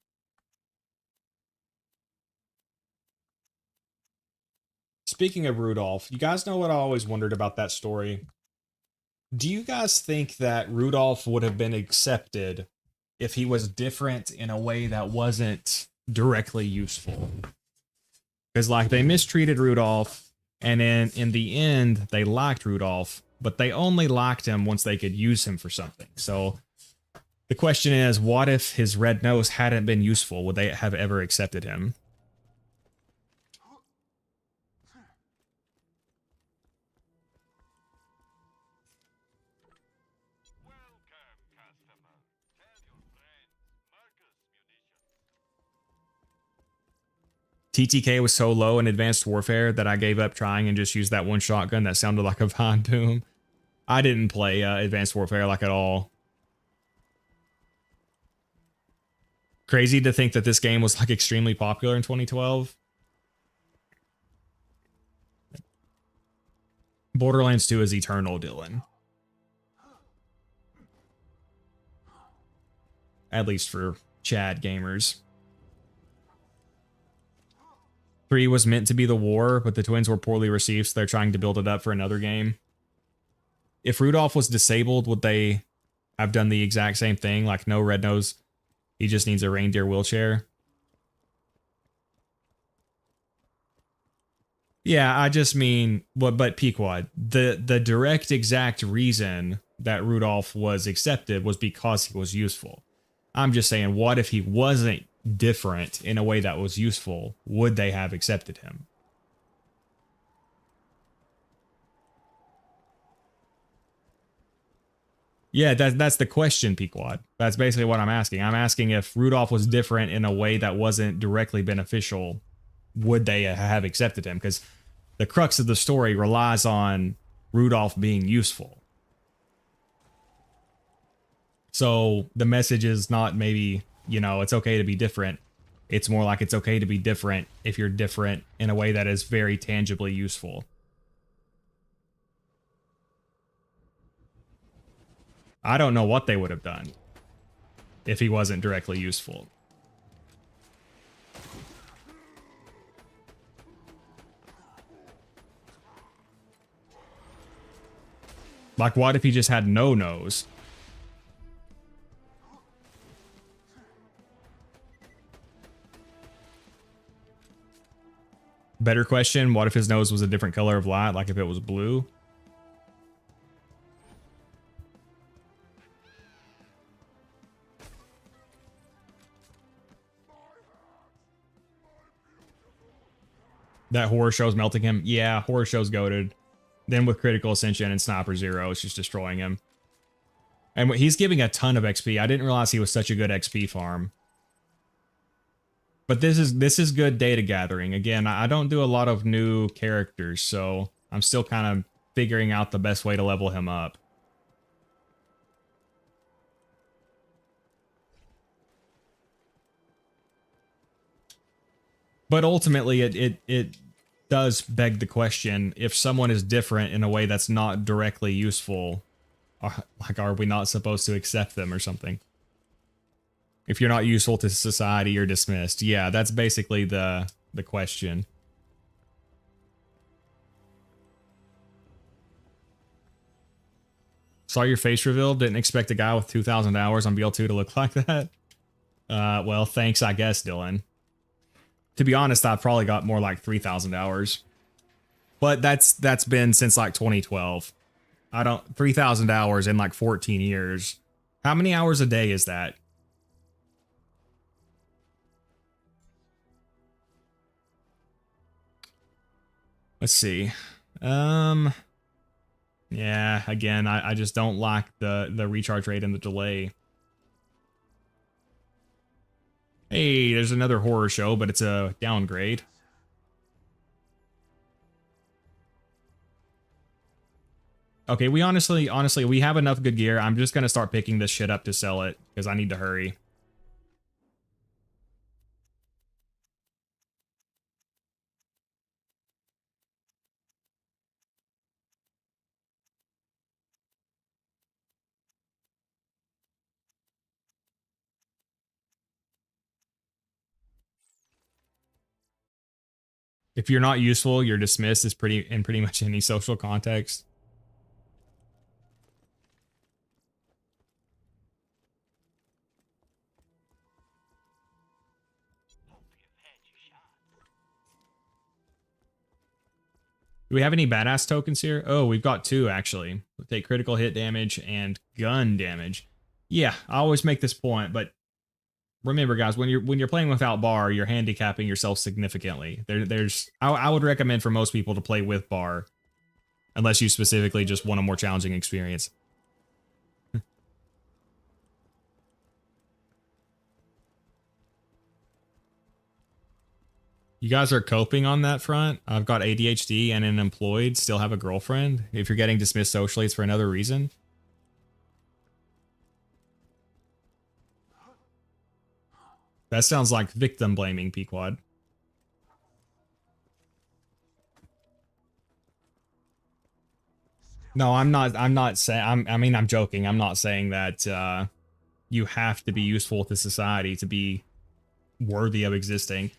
Speaking of Rudolph, you guys know what I always wondered about that story? Do you guys think that Rudolph would have been accepted if he was different in a way that wasn't directly useful? Because, like, they mistreated Rudolph, and then in the end, they liked Rudolph, but they only liked him once they could use him for something. So the question is, what if his red nose hadn't been useful? Would they have ever accepted him? TTK was so low in Advanced Warfare that I gave up trying and just used that one shotgun that sounded like a Vine Boom. I didn't play Advanced Warfare like at all. Crazy to think that this game was like extremely popular in 2012. Borderlands 2 is eternal, Dylan. At least for Chad gamers. 3 was meant to be the war, but the twins were poorly received, so they're trying to build it up for another game. If Rudolph was disabled, would they have done the exact same thing? Like, no red nose, he just needs a reindeer wheelchair? Yeah, I just mean, but Pequod, the direct exact reason that Rudolph was accepted was because he was useful. I'm just saying, what if he wasn't different in a way that was useful? Would they have accepted him? Yeah, that's the question, Pequod. That's basically what I'm asking. I'm asking if Rudolph was different in a way that wasn't directly beneficial, would they have accepted him? Because the crux of the story relies on Rudolph being useful. So the message is not maybe, you know, it's okay to be different. It's more like it's okay to be different if you're different in a way that is very tangibly useful. I don't know what they would have done if he wasn't directly useful. Like, what if he just had no nose? Better question, what if his nose was a different color of light, like if it was blue? That horror show's melting him? Yeah, horror show's goated. Then with Critical Ascension and Sniper 0, it's just destroying him. And he's giving a ton of XP. I didn't realize he was such a good XP farm. But this is good data gathering. Again, I don't do a lot of new characters, so I'm still kind of figuring out the best way to level him up. But ultimately, it does beg the question, if someone is different in a way that's not directly useful, are we not supposed to accept them or something? If you're not useful to society, you're dismissed. Yeah, that's basically the question. Saw your face reveal. Didn't expect a guy with 2,000 hours on BL2 to look like that. Well, thanks, I guess, Dylan. To be honest, I've probably got more like 3,000 hours. But that's been since like 2012. 3,000 hours in like 14 years. How many hours a day is that? Let's see. Yeah, again, I just don't like the recharge rate and the delay. Hey, there's another horror show, but it's a downgrade. Okay, we honestly, we have enough good gear. I'm just gonna start picking this shit up to sell it, because I need to hurry. If you're not useful, you're dismissed is in pretty much any social context. Do we have any badass tokens here? Oh, we've got 2 actually. We'll take critical hit damage and gun damage. Yeah, I always make this point, but remember, guys, when you're playing without bar, you're handicapping yourself significantly. I would recommend for most people to play with bar, unless you specifically just want a more challenging experience. You guys are coping on that front. I've got ADHD and am employed, still have a girlfriend. If you're getting dismissed socially, it's for another reason. That sounds like victim blaming, Pequod. No, I'm not saying, I mean, I'm joking. I'm not saying that you have to be useful to society to be worthy of existing.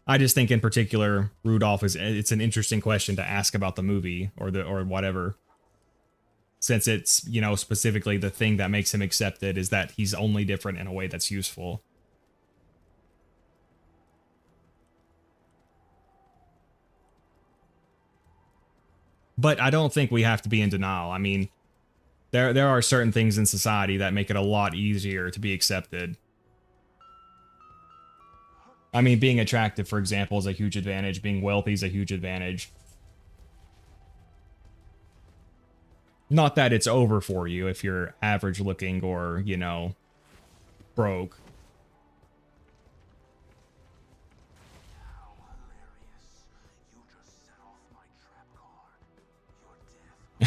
I just think in particular, Rudolph it's an interesting question to ask about the movie or whatever. Since it's, you know, specifically the thing that makes him accepted is that he's only different in a way that's useful. But I don't think we have to be in denial. I mean, there are certain things in society that make it a lot easier to be accepted. I mean, being attractive, for example, is a huge advantage. Being wealthy is a huge advantage. Not that it's over for you if you're average looking or, you know, broke.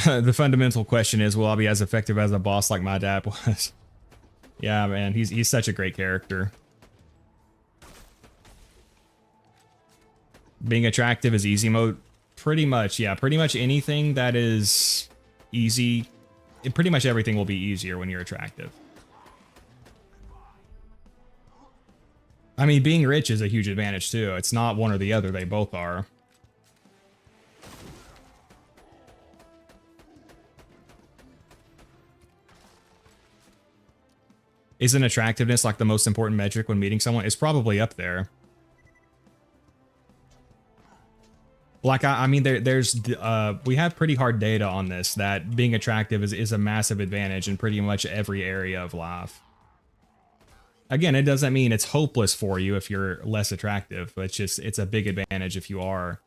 The fundamental question is, will I be as effective as a boss like my dad was? Yeah, man, he's such a great character. Being attractive is easy mode. Pretty much, yeah. Pretty much anything that is easy. Pretty much everything will be easier when you're attractive. I mean, being rich is a huge advantage too. It's not one or the other. They both are. Isn't attractiveness like the most important metric when meeting someone? It's probably up there. Like, I mean, we have pretty hard data on this, that being attractive is a massive advantage in pretty much every area of life. Again, it doesn't mean it's hopeless for you if you're less attractive, but it's a big advantage if you are.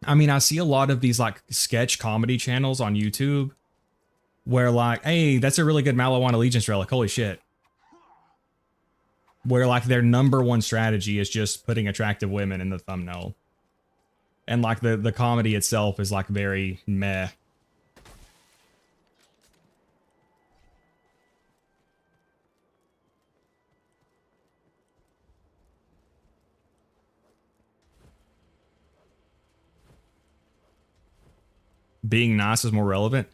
I mean, I see a lot of these like sketch comedy channels on YouTube where like, hey, that's a really good Malawan Allegiance relic, holy shit. Where like their #1 strategy is just putting attractive women in the thumbnail. And like the comedy itself is like very meh. Being nice is more relevant.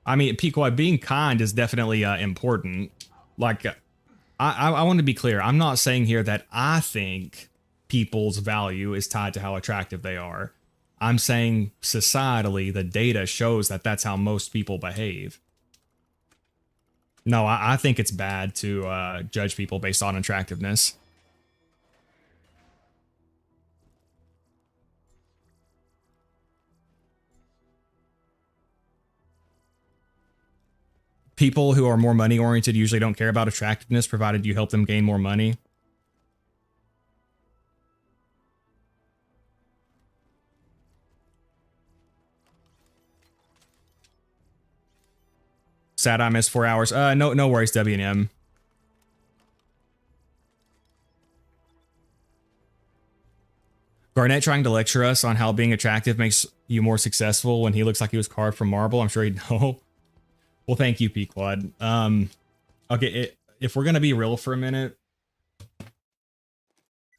I mean, Pequod, being kind is definitely important. Like, I want to be clear. I'm not saying here that I think people's value is tied to how attractive they are. I'm saying societally, the data shows that that's how most people behave. No, I think it's bad to judge people based on attractiveness. People who are more money-oriented usually don't care about attractiveness, provided you help them gain more money. Sad I missed 4 hours. No worries, W&M. Garnet trying to lecture us on how being attractive makes you more successful when he looks like he was carved from marble. I'm sure he'd know. Well, thank you, Pequod. Okay, if we're gonna be real for a minute,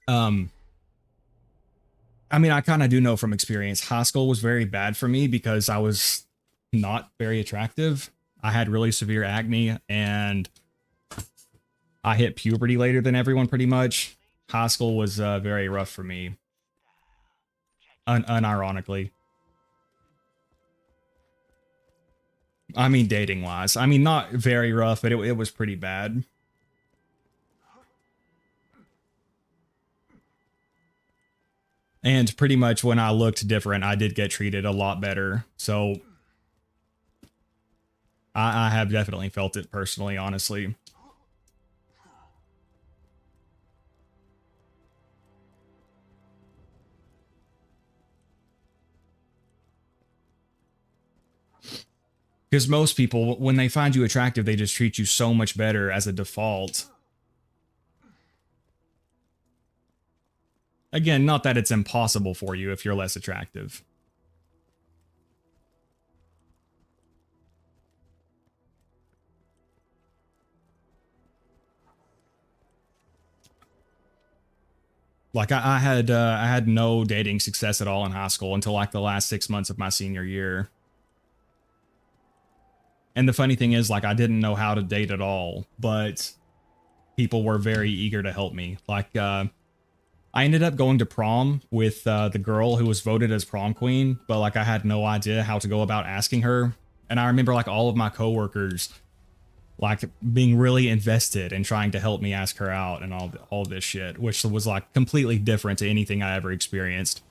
I mean, I kind of do know from experience. High school was very bad for me because I was not very attractive. I had really severe acne, and I hit puberty later than everyone, pretty much. High school was very rough for me, unironically. I mean, dating-wise. I mean, not very rough, but it was pretty bad. And pretty much when I looked different, I did get treated a lot better. So I have definitely felt it personally, honestly. Because most people, when they find you attractive, they just treat you so much better as a default. Again, not that it's impossible for you if you're less attractive. Like I had no dating success at all in high school until like the last 6 months of my senior year. And the funny thing is, like, I didn't know how to date at all, but people were very eager to help me. Like, I ended up going to prom with the girl who was voted as prom queen, but like I had no idea how to go about asking her. And I remember like all of my coworkers like being really invested in trying to help me ask her out and all this shit, which was like completely different to anything I ever experienced.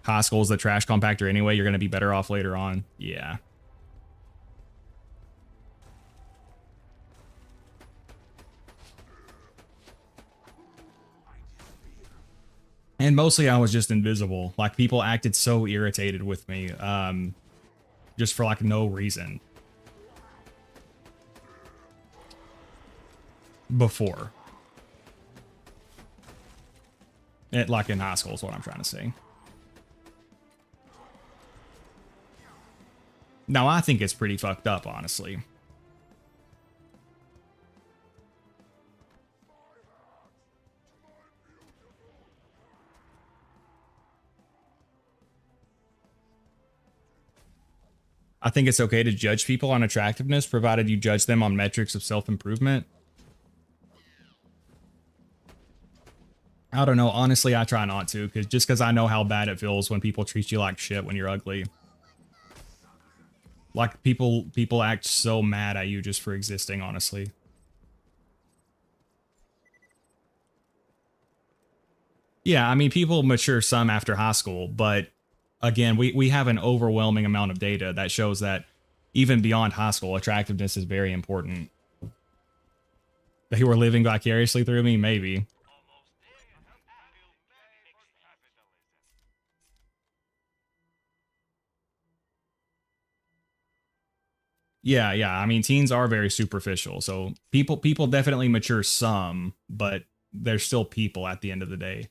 High school's the trash compactor anyway. You're going to be better off later on. Yeah. And mostly I was just invisible. Like people acted so irritated with me, just for like no reason. Before. It, like in high school is what I'm trying to say. Now I think it's pretty fucked up, honestly. I think it's okay to judge people on attractiveness, provided you judge them on metrics of self-improvement. I don't know. Honestly, I try not to, because I know how bad it feels when people treat you like shit when you're ugly. Like people act so mad at you just for existing, honestly. Yeah, I mean, people mature some after high school, but again, we have an overwhelming amount of data that shows that even beyond high school, attractiveness is very important. They were living vicariously through me, maybe. Yeah, I mean, teens are very superficial, so people definitely mature some, but they're still people at the end of the day.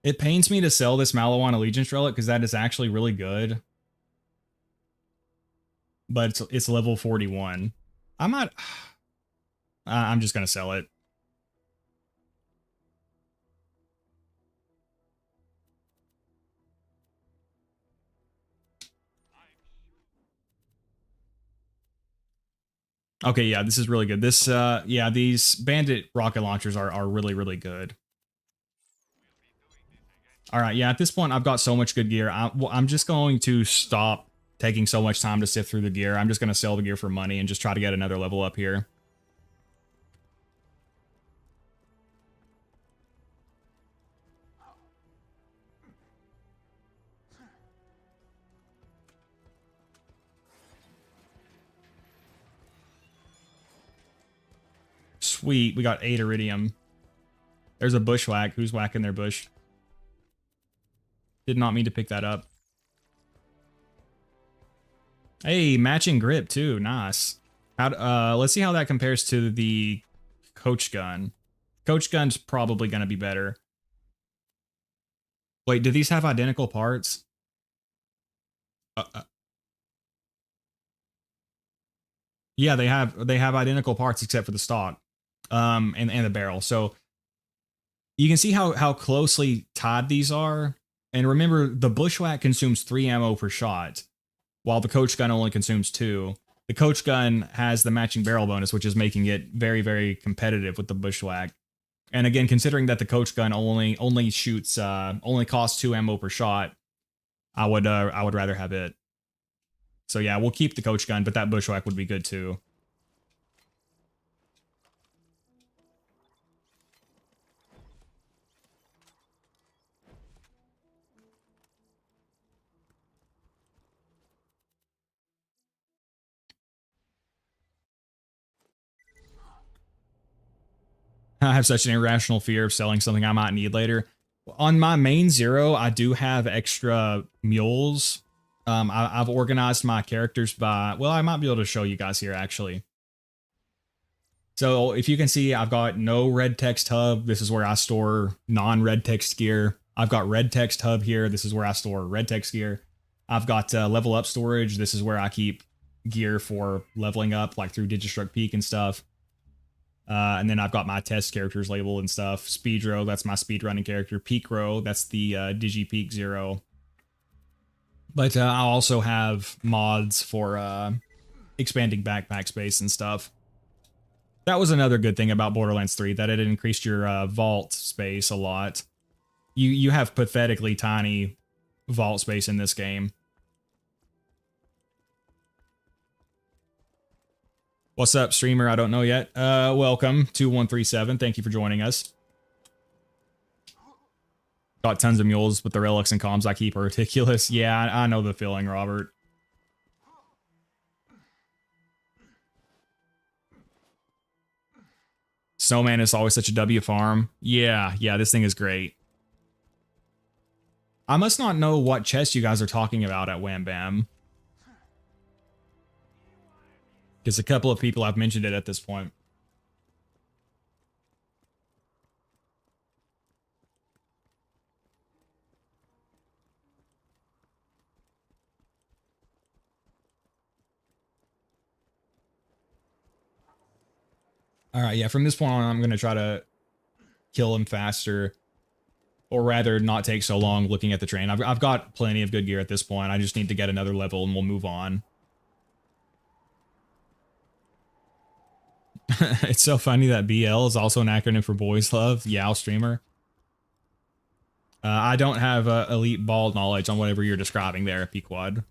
It pains me to sell this Malawan Allegiance Relic because that is actually really good. But it's level 41. I'm not... I'm just going to sell it. Okay, yeah, this is really good. This, yeah, these bandit rocket launchers are really, really good. All right, yeah, at this point, I've got so much good gear. I'm just going to stop taking so much time to sift through the gear. I'm just going to sell the gear for money and just try to get another level up here. Sweet, we got 8 iridium. There's a bushwhack. Who's whacking their bush? Did not mean to pick that up. Hey, matching grip too. Nice. Let's see how that compares to the coach gun. Coach gun's probably going to be better. Wait, do these have identical parts? Yeah, they have identical parts except for the stock, and the barrel. So you can see how closely tied these are. And remember, the bushwhack consumes 3 ammo per shot, while the coach gun only consumes 2. The coach gun has the matching barrel bonus, which is making it very, very competitive with the bushwhack. And again, considering that the coach gun only shoots only costs 2 ammo per shot, I would rather have it. So yeah, we'll keep the coach gun, but that bushwhack would be good too. I have such an irrational fear of selling something I might need later. On my main Zero, I do have extra mules. I've organized my characters by, well, I might be able to show you guys here actually. So if you can see, I've got no red text hub. This is where I store non-red text gear. I've got red text hub here. This is where I store red text gear. I've got level up storage. This is where I keep gear for leveling up, like through Digistruct Peak and stuff. And then I've got my test characters labeled and stuff. Speedro, that's my speedrunning character. Peakro, that's the DigiPeak Zero. But I also have mods for expanding backpack space and stuff. That was another good thing about Borderlands 3, that it increased your vault space a lot. You have pathetically tiny vault space in this game. What's up, streamer? I don't know yet. Welcome, 2137. Thank you for joining us. Got tons of mules, but the relics and comms I keep are ridiculous. Yeah, I know the feeling, Robert. Snowman is always such a W farm. Yeah, this thing is great. I must not know what chest you guys are talking about at Wham Bam. Because a couple of people have mentioned it at this point. All right, yeah, from this point on, I'm going to try to kill him faster. Or rather, not take so long looking at the train. I've got plenty of good gear at this point. I just need to get another level and we'll move on. It's so funny that BL is also an acronym for Boys Love. Yao streamer. I don't have elite ball knowledge on whatever you're describing there, Pequod.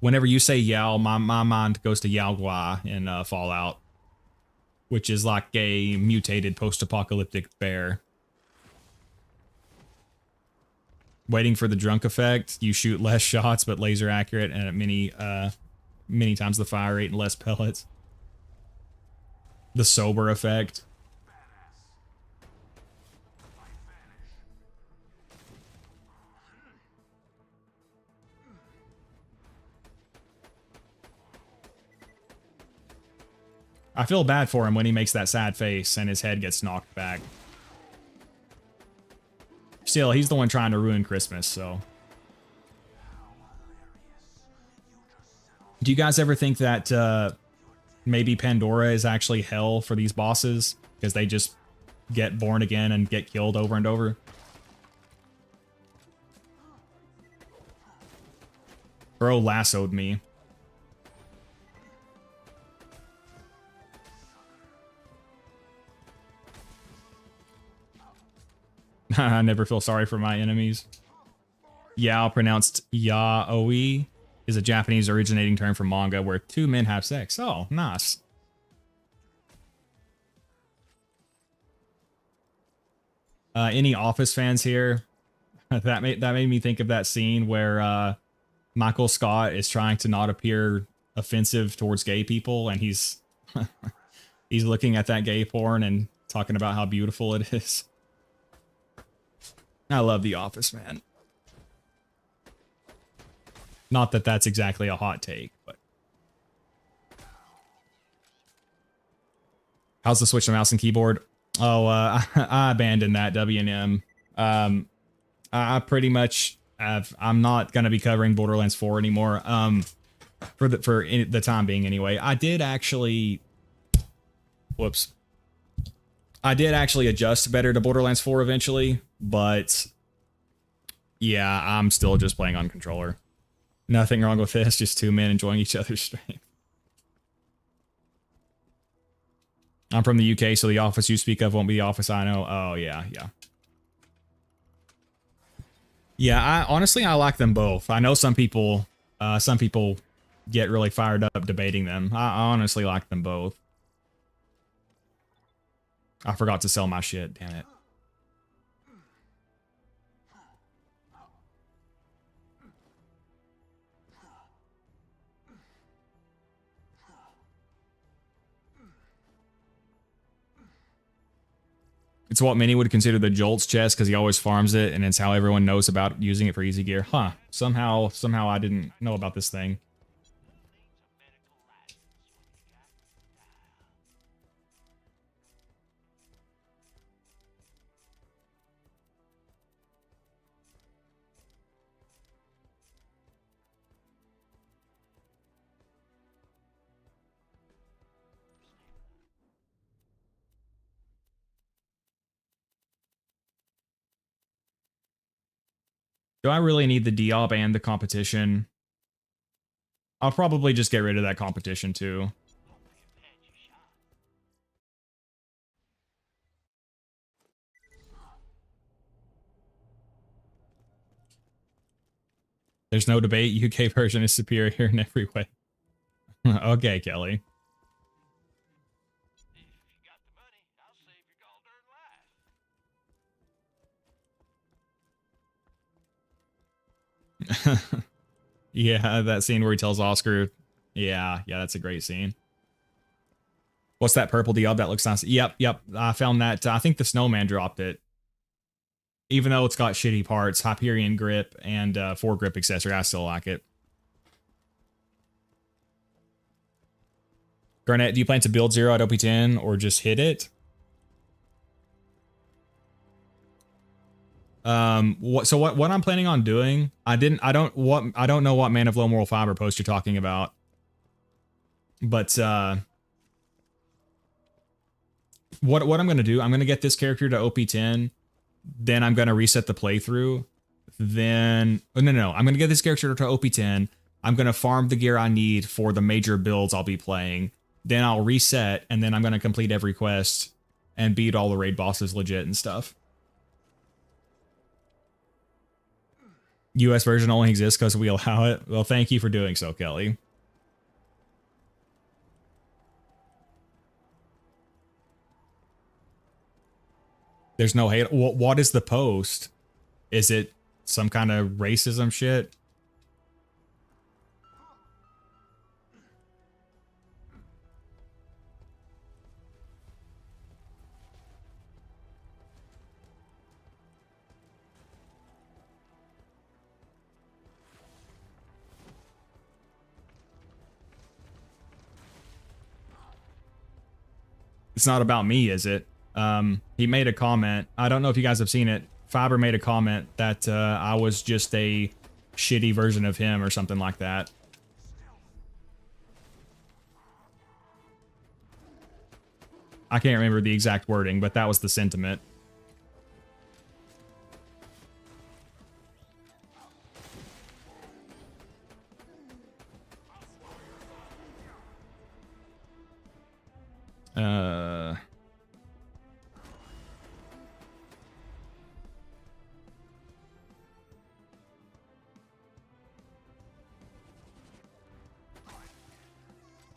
Whenever you say Yao, my mind goes to Yao Gua in Fallout, which is like a mutated post-apocalyptic bear. Waiting for the drunk effect, you shoot less shots but laser accurate and at many times the fire rate and less pellets. The sober effect. I feel bad for him when he makes that sad face and his head gets knocked back. Still, he's the one trying to ruin Christmas, so. Do you guys ever think that maybe Pandora is actually hell for these bosses? Because they just get born again and get killed over and over? Bro lassoed me. I never feel sorry for my enemies. Yao, pronounced yaoi, is a Japanese originating term for manga where two men have sex. Oh, nice. Any Office fans here? that made me think of that scene where Michael Scott is trying to not appear offensive towards gay people, and he's he's looking at that gay porn and talking about how beautiful it is. I love The Office, man. Not that that's exactly a hot take, but. How's the Switch to mouse and keyboard? Oh, I abandoned that W&M. I pretty much have. I'm not gonna be covering Borderlands 4 anymore. For the time being, anyway. I did actually. Whoops. I did actually adjust better to Borderlands 4 eventually, but yeah, I'm still just playing on controller. Nothing wrong with this, just two men enjoying each other's strength. I'm from the UK, so the office you speak of won't be the office I know. Oh, yeah. Yeah, honestly, I like them both. I know some people get really fired up debating them. I honestly like them both. I forgot to sell my shit, damn it. It's what many would consider the Jolts chest because he always farms it, and it's how everyone knows about using it for easy gear. Huh. Somehow I didn't know about this thing. Do I really need the Diop and the competition? I'll probably just get rid of that competition too. There's no debate. UK version is superior in every way. Okay, Kelly. Yeah, that scene where he tells Oscar. Yeah, that's a great scene. What's that purple Diop? That looks nice. Yep. I found that. I think the Snowman dropped it. Even though it's got shitty parts, Hyperion grip and foregrip accessory, I still like it. Garnet, do you plan to build Zer0 at OP10 or just hit it? What I'm planning on doing, I don't know what Man of Low Moral Fiber post you're talking about. But what I'm gonna do, I'm gonna get this character to OP10, then I'm gonna reset the playthrough. Then no, I'm gonna get this character to OP10. I'm gonna farm the gear I need for the major builds I'll be playing. Then I'll reset, and then I'm gonna complete every quest and beat all the raid bosses legit and stuff. US version only exists because we allow it. Well, thank you for doing so, Kelly. There's no hate. What is the post? Is it some kind of racism shit? It's not about me, is it? He made a comment. I don't know if you guys have seen it. Fiber made a comment that I was just a shitty version of him or something like that. I can't remember the exact wording, but that was the sentiment.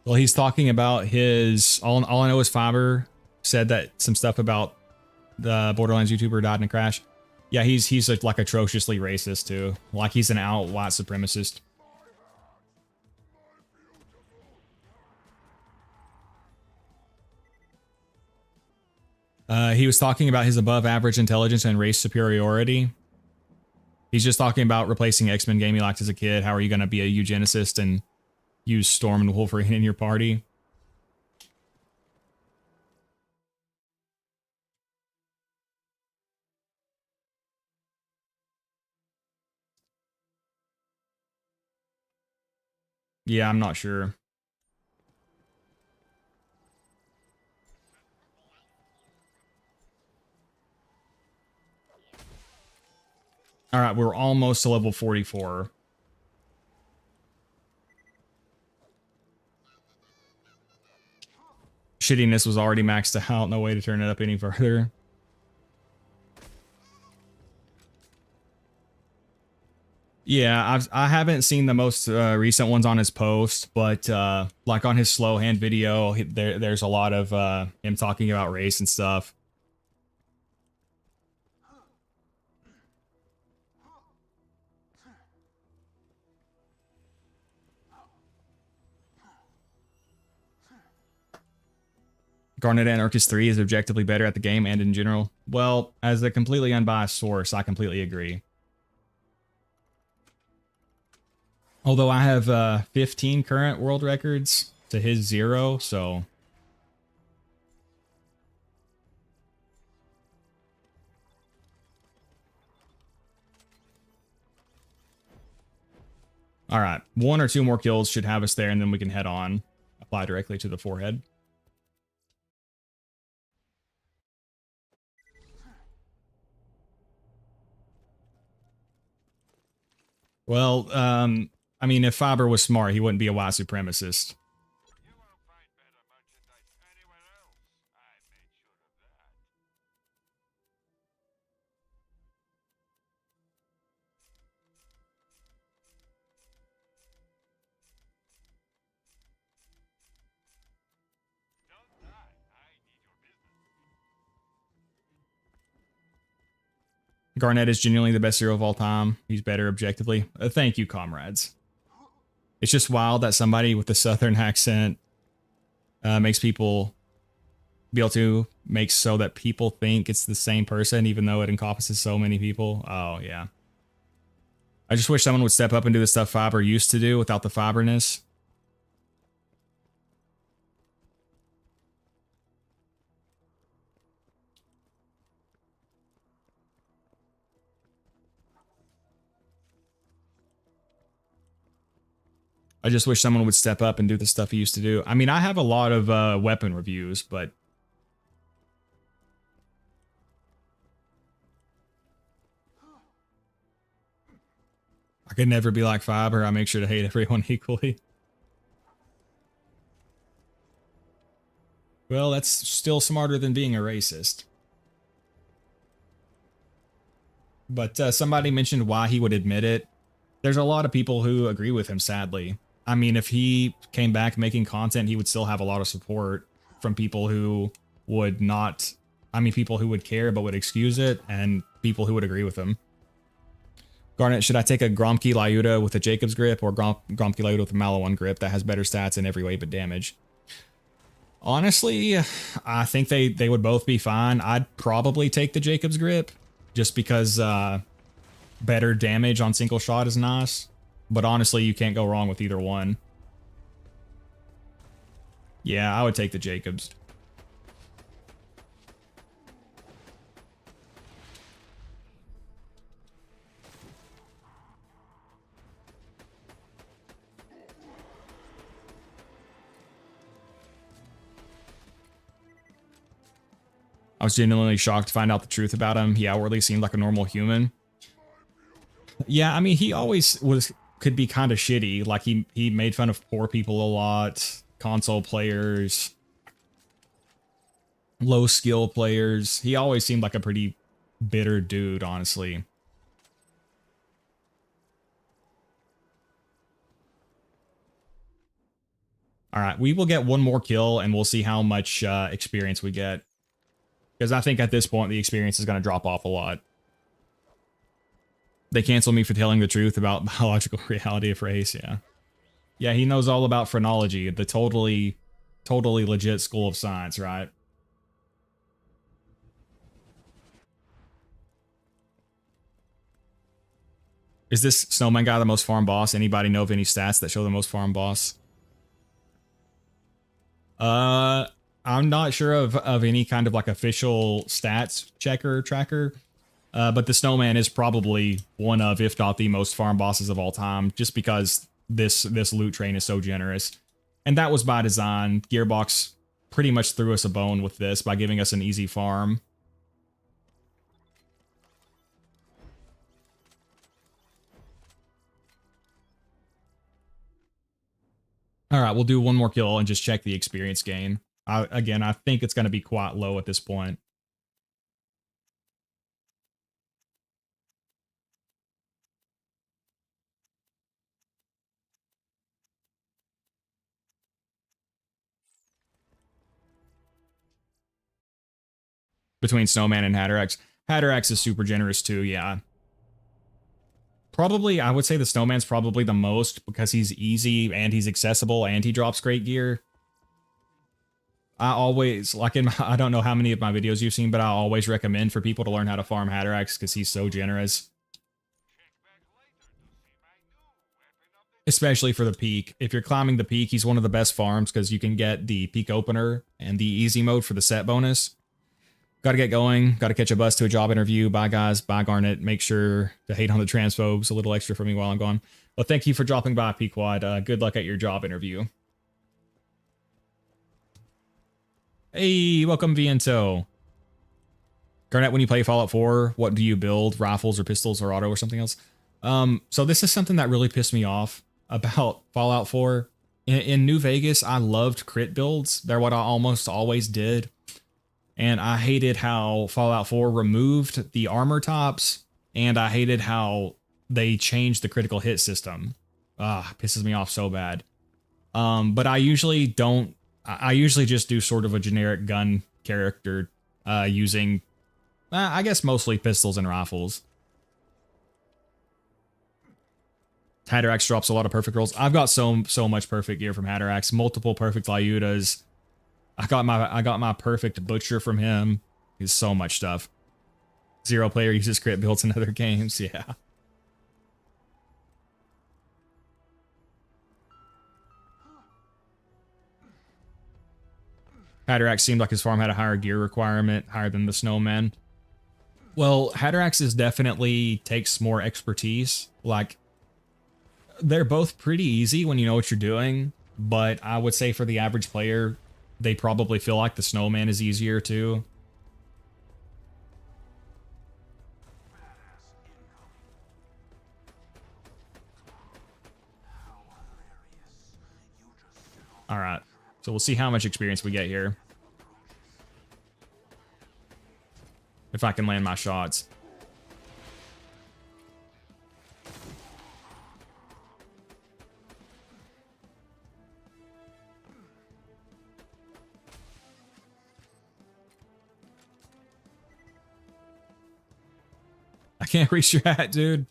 Well, he's talking about his all I know is Fiber said that some stuff about the Borderlands YouTuber died in a crash. Yeah, he's like atrociously racist too. Like he's an out white supremacist. He was talking about his above average intelligence and race superiority. He's just talking about replacing X-Men game he liked as a kid. How are you going to be a eugenicist and use Storm and Wolverine in your party? Yeah, I'm not sure. All right, we're almost to level 44. Shittiness was already maxed out. No way to turn it up any further. Yeah, I haven't seen the most recent ones on his post, but like on his slow hand video, there's a lot of him talking about race and stuff. Garnet Anarchist 3 is objectively better at the game and in general. Well, as a completely unbiased source, I completely agree. Although I have 15 current world records to his 0, so... Alright, 1 or 2 more kills should have us there, and then we can head on. Apply directly to the forehead. Well, I mean, if Faber was smart, he wouldn't be a white supremacist. You won't find better merchandise anywhere else. I made sure of that. Don't die. I need your business. Garnet is genuinely the best hero of all time. He's better objectively. Thank you, comrades. It's just wild that somebody with a southern accent makes people be able to make so that people think it's the same person, even though it encompasses so many people. Oh, yeah. I just wish someone would step up and do the stuff Faber used to do without the Faberness. I just wish someone would step up and do the stuff he used to do. I mean, I have a lot of weapon reviews, but... I could never be like Faber. I make sure to hate everyone equally. Well, that's still smarter than being a racist. But somebody mentioned why he would admit it. There's a lot of people who agree with him, sadly. I mean, if he came back making content, he would still have a lot of support from people who would not... I mean, people who would care but would excuse it, and people who would agree with him. Garnet, should I take a Gromke Lyuda with a Jacob's grip or Gromke Lyuda with a Malawan grip that has better stats in every way but damage? Honestly, I think they would both be fine. I'd probably take the Jacob's grip just because better damage on single shot is nice. But honestly, you can't go wrong with either one. Yeah, I would take the Jacobs. I was genuinely shocked to find out the truth about him. He outwardly seemed like a normal human. Yeah, I mean, he always could be kind of shitty. Like, he made fun of poor people a lot, console players, low skill players. He always seemed like a pretty bitter dude, honestly. All right, we will get one more kill and we'll see how much experience we get. Because I think at this point, the experience is going to drop off a lot. They cancel me for telling the truth about biological reality of race, yeah. Yeah, he knows all about phrenology, the totally legit school of science, right? Is this Snowman guy the most farm boss? Anybody know of any stats that show the most farm boss? I'm not sure of any kind of like official stats tracker. But the Snowman is probably one of, if not the most farm bosses of all time, just because this loot train is so generous. And that was by design. Gearbox pretty much threw us a bone with this by giving us an easy farm. All right, we'll do one more kill and just check the experience gain. Again, I think it's going to be quite low at this point. Between Snowman and Hatterax. Hatterax is super generous too, yeah. Probably, I would say the Snowman's probably the most because he's easy and he's accessible and he drops great gear. I always, like in my, I don't know how many of my videos you've seen, but I always recommend for people to learn how to farm Hatterax because he's so generous. Especially for the peak. If you're climbing the peak, he's one of the best farms because you can get the peak opener and the easy mode for the set bonus. Got to get going. Got to catch a bus to a job interview. Bye, guys. Bye, Garnet. Make sure to hate on the transphobes a little extra for me while I'm gone. Well, thank you for dropping by, Pequod. Good luck at your job interview. Hey, welcome, Viento. Garnet, when you play Fallout 4, what do you build? Rifles or pistols or auto or something else? So this is something that really pissed me off about Fallout 4. In New Vegas, I loved crit builds. They're what I almost always did. And I hated how Fallout 4 removed the armor tops, and I hated how they changed the critical hit system. Pisses me off so bad. But I usually don't. I usually just do sort of a generic gun character using, I guess, mostly pistols and rifles. Hatterax drops a lot of perfect rolls. I've got so much perfect gear from Hatterax. Multiple perfect Lyudas. I got my perfect butcher from him. He's so much stuff. Zer0 player uses crit builds in other games. Yeah. Hatterax seemed like his farm had a higher gear requirement, higher than the Snowman. Well, Hatterax is definitely takes more expertise. Like, they're both pretty easy when you know what you're doing, but I would say for the average player, they probably feel like the Snowman is easier too. All right. So we'll see how much experience we get here. If I can land my shots. I can't reach your hat, dude.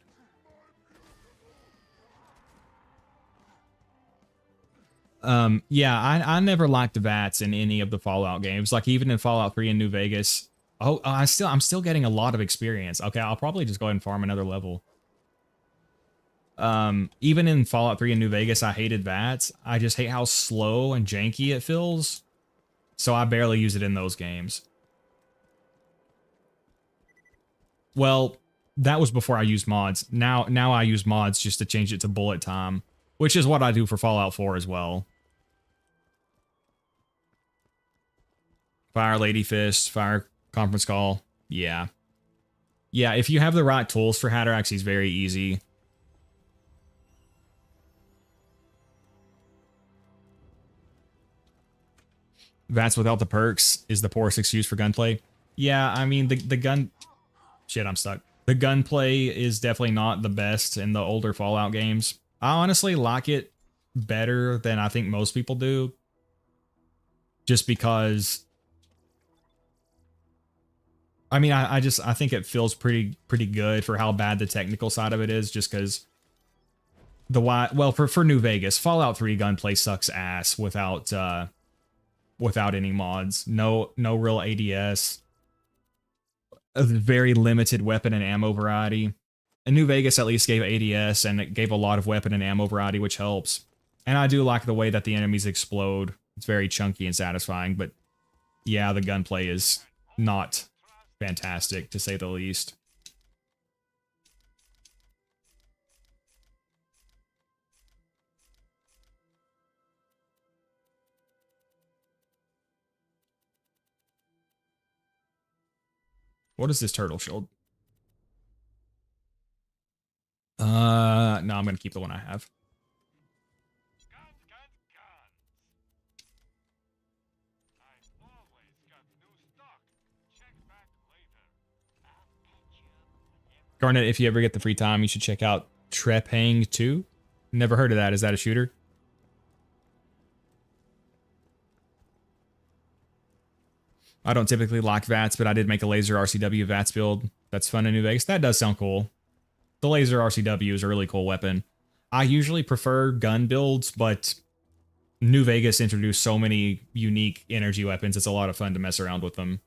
Yeah, I never liked the VATS in any of the Fallout games. Like even in Fallout 3 and New Vegas. Oh, I'm still getting a lot of experience. Okay, I'll probably just go ahead and farm another level. Even in Fallout 3 and New Vegas, I hated VATS. I just hate how slow and janky it feels. So I barely use it in those games. Well, that was before I used mods. Now I use mods just to change it to bullet time, which is what I do for Fallout 4 as well. Fire Lady Fist, Fire Conference Call. Yeah. Yeah, if you have the right tools for Hatterax, he's very easy. VATS without the perks is the poorest excuse for gunplay. Yeah, I mean, the gun... Shit, I'm stuck. The gunplay is definitely not the best in the older Fallout games. I honestly like it better than I think most people do. Just because... I mean, I think it feels pretty good for how bad the technical side of it is, just because well, for New Vegas, Fallout 3 gunplay sucks ass without any mods. No real ADS. A very limited weapon and ammo variety. And New Vegas at least gave ADS and it gave a lot of weapon and ammo variety, which helps. And I do like the way that the enemies explode. It's very chunky and satisfying, but yeah, the gunplay is not fantastic, to say the least. What is this turtle shield? No, I'm gonna keep the one I have. Garnet, if you ever get the free time, you should check out Trepang 2. Never heard of that. Is that a shooter? I don't typically like VATS, but I did make a laser RCW VATS build. That's fun in New Vegas. That does sound cool. The laser RCW is a really cool weapon. I usually prefer gun builds, but New Vegas introduced so many unique energy weapons. It's a lot of fun to mess around with them.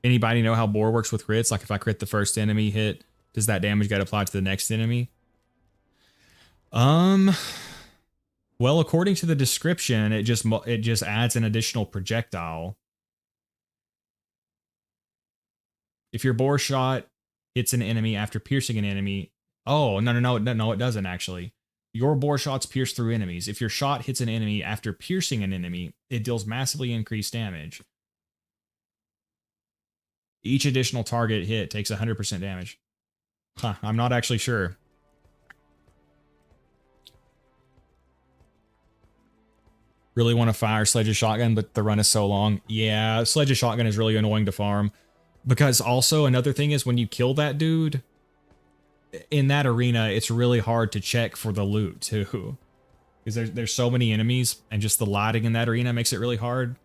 Anybody know how Boar works with crits? Like if I crit the first enemy hit, does that damage get applied to the next enemy? Well, according to the description, it just adds an additional projectile. If your Boar shot hits an enemy after piercing an enemy, oh, no, it doesn't actually. Your Boar shots pierce through enemies. If your shot hits an enemy after piercing an enemy, it deals massively increased damage. Each additional target hit takes 100% damage. Huh, I'm not actually sure. Really want to fire Sledge's shotgun, but the run is so long. Yeah, Sledge's shotgun is really annoying to farm. Because also, another thing is when you kill that dude, in that arena, it's really hard to check for the loot, too. Because there's so many enemies, and just the lighting in that arena makes it really hard.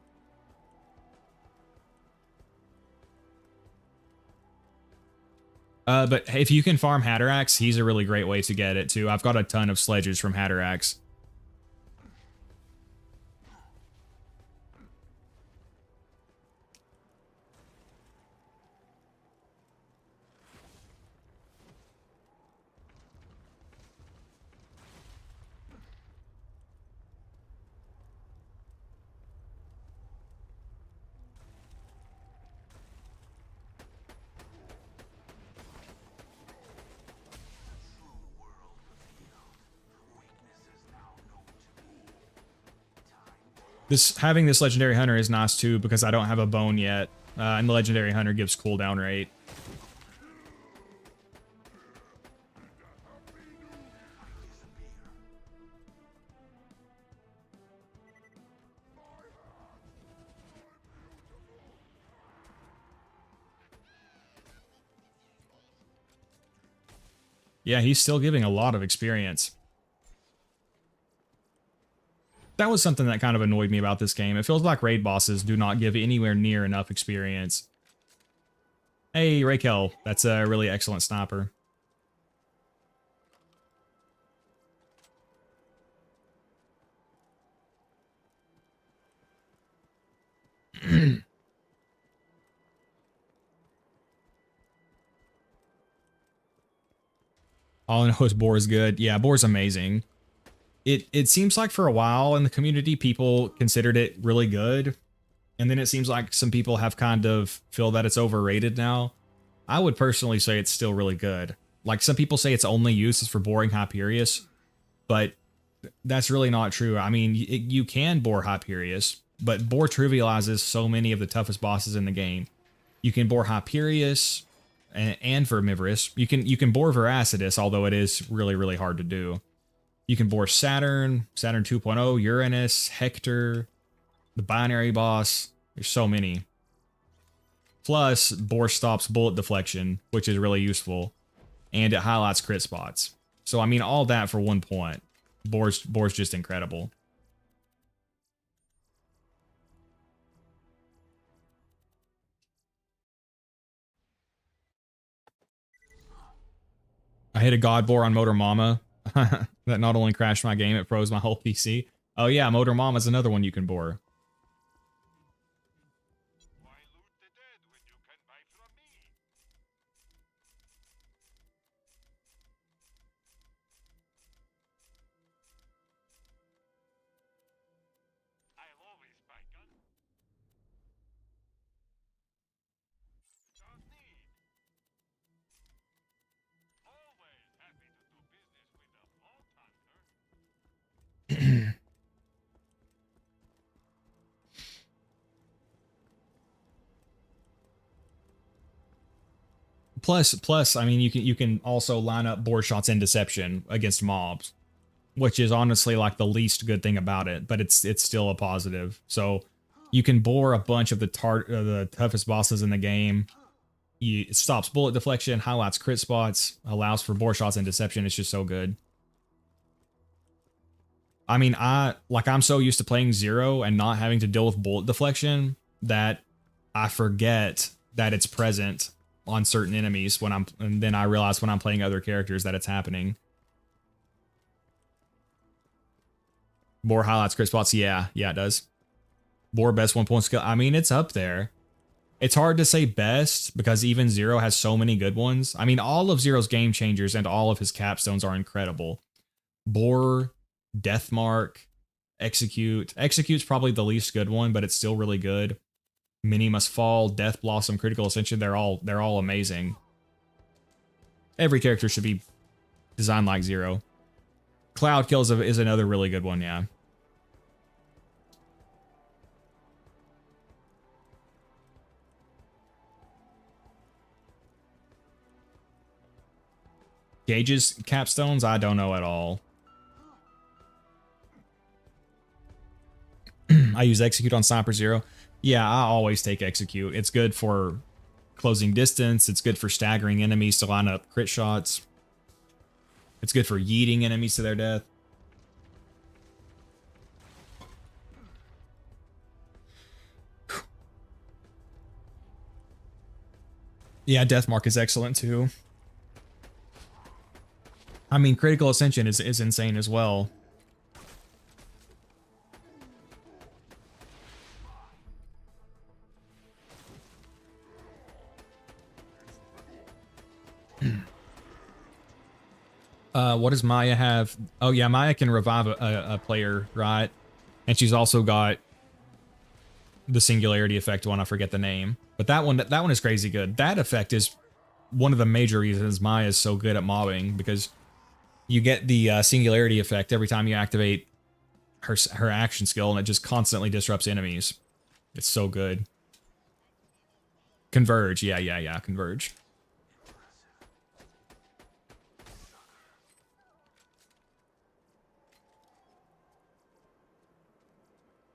But if you can farm Hatterax, he's a really great way to get it, too. I've got a ton of Sledges from Hatterax. Having this Legendary Hunter is nice too because I don't have a bone yet, and the Legendary Hunter gives cooldown rate. Yeah, he's still giving a lot of experience. That was something that kind of annoyed me about this game. It feels like raid bosses do not give anywhere near enough experience. Hey, Raquel, that's a really excellent sniper. All I know is Boar is good. Yeah, Boar's amazing. It seems like for a while in the community, people considered it really good. And then it seems like some people have kind of feel that it's overrated now. I would personally say it's still really good. Like some people say its only use is for boring Hyperius, but that's really not true. I mean, you can bore Hyperius, but Boar trivializes so many of the toughest bosses in the game. You can bore Hyperius and Vermivorous. You can bore Veracitus, although it is really, really hard to do. You can bore Saturn, Saturn 2.0, Uranus, Hector, the binary boss. There's so many. Plus, Boar stops bullet deflection, which is really useful. And it highlights crit spots. So, I mean, all that for 1 point. Boar's just incredible. I hit a God Boar on Motor Mama. That not only crashed my game, it froze my whole PC. Oh yeah, Motor Mama is another one you can bore. Plus, I mean, you can also line up Boar shots in Deception against mobs, which is honestly like the least good thing about it, but it's still a positive. So you can bore a bunch of the toughest bosses in the game. It stops bullet deflection, highlights crit spots, allows for Boar shots in Deception. It's just so good. I mean, I'm so used to playing Zer0 and not having to deal with bullet deflection that I forget that it's present on certain enemies and then I realize when I'm playing other characters that it's happening. More highlights, crit spots. Yeah, it does. More best 1-point skill. I mean, it's up there. It's hard to say best because even Zero has so many good ones. I mean, all of Zero's game changers and all of his capstones are incredible. Bore, Deathmark, Execute. Execute's probably the least good one, but it's still really good. Many Must Fall, Death Blossom, Critical Ascension, they're all amazing. Every character should be designed like Zero. Cloud Kills is another really good one, yeah. Gage's capstones, I don't know at all. I use Execute on Sniper Zero. Yeah, I always take Execute. It's good for closing distance. It's good for staggering enemies to line up crit shots. It's good for yeeting enemies to their death. Yeah, Deathmark is excellent too. I mean, Critical Ascension is insane as well. What does Maya have? Oh yeah, Maya can revive a player, right? And she's also got the singularity effect one. I forget the name, but that one is crazy good. That effect is one of the major reasons Maya is so good at mobbing, because you get the singularity effect every time you activate her action skill, and it just constantly disrupts enemies. It's so good. Converge, yeah, Converge.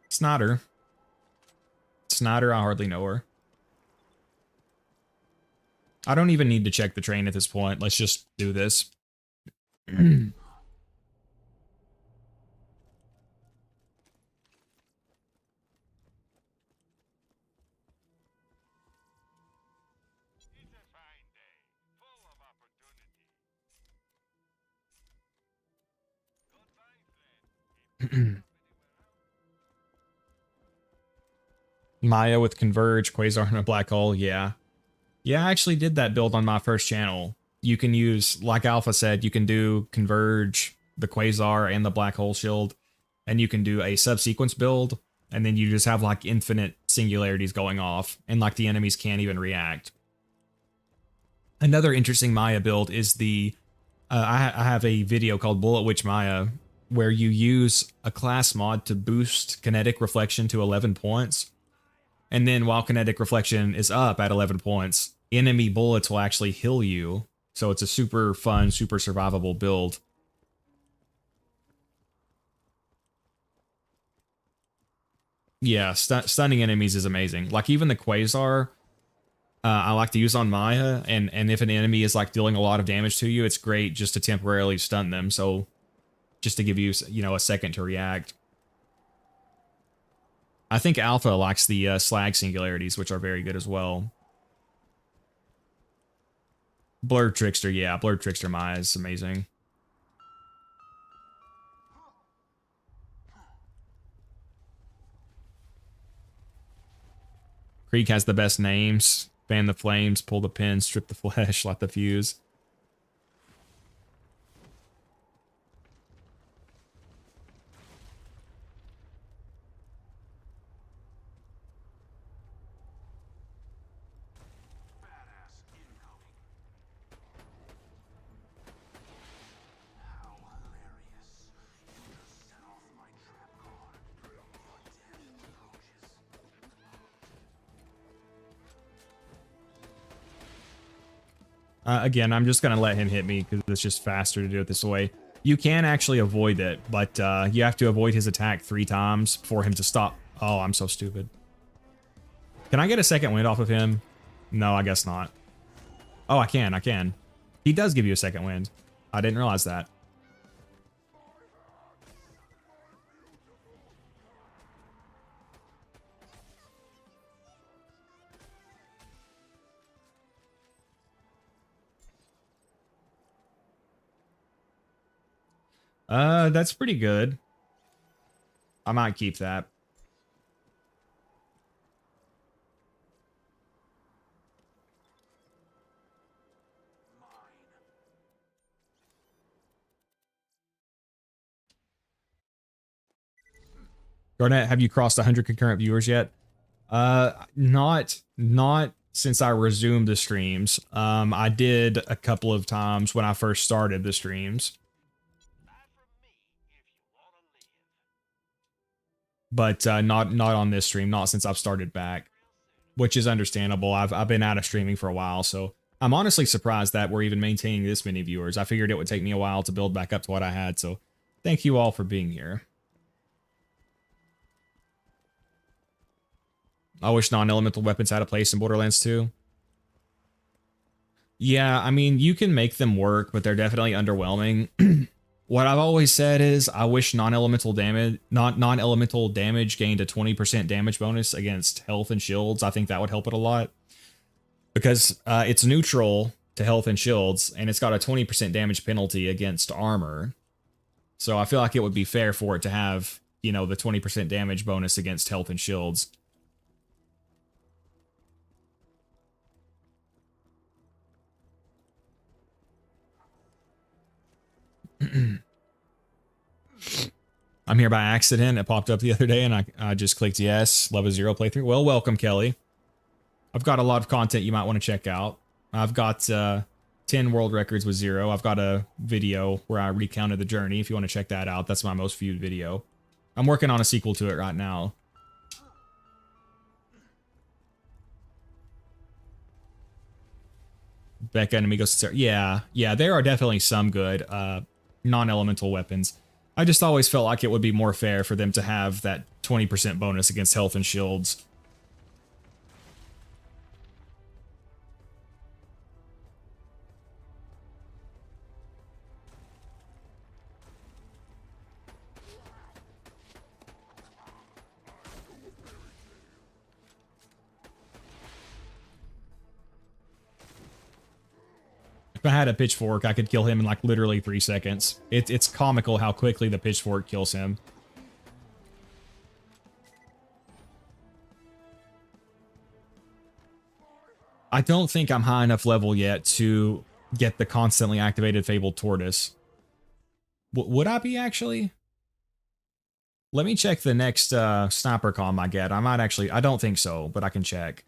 Snyder, I hardly know her. I don't even need to check the train at this point. Let's just do this. Maya with Converge, Quasar, and a Black Hole, yeah. Yeah, I actually did that build on my first channel. You can use, like Alpha said, you can do Converge, the Quasar, and the Black Hole Shield, and you can do a subsequence build, and then you just have like infinite singularities going off, and like the enemies can't even react. Another interesting Maya build is the, I have a video called Bullet Witch Maya, where you use a class mod to boost kinetic reflection to 11 points. And then while kinetic reflection is up at 11 points, enemy bullets will actually heal you. So it's a super fun, super survivable build. Yeah, stunning enemies is amazing. Like even the Quasar, I like to use on Maya, and if an enemy is like dealing a lot of damage to you, it's great just to temporarily stun them. So just to give you, a second to react. I think Alpha likes the slag singularities, which are very good as well. Blurred Trickster, yeah, Blurred Trickster Maya is amazing. Krieg has the best names. Fan the flames, pull the pin, strip the flesh, light the fuse. Again, I'm just going to let him hit me because it's just faster to do it this way. You can actually avoid it, but you have to avoid his attack 3 times for him to stop. Oh, I'm so stupid. Can I get a second wind off of him? No, I guess not. Oh, I can. He does give you a second wind. I didn't realize that. That's pretty good. I might keep that. Garnet, have you crossed 100 concurrent viewers yet? Not since I resumed the streams. I did a couple of times when I first started the streams. But not on this stream, not since I've started back, which is understandable. I've been out of streaming for a while, so I'm honestly surprised that we're even maintaining this many viewers. I figured it would take me a while to build back up to what I had, so thank you all for being here. I wish non-elemental weapons had a place in Borderlands 2. Yeah, I mean, you can make them work, but they're definitely underwhelming. What I've always said is I wish non-elemental damage gained a 20% damage bonus against health and shields. I think that would help it a lot. Because it's neutral to health and shields, and it's got a 20% damage penalty against armor. So I feel like it would be fair for it to have, you know, the 20% damage bonus against health and shields. I'm here by accident. It popped up the other day and I just clicked yes. Love a Zer0 playthrough. Well, welcome, Kelly. I've got a lot of content you might want to check out. I've got 10 world records with Zer0. I've got a video where I recounted the journey. If you want to check that out, that's my most viewed video. I'm working on a sequel to it right now. Becca and Amigos. Yeah, there are definitely some good non-elemental weapons. I just always felt like it would be more fair for them to have that 20% bonus against health and shields. If I had a pitchfork, I could kill him in like literally 3 seconds. It's comical how quickly the pitchfork kills him. I don't think I'm high enough level yet to get the constantly activated Fabled Tortoise. Would I be actually? Let me check the next sniper comm I get. I might actually, I don't think so, but I can check.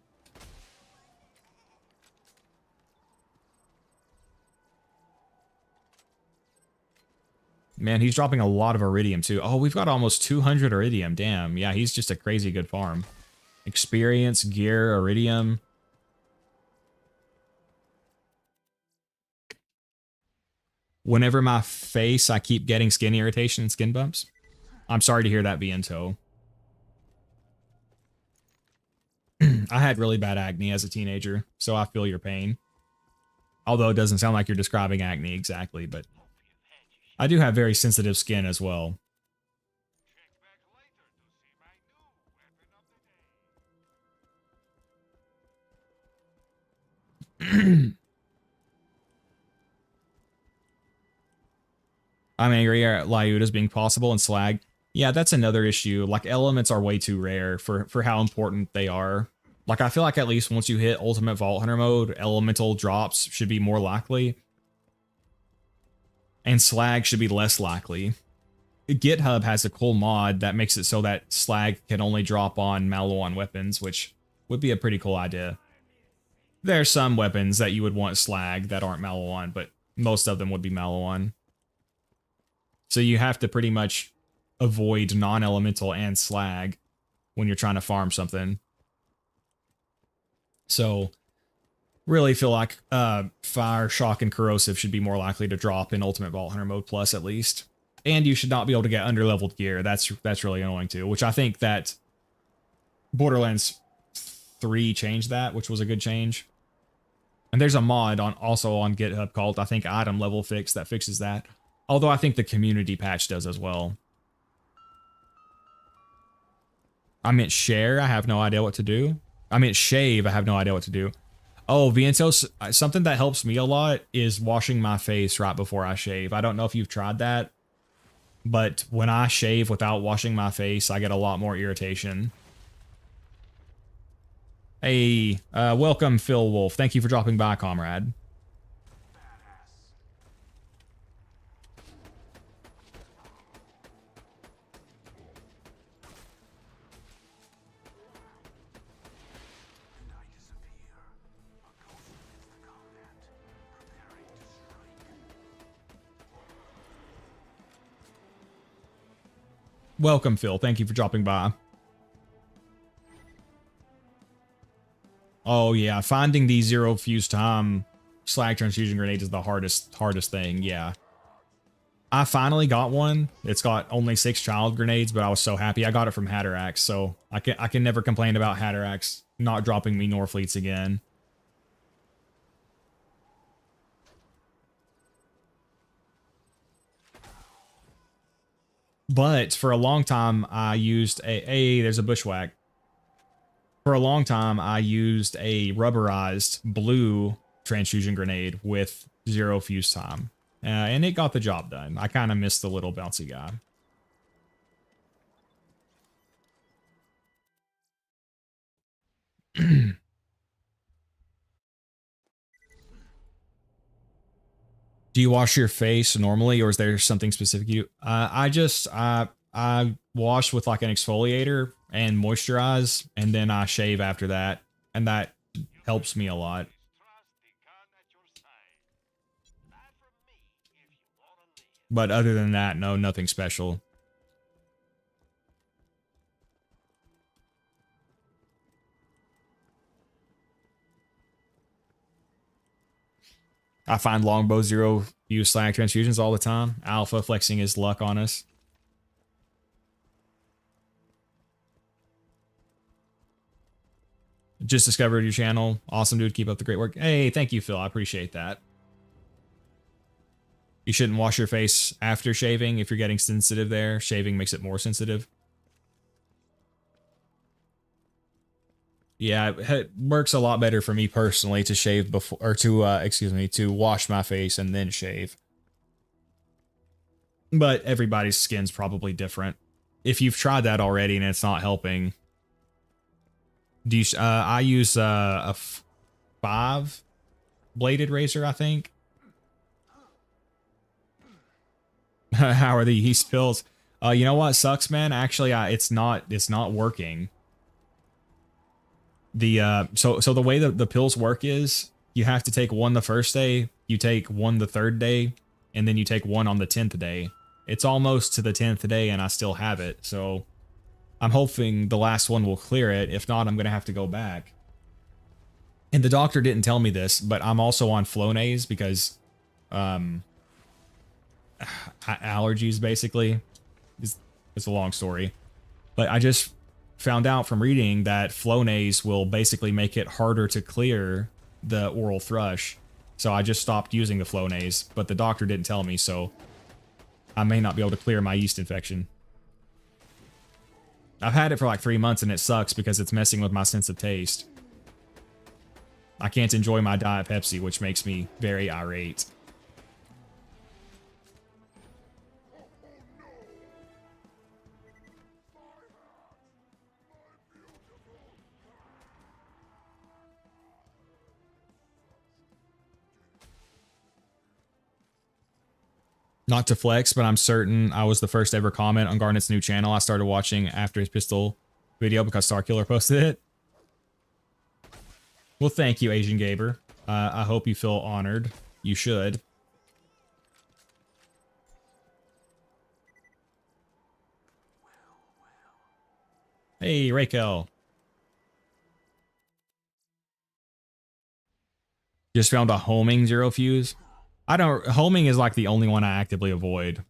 Man, he's dropping a lot of iridium too. Oh, we've got almost 200 iridium. Damn. Yeah, he's just a crazy good farm. Experience, gear, iridium. Whenever my face, I keep getting skin irritation and skin bumps. I'm sorry to hear that, Viento. I had really bad acne as a teenager, so I feel your pain. Although it doesn't sound like you're describing acne exactly, but I do have very sensitive skin as well. I'm angry at Lyudas being possible and slag. Yeah, that's another issue. Like, elements are way too rare for how important they are. Like, I feel like at least once you hit Ultimate Vault Hunter mode, elemental drops should be more likely. And slag should be less likely. GitHub has a cool mod that makes it so that slag can only drop on Maliwan weapons, which would be a pretty cool idea. There are some weapons that you would want slag that aren't Maliwan, but most of them would be Maliwan. So you have to pretty much avoid non-elemental and slag when you're trying to farm something. So really feel like fire, shock, and corrosive should be more likely to drop in Ultimate Vault Hunter mode plus at least. And you should not be able to get underleveled gear. That's really annoying too, which I think that Borderlands 3 changed that, which was a good change. And there's a mod also on GitHub called, I think, Item Level Fix that fixes that. Although I think the community patch does as well. I meant share, I have no idea what to do. I meant shave, I have no idea what to do. Oh, Vientos, something that helps me a lot is washing my face right before I shave. I don't know if you've tried that. but when I shave without washing my face, I get a lot more irritation. Hey, welcome, Phil Wolf. Thank you for dropping by, comrade. Welcome, Phil. Thank you for dropping by. Oh yeah, finding the 0 fuse time slag transfusion grenades is the hardest thing. Yeah, I finally got one. It's got only 6 child grenades, but I was so happy I got it from Hatterax. So I can never complain about Hatterax not dropping me Norfleets again. But for a long time, I used there's a bushwhack. For a long time, I used a rubberized blue transfusion grenade with 0 fuse time. And it got the job done. I kind of missed the little bouncy guy. Do you wash your face normally, or is there something specific you? I wash with like an exfoliator and moisturize, and then I shave after that, and that helps me a lot. But other than that, no, nothing special. I find longbow 0 use slag transfusions all the time. Alpha flexing his luck on us. Just discovered your channel. Awesome, dude. Keep up the great work. Hey, thank you, Phil. I appreciate that. You shouldn't wash your face after shaving if you're getting sensitive there. Shaving makes it more sensitive. Yeah, it works a lot better for me personally to shave before, or to wash my face and then shave. But everybody's skin's probably different. If you've tried that already and it's not helping, do you? I use a 5-bladed razor, I think. How are the yeast pills? You know what sucks, man? Actually, it's not working. The so the way that the pills work is you have to take one the first day, you take one the third day, and then you take one on the 10th day. It's almost to the 10th day and I still have it, so I'm hoping the last one will clear it. If not, I'm gonna have to go back. And the doctor didn't tell me this, but I'm also on Flonase because allergies basically. It's a long story, but I just found out from reading that Flonase will basically make it harder to clear the oral thrush. So I just stopped using the Flonase, but the doctor didn't tell me, so I may not be able to clear my yeast infection. I've had it for like 3 months and it sucks because it's messing with my sense of taste. I can't enjoy my Diet Pepsi, which makes me very irate. Not to flex, but I'm certain I was the first ever comment on Garnet's new channel. I started watching after his pistol video because Starkiller posted it. Well, thank you, Asian Gaber. I hope you feel honored. You should. Hey, Raquel. Just found a homing 0 fuse. Homing is like the only one I actively avoid.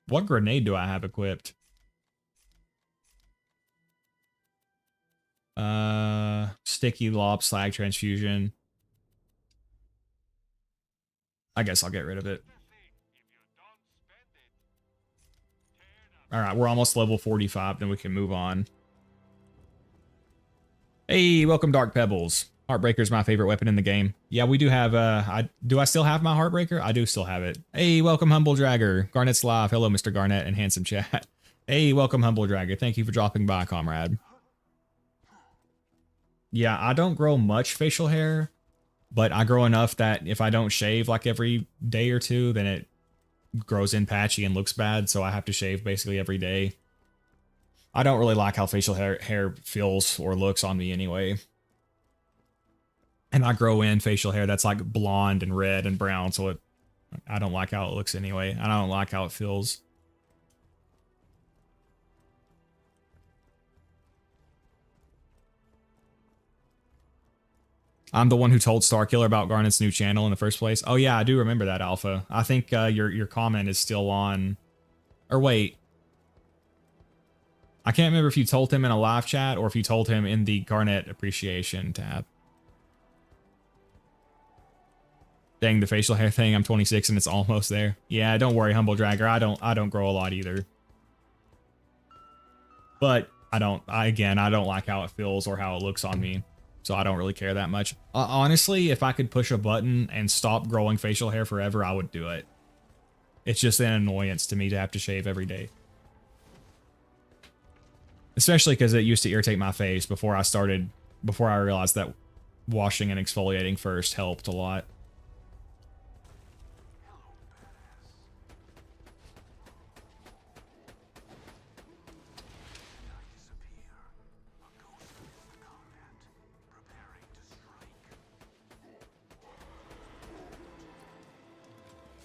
What grenade do I have equipped? sticky lop slag transfusion. I guess I'll get rid of it. All right, we're almost level 45, then we can move on. Hey, welcome Dark Pebbles. Heartbreaker's my favorite weapon in the game. Yeah, we do have, do I still have my Heartbreaker? I do still have it. Hey, welcome Humble Dragger. Garnet's live. Hello, Mr. Garnet and handsome chat. Hey, welcome Humble Dragger. Thank you for dropping by, comrade. Yeah, I don't grow much facial hair, but I grow enough that if I don't shave like every day or two, then it grows in patchy and looks bad, so I have to shave basically every day. I don't really like how facial hair feels or looks on me anyway. And I grow in facial hair that's like blonde and red and brown, so I don't like how it looks anyway. I don't like how it feels. I'm the one who told Starkiller about Garnet's new channel in the first place. Oh yeah, I do remember that, Alpha. I think your comment is still on. Or wait. I can't remember if you told him in a live chat or if you told him in the Garnet appreciation tab. Dang, the facial hair thing, I'm 26 and it's almost there. Yeah, don't worry, Humble Dragger. I don't grow a lot either. But I don't like how it feels or how it looks on me. So I don't really care that much. Honestly, if I could push a button and stop growing facial hair forever, I would do it. It's just an annoyance to me to have to shave every day. Especially because it used to irritate my face before I realized that washing and exfoliating first helped a lot.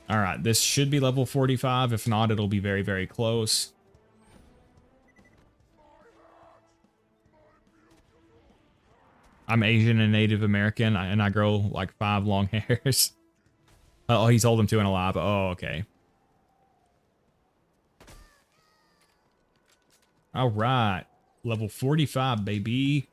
All right, this should be level 45. If not, it'll be very, very close. I'm Asian and Native American, and I grow like 5 long hairs. Oh, he told him to in a live. Oh, okay. All right, level 45, baby.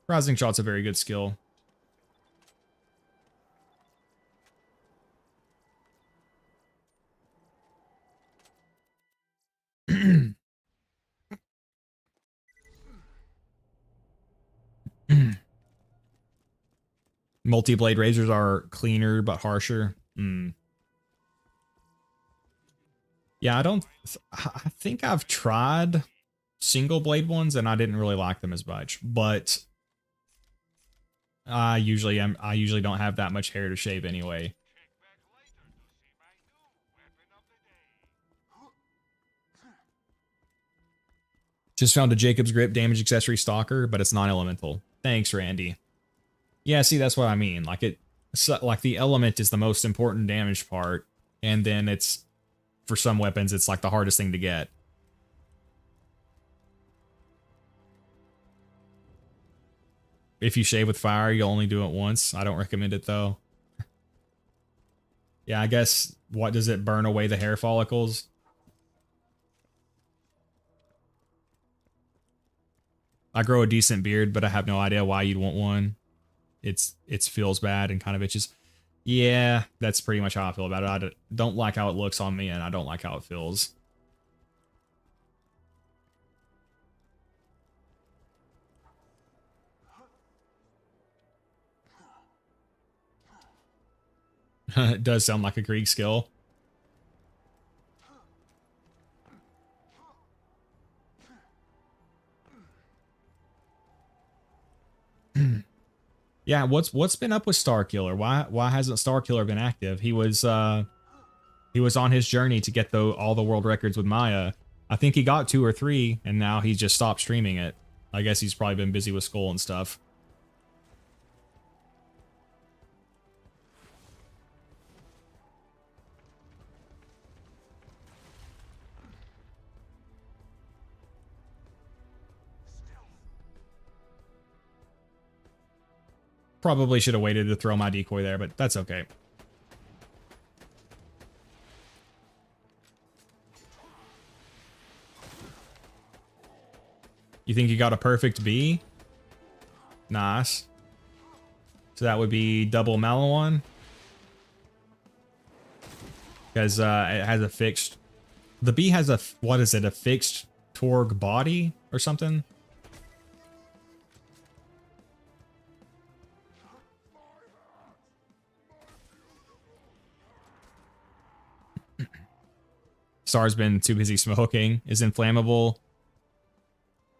Rising Shot's a very good skill. Multi-blade razors are cleaner but harsher. Yeah, I think I've tried single blade ones and I didn't really like them as much, but I usually don't have that much hair to shave anyway. Just found a Jacob's Grip damage accessory stalker, but it's non-elemental. Thanks, Randy. Yeah, see, that's what I mean. Like like the element is the most important damage part, and then it's, for some weapons, it's like the hardest thing to get. If you shave with fire, you'll only do it once. I don't recommend it though. Yeah, I guess, what does it burn away the hair follicles? I grow a decent beard, but I have no idea why you'd want one. It feels bad and kind of itches. Yeah, that's pretty much how I feel about it. I don't like how it looks on me, and I don't like how it feels. It does sound like a Krieg skill. Yeah, what's been up with Starkiller? Why hasn't Starkiller been active? He was on his journey to get all the world records with Maya. I think he got 2 or 3, and now he just stopped streaming it. I guess he's probably been busy with school and stuff. Probably should have waited to throw my decoy there, but that's okay. You think you got a perfect B? Nice. So that would be double Malawon. Because it has a fixed... The B has a... What is it? A fixed Torg body or something? Star's been too busy smoking. Is inflammable.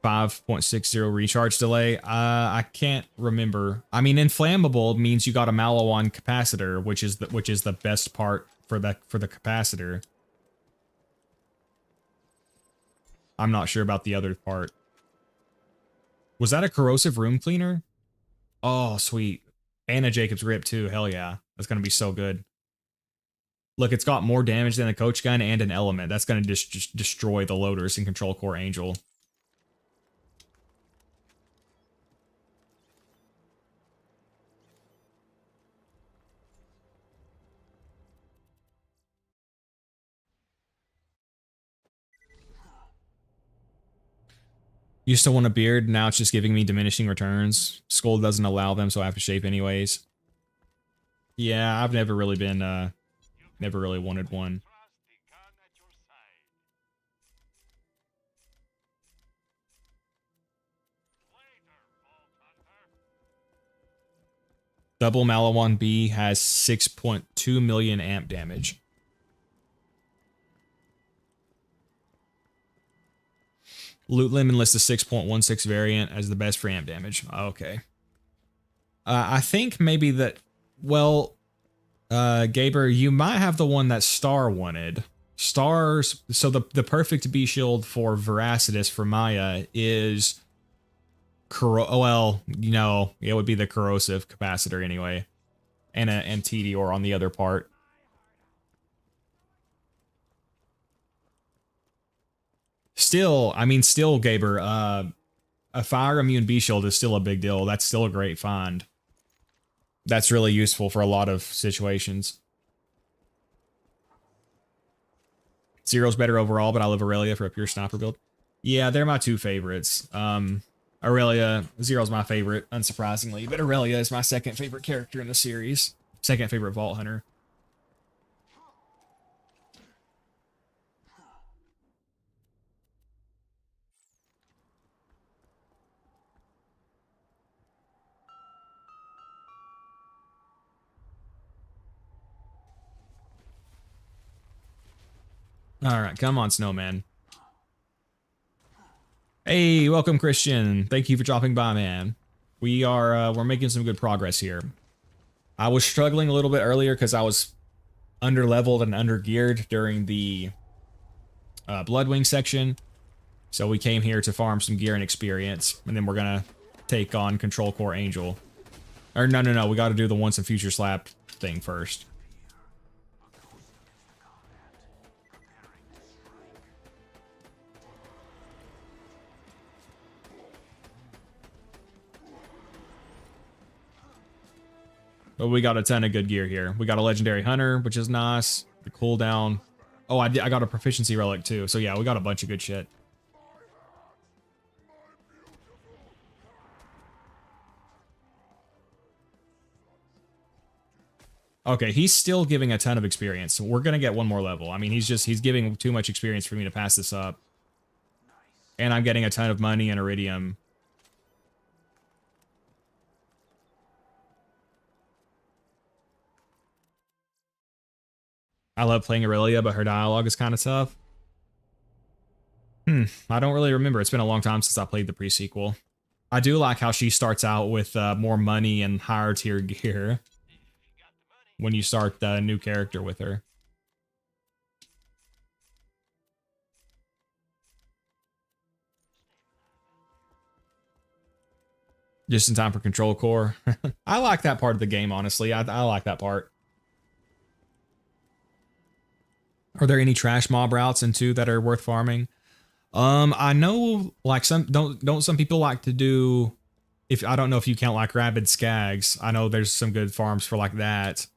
5.60 recharge delay. I can't remember. I mean, inflammable means you got a Malawon capacitor, which is the best part for the capacitor. I'm not sure about the other part. Was that a corrosive room cleaner? Oh, sweet. And a Jacob's grip too. Hell yeah. That's gonna be so good. Look, it's got more damage than a coach gun and an element. That's gonna just destroy the loaders in Control Core Angel. Used to want a beard, now it's just giving me diminishing returns. Skull doesn't allow them, so I have to shave anyways. Yeah, I've never really been, never really wanted one. Double Malawon B has 6.2 million amp damage. Loot Lemon lists the 6.16 variant as the best for amp damage. Okay. I think maybe that, well, Gaber, you might have the one that Star wanted. Star's, so the perfect B shield for Veracitus for Maya is, well, you know, it would be the corrosive capacitor anyway. And a Meteor on the other part. Still, I mean, still, Gaber, a fire immune B shield is still a big deal. That's still a great find. That's really useful for a lot of situations. Zero's better overall, but I love Aurelia for a pure sniper build. Yeah, they're my two favorites. Aurelia, Zero's my favorite, unsurprisingly, but Aurelia is my second favorite character in the series. Second favorite Vault Hunter. All right, come on, Snowman. Hey, welcome, Christian. Thank you for dropping by, man. We're making some good progress here. I was struggling a little bit earlier because I was under-leveled and under-geared during the Bloodwing section. So we came here to farm some gear and experience, and then we're gonna take on Control Core Angel. Or no, we got to do the Once and Future Slap thing first. But we got a ton of good gear here. We got a Legendary Hunter, which is nice. The cooldown. Oh, I got a Proficiency Relic too. So yeah, we got a bunch of good shit. Okay, he's still giving a ton of experience. So we're gonna get one more level. I mean, he's giving too much experience for me to pass this up. And I'm getting a ton of money and Iridium. I love playing Aurelia, but her dialogue is kind of tough. I don't really remember. It's been a long time since I played the pre-sequel. I do like how she starts out with more money and higher tier gear when you start the new character with her. Just in time for Control Core. I like that part of the game, honestly. I like that part. Are there any trash mob routes in 2 that are worth farming? I know like don't some people like to do, if I don't know if you count like rabid skags. I know there's some good farms for like that.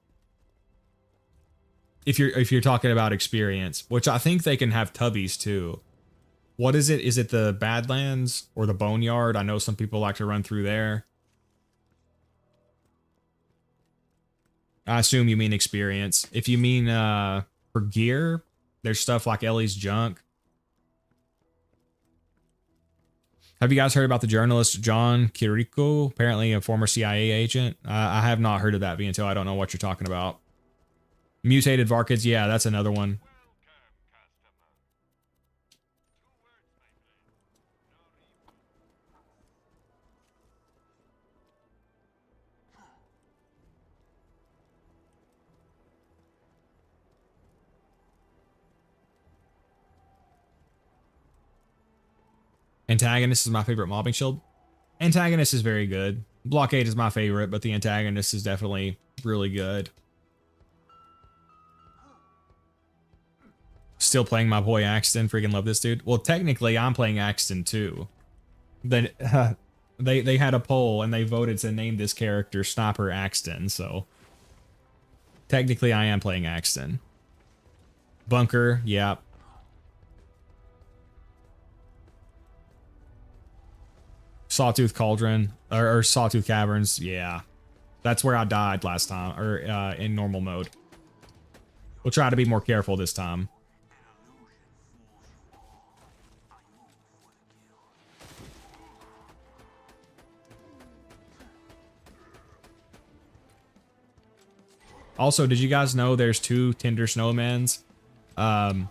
If you're talking about experience, which I think they can have tubbies too. What is it? Is it the Badlands or the Boneyard? I know some people like to run through there. I assume you mean experience. If you mean for gear, there's stuff like Ellie's Junk. Have you guys heard about the journalist John Kiriko? Apparently a former CIA agent. I have not heard of that until I don't know what you're talking about. Mutated Varkids, yeah, that's another one. Antagonist is my favorite mobbing shield. Antagonist is very good. Blockade is my favorite, but the Antagonist is definitely really good. Still playing my boy Axton. Freaking love this dude. Well, technically, I'm playing Axton too. Then they had a poll and they voted to name this character Sniper Axton. So technically, I am playing Axton. Bunker, yeah. Sawtooth Cauldron, or Sawtooth Caverns, yeah. That's where I died last time, or in normal mode. We'll try to be more careful this time. Also, did you guys know there's 2 Tinder Snowmans?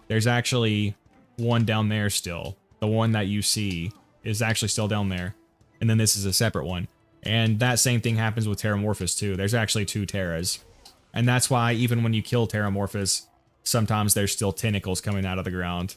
There's actually one down there still. The one that you see is actually still down there. And then this is a separate one. And that same thing happens with Terramorphous too. There's actually 2 Terras. And that's why even when you kill Terramorphous, sometimes there's still tentacles coming out of the ground.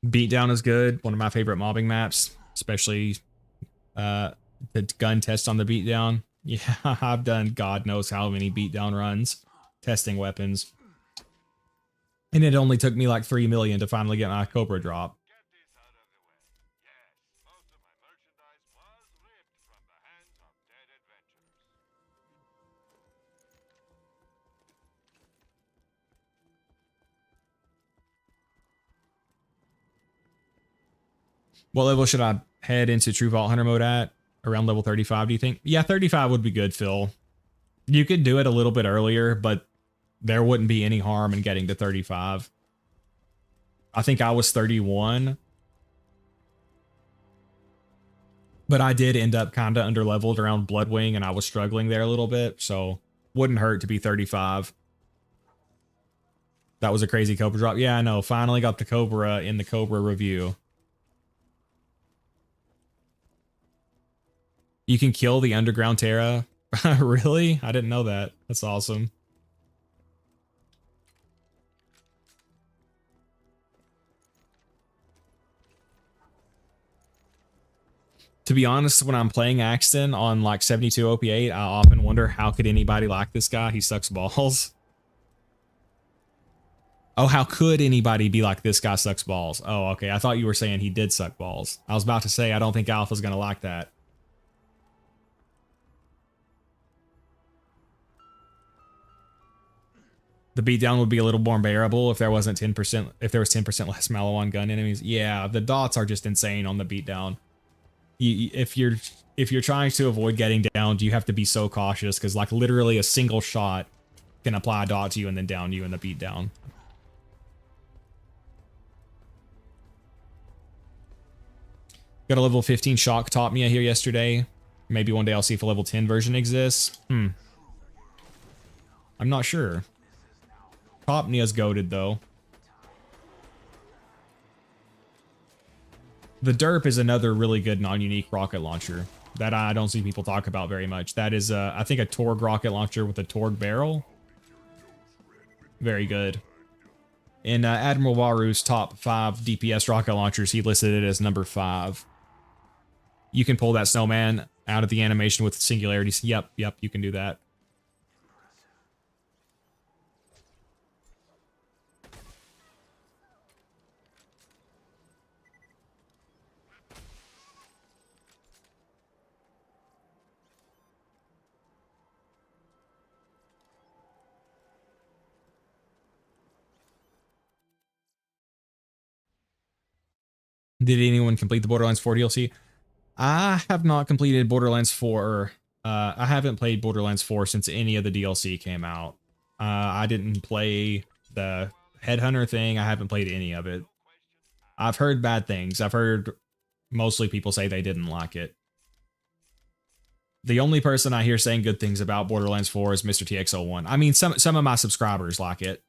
Beatdown is good. One of my favorite mobbing maps, especially the gun test on the Beatdown. Yeah, I've done God knows how many Beatdown runs testing weapons. And it only took me like 3 million to finally get my Cobra drop. What level should I head into True Vault Hunter mode at? Around level 35, do you think? Yeah, 35 would be good, Phil. You could do it a little bit earlier, but there wouldn't be any harm in getting to 35. I think I was 31. But I did end up kind of underleveled around Bloodwing, and I was struggling there a little bit, so wouldn't hurt to be 35. That was a crazy Cobra drop. Yeah, I know. Finally got the Cobra in the Cobra review. You can kill the underground Terra. Really? I didn't know that. That's awesome. To be honest, when I'm playing Axton on like 72 OP8, I often wonder how could anybody like this guy? He sucks balls. Oh, how could anybody be like this guy sucks balls? Oh, okay. I thought you were saying he did suck balls. I was about to say, I don't think Alpha's going to like that. The beatdown would be a little more bearable if there wasn't 10%, if there was 10% less Malawan gun enemies. Yeah, the dots are just insane on the beatdown. If you're trying to avoid getting downed, you have to be so cautious because like literally a single shot can apply a dot to you and then down you in the beatdown. Got a level 15 shock taught me here yesterday. Maybe one day I'll see if a level 10 version exists. I'm not sure. Topnia's goated though. The Derp is another really good non-unique rocket launcher that I don't see people talk about very much. That is, I think, a Torg rocket launcher with a Torg barrel. Very good. In Admiral Waru's top 5 DPS rocket launchers, he listed it as number 5. You can pull that Snowman out of the animation with singularities. Yep, you can do that. Did anyone complete the Borderlands 4 DLC? I have not completed Borderlands 4. I haven't played Borderlands 4 since any of the DLC came out. I didn't play the Headhunter thing. I haven't played any of it. I've heard bad things. I've heard mostly people say they didn't like it. The only person I hear saying good things about Borderlands 4 is Mr. TX01. I mean, some of my subscribers like it,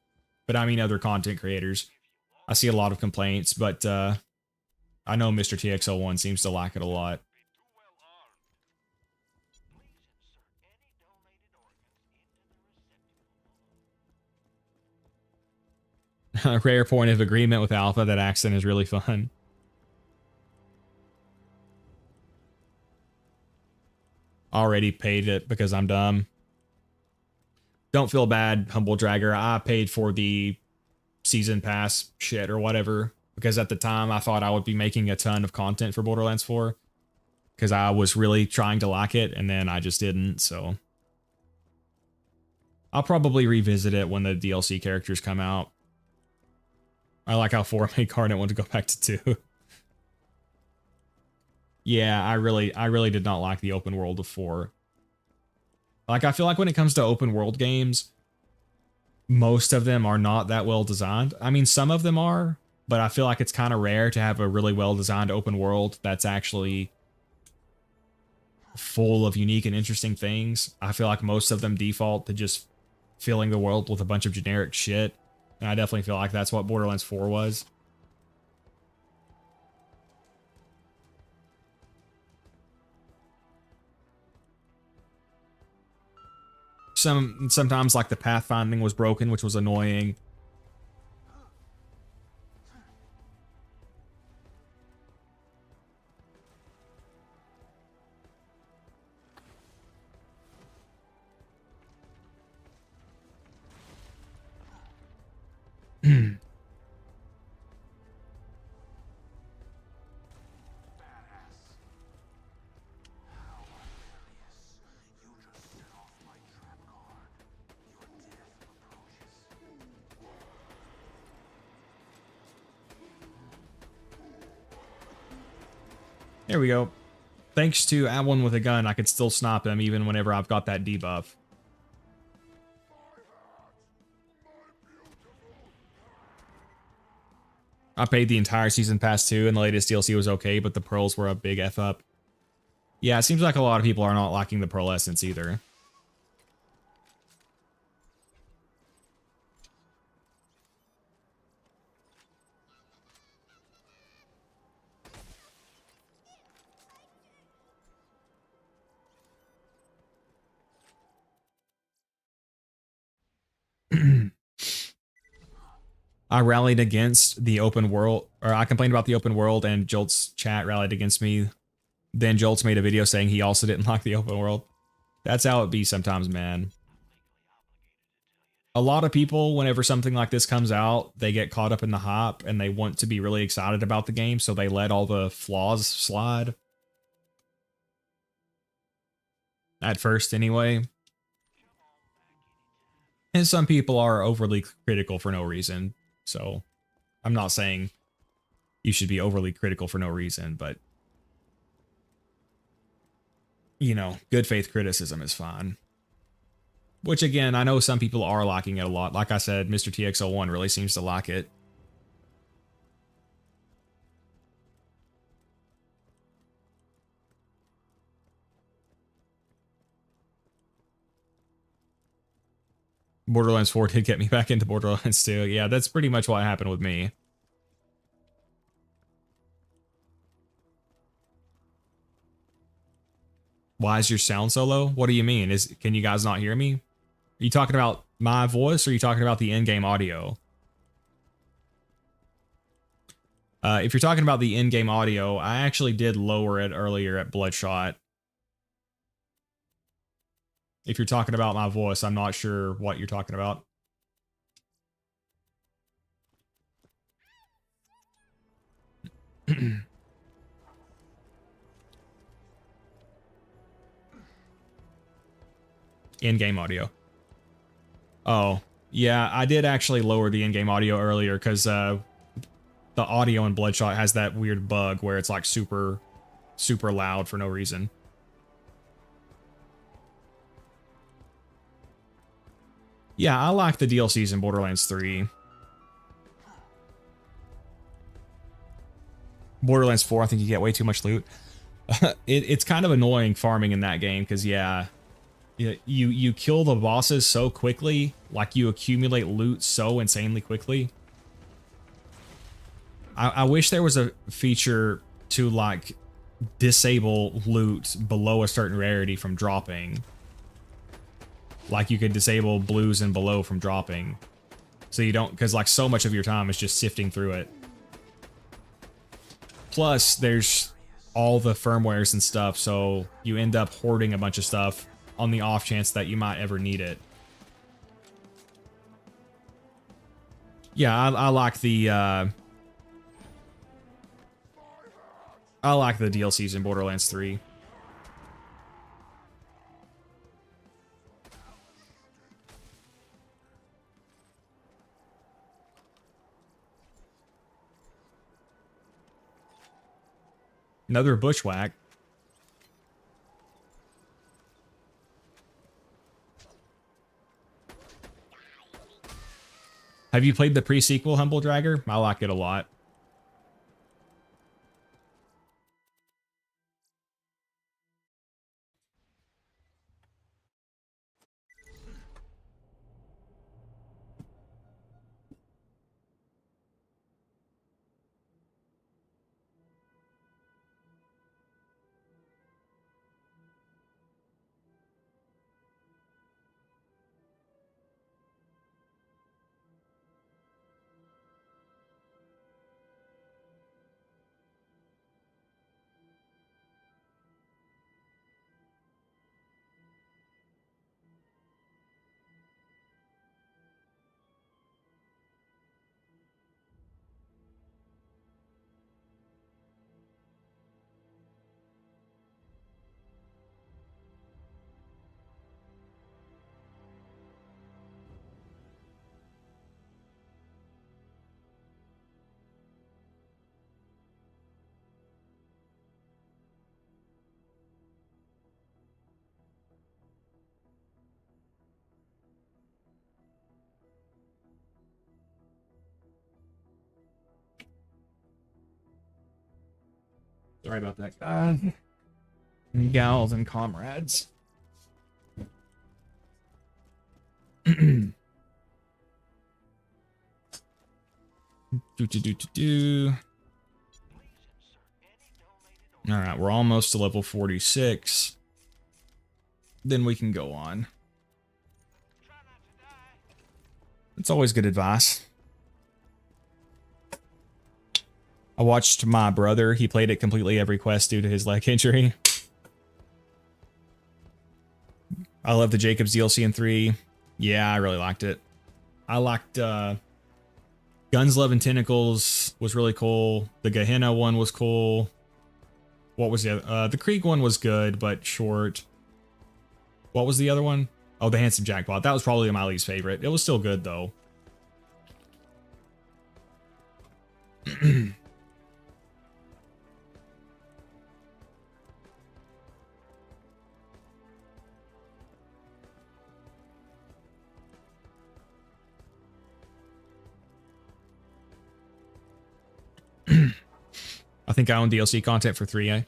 but I mean other content creators. I see a lot of complaints, but I know Mr. TX01 seems to like it a lot. A rare point of agreement with Alpha, that accent is really fun. Already paid it because I'm dumb. Don't feel bad, Humble Dragger. I paid for the season pass shit or whatever because at the time I thought I would be making a ton of content for Borderlands 4 because I was really trying to like it and then I just didn't, so I'll probably revisit it when the DLC characters come out. I like how 4 made Garnet want to go back to 2. Yeah, I really did not like the open world of 4. Like, I feel like when it comes to open world games, most of them are not that well designed. I mean, some of them are, but I feel like it's kind of rare to have a really well designed open world that's actually full of unique and interesting things. I feel like most of them default to just filling the world with a bunch of generic shit. And I definitely feel like that's what Borderlands 4 was. Sometimes like the pathfinding was broken, which was annoying. There we go. Thanks to one with a gun, I could still snipe him even whenever I've got that debuff. I paid the entire season pass too, and the latest DLC was okay, but the pearls were a big F up. Yeah, it seems like a lot of people are not liking the pearl essence either. I rallied against the open world, or I complained about the open world, and Jolt's chat rallied against me. Then Jolt's made a video saying he also didn't like the open world. That's how it be sometimes, man. A lot of people, whenever something like this comes out, they get caught up in the hype and they want to be really excited about the game, so they let all the flaws slide. At first, anyway. And some people are overly critical for no reason. So, I'm not saying you should be overly critical for no reason, but, you know, good faith criticism is fine. Which, again, I know some people are liking it a lot. Like I said, Mr. TX01 really seems to like it. Borderlands 4 did get me back into Borderlands 2. Yeah, that's pretty much what happened with me. Why is your sound so low? What do you mean? Can you guys not hear me? Are you talking about my voice or are you talking about the in-game audio? If you're talking about the in-game audio, I actually did lower it earlier at Bloodshot. If you're talking about my voice, I'm not sure what you're talking about. In-game audio. Oh, yeah, I did actually lower the in-game audio earlier because the audio in Bloodshot has that weird bug where it's like super loud for no reason. Yeah, I like the DLCs in Borderlands 3. Borderlands 4, I think you get way too much loot. It's kind of annoying farming in that game because, yeah, you kill the bosses so quickly, like you accumulate loot so insanely quickly. I wish there was a feature to like disable loot below a certain rarity from dropping. Like you could disable blues and below from dropping. So you don't, because like so much of your time is just sifting through it. Plus there's all the firmwares and stuff, so you end up hoarding a bunch of stuff on the off chance that you might ever need it. Yeah, I like the DLCs in Borderlands 3. Another bushwhack. Have you played the pre-sequel Humble Dragger? I like it a lot. Sorry about that, guys. Gals and comrades. All right, we're almost to level 46. Then we can go on. It's always good advice. I watched my brother. He played it completely every quest due to his leg injury. I love the Jacobs DLC in 3. Yeah, I really liked it. I liked Guns, Love, and Tentacles was really cool. The Gehenna one was cool. What was the other? The Krieg one was good, but short. What was the other one? Oh, the Handsome Jackpot. That was probably my least favorite. It was still good, though. I think I own DLC content for 3, eh?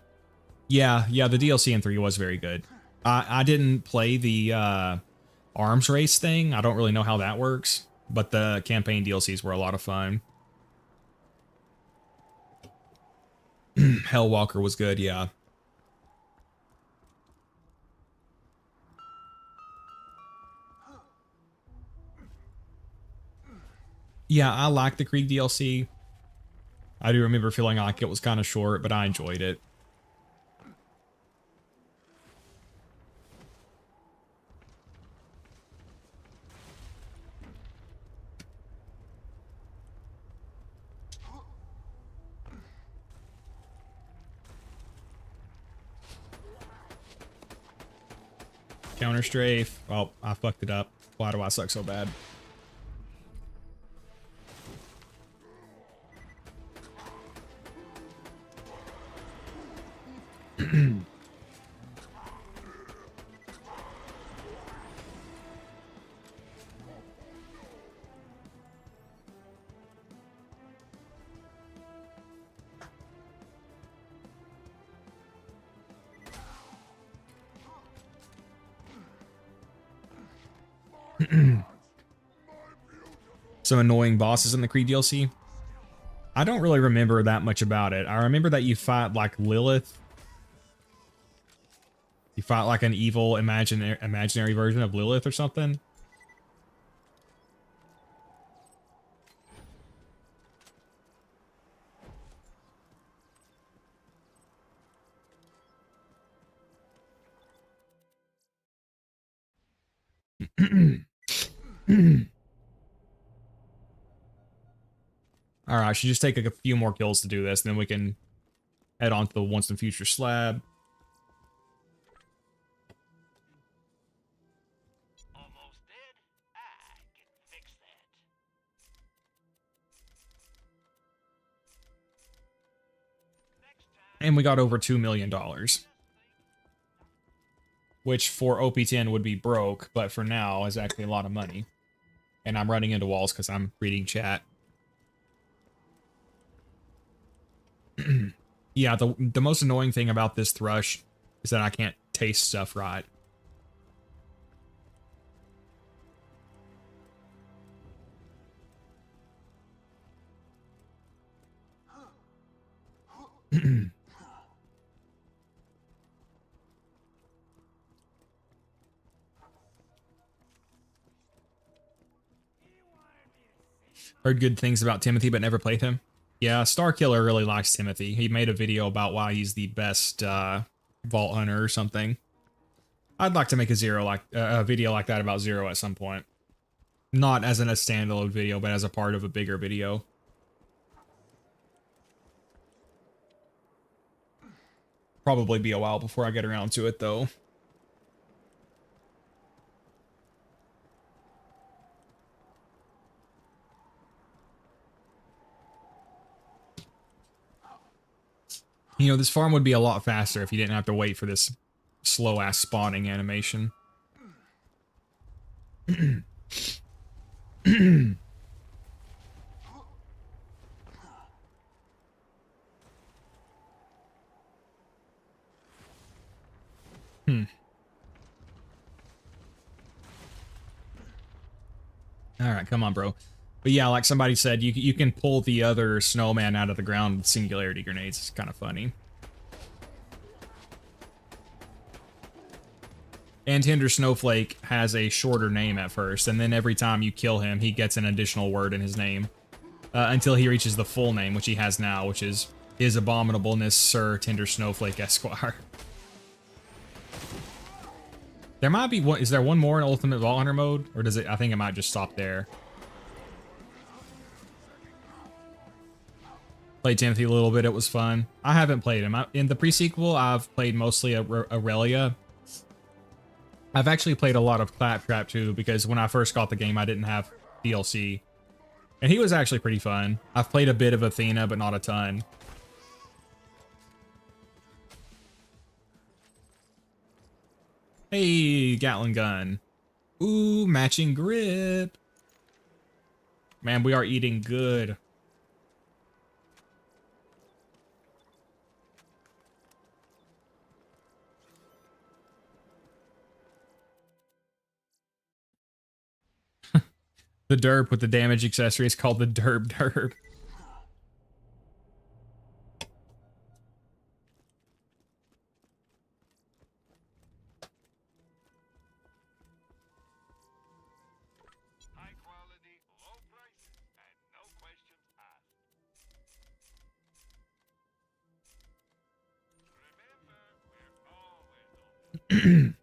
Yeah, the DLC in 3 was very good. I didn't play the arms race thing. I don't really know how that works, but the campaign DLCs were a lot of fun. Hellwalker was good, yeah. Yeah, I like the Krieg DLC. I do remember feeling like it was kind of short, but I enjoyed it. Counter strafe. Oh, I fucked it up. Why do I suck so bad? Some annoying bosses in the Creed DLC. I don't really remember that much about it. I remember that you fight like Lilith. You fight like an evil imaginary version of Lilith or something. All right, I should just take a few more kills to do this, and then we can head on to the once and future slab. Almost dead? I can fix that. And we got over $2 million. Which for OP10 would be broke, but for now is actually a lot of money. And I'm running into walls because I'm reading chat. Yeah, the most annoying thing about this thrush is that I can't taste stuff right. Heard good things about Timothy, but never played him. Yeah, Starkiller really likes Timothy. He made a video about why he's the best Vault Hunter or something. I'd like to make a video like that about Zer0 at some point. Not as a standalone video, but as a part of a bigger video. Probably be a while before I get around to it, though. You know, this farm would be a lot faster if you didn't have to wait for this slow-ass spawning animation. Alright, come on, bro. But yeah, like somebody said, you can pull the other snowman out of the ground with singularity grenades. It's kind of funny. And Hinder Snowflake has a shorter name at first, and then every time you kill him, he gets an additional word in his name. Until he reaches the full name, which he has now, which is His Abominableness Sir Tinder Snowflake Esquire. There might be one. Is there one more in Ultimate Vault Hunter mode? Or does it? I think it might just stop there. Played Timothy a little bit. It was fun. I haven't played him. In the pre-sequel, I've played mostly Aurelia. I've actually played a lot of Claptrap too, because when I first got the game, I didn't have DLC. And he was actually pretty fun. I've played a bit of Athena, but not a ton. Hey, Gatling gun. Ooh, matching grip. Man, we are eating good. The derp with the damage accessory is called the derp. High quality, low prices, and no questions asked. Remember, we're always on.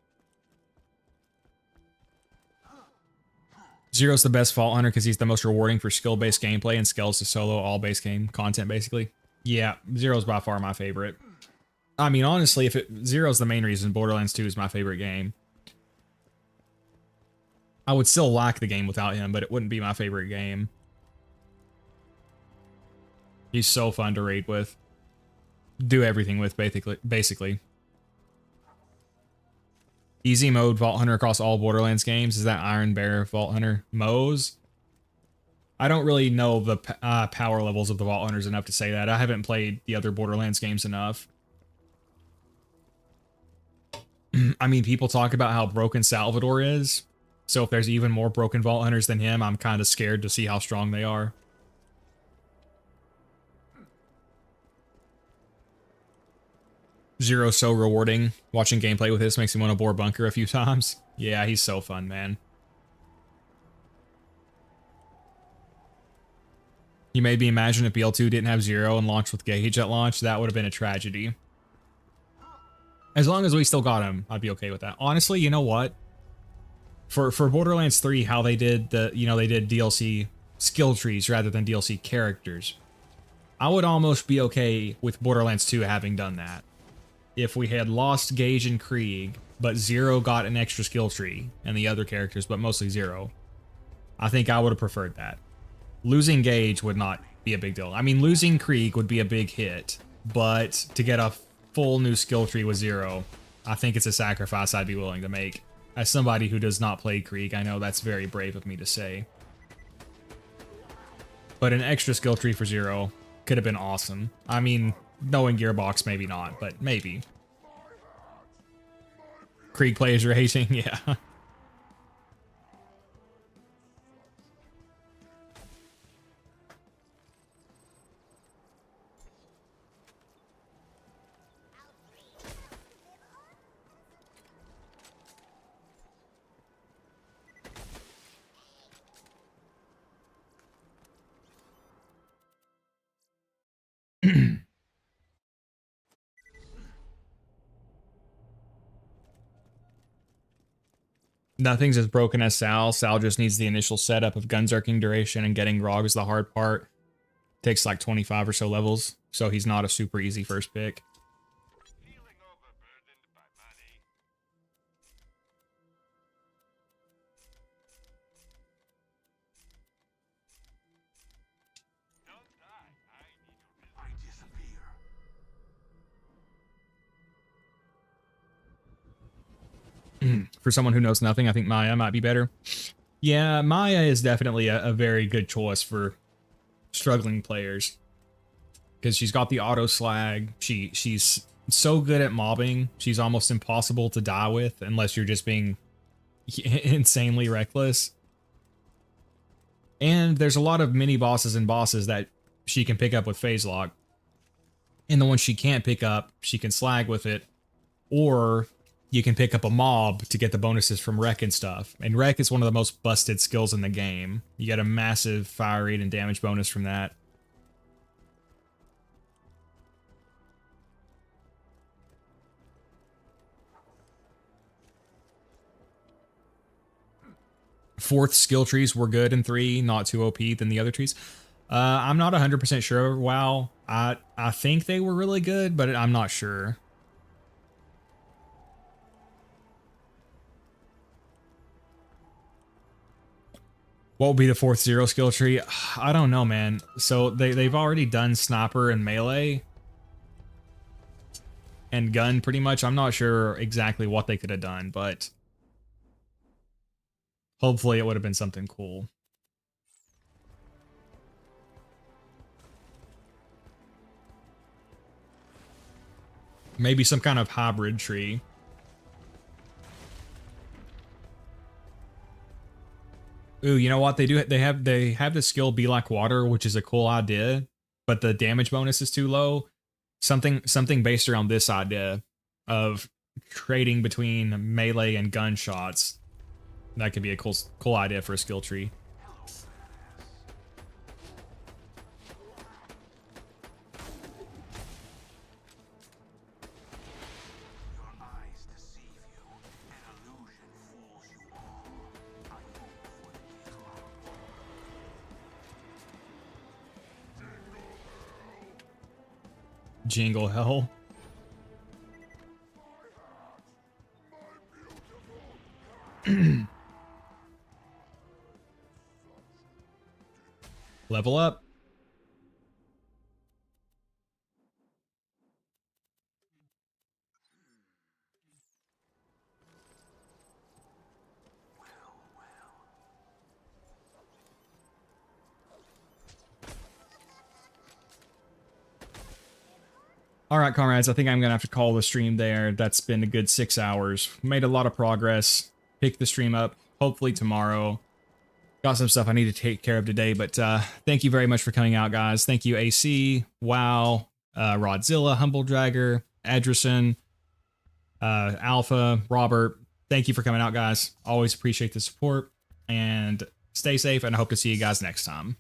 Zero's the best Vault Hunter because he's the most rewarding for skill-based gameplay and scales to solo all-base game content, basically. Yeah, Zero's by far my favorite. I mean, honestly, Zero's the main reason Borderlands 2 is my favorite game. I would still like the game without him, but it wouldn't be my favorite game. He's so fun to raid with. Do everything with, basically. Easy mode Vault Hunter across all Borderlands games. Is that Iron Bear Vault Hunter? Moe's? I don't really know the power levels of the Vault Hunters enough to say that. I haven't played the other Borderlands games enough. I mean, people talk about how broken Salvador is. So if there's even more broken Vault Hunters than him, I'm kind of scared to see how strong they are. Zero's so rewarding. Watching gameplay with this makes me want to bore Bunker a few times. Yeah, he's so fun, man. You made me imagine if BL2 didn't have Zero and launched with Gage at launch, that would have been a tragedy. As long as we still got him, I'd be okay with that. Honestly, you know what? For Borderlands 3, how they did they did DLC skill trees rather than DLC characters. I would almost be okay with Borderlands 2 having done that. If we had lost Gage and Krieg, but Zero got an extra skill tree, and the other characters, but mostly Zero, I think I would have preferred that. Losing Gage would not be a big deal. I mean, losing Krieg would be a big hit, but to get a full new skill tree with Zero, I think it's a sacrifice I'd be willing to make. As somebody who does not play Krieg, I know that's very brave of me to say. But an extra skill tree for Zero could have been awesome. I mean, knowing Gearbox, maybe not, but maybe. Krieg players are hating, yeah. Nothing's as broken as Sal. Sal just needs the initial setup of gunzerking duration, and getting Grog is the hard part. Takes like 25 or so levels, so he's not a super easy first pick. I disappear. For someone who knows nothing, I think Maya might be better. Yeah, Maya is definitely a very good choice for struggling players. Because she's got the auto slag. She's so good at mobbing. She's almost impossible to die with unless you're just being insanely reckless. And there's a lot of mini bosses and bosses that she can pick up with phase lock. And the ones she can't pick up, she can slag with it. Or you can pick up a mob to get the bonuses from Wreck and stuff. And Wreck is one of the most busted skills in the game. You get a massive fire rate and damage bonus from that. Fourth skill trees were good in 3, not too OP than the other trees. I'm not 100% sure. Wow, I think they were really good, but I'm not sure. What will be the fourth Zero skill tree? I don't know, man. So they've already done sniper and melee and gun pretty much. I'm not sure exactly what they could have done, but hopefully it would have been something cool. Maybe some kind of hybrid tree. Ooh, you know what they do? They have the skill Be Like Water, which is a cool idea, but the damage bonus is too low. Something based around this idea of trading between melee and gunshots. That could be a cool idea for a skill tree. Jingle hell. Level up. All right, comrades, I think I'm going to have to call the stream there. That's been a good 6 hours. Made a lot of progress. Pick the stream up, hopefully tomorrow. Got some stuff I need to take care of today, but thank you very much for coming out, guys. Thank you, AC, WoW, Rodzilla, Humble Dragger, Edrison, Alpha, Robert. Thank you for coming out, guys. Always appreciate the support, and stay safe, and I hope to see you guys next time.